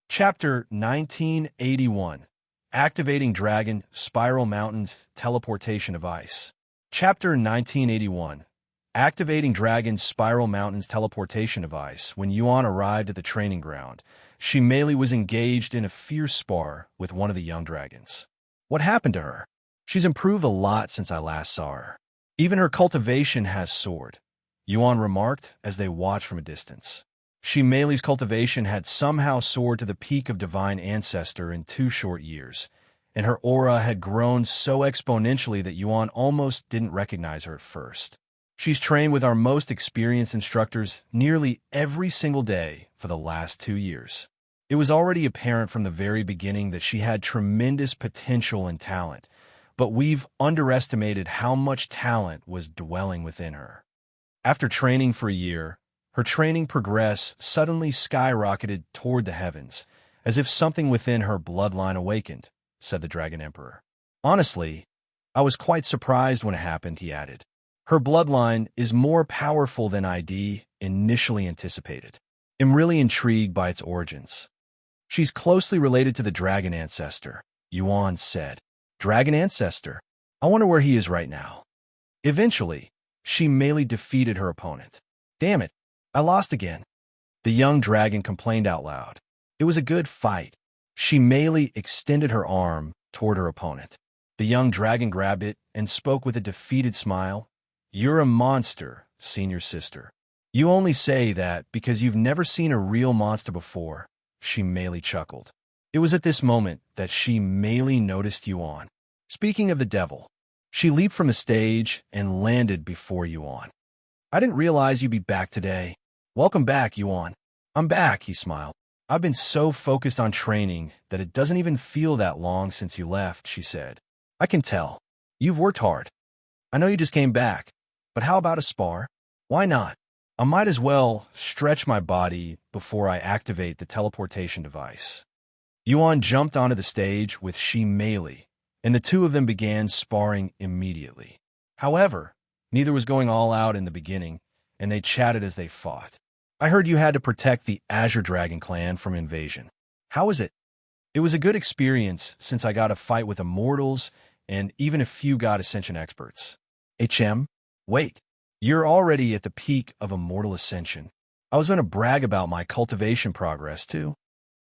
Chapter 1981. Activating Dragon Spiral Mountain's Teleportation Device. Chapter 1981. Activating Dragon Spiral Mountain's Teleportation Device. When Xuan arrived at the training ground, Shi Meili was engaged in a fierce spar with one of the young dragons. "What happened to her?" "She's improved a lot since I last saw her. Even her cultivation has soared," Xuan remarked as they watched from a distance. Shi Meili's cultivation had somehow soared to the peak of Divine Ancestor in 2 short years, and her aura had grown so exponentially that Xuan almost didn't recognize her at first. She's trained with our most experienced instructors nearly every single day for the last 2 years. It was already apparent from the very beginning that she had tremendous potential and talent, but we've underestimated how much talent was dwelling within her. After training for a year, her training progress suddenly skyrocketed toward the heavens, as if something within her bloodline awakened, said the Dragon Emperor. Honestly, I was quite surprised when it happened, he added. Her bloodline is more powerful than ID initially anticipated. I'm really intrigued by its origins. She's closely related to the dragon ancestor, Xuan said. Dragon ancestor? I wonder where he is right now. Eventually, she melee defeated her opponent. Damn it, I lost again. The young dragon complained out loud. It was a good fight. She melee extended her arm toward her opponent. The young dragon grabbed it and spoke with a defeated smile. You're a monster, senior sister. You only say that because you've never seen a real monster before, she melee chuckled. It was at this moment that she melee noticed Xuan. Speaking of the devil, she leaped from the stage and landed before Xuan. I didn't realize you'd be back today. Welcome back, Xuan. I'm back, he smiled. I've been so focused on training that it doesn't even feel that long since you left, she said. I can tell. You've worked hard. I know you just came back, but how about a spar? Why not? I might as well stretch my body before I activate the teleportation device. Xuan jumped onto the stage with Shi melee, and the two of them began sparring immediately. However, neither was going all out in the beginning, and they chatted as they fought. I heard you had to protect the Azure Dragon clan from invasion. How was it? It was a good experience since I got to fight with Immortals and even a few God Ascension experts. Wait, you're already at the peak of Immortal Ascension. I was going to brag about my cultivation progress, too.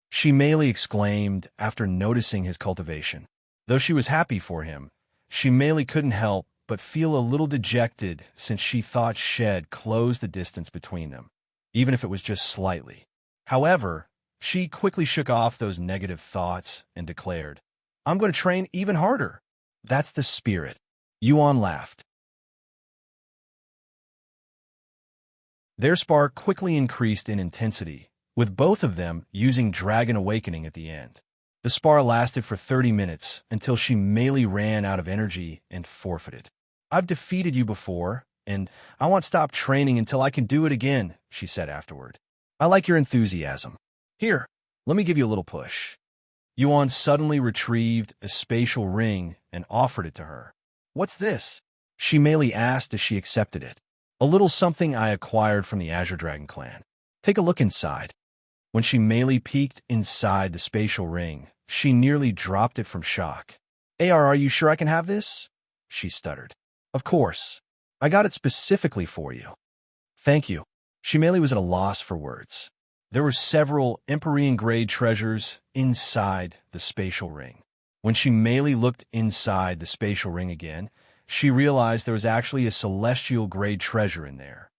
She melee exclaimed after noticing his cultivation. Though she was happy for him, she melee couldn't help but feel a little dejected since she thought Shed closed the distance between them, even if it was just slightly. However, she quickly shook off those negative thoughts and declared, I'm going to train even harder. That's the spirit. Xuan laughed. Their spar quickly increased in intensity, with both of them using Dragon Awakening at the end. The spar lasted for 30 minutes until she melee ran out of energy and forfeited. I've defeated you before, and I won't stop training until I can do it again, she said afterward. I like your enthusiasm. Here, let me give you a little push. Xuan suddenly retrieved a spatial ring and offered it to her. What's this? She melee asked as she accepted it. A little something I acquired from the Azure Dragon clan. Take a look inside. When she melee peeked inside the spatial ring, she nearly dropped it from shock. Are you sure I can have this? She stuttered. Of course. I got it specifically for you. Thank you. She melee was at a loss for words. There were several Empyrean-grade treasures inside the spatial ring. When she melee looked inside the spatial ring again, she realized there was actually a celestial-grade treasure in there.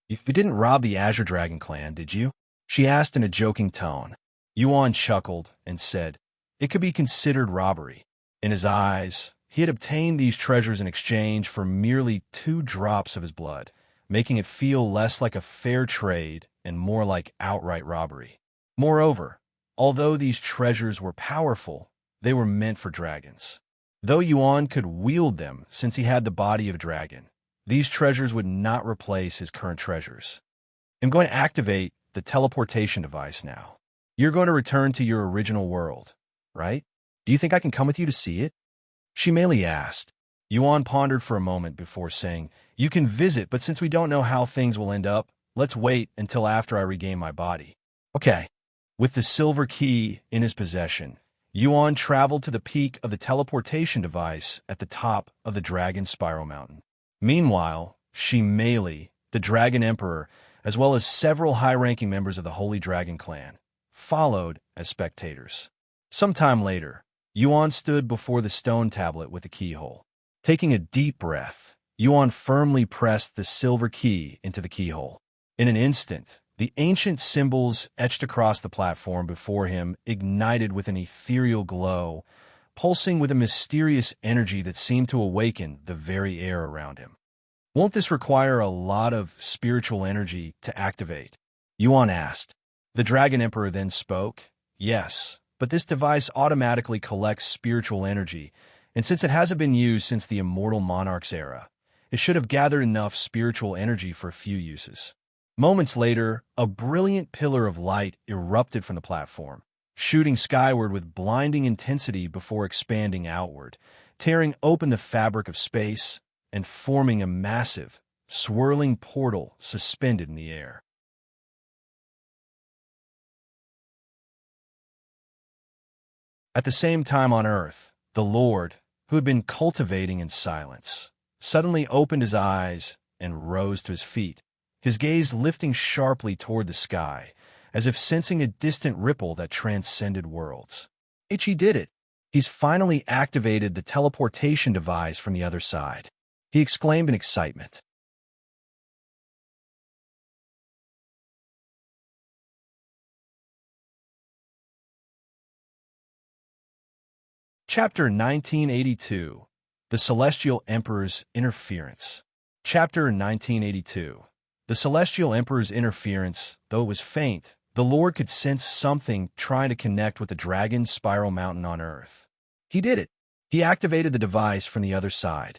You didn't rob the Azure Dragon clan, did you? She asked in a joking tone. Xuan chuckled and said, it could be considered robbery. In his eyes, he had obtained these treasures in exchange for merely 2 drops of his blood, making it feel less like a fair trade and more like outright robbery. Moreover, although these treasures were powerful, they were meant for dragons. Though Xuan could wield them since he had the body of a dragon, these treasures would not replace his current treasures. I'm going to activate the teleportation device now. You're going to return to your original world, right? Do you think I can come with you to see it? She melee asked. Xuan pondered for a moment before saying, you can visit, but since we don't know how things will end up, let's wait until after I regain my body. Okay. With the silver key in his possession, Xuan traveled to the peak of the teleportation device at the top of the Dragon Spiral Mountain. Meanwhile, Shi melee, the Dragon Emperor, as well as several high-ranking members of the Holy Dragon clan, followed as spectators. Sometime later, Xuan stood before the stone tablet with the keyhole. Taking a deep breath, Xuan firmly pressed the silver key into the keyhole. In an instant, the ancient symbols etched across the platform before him ignited with an ethereal glow, pulsing with a mysterious energy that seemed to awaken the very air around him. Won't this require a lot of spiritual energy to activate? Xuan asked. The Dragon Emperor then spoke. Yes, but this device automatically collects spiritual energy, and since it hasn't been used since the Immortal Monarch's era, it should have gathered enough spiritual energy for a few uses. Moments later, a brilliant pillar of light erupted from the platform, shooting skyward with blinding intensity before expanding outward, tearing open the fabric of space and forming a massive, swirling portal suspended in the air. At the same time on Earth, the Lord, who had been cultivating in silence, suddenly opened his eyes and rose to his feet, his gaze lifting sharply toward the sky, as if sensing a distant ripple that transcended worlds. He did it. He's finally activated the teleportation device from the other side, he exclaimed in excitement. Chapter 1982, The Celestial Emperor's Interference. Chapter 1982. The Celestial Emperor's interference, though it was faint, the Lord could sense something trying to connect with the dragon's spiral mountain on Earth. He did it. He activated the device from the other side.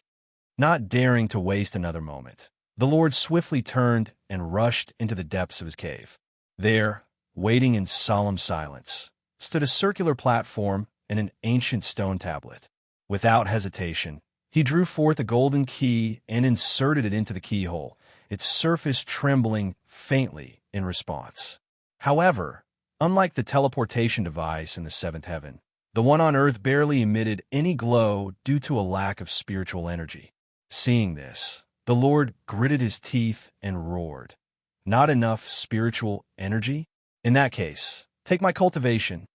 Not daring to waste another moment, the Lord swiftly turned and rushed into the depths of his cave. There, waiting in solemn silence, stood a circular platform and an ancient stone tablet. Without hesitation, he drew forth a golden key and inserted it into the keyhole, its surface trembling faintly in response. However, unlike the teleportation device in the seventh heaven, the one on Earth barely emitted any glow due to a lack of spiritual energy. Seeing this, the Lord gritted his teeth and roared. Not enough spiritual energy? In that case, take my cultivation.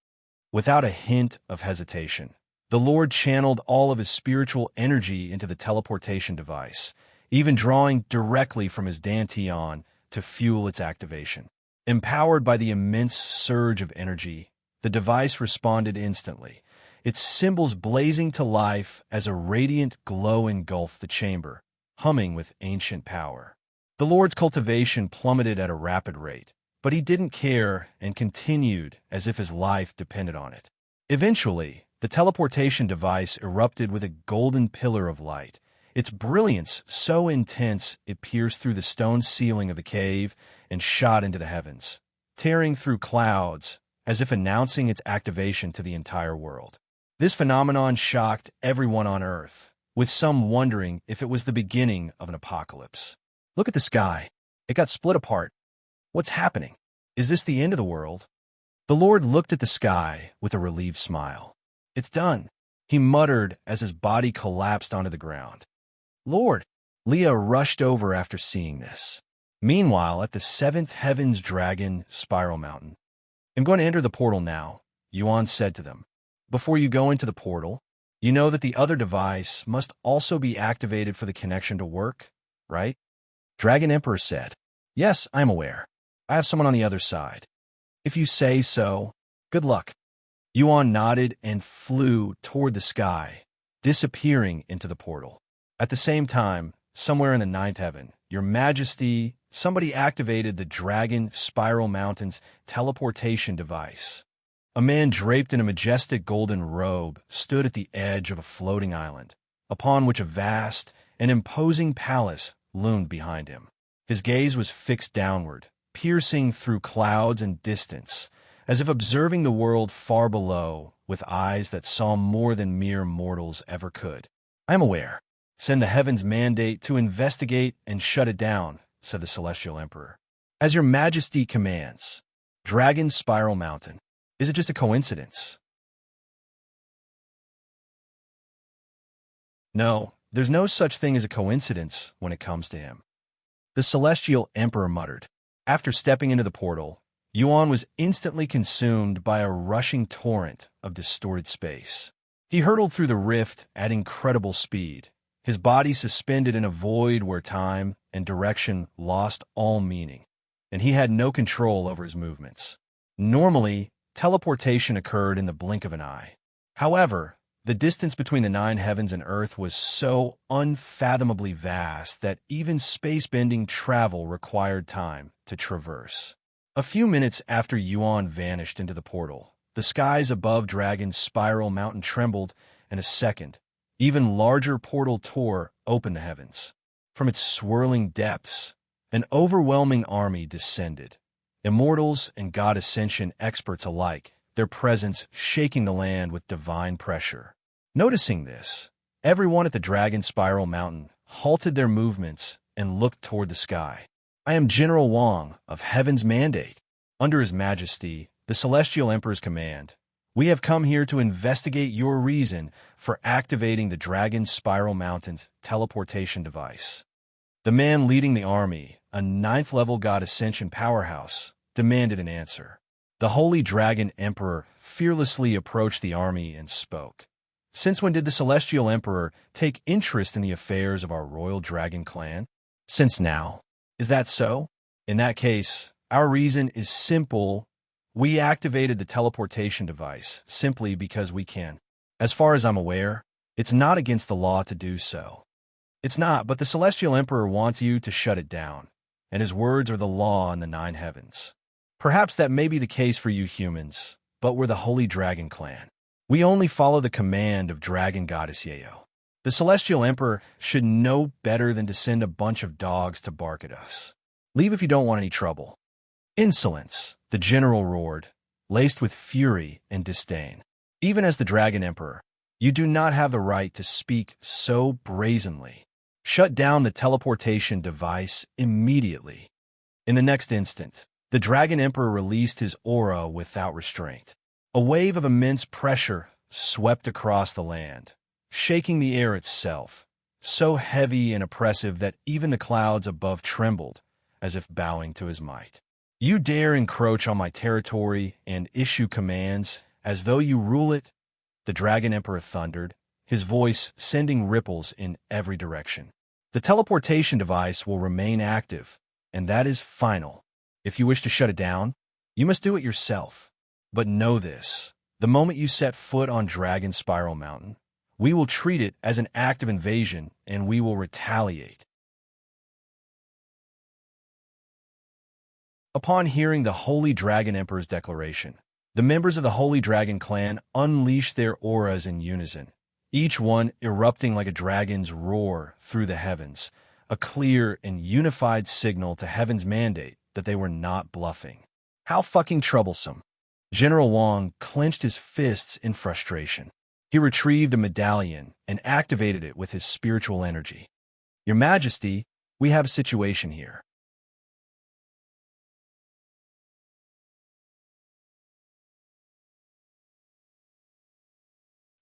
Without a hint of hesitation, the Lord channeled all of his spiritual energy into the teleportation device, even drawing directly from his dantian to fuel its activation. Empowered by the immense surge of energy, the device responded instantly, its symbols blazing to life as a radiant glow engulfed the chamber, humming with ancient power. The Lord's cultivation plummeted at a rapid rate, but he didn't care and continued as if his life depended on it. Eventually, the teleportation device erupted with a golden pillar of light, its brilliance so intense it pierced through the stone ceiling of the cave and shot into the heavens, tearing through clouds as if announcing its activation to the entire world. This phenomenon shocked everyone on Earth, with some wondering if it was the beginning of an apocalypse. Look at the sky. It got split apart. What's happening? Is this the end of the world? The Lord looked at the sky with a relieved smile. It's done, he muttered as his body collapsed onto the ground. Lord, Leah rushed over after seeing this. Meanwhile, at the seventh heaven's dragon spiral mountain, I'm going to enter the portal now, Xuan said to them. Before you go into the portal, you know that the other device must also be activated for the connection to work, right? Dragon Emperor said. Yes, I'm aware. I have someone on the other side. If you say so, good luck. Xuan nodded and flew toward the sky, disappearing into the portal. At the same time, somewhere in the ninth heaven, Your Majesty, somebody activated the Dragon Spiral Mountain's teleportation device. A man draped in a majestic golden robe stood at the edge of a floating island, upon which a vast and imposing palace loomed behind him. His gaze was fixed downward, piercing through clouds and distance, as if observing the world far below with eyes that saw more than mere mortals ever could. I am aware. Send the heavens mandate to investigate and shut it down, said the Celestial Emperor. As your Majesty commands. Dragon Spiral Mountain. Is it just a coincidence? No, there's no such thing as a coincidence when it comes to him. The Celestial Emperor muttered. After stepping into the portal, Xuan was instantly consumed by a rushing torrent of distorted space. He hurtled through the rift at incredible speed, his body suspended in a void where time and direction lost all meaning, and he had no control over his movements. Normally, teleportation occurred in the blink of an eye. However, the distance between the nine heavens and Earth was so unfathomably vast that even space-bending travel required time to traverse. A few minutes after Xuan vanished into the portal, the skies above Dragon's Spiral Mountain trembled, and a second, even larger portal tore open the heavens. From its swirling depths, an overwhelming army descended. Immortals and God Ascension experts alike, their presence shaking the land with divine pressure. Noticing this, Everyone at the Dragon Spiral Mountain halted their movements and looked toward the sky. I am General Wang of Heaven's Mandate. Under His Majesty, the Celestial Emperor's command, we have come here to investigate your reason for activating the Dragon Spiral Mountain's teleportation device. The man leading the army, a 9th-level God Ascension powerhouse, demanded an answer. The Holy Dragon Emperor fearlessly approached the army and spoke. Since when did the Celestial Emperor take interest in the affairs of our Royal Dragon clan? Since now. Is that so? In that case, our reason is simple. We activated the teleportation device simply because we can. As far as I'm aware, it's not against the law to do so. It's not, but the Celestial Emperor wants you to shut it down, and his words are the law in the 9 heavens. Perhaps that may be the case for you humans, but we're the Holy Dragon clan. We only follow the command of Dragon Goddess Yayo. The Celestial Emperor should know better than to send a bunch of dogs to bark at us. Leave if you don't want any trouble. Insolence, the general roared, laced with fury and disdain. Even as the Dragon Emperor, you do not have the right to speak so brazenly. Shut down the teleportation device immediately. In the next instant, the Dragon Emperor released his aura without restraint. A wave of immense pressure swept across the land, shaking the air itself, so heavy and oppressive that even the clouds above trembled, as if bowing to his might. You dare encroach on my territory and issue commands as though you rule it? The Dragon Emperor thundered, his voice sending ripples in every direction. The teleportation device will remain active, and that is final. If you wish to shut it down, you must do it yourself. But know this, the moment you set foot on Dragon Spiral Mountain, we will treat it as an act of invasion, and we will retaliate. Upon hearing the Holy Dragon Emperor's declaration, the members of the Holy Dragon clan unleashed their auras in unison, each one erupting like a dragon's roar through the heavens, a clear and unified signal to Heaven's Mandate that they were not bluffing. How fucking troublesome. General Wang clenched his fists in frustration. He retrieved a medallion and activated it with his spiritual energy. Your Majesty, we have a situation here.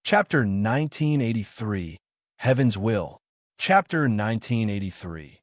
Chapter 1983, Heaven's Will. Chapter 1983,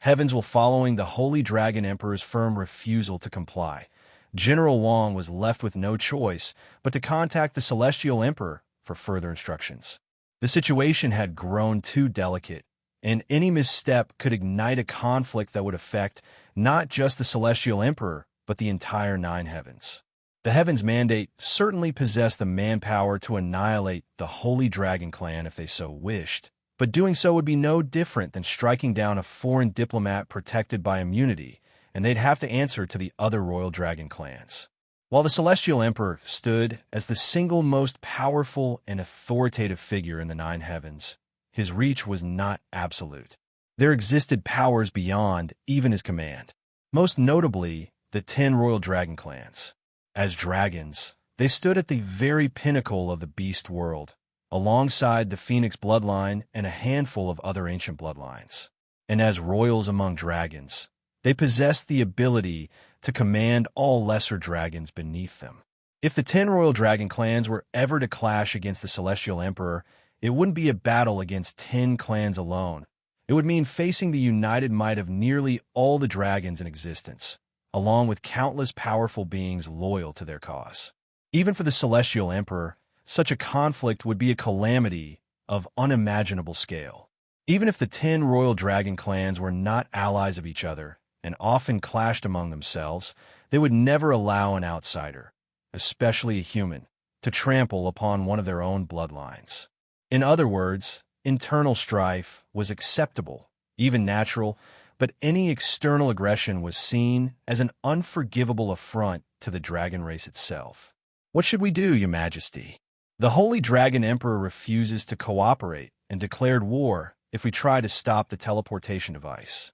Heaven's Will. Following the Holy Dragon Emperor's firm refusal to comply, General Wang was left with no choice but to contact the Celestial Emperor for further instructions. The situation had grown too delicate, and any misstep could ignite a conflict that would affect not just the Celestial Emperor, but the entire 9 heavens. The Heaven's Mandate certainly possessed the manpower to annihilate the Holy Dragon clan if they so wished, but doing so would be no different than striking down a foreign diplomat protected by immunity, and they'd have to answer to the other Royal Dragon clans. While the Celestial Emperor stood as the single most powerful and authoritative figure in the 9 heavens, his reach was not absolute. There existed powers beyond even his command, most notably the 10 Royal Dragon clans. As dragons, they stood at the very pinnacle of the beast world, alongside the Phoenix bloodline and a handful of other ancient bloodlines. And as royals among dragons, they possessed the ability to command all lesser dragons beneath them. If the 10 Royal Dragon clans were ever to clash against the Celestial Emperor, it wouldn't be a battle against 10 clans alone. It would mean facing the united might of nearly all the dragons in existence, along with countless powerful beings loyal to their cause. Even for the Celestial Emperor, such a conflict would be a calamity of unimaginable scale. Even if the 10 Royal Dragon clans were not allies of each other and often clashed among themselves, they would never allow an outsider, especially a human, to trample upon one of their own bloodlines. In other words, internal strife was acceptable, even natural, but any external aggression was seen as an unforgivable affront to the dragon race itself. What should we do, Your Majesty? The Holy Dragon Emperor refuses to cooperate and declared war if we try to stop the teleportation device.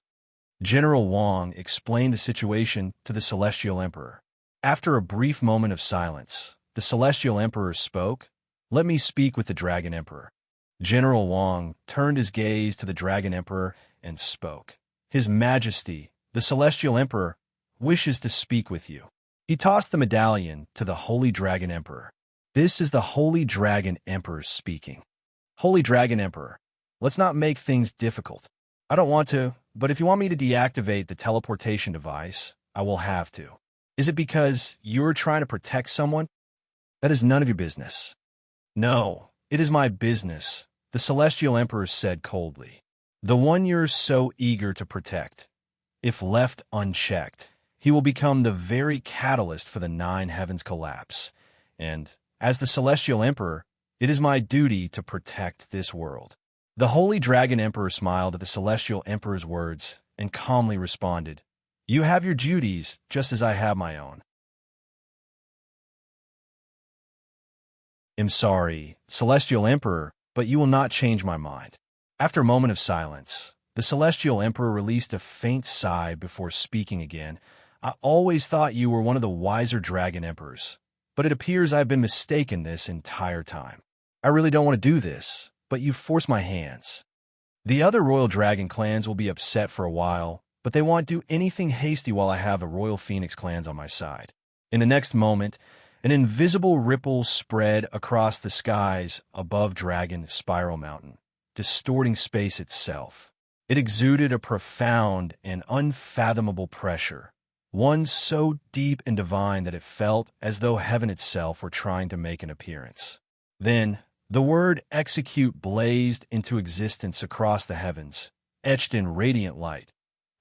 General Wang explained the situation to the Celestial Emperor. After a brief moment of silence, the Celestial Emperor spoke. Let me speak with the Dragon Emperor. General Wang turned his gaze to the Dragon Emperor and spoke. His Majesty, the Celestial Emperor, wishes to speak with you. He tossed the medallion to the Holy Dragon Emperor. This is the Holy Dragon Emperor speaking. Holy Dragon Emperor, let's not make things difficult. I don't want to, but if you want me to deactivate the teleportation device, I will have to. Is it because you're trying to protect someone? That is none of your business. No, it is my business, the Celestial Emperor said coldly. The one you're so eager to protect. If left unchecked, he will become the very catalyst for the Nine Heavens' collapse. And, as the Celestial Emperor, it is my duty to protect this world. The Holy Dragon Emperor smiled at the Celestial Emperor's words and calmly responded, You have your duties just as I have my own. I'm sorry, Celestial Emperor, but you will not change my mind. After a moment of silence, the Celestial Emperor released a faint sigh before speaking again. I always thought you were one of the wiser Dragon Emperors, but it appears I've been mistaken this entire time. I really don't want to do this, but you've forced my hands. The other Royal Dragon clans will be upset for a while, but they won't do anything hasty while I have the Royal Phoenix clans on my side. In the next moment, an invisible ripple spread across the skies above Dragon Spiral Mountain, distorting space itself. It exuded a profound and unfathomable pressure, one so deep and divine that it felt as though heaven itself were trying to make an appearance. Then, the word execute blazed into existence across the heavens, etched in radiant light,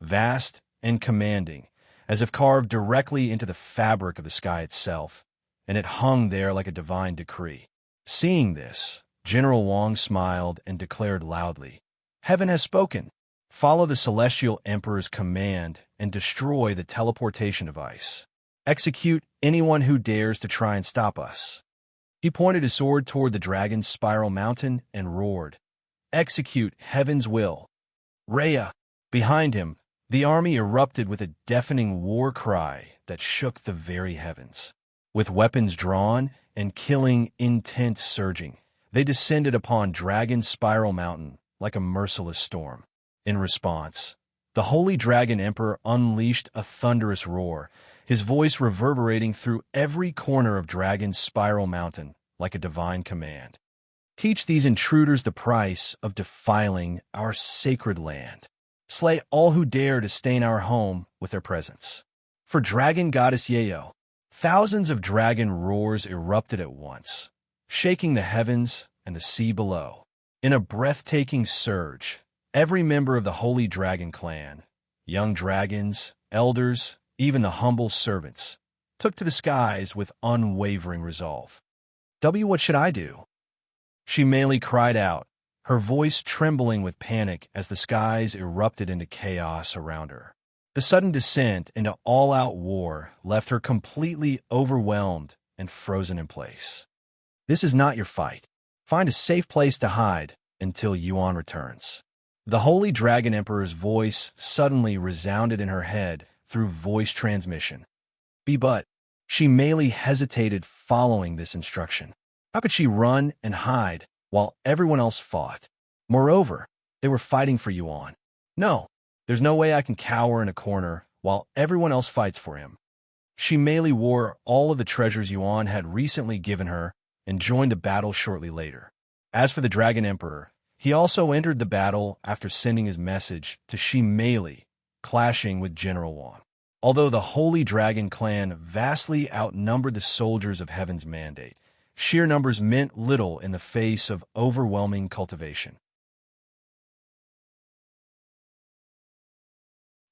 vast and commanding, as if carved directly into the fabric of the sky itself, and it hung there like a divine decree. Seeing this, General Wang smiled and declared loudly, Heaven has spoken. Follow the Celestial Emperor's command and destroy the teleportation device. Execute anyone who dares to try and stop us. He pointed his sword toward the Dragon's Spiral Mountain and roared, Execute heaven's will. Rhea! Behind him, the army erupted with a deafening war cry that shook the very heavens. With weapons drawn and killing intent surging, they descended upon Dragon Spiral Mountain like a merciless storm. In response, the Holy Dragon Emperor unleashed a thunderous roar, his voice reverberating through every corner of Dragon Spiral Mountain like a divine command. Teach these intruders the price of defiling our sacred land. Slay all who dare to stain our home with their presence. For Dragon Goddess Yayo, thousands of dragon roars erupted at once, shaking the heavens and the sea below. In a breathtaking surge, every member of the Holy Dragon clan, young dragons, elders, even the humble servants, took to the skies with unwavering resolve. What should I do? She mainly cried out, her voice trembling with panic as the skies erupted into chaos around her. The sudden descent into all-out war left her completely overwhelmed and frozen in place. This is not your fight. Find a safe place to hide until Xuan returns. The Holy Dragon Emperor's voice suddenly resounded in her head through voice transmission. But she mainly hesitated following this instruction. How could she run and hide while everyone else fought? Moreover, they were fighting for Xuan. No, there's no way I can cower in a corner while everyone else fights for him. She mainly wore all of the treasures Xuan had recently given her and joined the battle shortly later. As for the Dragon Emperor, he also entered the battle after sending his message to Shi Meili, clashing with General Wang. Although the Holy Dragon clan vastly outnumbered the soldiers of Heaven's Mandate, sheer numbers meant little in the face of overwhelming cultivation.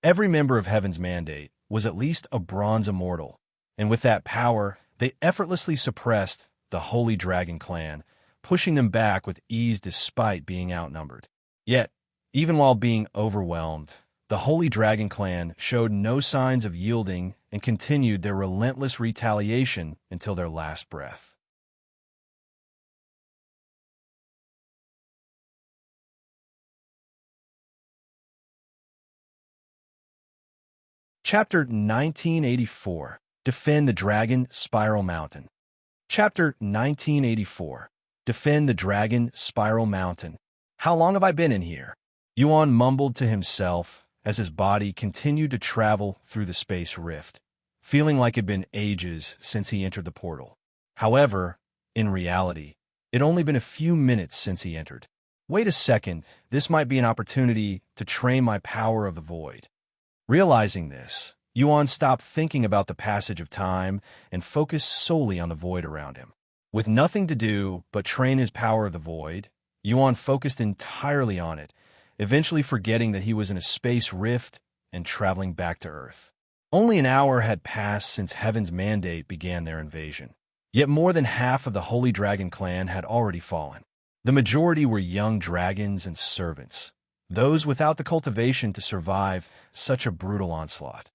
Every member of Heaven's Mandate was at least a bronze immortal, and with that power, they effortlessly suppressed the Holy Dragon clan, pushing them back with ease despite being outnumbered. Yet, even while being overwhelmed, the Holy Dragon clan showed no signs of yielding and continued their relentless retaliation until their last breath. Chapter 1984. Defend the Dragon Spiral Mountain. Chapter 1984. Defend the dragon spiral mountain. How long have I been in here? Yuan mumbled to himself as his body continued to travel through the space rift, feeling like it had been ages since he entered the portal. However, in reality, it had only been a few minutes since he entered. Wait a second, this might be an opportunity to train my power of the void. Realizing this, Yuan stopped thinking about the passage of time and focused solely on the void around him. With nothing to do but train his power of the void, Yuan focused entirely on it, eventually forgetting that he was in a space rift and traveling back to Earth. Only an hour had passed since Heaven's Mandate began their invasion. Yet more than half of the Holy Dragon clan had already fallen. The majority were young dragons and servants, those without the cultivation to survive such a brutal onslaught.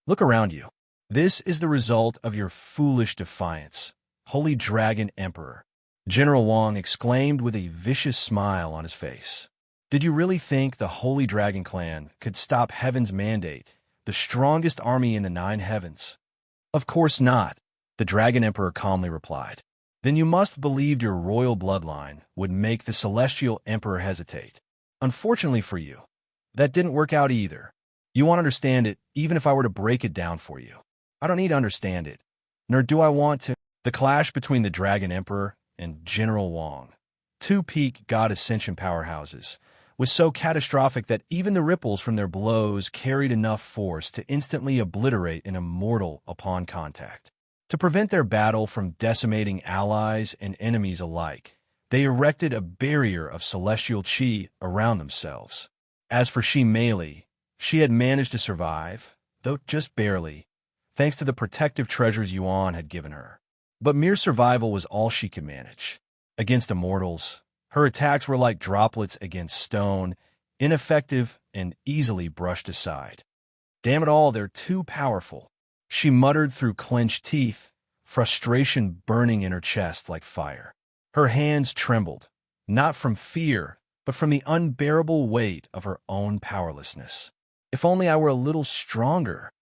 Look around you. This is the result of your foolish defiance, Holy Dragon Emperor, General Wang exclaimed with a vicious smile on his face. Did you really think the Holy Dragon clan could stop Heaven's Mandate, the strongest army in the 9 heavens? Of course not, the Dragon Emperor calmly replied. Then you must have believed your royal bloodline would make the Celestial Emperor hesitate. Unfortunately for you, that didn't work out either. You won't understand it even if I were to break it down for you. I don't need to understand it, nor do I want to. The clash between the Dragon Emperor and General Wang, 2 peak God Ascension powerhouses, was so catastrophic that even the ripples from their blows carried enough force to instantly obliterate an Immortal upon contact. To prevent their battle from decimating allies and enemies alike, they erected a barrier of celestial chi around themselves. As for Meili, she had managed to survive, though just barely, thanks to the protective treasures Yuan had given her. But mere survival was all she could manage. Against Immortals, her attacks were like droplets against stone, ineffective and easily brushed aside. Damn it all, they're too powerful, she muttered through clenched teeth, frustration burning in her chest like fire. Her hands trembled, not from fear, but from the unbearable weight of her own powerlessness. If only I were a little stronger,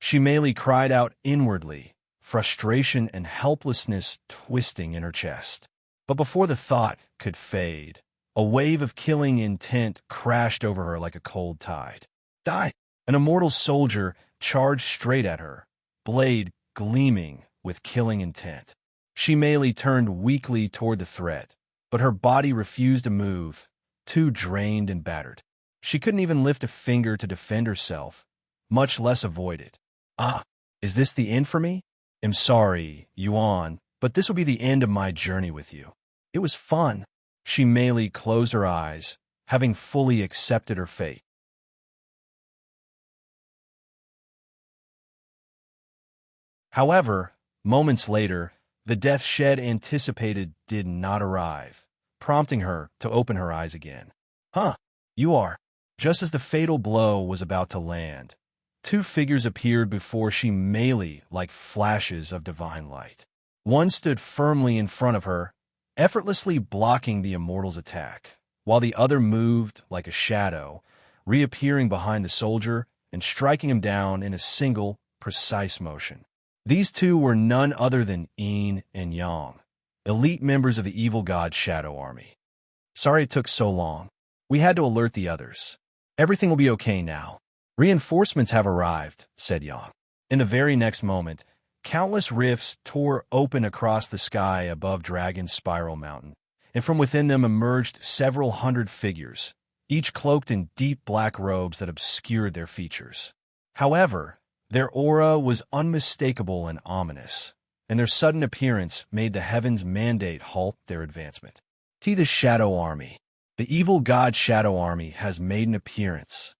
Meili cried out inwardly, frustration and helplessness twisting in her chest. But before the thought could fade, a wave of killing intent crashed over her like a cold tide. Die! An Immortal soldier charged straight at her, blade gleaming with killing intent. Meili turned weakly toward the threat, but her body refused to move, too drained and battered. She couldn't even lift a finger to defend herself, much less avoid it. Ah, is this the end for me? I'm sorry, Yuan, but this will be the end of my journey with you. It was fun. Meili closed her eyes, having fully accepted her fate. However, moments later, the death she anticipated did not arrive, prompting her to open her eyes again. Huh, you are. Just as the fatal blow was about to land, 2 figures appeared before Meili like flashes of divine light. One stood firmly in front of her, effortlessly blocking the Immortal's attack, while the other moved like a shadow, reappearing behind the soldier and striking him down in a single, precise motion. These 2 were none other than Yin and Yang, elite members of the evil god Shadow Army. Sorry it took so long. We had to alert the others. Everything will be okay now. Reinforcements have arrived, said Yang. In the very next moment, countless rifts tore open across the sky above Dragon's Spiral Mountain, and from within them emerged several hundred figures, each cloaked in deep black robes that obscured their features. However, their aura was unmistakable and ominous, and their sudden appearance made the Heaven's Mandate halt their advancement. The Shadow Army. The evil god Shadow Army has made an appearance.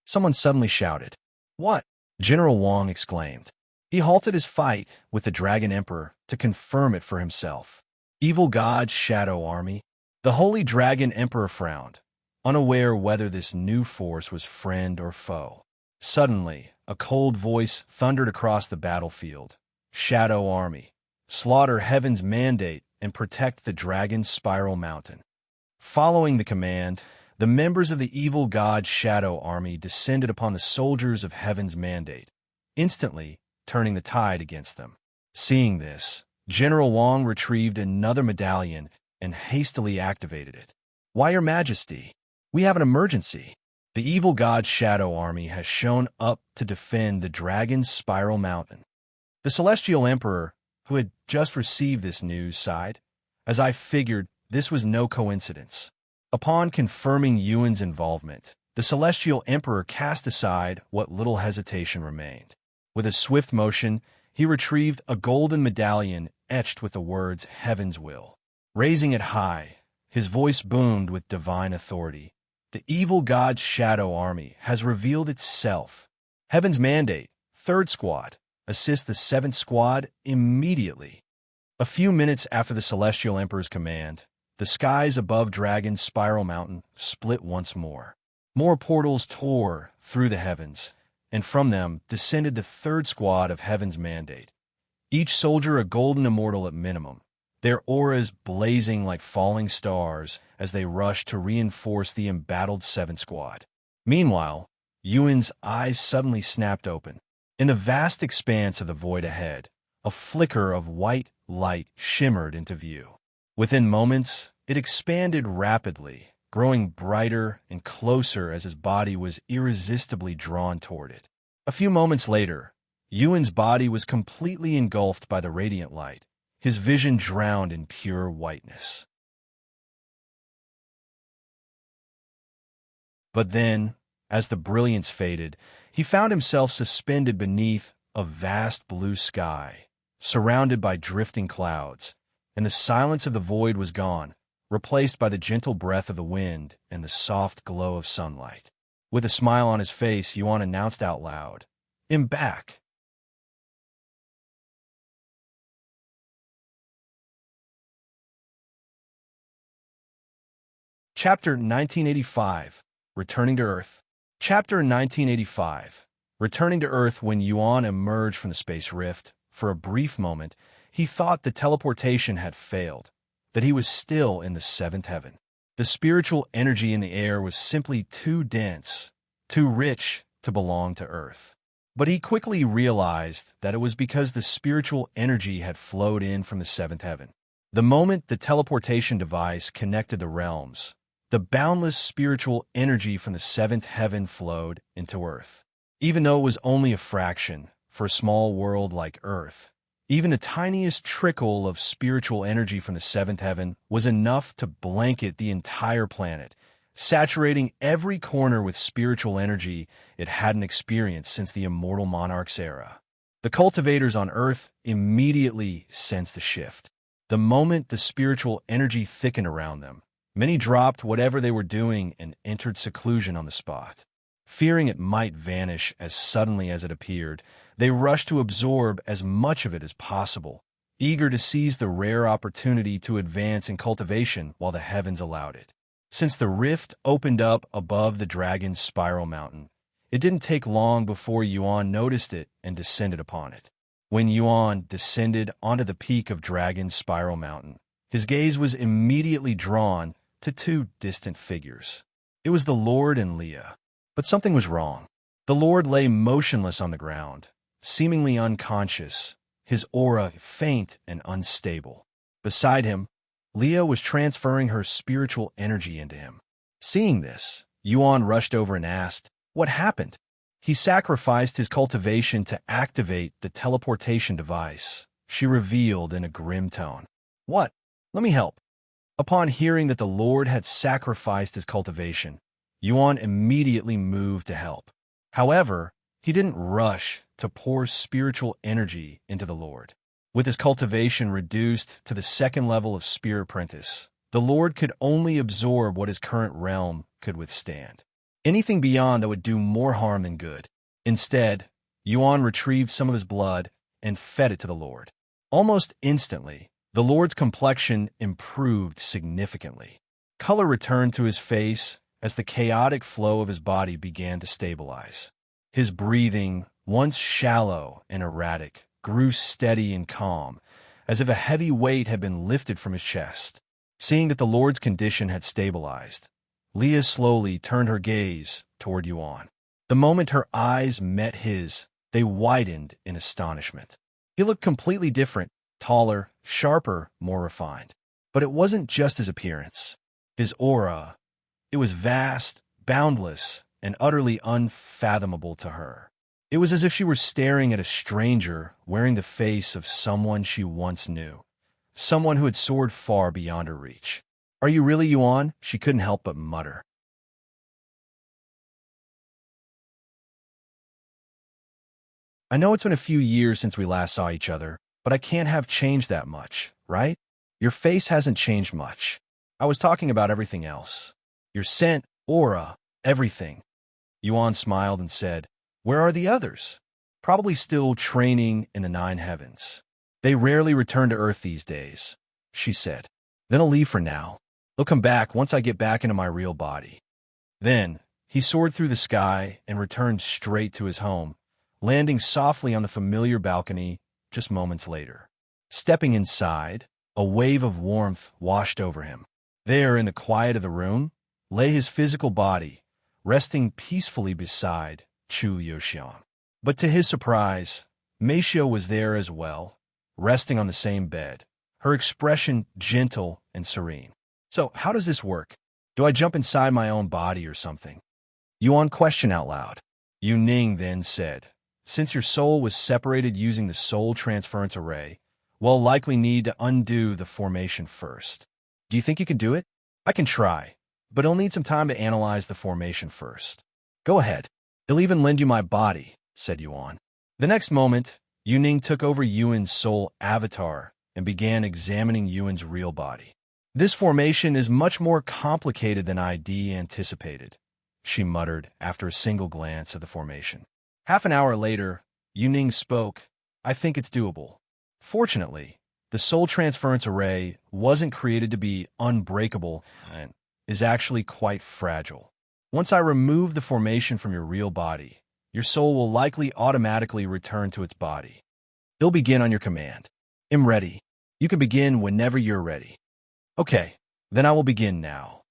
Someone suddenly shouted. What? General Wang exclaimed. He halted his fight with the Dragon Emperor to confirm it for himself. Evil god Shadow Army. The Holy Dragon Emperor frowned, unaware whether this new force was friend or foe. Suddenly, a cold voice thundered across the battlefield. Shadow Army. Slaughter Heaven's Mandate and protect the Dragon's Spiral Mountain. Following the command, the members of the evil god Shadow Army descended upon the soldiers of Heaven's Mandate, instantly turning the tide against them. Seeing this, General Wang retrieved another medallion and hastily activated it. "Why, Your Majesty? We have an emergency. The evil god's shadow army has shown up to defend the dragon's spiral mountain." The Celestial Emperor, who had just received this news, sighed. "As I figured, this was no coincidence." Upon confirming Yuan's involvement, the Celestial Emperor cast aside what little hesitation remained. With a swift motion, he retrieved a golden medallion etched with the words "Heaven's Will." Raising it high, his voice boomed with divine authority. "The evil god's shadow army has revealed itself. Heaven's mandate, 3rd Squad, assist the 7th Squad immediately." A few minutes after the Celestial Emperor's command, the skies above Dragon's Spiral Mountain split once more. More portals tore through the heavens, and from them descended the 3rd Squad of Heaven's Mandate. Each soldier a golden immortal at minimum, their auras blazing like falling stars as they rushed to reinforce the embattled 7th Squad. Meanwhile, Yuan's eyes suddenly snapped open. In the vast expanse of the void ahead, a flicker of white light shimmered into view. Within moments, it expanded rapidly, growing brighter and closer as his body was irresistibly drawn toward it. A few moments later, Yuan's body was completely engulfed by the radiant light, his vision drowned in pure whiteness. But then, as the brilliance faded, he found himself suspended beneath a vast blue sky, surrounded by drifting clouds, and the silence of the void was gone, replaced by the gentle breath of the wind and the soft glow of sunlight. With a smile on his face, Yuan announced out loud, "I'm back." Chapter 1985, Returning to Earth. Chapter 1985, Returning to Earth. When Yuan emerged from the space rift, for a brief moment, he thought the teleportation had failed, that he was still in the 7th heaven. The spiritual energy in the air was simply too dense, too rich to belong to Earth. But he quickly realized that it was because the spiritual energy had flowed in from the 7th heaven. The moment the teleportation device connected the realms, the boundless spiritual energy from the 7th heaven flowed into Earth. Even though it was only a fraction, for a small world like Earth, even the tiniest trickle of spiritual energy from the 7th heaven was enough to blanket the entire planet, saturating every corner with spiritual energy it hadn't experienced since the Immortal Monarch's era. The cultivators on Earth immediately sensed the shift. The moment the spiritual energy thickened around them, many dropped whatever they were doing and entered seclusion on the spot. Fearing it might vanish as suddenly as it appeared, they rushed to absorb as much of it as possible, eager to seize the rare opportunity to advance in cultivation while the heavens allowed it. Since the rift opened up above the dragon's spiral mountain, it didn't take long before Yuan noticed it and descended upon it. When Yuan descended onto the peak of Dragon's Spiral Mountain, his gaze was immediately drawn to two distant figures. It was the Lord and Leah. But something was wrong. The Lord lay motionless on the ground, seemingly unconscious, his aura faint and unstable. Beside him, Leah was transferring her spiritual energy into him. Seeing this, Yuan rushed over and asked, "What happened?" "He sacrificed his cultivation to activate the teleportation device," she revealed in a grim tone. "What? Let me help." Upon hearing that the Lord had sacrificed his cultivation, Yuan immediately moved to help. However, he didn't rush to pour spiritual energy into the Lord. With his cultivation reduced to the 2nd level of Spirit Apprentice, the Lord could only absorb what his current realm could withstand. Anything beyond that would do more harm than good. Instead, Yuan retrieved some of his blood and fed it to the Lord. Almost instantly, the Lord's complexion improved significantly. Color returned to his face as the chaotic flow of his body began to stabilize. His breathing, once shallow and erratic, grew steady and calm, as if a heavy weight had been lifted from his chest. Seeing that the Lord's condition had stabilized, Leah slowly turned her gaze toward Yuan. The moment her eyes met his, they widened in astonishment. He looked completely different, taller, sharper, more refined. But it wasn't just his appearance. His aura, it was vast, boundless, and utterly unfathomable to her. It was as if she were staring at a stranger wearing the face of someone she once knew, someone who had soared far beyond her reach. "Are you really Yuan?" she couldn't help but mutter. "I know it's been a few years since we last saw each other, but I can't have changed that much, right? Your face hasn't changed much. I was talking about everything else. Your scent, aura, everything." Yuan smiled and said, "Where are the others?" "Probably still training in the 9 heavens. They rarely return to Earth these days," she said. "Then I'll leave for now. They'll come back once I get back into my real body." Then, he soared through the sky and returned straight to his home, landing softly on the familiar balcony just moments later. Stepping inside, a wave of warmth washed over him. There, in the quiet of the room, lay his physical body, resting peacefully beside Chu Yuxian. But to his surprise, Meishio was there as well, resting on the same bed, her expression gentle and serene. "So, how does this work? Do I jump inside my own body or something?" Yuan questioned out loud. Yu Ning then said, "Since your soul was separated using the soul transference array, we'll likely need to undo the formation first. Do you think you can do it?" "I can try, but I'll need some time to analyze the formation first." "Go ahead. I'll even lend you my body," said Yuan. The next moment, Yu Ning took over Yuan's soul avatar and began examining Yuan's real body. "This formation is much more complicated than ID anticipated," she muttered after a single glance at the formation. Half an hour later, Yu Ning spoke. "I think it's doable. Fortunately, the soul transference array wasn't created to be unbreakable and is actually quite fragile. Once I remove the formation from your real body, your soul will likely automatically return to its body. It'll begin on your command. I'm ready. You can begin whenever you're ready." "Okay, then I will begin now."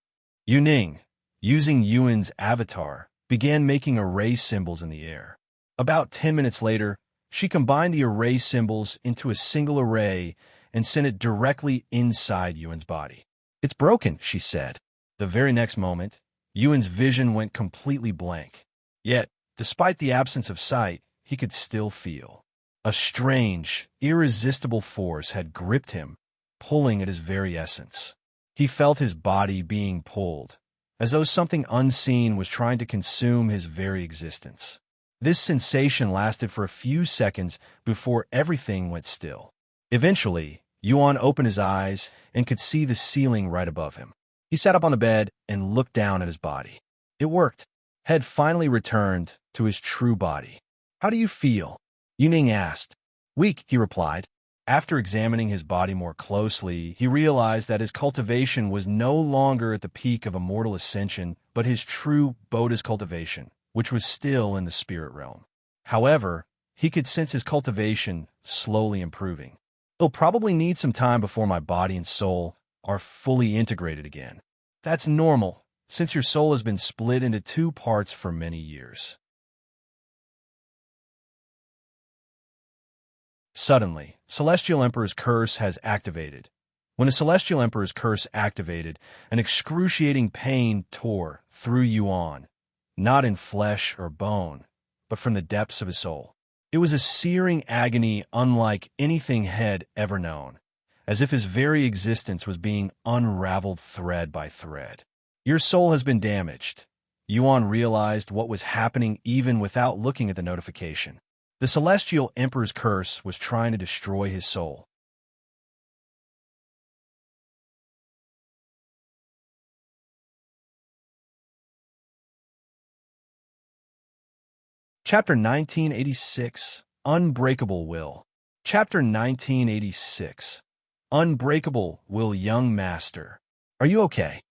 Yu Ning, using Yuan's avatar, began making array symbols in the air. About 10 minutes later, she combined the array symbols into a single array and sent it directly inside Yuan's body. "It's broken," she said. The very next moment, Yuan's vision went completely blank. Yet, despite the absence of sight, he could still feel. A strange, irresistible force had gripped him, pulling at his very essence. He felt his body being pulled, as though something unseen was trying to consume his very existence. This sensation lasted for a few seconds before everything went still. Eventually, Yuan opened his eyes and could see the ceiling right above him. He sat up on the bed and looked down at his body. It worked. Head finally returned to his true body. "How do you feel?" Yu Ning asked. "Weak," he replied. After examining his body more closely, he realized that his cultivation was no longer at the peak of immortal ascension, but his true Bodhi's cultivation, which was still in the spirit realm. However, he could sense his cultivation slowly improving. "It'll probably need some time before my body and soul are fully integrated again. That's normal, since your soul has been split into 2 parts for many years." Suddenly, Celestial Emperor's curse has activated. When a Celestial Emperor's curse activated, an excruciating pain tore through Yuan, not in flesh or bone, but from the depths of his soul. It was a searing agony unlike anything had ever known, as if his very existence was being unraveled thread by thread. "Your soul has been damaged." Yuan realized what was happening even without looking at the notification. The Celestial Emperor's curse was trying to destroy his soul. Chapter 1986, Unbreakable Will. Chapter 1986, Unbreakable Will. Young Master, are you okay?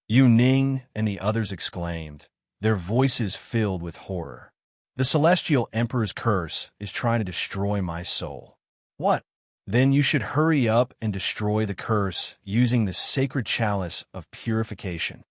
Yu Ning and the others exclaimed, their voices filled with horror. "The Celestial Emperor's curse is trying to destroy my soul." "What? Then you should hurry up and destroy the curse using the sacred chalice of purification,"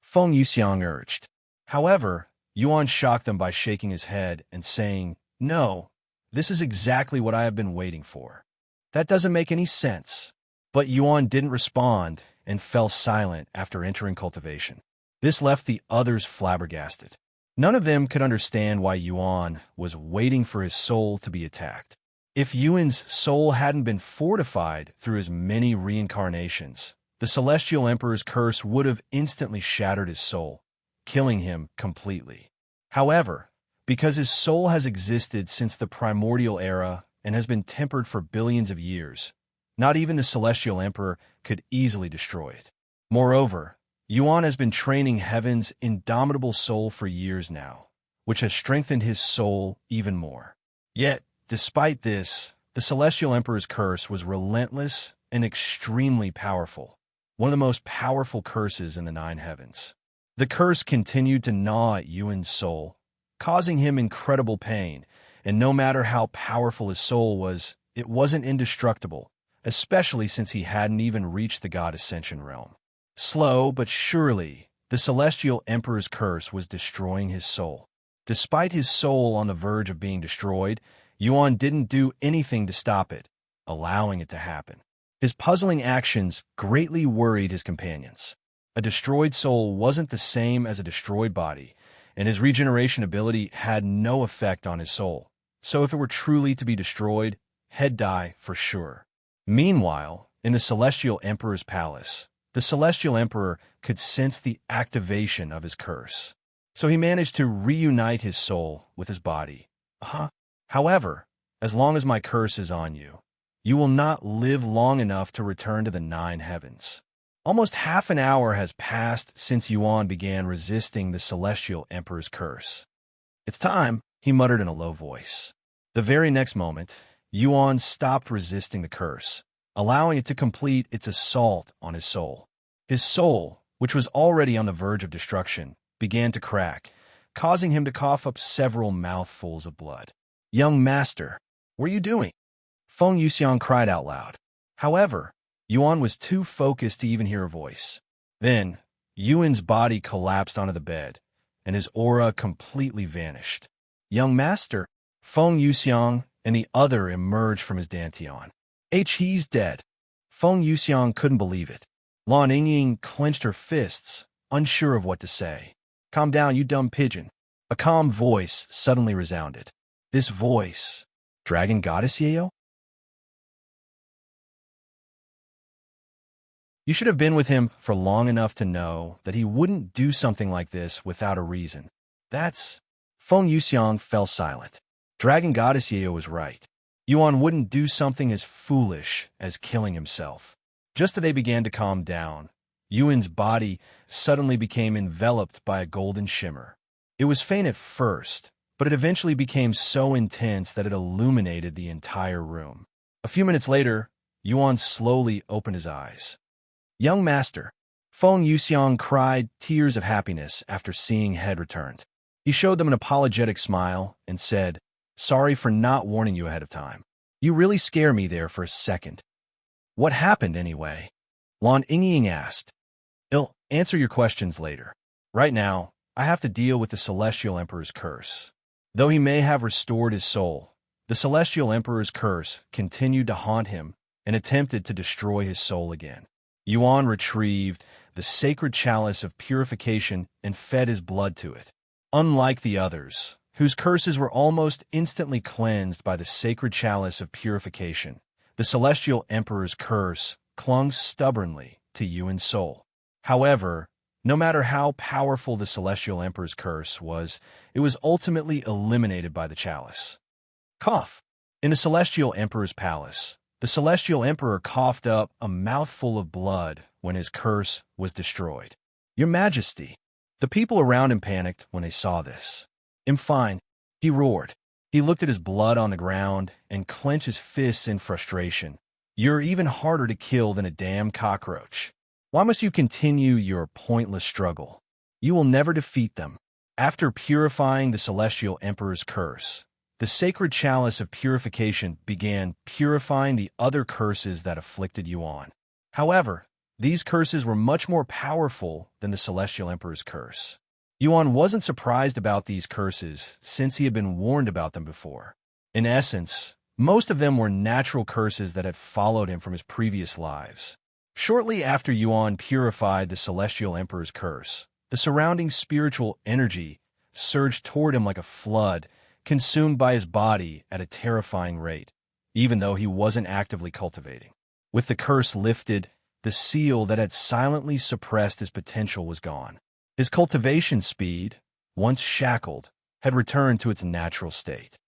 Feng Yuxiang urged. However, Yuan shocked them by shaking his head and saying, "No, this is exactly what I have been waiting for." "That doesn't make any sense. But Yuan didn't respond and fell silent after entering Cultivation. This left the others flabbergasted. None of them could understand why Yuan was waiting for his soul to be attacked. If Yuan's soul hadn't been fortified through his many reincarnations, the Celestial Emperor's curse would have instantly shattered his soul, killing him completely. However, because his soul has existed since the primordial era and has been tempered for billions of years, not even the Celestial Emperor could easily destroy it. Moreover, Yuan has been training Heaven's indomitable soul for years now, which has strengthened his soul even more. Yet, despite this, the Celestial Emperor's curse was relentless and extremely powerful, one of the most powerful curses in the 9 heavens. The curse continued to gnaw at Yuan's soul, causing him incredible pain, and no matter how powerful his soul was, it wasn't indestructible, especially since he hadn't even reached the God Ascension realm. Slow but surely, the Celestial Emperor's curse was destroying his soul. Despite his soul on the verge of being destroyed, Yuan didn't do anything to stop it, allowing it to happen. His puzzling actions greatly worried his companions. A destroyed soul wasn't the same as a destroyed body, and his regeneration ability had no effect on his soul. So if it were truly to be destroyed, he'd die for sure. Meanwhile, in the Celestial Emperor's palace, the Celestial Emperor could sense the activation of his curse. So he managed to reunite his soul with his body. However, as long as my curse is on you, you will not live long enough to return to the 9 heavens. Almost half an hour has passed since Yuan began resisting the Celestial Emperor's curse. It's time, he muttered in a low voice. The very next moment, Yuan stopped resisting the curse, allowing it to complete its assault on his soul. His soul, which was already on the verge of destruction, began to crack, causing him to cough up several mouthfuls of blood. "Young master, what are you doing?" Feng Yuxiang cried out loud. However, Yuan was too focused to even hear a voice. Then, Yuan's body collapsed onto the bed, and his aura completely vanished. "Young master," Feng Yuxiang and the other emerged from his dantian. He's dead." Feng Yuxiang couldn't believe it. Lan Yingying clenched her fists, unsure of what to say. "Calm down, you dumb pigeon." A calm voice suddenly resounded. This voice, Dragon Goddess Yeo? You should have been with him for long enough to know that he wouldn't do something like this without a reason. That's... Feng Yuxiang fell silent. Dragon Goddess Yeo was right. Yuan wouldn't do something as foolish as killing himself. Just as they began to calm down, Yuan's body suddenly became enveloped by a golden shimmer. It was faint at first, but it eventually became so intense that it illuminated the entire room. A few minutes later, Yuan slowly opened his eyes. "Young master," Feng Yuxiang cried tears of happiness after seeing Head returned. He showed them an apologetic smile and said, "Sorry for not warning you ahead of time. You really scare me there for a second." "What happened anyway?" Lan Yingying asked. "I'll answer your questions later. Right now, I have to deal with the Celestial Emperor's curse." Though he may have restored his soul, the Celestial Emperor's curse continued to haunt him and attempted to destroy his soul again. Yuan retrieved the sacred chalice of purification and fed his blood to it. Unlike the others, whose curses were almost instantly cleansed by the sacred chalice of purification, the Celestial Emperor's curse clung stubbornly to Yuan's soul. However, no matter how powerful the Celestial Emperor's curse was, it was ultimately eliminated by the chalice. Cough. In the Celestial Emperor's palace, the Celestial Emperor coughed up a mouthful of blood when his curse was destroyed. "Your Majesty." The people around him panicked when they saw this. "I'm fine," he roared. He looked at his blood on the ground and clenched his fists in frustration. "You're even harder to kill than a damn cockroach. Why must you continue your pointless struggle? You will never defeat them." After purifying the Celestial Emperor's curse, the sacred chalice of purification began purifying the other curses that afflicted Yuan. However, these curses were much more powerful than the Celestial Emperor's curse. Yuan wasn't surprised about these curses since he had been warned about them before. In essence, Most of them were natural curses that had followed him from his previous lives. Shortly after Xuan purified the Celestial Emperor's curse, the surrounding spiritual energy surged toward him like a flood, consumed by his body at a terrifying rate, even though he wasn't actively cultivating. With the curse lifted, the seal that had silently suppressed his potential was gone. His cultivation speed, once shackled, had returned to its natural state.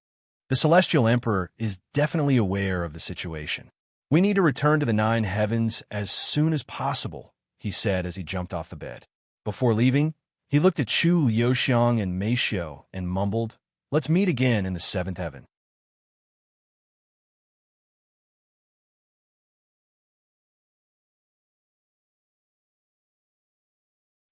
The Celestial Emperor is definitely aware of the situation. "We need to return to the 9 heavens as soon as possible," he said as he jumped off the bed. Before leaving, he looked at Chu Liuxiang and Mei Xiu and mumbled, "Let's meet again in the 7th heaven."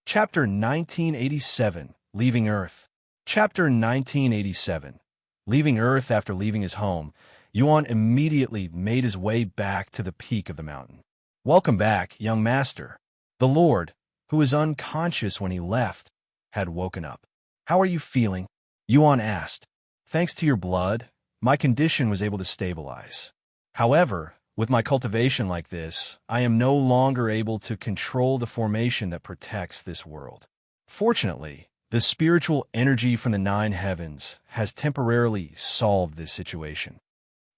Chapter 1987, Leaving Earth. Chapter 1987. Leaving Earth after leaving his home, Xuan immediately made his way back to the peak of the mountain. "Welcome back, young master." The Lord, who was unconscious when he left, had woken up. "How are you feeling?" Xuan asked. "Thanks to your blood, my condition was able to stabilize. However, with my cultivation like this, I am no longer able to control the formation that protects this world. Fortunately, the spiritual energy from the 9 heavens has temporarily solved this situation."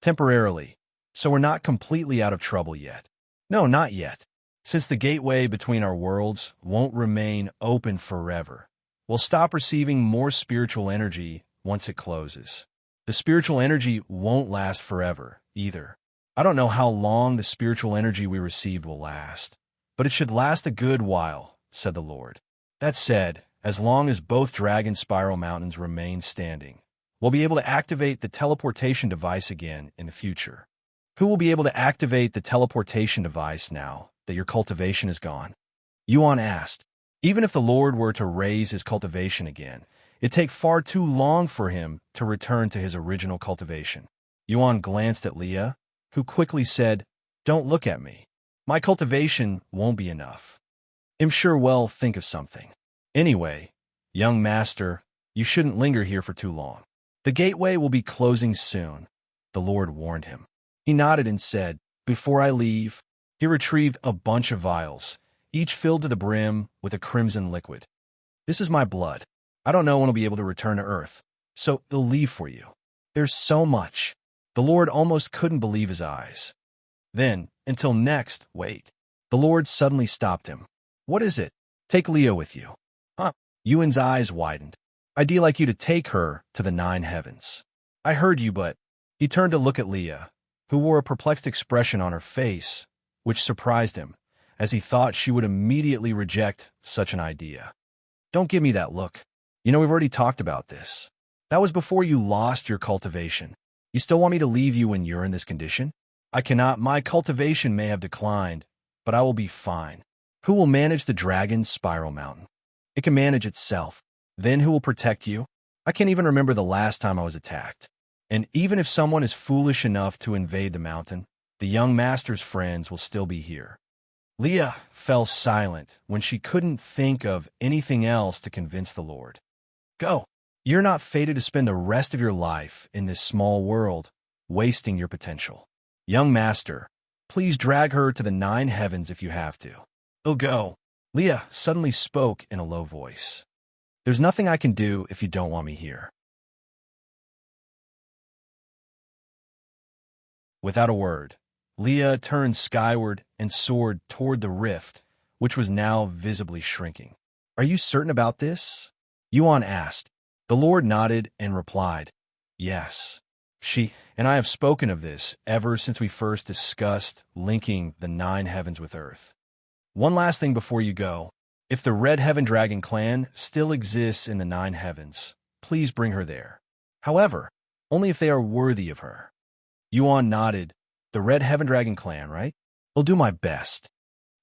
Temporarily, so we're not completely out of trouble yet. No, not yet. Since the gateway between our worlds won't remain open forever, we'll stop receiving more spiritual energy once it closes. The spiritual energy won't last forever, either. I don't know how long the spiritual energy we received will last, but it should last a good while, said the Lord. That said, as long as both Dragon Spiral Mountains remain standing, we'll be able to activate the teleportation device again in the future. Who will be able to activate the teleportation device now that your cultivation is gone? Xuan asked. Even if the Lord were to raise his cultivation again, it'd take far too long for him to return to his original cultivation. Xuan glanced at Leah, who quickly said, "Don't look at me. My cultivation won't be enough. I'm sure we'll think of something. Anyway, young master, you shouldn't linger here for too long. The gateway will be closing soon," the Lord warned him. He nodded and said, "Before I leave," he retrieved a bunch of vials, each filled to the brim with a crimson liquid. "This is my blood. I don't know when I'll be able to return to Earth, so it'll leave for you. There's so much." The Lord almost couldn't believe his eyes. Then, until next, wait. The Lord suddenly stopped him. "What is it? Take Leah with you." "Huh?" Yuan's eyes widened. "I'd like you to take her to the 9 heavens." "I heard you, but..." He turned to look at Leah, who wore a perplexed expression on her face, which surprised him, as he thought she would immediately reject such an idea. "Don't give me that look. You know we've already talked about this. That was before you lost your cultivation. You still want me to leave you when you're in this condition?" "I cannot. My cultivation may have declined, but I will be fine." "Who will manage the Dragon Spiral Mountain?" "It can manage itself." "Then who will protect you?" "I can't even remember the last time I was attacked. And even if someone is foolish enough to invade the mountain, the young master's friends will still be here." Leah fell silent when she couldn't think of anything else to convince the Lord. "Go. You're not fated to spend the rest of your life in this small world, wasting your potential. Young master, please drag her to the 9 heavens if you have to." "I'll go." Leah suddenly spoke in a low voice. "There's nothing I can do if you don't want me here." Without a word, Leah turned skyward and soared toward the rift, which was now visibly shrinking. "Are you certain about this?" Xuan asked. The Lord nodded and replied, "Yes. She and I have spoken of this ever since we first discussed linking the 9 heavens with Earth. One last thing before you go. If the Red Heaven Dragon clan still exists in the 9 heavens, please bring her there. However, only if they are worthy of her." Xuan nodded. "The Red Heaven Dragon clan, right? I'll do my best.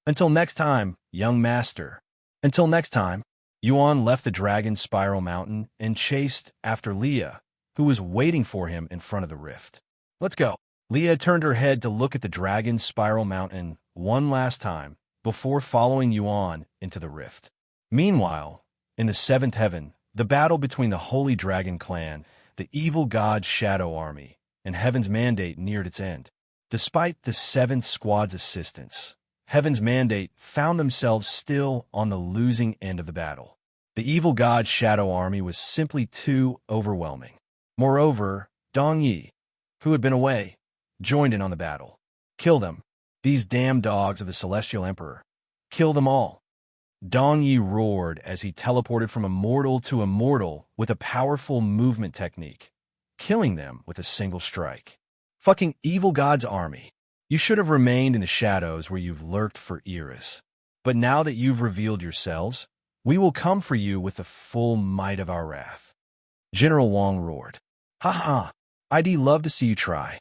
Until next time, young master." Until next time, Xuan left the Dragon Spiral Mountain and chased after Leah, who was waiting for him in front of the rift. "Let's go." Leah turned her head to look at the Dragon Spiral Mountain one last time before following Xuan into the rift. Meanwhile, in the 7th heaven, the battle between the Holy Dragon Clan, the evil god Shadow Army, and Heaven's Mandate neared its end. Despite the 7th Squad's assistance, Heaven's Mandate found themselves still on the losing end of the battle. The evil god's shadow army was simply too overwhelming. Moreover, Dong Yi, who had been away, joined in on the battle. Kill them, these damn dogs of the Celestial Emperor. Kill them all. Dong Yi roared as he teleported from Immortal to Immortal with a powerful movement technique, killing them with a single strike. Fucking evil god's army. You should have remained in the shadows where you've lurked for eras. But now that you've revealed yourselves, we will come for you with the full might of our wrath. General Wang roared. Ha ha, I'd love to see you try.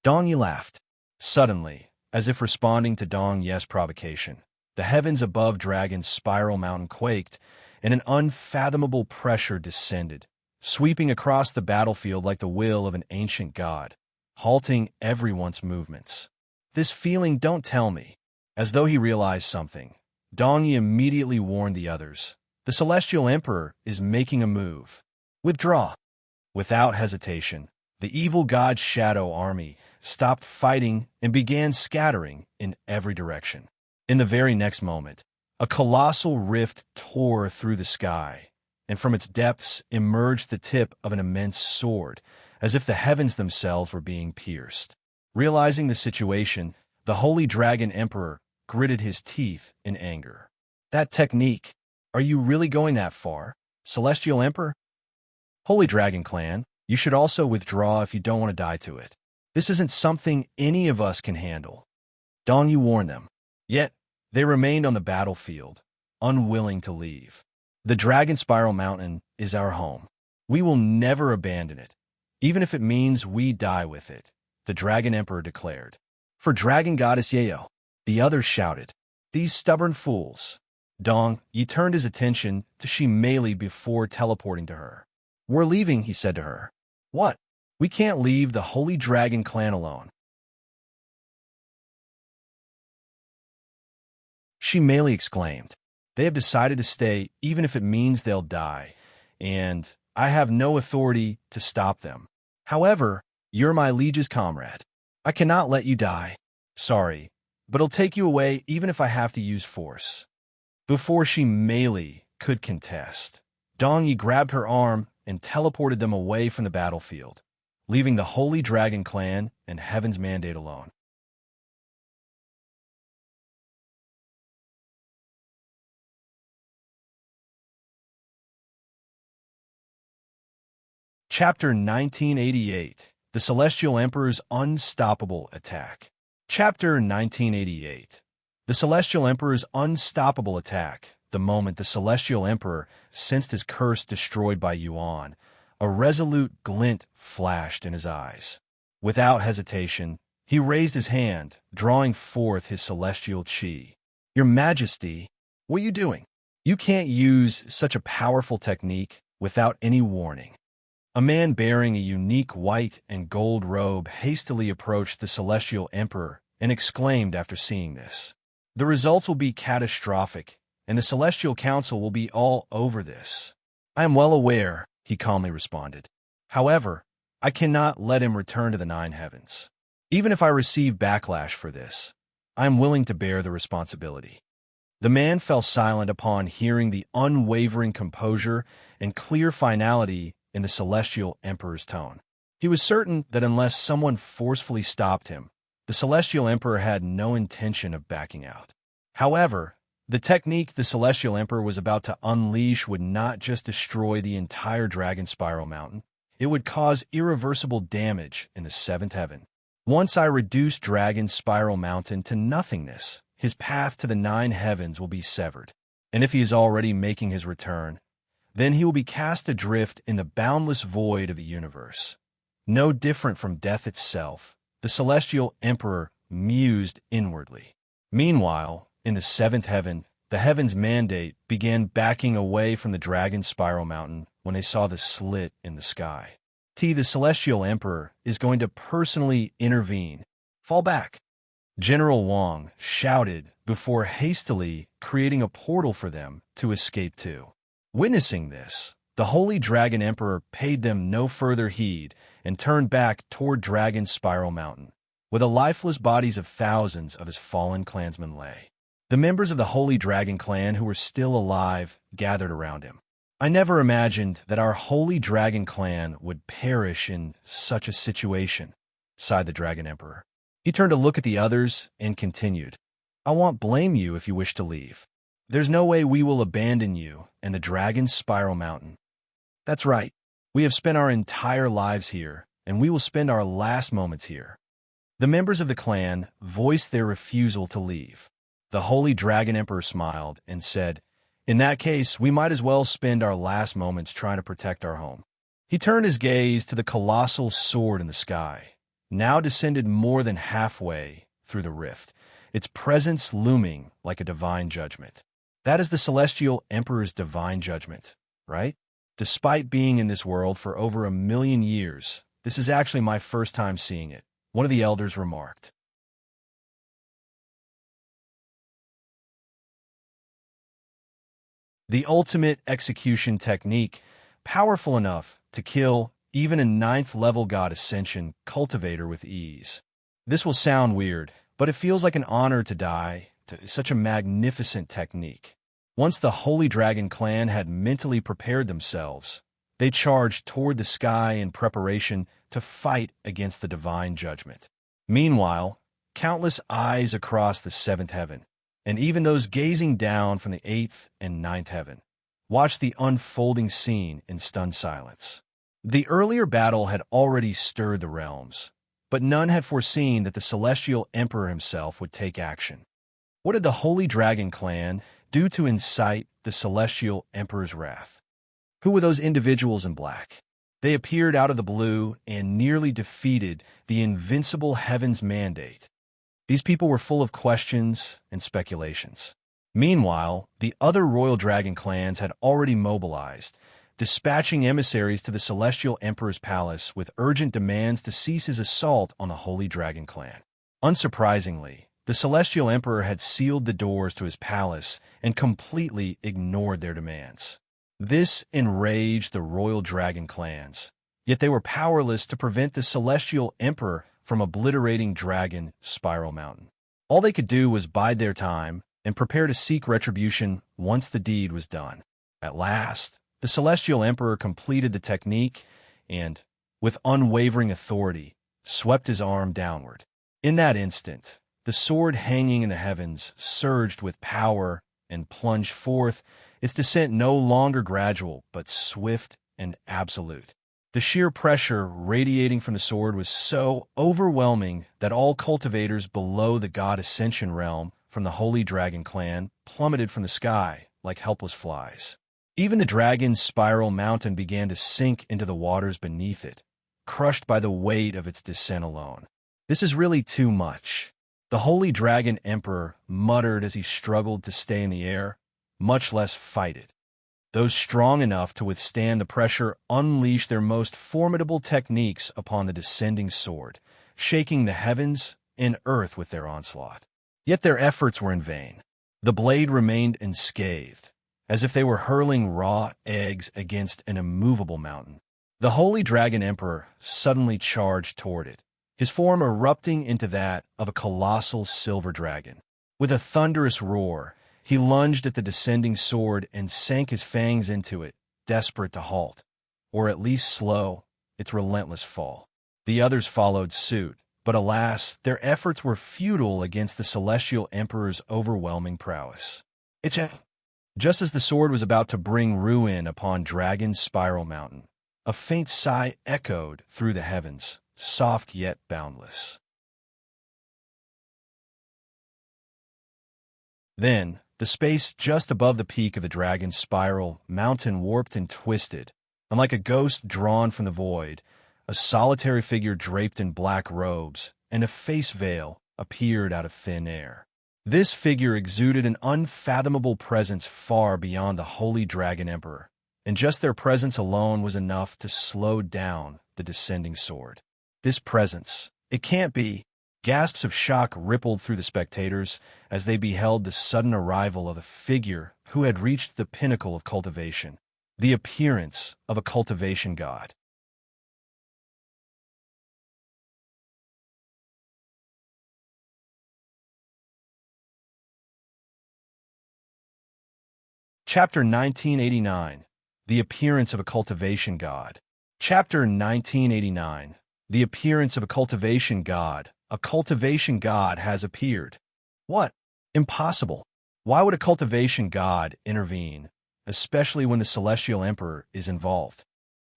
Dong Yi laughed. Suddenly, as if responding to Dong Yi's provocation, the heavens above Dragon's spiral mountain quaked, and an unfathomable pressure descended, sweeping across the battlefield like the will of an ancient god, halting everyone's movements. This feeling, don't tell me. As though he realized something, Dong Yi immediately warned the others. The Celestial Emperor is making a move. Withdraw. Without hesitation, the evil god's shadow army stopped fighting and began scattering in every direction. In the very next moment, a colossal rift tore through the sky, and from its depths emerged the tip of an immense sword, as if the heavens themselves were being pierced. Realizing the situation, the Holy Dragon Emperor gritted his teeth in anger. That technique, are you really going that far, Celestial Emperor? Holy Dragon Clan, you should also withdraw if you don't want to die to it. This isn't something any of us can handle. Dong Yi warned them. Yet, they remained on the battlefield, unwilling to leave. The Dragon Spiral Mountain is our home. We will never abandon it, even if it means we die with it, the Dragon Emperor declared. For Dragon Goddess Yeo, the others shouted. These stubborn fools. Dong Yi turned his attention to Shi Meili before teleporting to her. We're leaving, he said to her. What? We can't leave the Holy Dragon Clan alone. Shi Meili exclaimed. They have decided to stay even if it means they'll die, and I have no authority to stop them. However, you're my liege's comrade. I cannot let you die. Sorry, but I'll take you away even if I have to use force. Before Shi Meili could contest, Dong Yi grabbed her arm and teleported them away from the battlefield, leaving the Holy Dragon Clan and Heaven's Mandate alone. Chapter 1988, The Celestial Emperor's Unstoppable Attack. Chapter 1988, The Celestial Emperor's Unstoppable Attack. The moment the Celestial Emperor sensed his curse destroyed by Xuan, a resolute glint flashed in his eyes. Without hesitation, he raised his hand, drawing forth his celestial chi. Your Majesty, what are you doing? You can't use such a powerful technique without any warning. A man bearing a unique white and gold robe hastily approached the Celestial Emperor and exclaimed after seeing this. The results will be catastrophic, and the Celestial Council will be all over this. I am well aware, he calmly responded. However, I cannot let him return to the 9 heavens. Even if I receive backlash for this, I am willing to bear the responsibility. The man fell silent upon hearing the unwavering composure and clear finality in the Celestial Emperor's tone. He was certain that unless someone forcefully stopped him, the Celestial Emperor had no intention of backing out. However, the technique the Celestial Emperor was about to unleash would not just destroy the entire Dragon Spiral Mountain, it would cause irreversible damage in the 7th heaven. Once I reduce Dragon Spiral Mountain to nothingness, his path to the 9 heavens will be severed. And if he is already making his return, then he will be cast adrift in the boundless void of the universe. No different from death itself, the Celestial Emperor mused inwardly. Meanwhile, in the 7th heaven, the Heaven's Mandate began backing away from the Dragon Spiral Mountain when they saw the slit in the sky. The Celestial Emperor is going to personally intervene. Fall back. General Wang shouted before hastily creating a portal for them to escape to. Witnessing this, The Holy Dragon Emperor paid them no further heed and turned back toward Dragon Spiral Mountain, where the lifeless bodies of thousands of his fallen clansmen lay. The members of the Holy Dragon clan who were still alive gathered around him. "I never imagined that our Holy Dragon clan would perish in such a situation," sighed the Dragon Emperor. He turned to look at the others and continued, "I won't blame you if you wish to leave. There's no way we will abandon you and the Dragon Spiral Mountain. That's right. We have spent our entire lives here, and we will spend our last moments here." The members of the clan voiced their refusal to leave. The Holy Dragon Emperor smiled and said, "In that case, we might as well spend our last moments trying to protect our home." He turned his gaze to the colossal sword in the sky, now descended more than halfway through the rift, its presence looming like a divine judgment. That is the Celestial Emperor's divine judgment, right? Despite being in this world for over 1,000,000 years, this is actually my first time seeing it, one of the elders remarked. The ultimate execution technique, powerful enough to kill even a 9th-level God Ascension cultivator with ease. This will sound weird, but it feels like an honor to die to such a magnificent technique. Once the Holy Dragon clan had mentally prepared themselves, they charged toward the sky in preparation to fight against the divine judgment. Meanwhile, countless eyes across the 7th heaven, and even those gazing down from the 8th and 9th heaven, watched the unfolding scene in stunned silence. The earlier battle had already stirred the realms, but none had foreseen that the Celestial Emperor himself would take action. What did the Holy Dragon clan do to incite the Celestial Emperor's wrath? Who were those individuals in black? They appeared out of the blue and nearly defeated the invincible Heaven's mandate. These people were full of questions and speculations. Meanwhile, the other Royal Dragon clans had already mobilized, dispatching emissaries to the Celestial Emperor's palace with urgent demands to cease his assault on the Holy Dragon clan. Unsurprisingly, the Celestial Emperor had sealed the doors to his palace and completely ignored their demands. This enraged the Royal Dragon clans, yet they were powerless to prevent the Celestial Emperor from obliterating Dragon Spiral Mountain. All they could do was bide their time and prepare to seek retribution once the deed was done. At last, the Celestial Emperor completed the technique and, with unwavering authority, swept his arm downward. In that instant, the sword hanging in the heavens surged with power and plunged forth, its descent no longer gradual, but swift and absolute. The sheer pressure radiating from the sword was so overwhelming that all cultivators below the God Ascension realm from the Holy Dragon clan plummeted from the sky like helpless flies. Even the Dragon Spiral Mountain began to sink into the waters beneath it, crushed by the weight of its descent alone. This is really too much. The Holy Dragon Emperor muttered as he struggled to stay in the air, much less fight it. Those strong enough to withstand the pressure unleashed their most formidable techniques upon the descending sword, shaking the heavens and earth with their onslaught. Yet their efforts were in vain. The blade remained unscathed, as if they were hurling raw eggs against an immovable mountain. The Holy Dragon Emperor suddenly charged toward it, his form erupting into that of a colossal silver dragon. With a thunderous roar, he lunged at the descending sword and sank his fangs into it, desperate to halt, or at least slow, its relentless fall. The others followed suit, but alas, their efforts were futile against the Celestial Emperor's overwhelming prowess. Just as the sword was about to bring ruin upon Dragon Spiral Mountain, a faint sigh echoed through the heavens, soft yet boundless. Then, the space just above the peak of the Dragon Spiral Mountain warped and twisted, and like a ghost drawn from the void, a solitary figure draped in black robes and a face veil appeared out of thin air. This figure exuded an unfathomable presence far beyond the Holy Dragon Emperor, and just their presence alone was enough to slow down the descending sword. This presence, it can't be. Gasps of shock rippled through the spectators as they beheld the sudden arrival of a figure who had reached the pinnacle of cultivation, The appearance of a cultivation god. Chapter 1989. The appearance of a cultivation god. Chapter 1989. The appearance of a cultivation god. A cultivation god has appeared. What? Impossible. Why would a cultivation god intervene, especially when the Celestial Emperor is involved?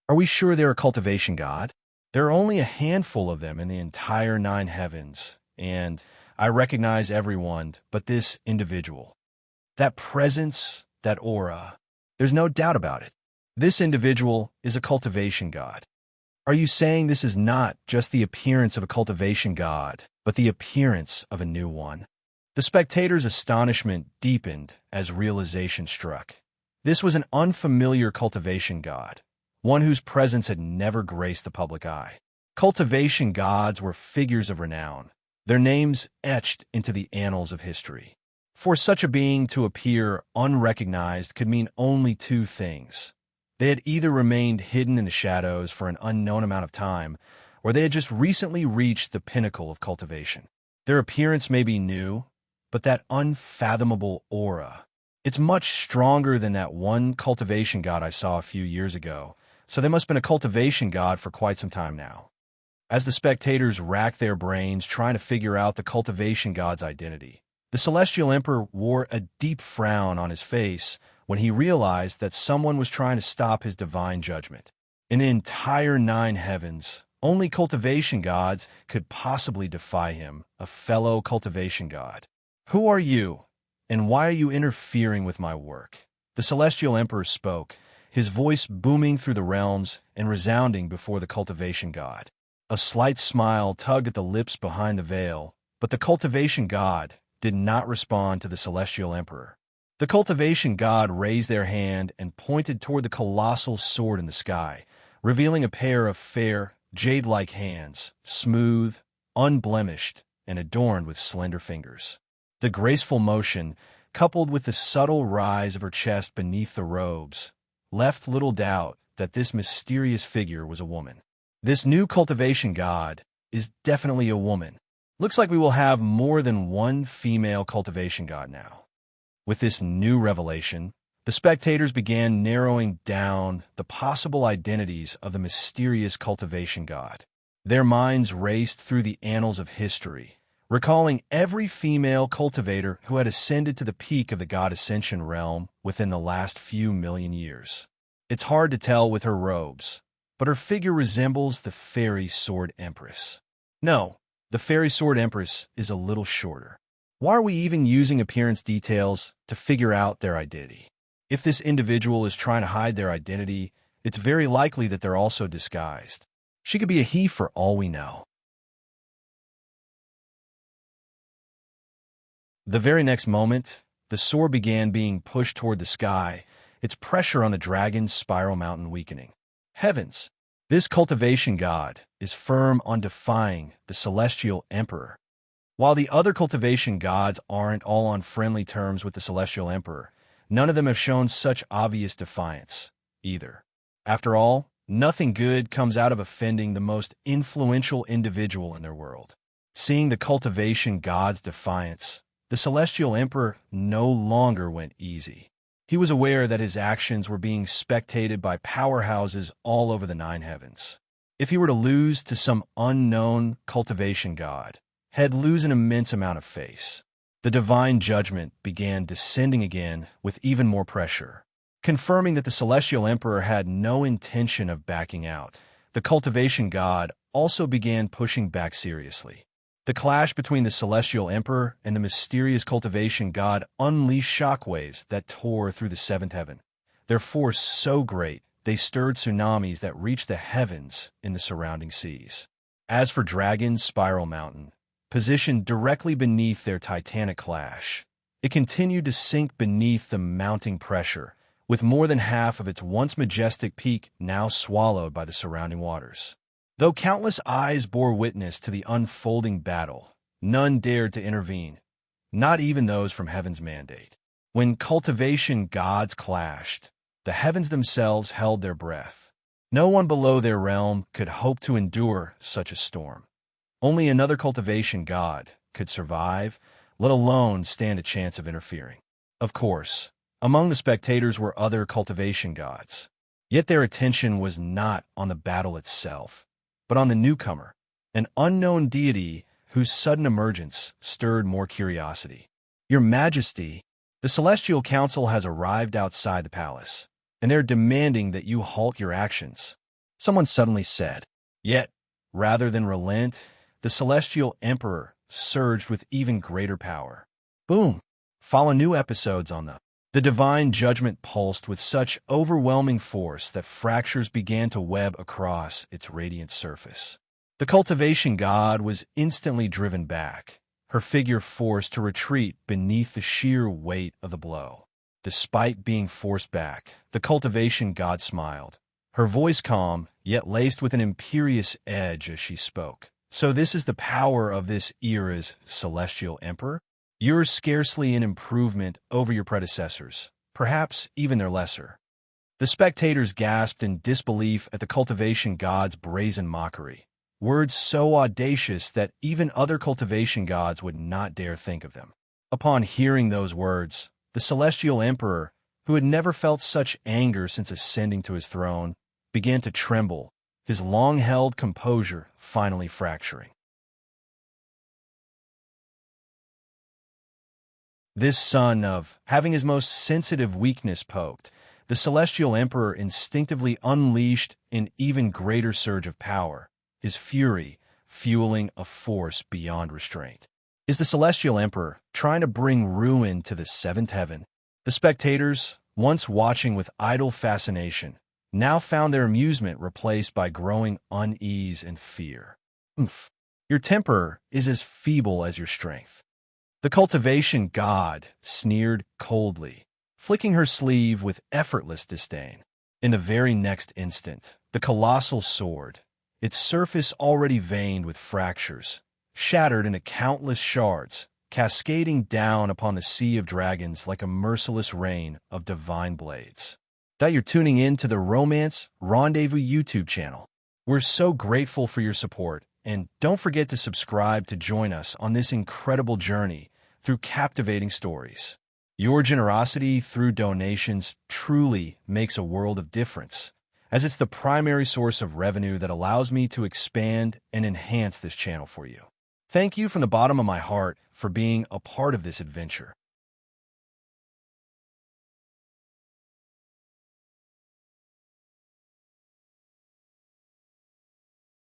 Are we sure they're a cultivation god? There are only a handful of them in the entire 9 heavens, and I recognize everyone but this individual. That presence, that aura, there's no doubt about it. This individual is a cultivation god. Are you saying this is not just the appearance of a cultivation god, but the appearance of a new one? The spectators' astonishment deepened as realization struck. This was an unfamiliar cultivation god, one whose presence had never graced the public eye. Cultivation gods were figures of renown, their names etched into the annals of history. For such a being to appear unrecognized could mean only 2 things. They had either remained hidden in the shadows for an unknown amount of time, or they had just recently reached the pinnacle of cultivation. Their appearance may be new, but that unfathomable aura, it's much stronger than that one cultivation god I saw a few years ago, so they must have been a cultivation god for quite some time now. As the spectators racked their brains trying to figure out the cultivation god's identity, the Celestial Emperor wore a deep frown on his face when he realized that someone was trying to stop his divine judgment. In the entire 9 heavens, only cultivation gods could possibly defy him, a fellow cultivation god. Who are you, and why are you interfering with my work? The Celestial Emperor spoke, his voice booming through the realms and resounding before the cultivation god. A slight smile tugged at the lips behind the veil, but the cultivation god did not respond to the Celestial Emperor. The cultivation god raised their hand and pointed toward the colossal sword in the sky, revealing a pair of fair, jade-like hands, smooth, unblemished, and adorned with slender fingers. The graceful motion, coupled with the subtle rise of her chest beneath the robes, left little doubt that this mysterious figure was a woman. This new cultivation god is definitely a woman. Looks like we will have more than one female cultivation god now. With this new revelation, the spectators began narrowing down the possible identities of the mysterious cultivation god. Their minds raced through the annals of history, recalling every female cultivator who had ascended to the peak of the god ascension realm within the last few million years. It's hard to tell with her robes, but her figure resembles the fairy sword Empress. No, the fairy sword Empress is a little shorter. Why are we even using appearance details to figure out their identity? If this individual is trying to hide their identity, it's very likely that they're also disguised. She could be a he for all we know. The very next moment, the sword began being pushed toward the sky, its pressure on the dragon's spiral mountain weakening. Heavens! This cultivation god is firm on defying the Celestial Emperor. While the other cultivation gods aren't all on friendly terms with the Celestial Emperor, none of them have shown such obvious defiance, either. After all, nothing good comes out of offending the most influential individual in their world. Seeing the cultivation god's defiance, the Celestial Emperor no longer went easy. He was aware that his actions were being spectated by powerhouses all over the 9 heavens. If he were to lose to some unknown cultivation god, he'd lose an immense amount of face. The divine judgment began descending again with even more pressure. Confirming that the Celestial Emperor had no intention of backing out, the cultivation god also began pushing back seriously. The clash between the Celestial Emperor and the mysterious cultivation god unleashed shockwaves that tore through the 7th heaven. Their force so great, they stirred tsunamis that reached the heavens in the surrounding seas. As for Dragon's Spiral Mountain, positioned directly beneath their titanic clash, it continued to sink beneath the mounting pressure, with more than half of its once majestic peak now swallowed by the surrounding waters. Though countless eyes bore witness to the unfolding battle, none dared to intervene, not even those from Heaven's mandate. When cultivation gods clashed, The heavens themselves held their breath. No one below their realm could hope to endure such a storm. Only another cultivation god could survive, let alone stand a chance of interfering. Of course, among the spectators were other cultivation gods. Yet their attention was not on the battle itself, but on the newcomer, an unknown deity whose sudden emergence stirred more curiosity. Your Majesty, the Celestial Council has arrived outside the palace, and they're demanding that you halt your actions, someone suddenly said. Yet, rather than relent, the Celestial Emperor surged with even greater power. Boom! Follow new episodes on the divine judgment pulsed with such overwhelming force that fractures began to web across its radiant surface. The cultivation god was instantly driven back, her figure forced to retreat beneath the sheer weight of the blow. Despite being forced back, the cultivation god smiled, her voice calm, yet laced with an imperious edge as she spoke. So this is the power of this era's Celestial Emperor? You're scarcely an improvement over your predecessors, perhaps even their lesser. The spectators gasped in disbelief at the cultivation god's brazen mockery, words so audacious that even other cultivation gods would not dare think of them. Upon hearing those words, the Celestial Emperor, who had never felt such anger since ascending to his throne, began to tremble, his long-held composure finally fracturing. This son of having his most sensitive weakness poked, the Celestial Emperor instinctively unleashed an even greater surge of power, his fury fueling a force beyond restraint. Is the Celestial Emperor trying to bring ruin to the seventh heaven? The spectators, once watching with idle fascination, now found their amusement replaced by growing unease and fear. Oomph! Your temper is as feeble as your strength. The cultivation god sneered coldly, flicking her sleeve with effortless disdain. In the very next instant, the colossal sword, its surface already veined with fractures, shattered into countless shards, cascading down upon the sea of dragons like a merciless rain of divine blades. That you're tuning in to the Romance Rendezvous YouTube channel. We're so grateful for your support, and don't forget to subscribe to join us on this incredible journey through captivating stories. Your generosity through donations truly makes a world of difference, as it's the primary source of revenue that allows me to expand and enhance this channel for you. Thank you from the bottom of my heart for being a part of this adventure.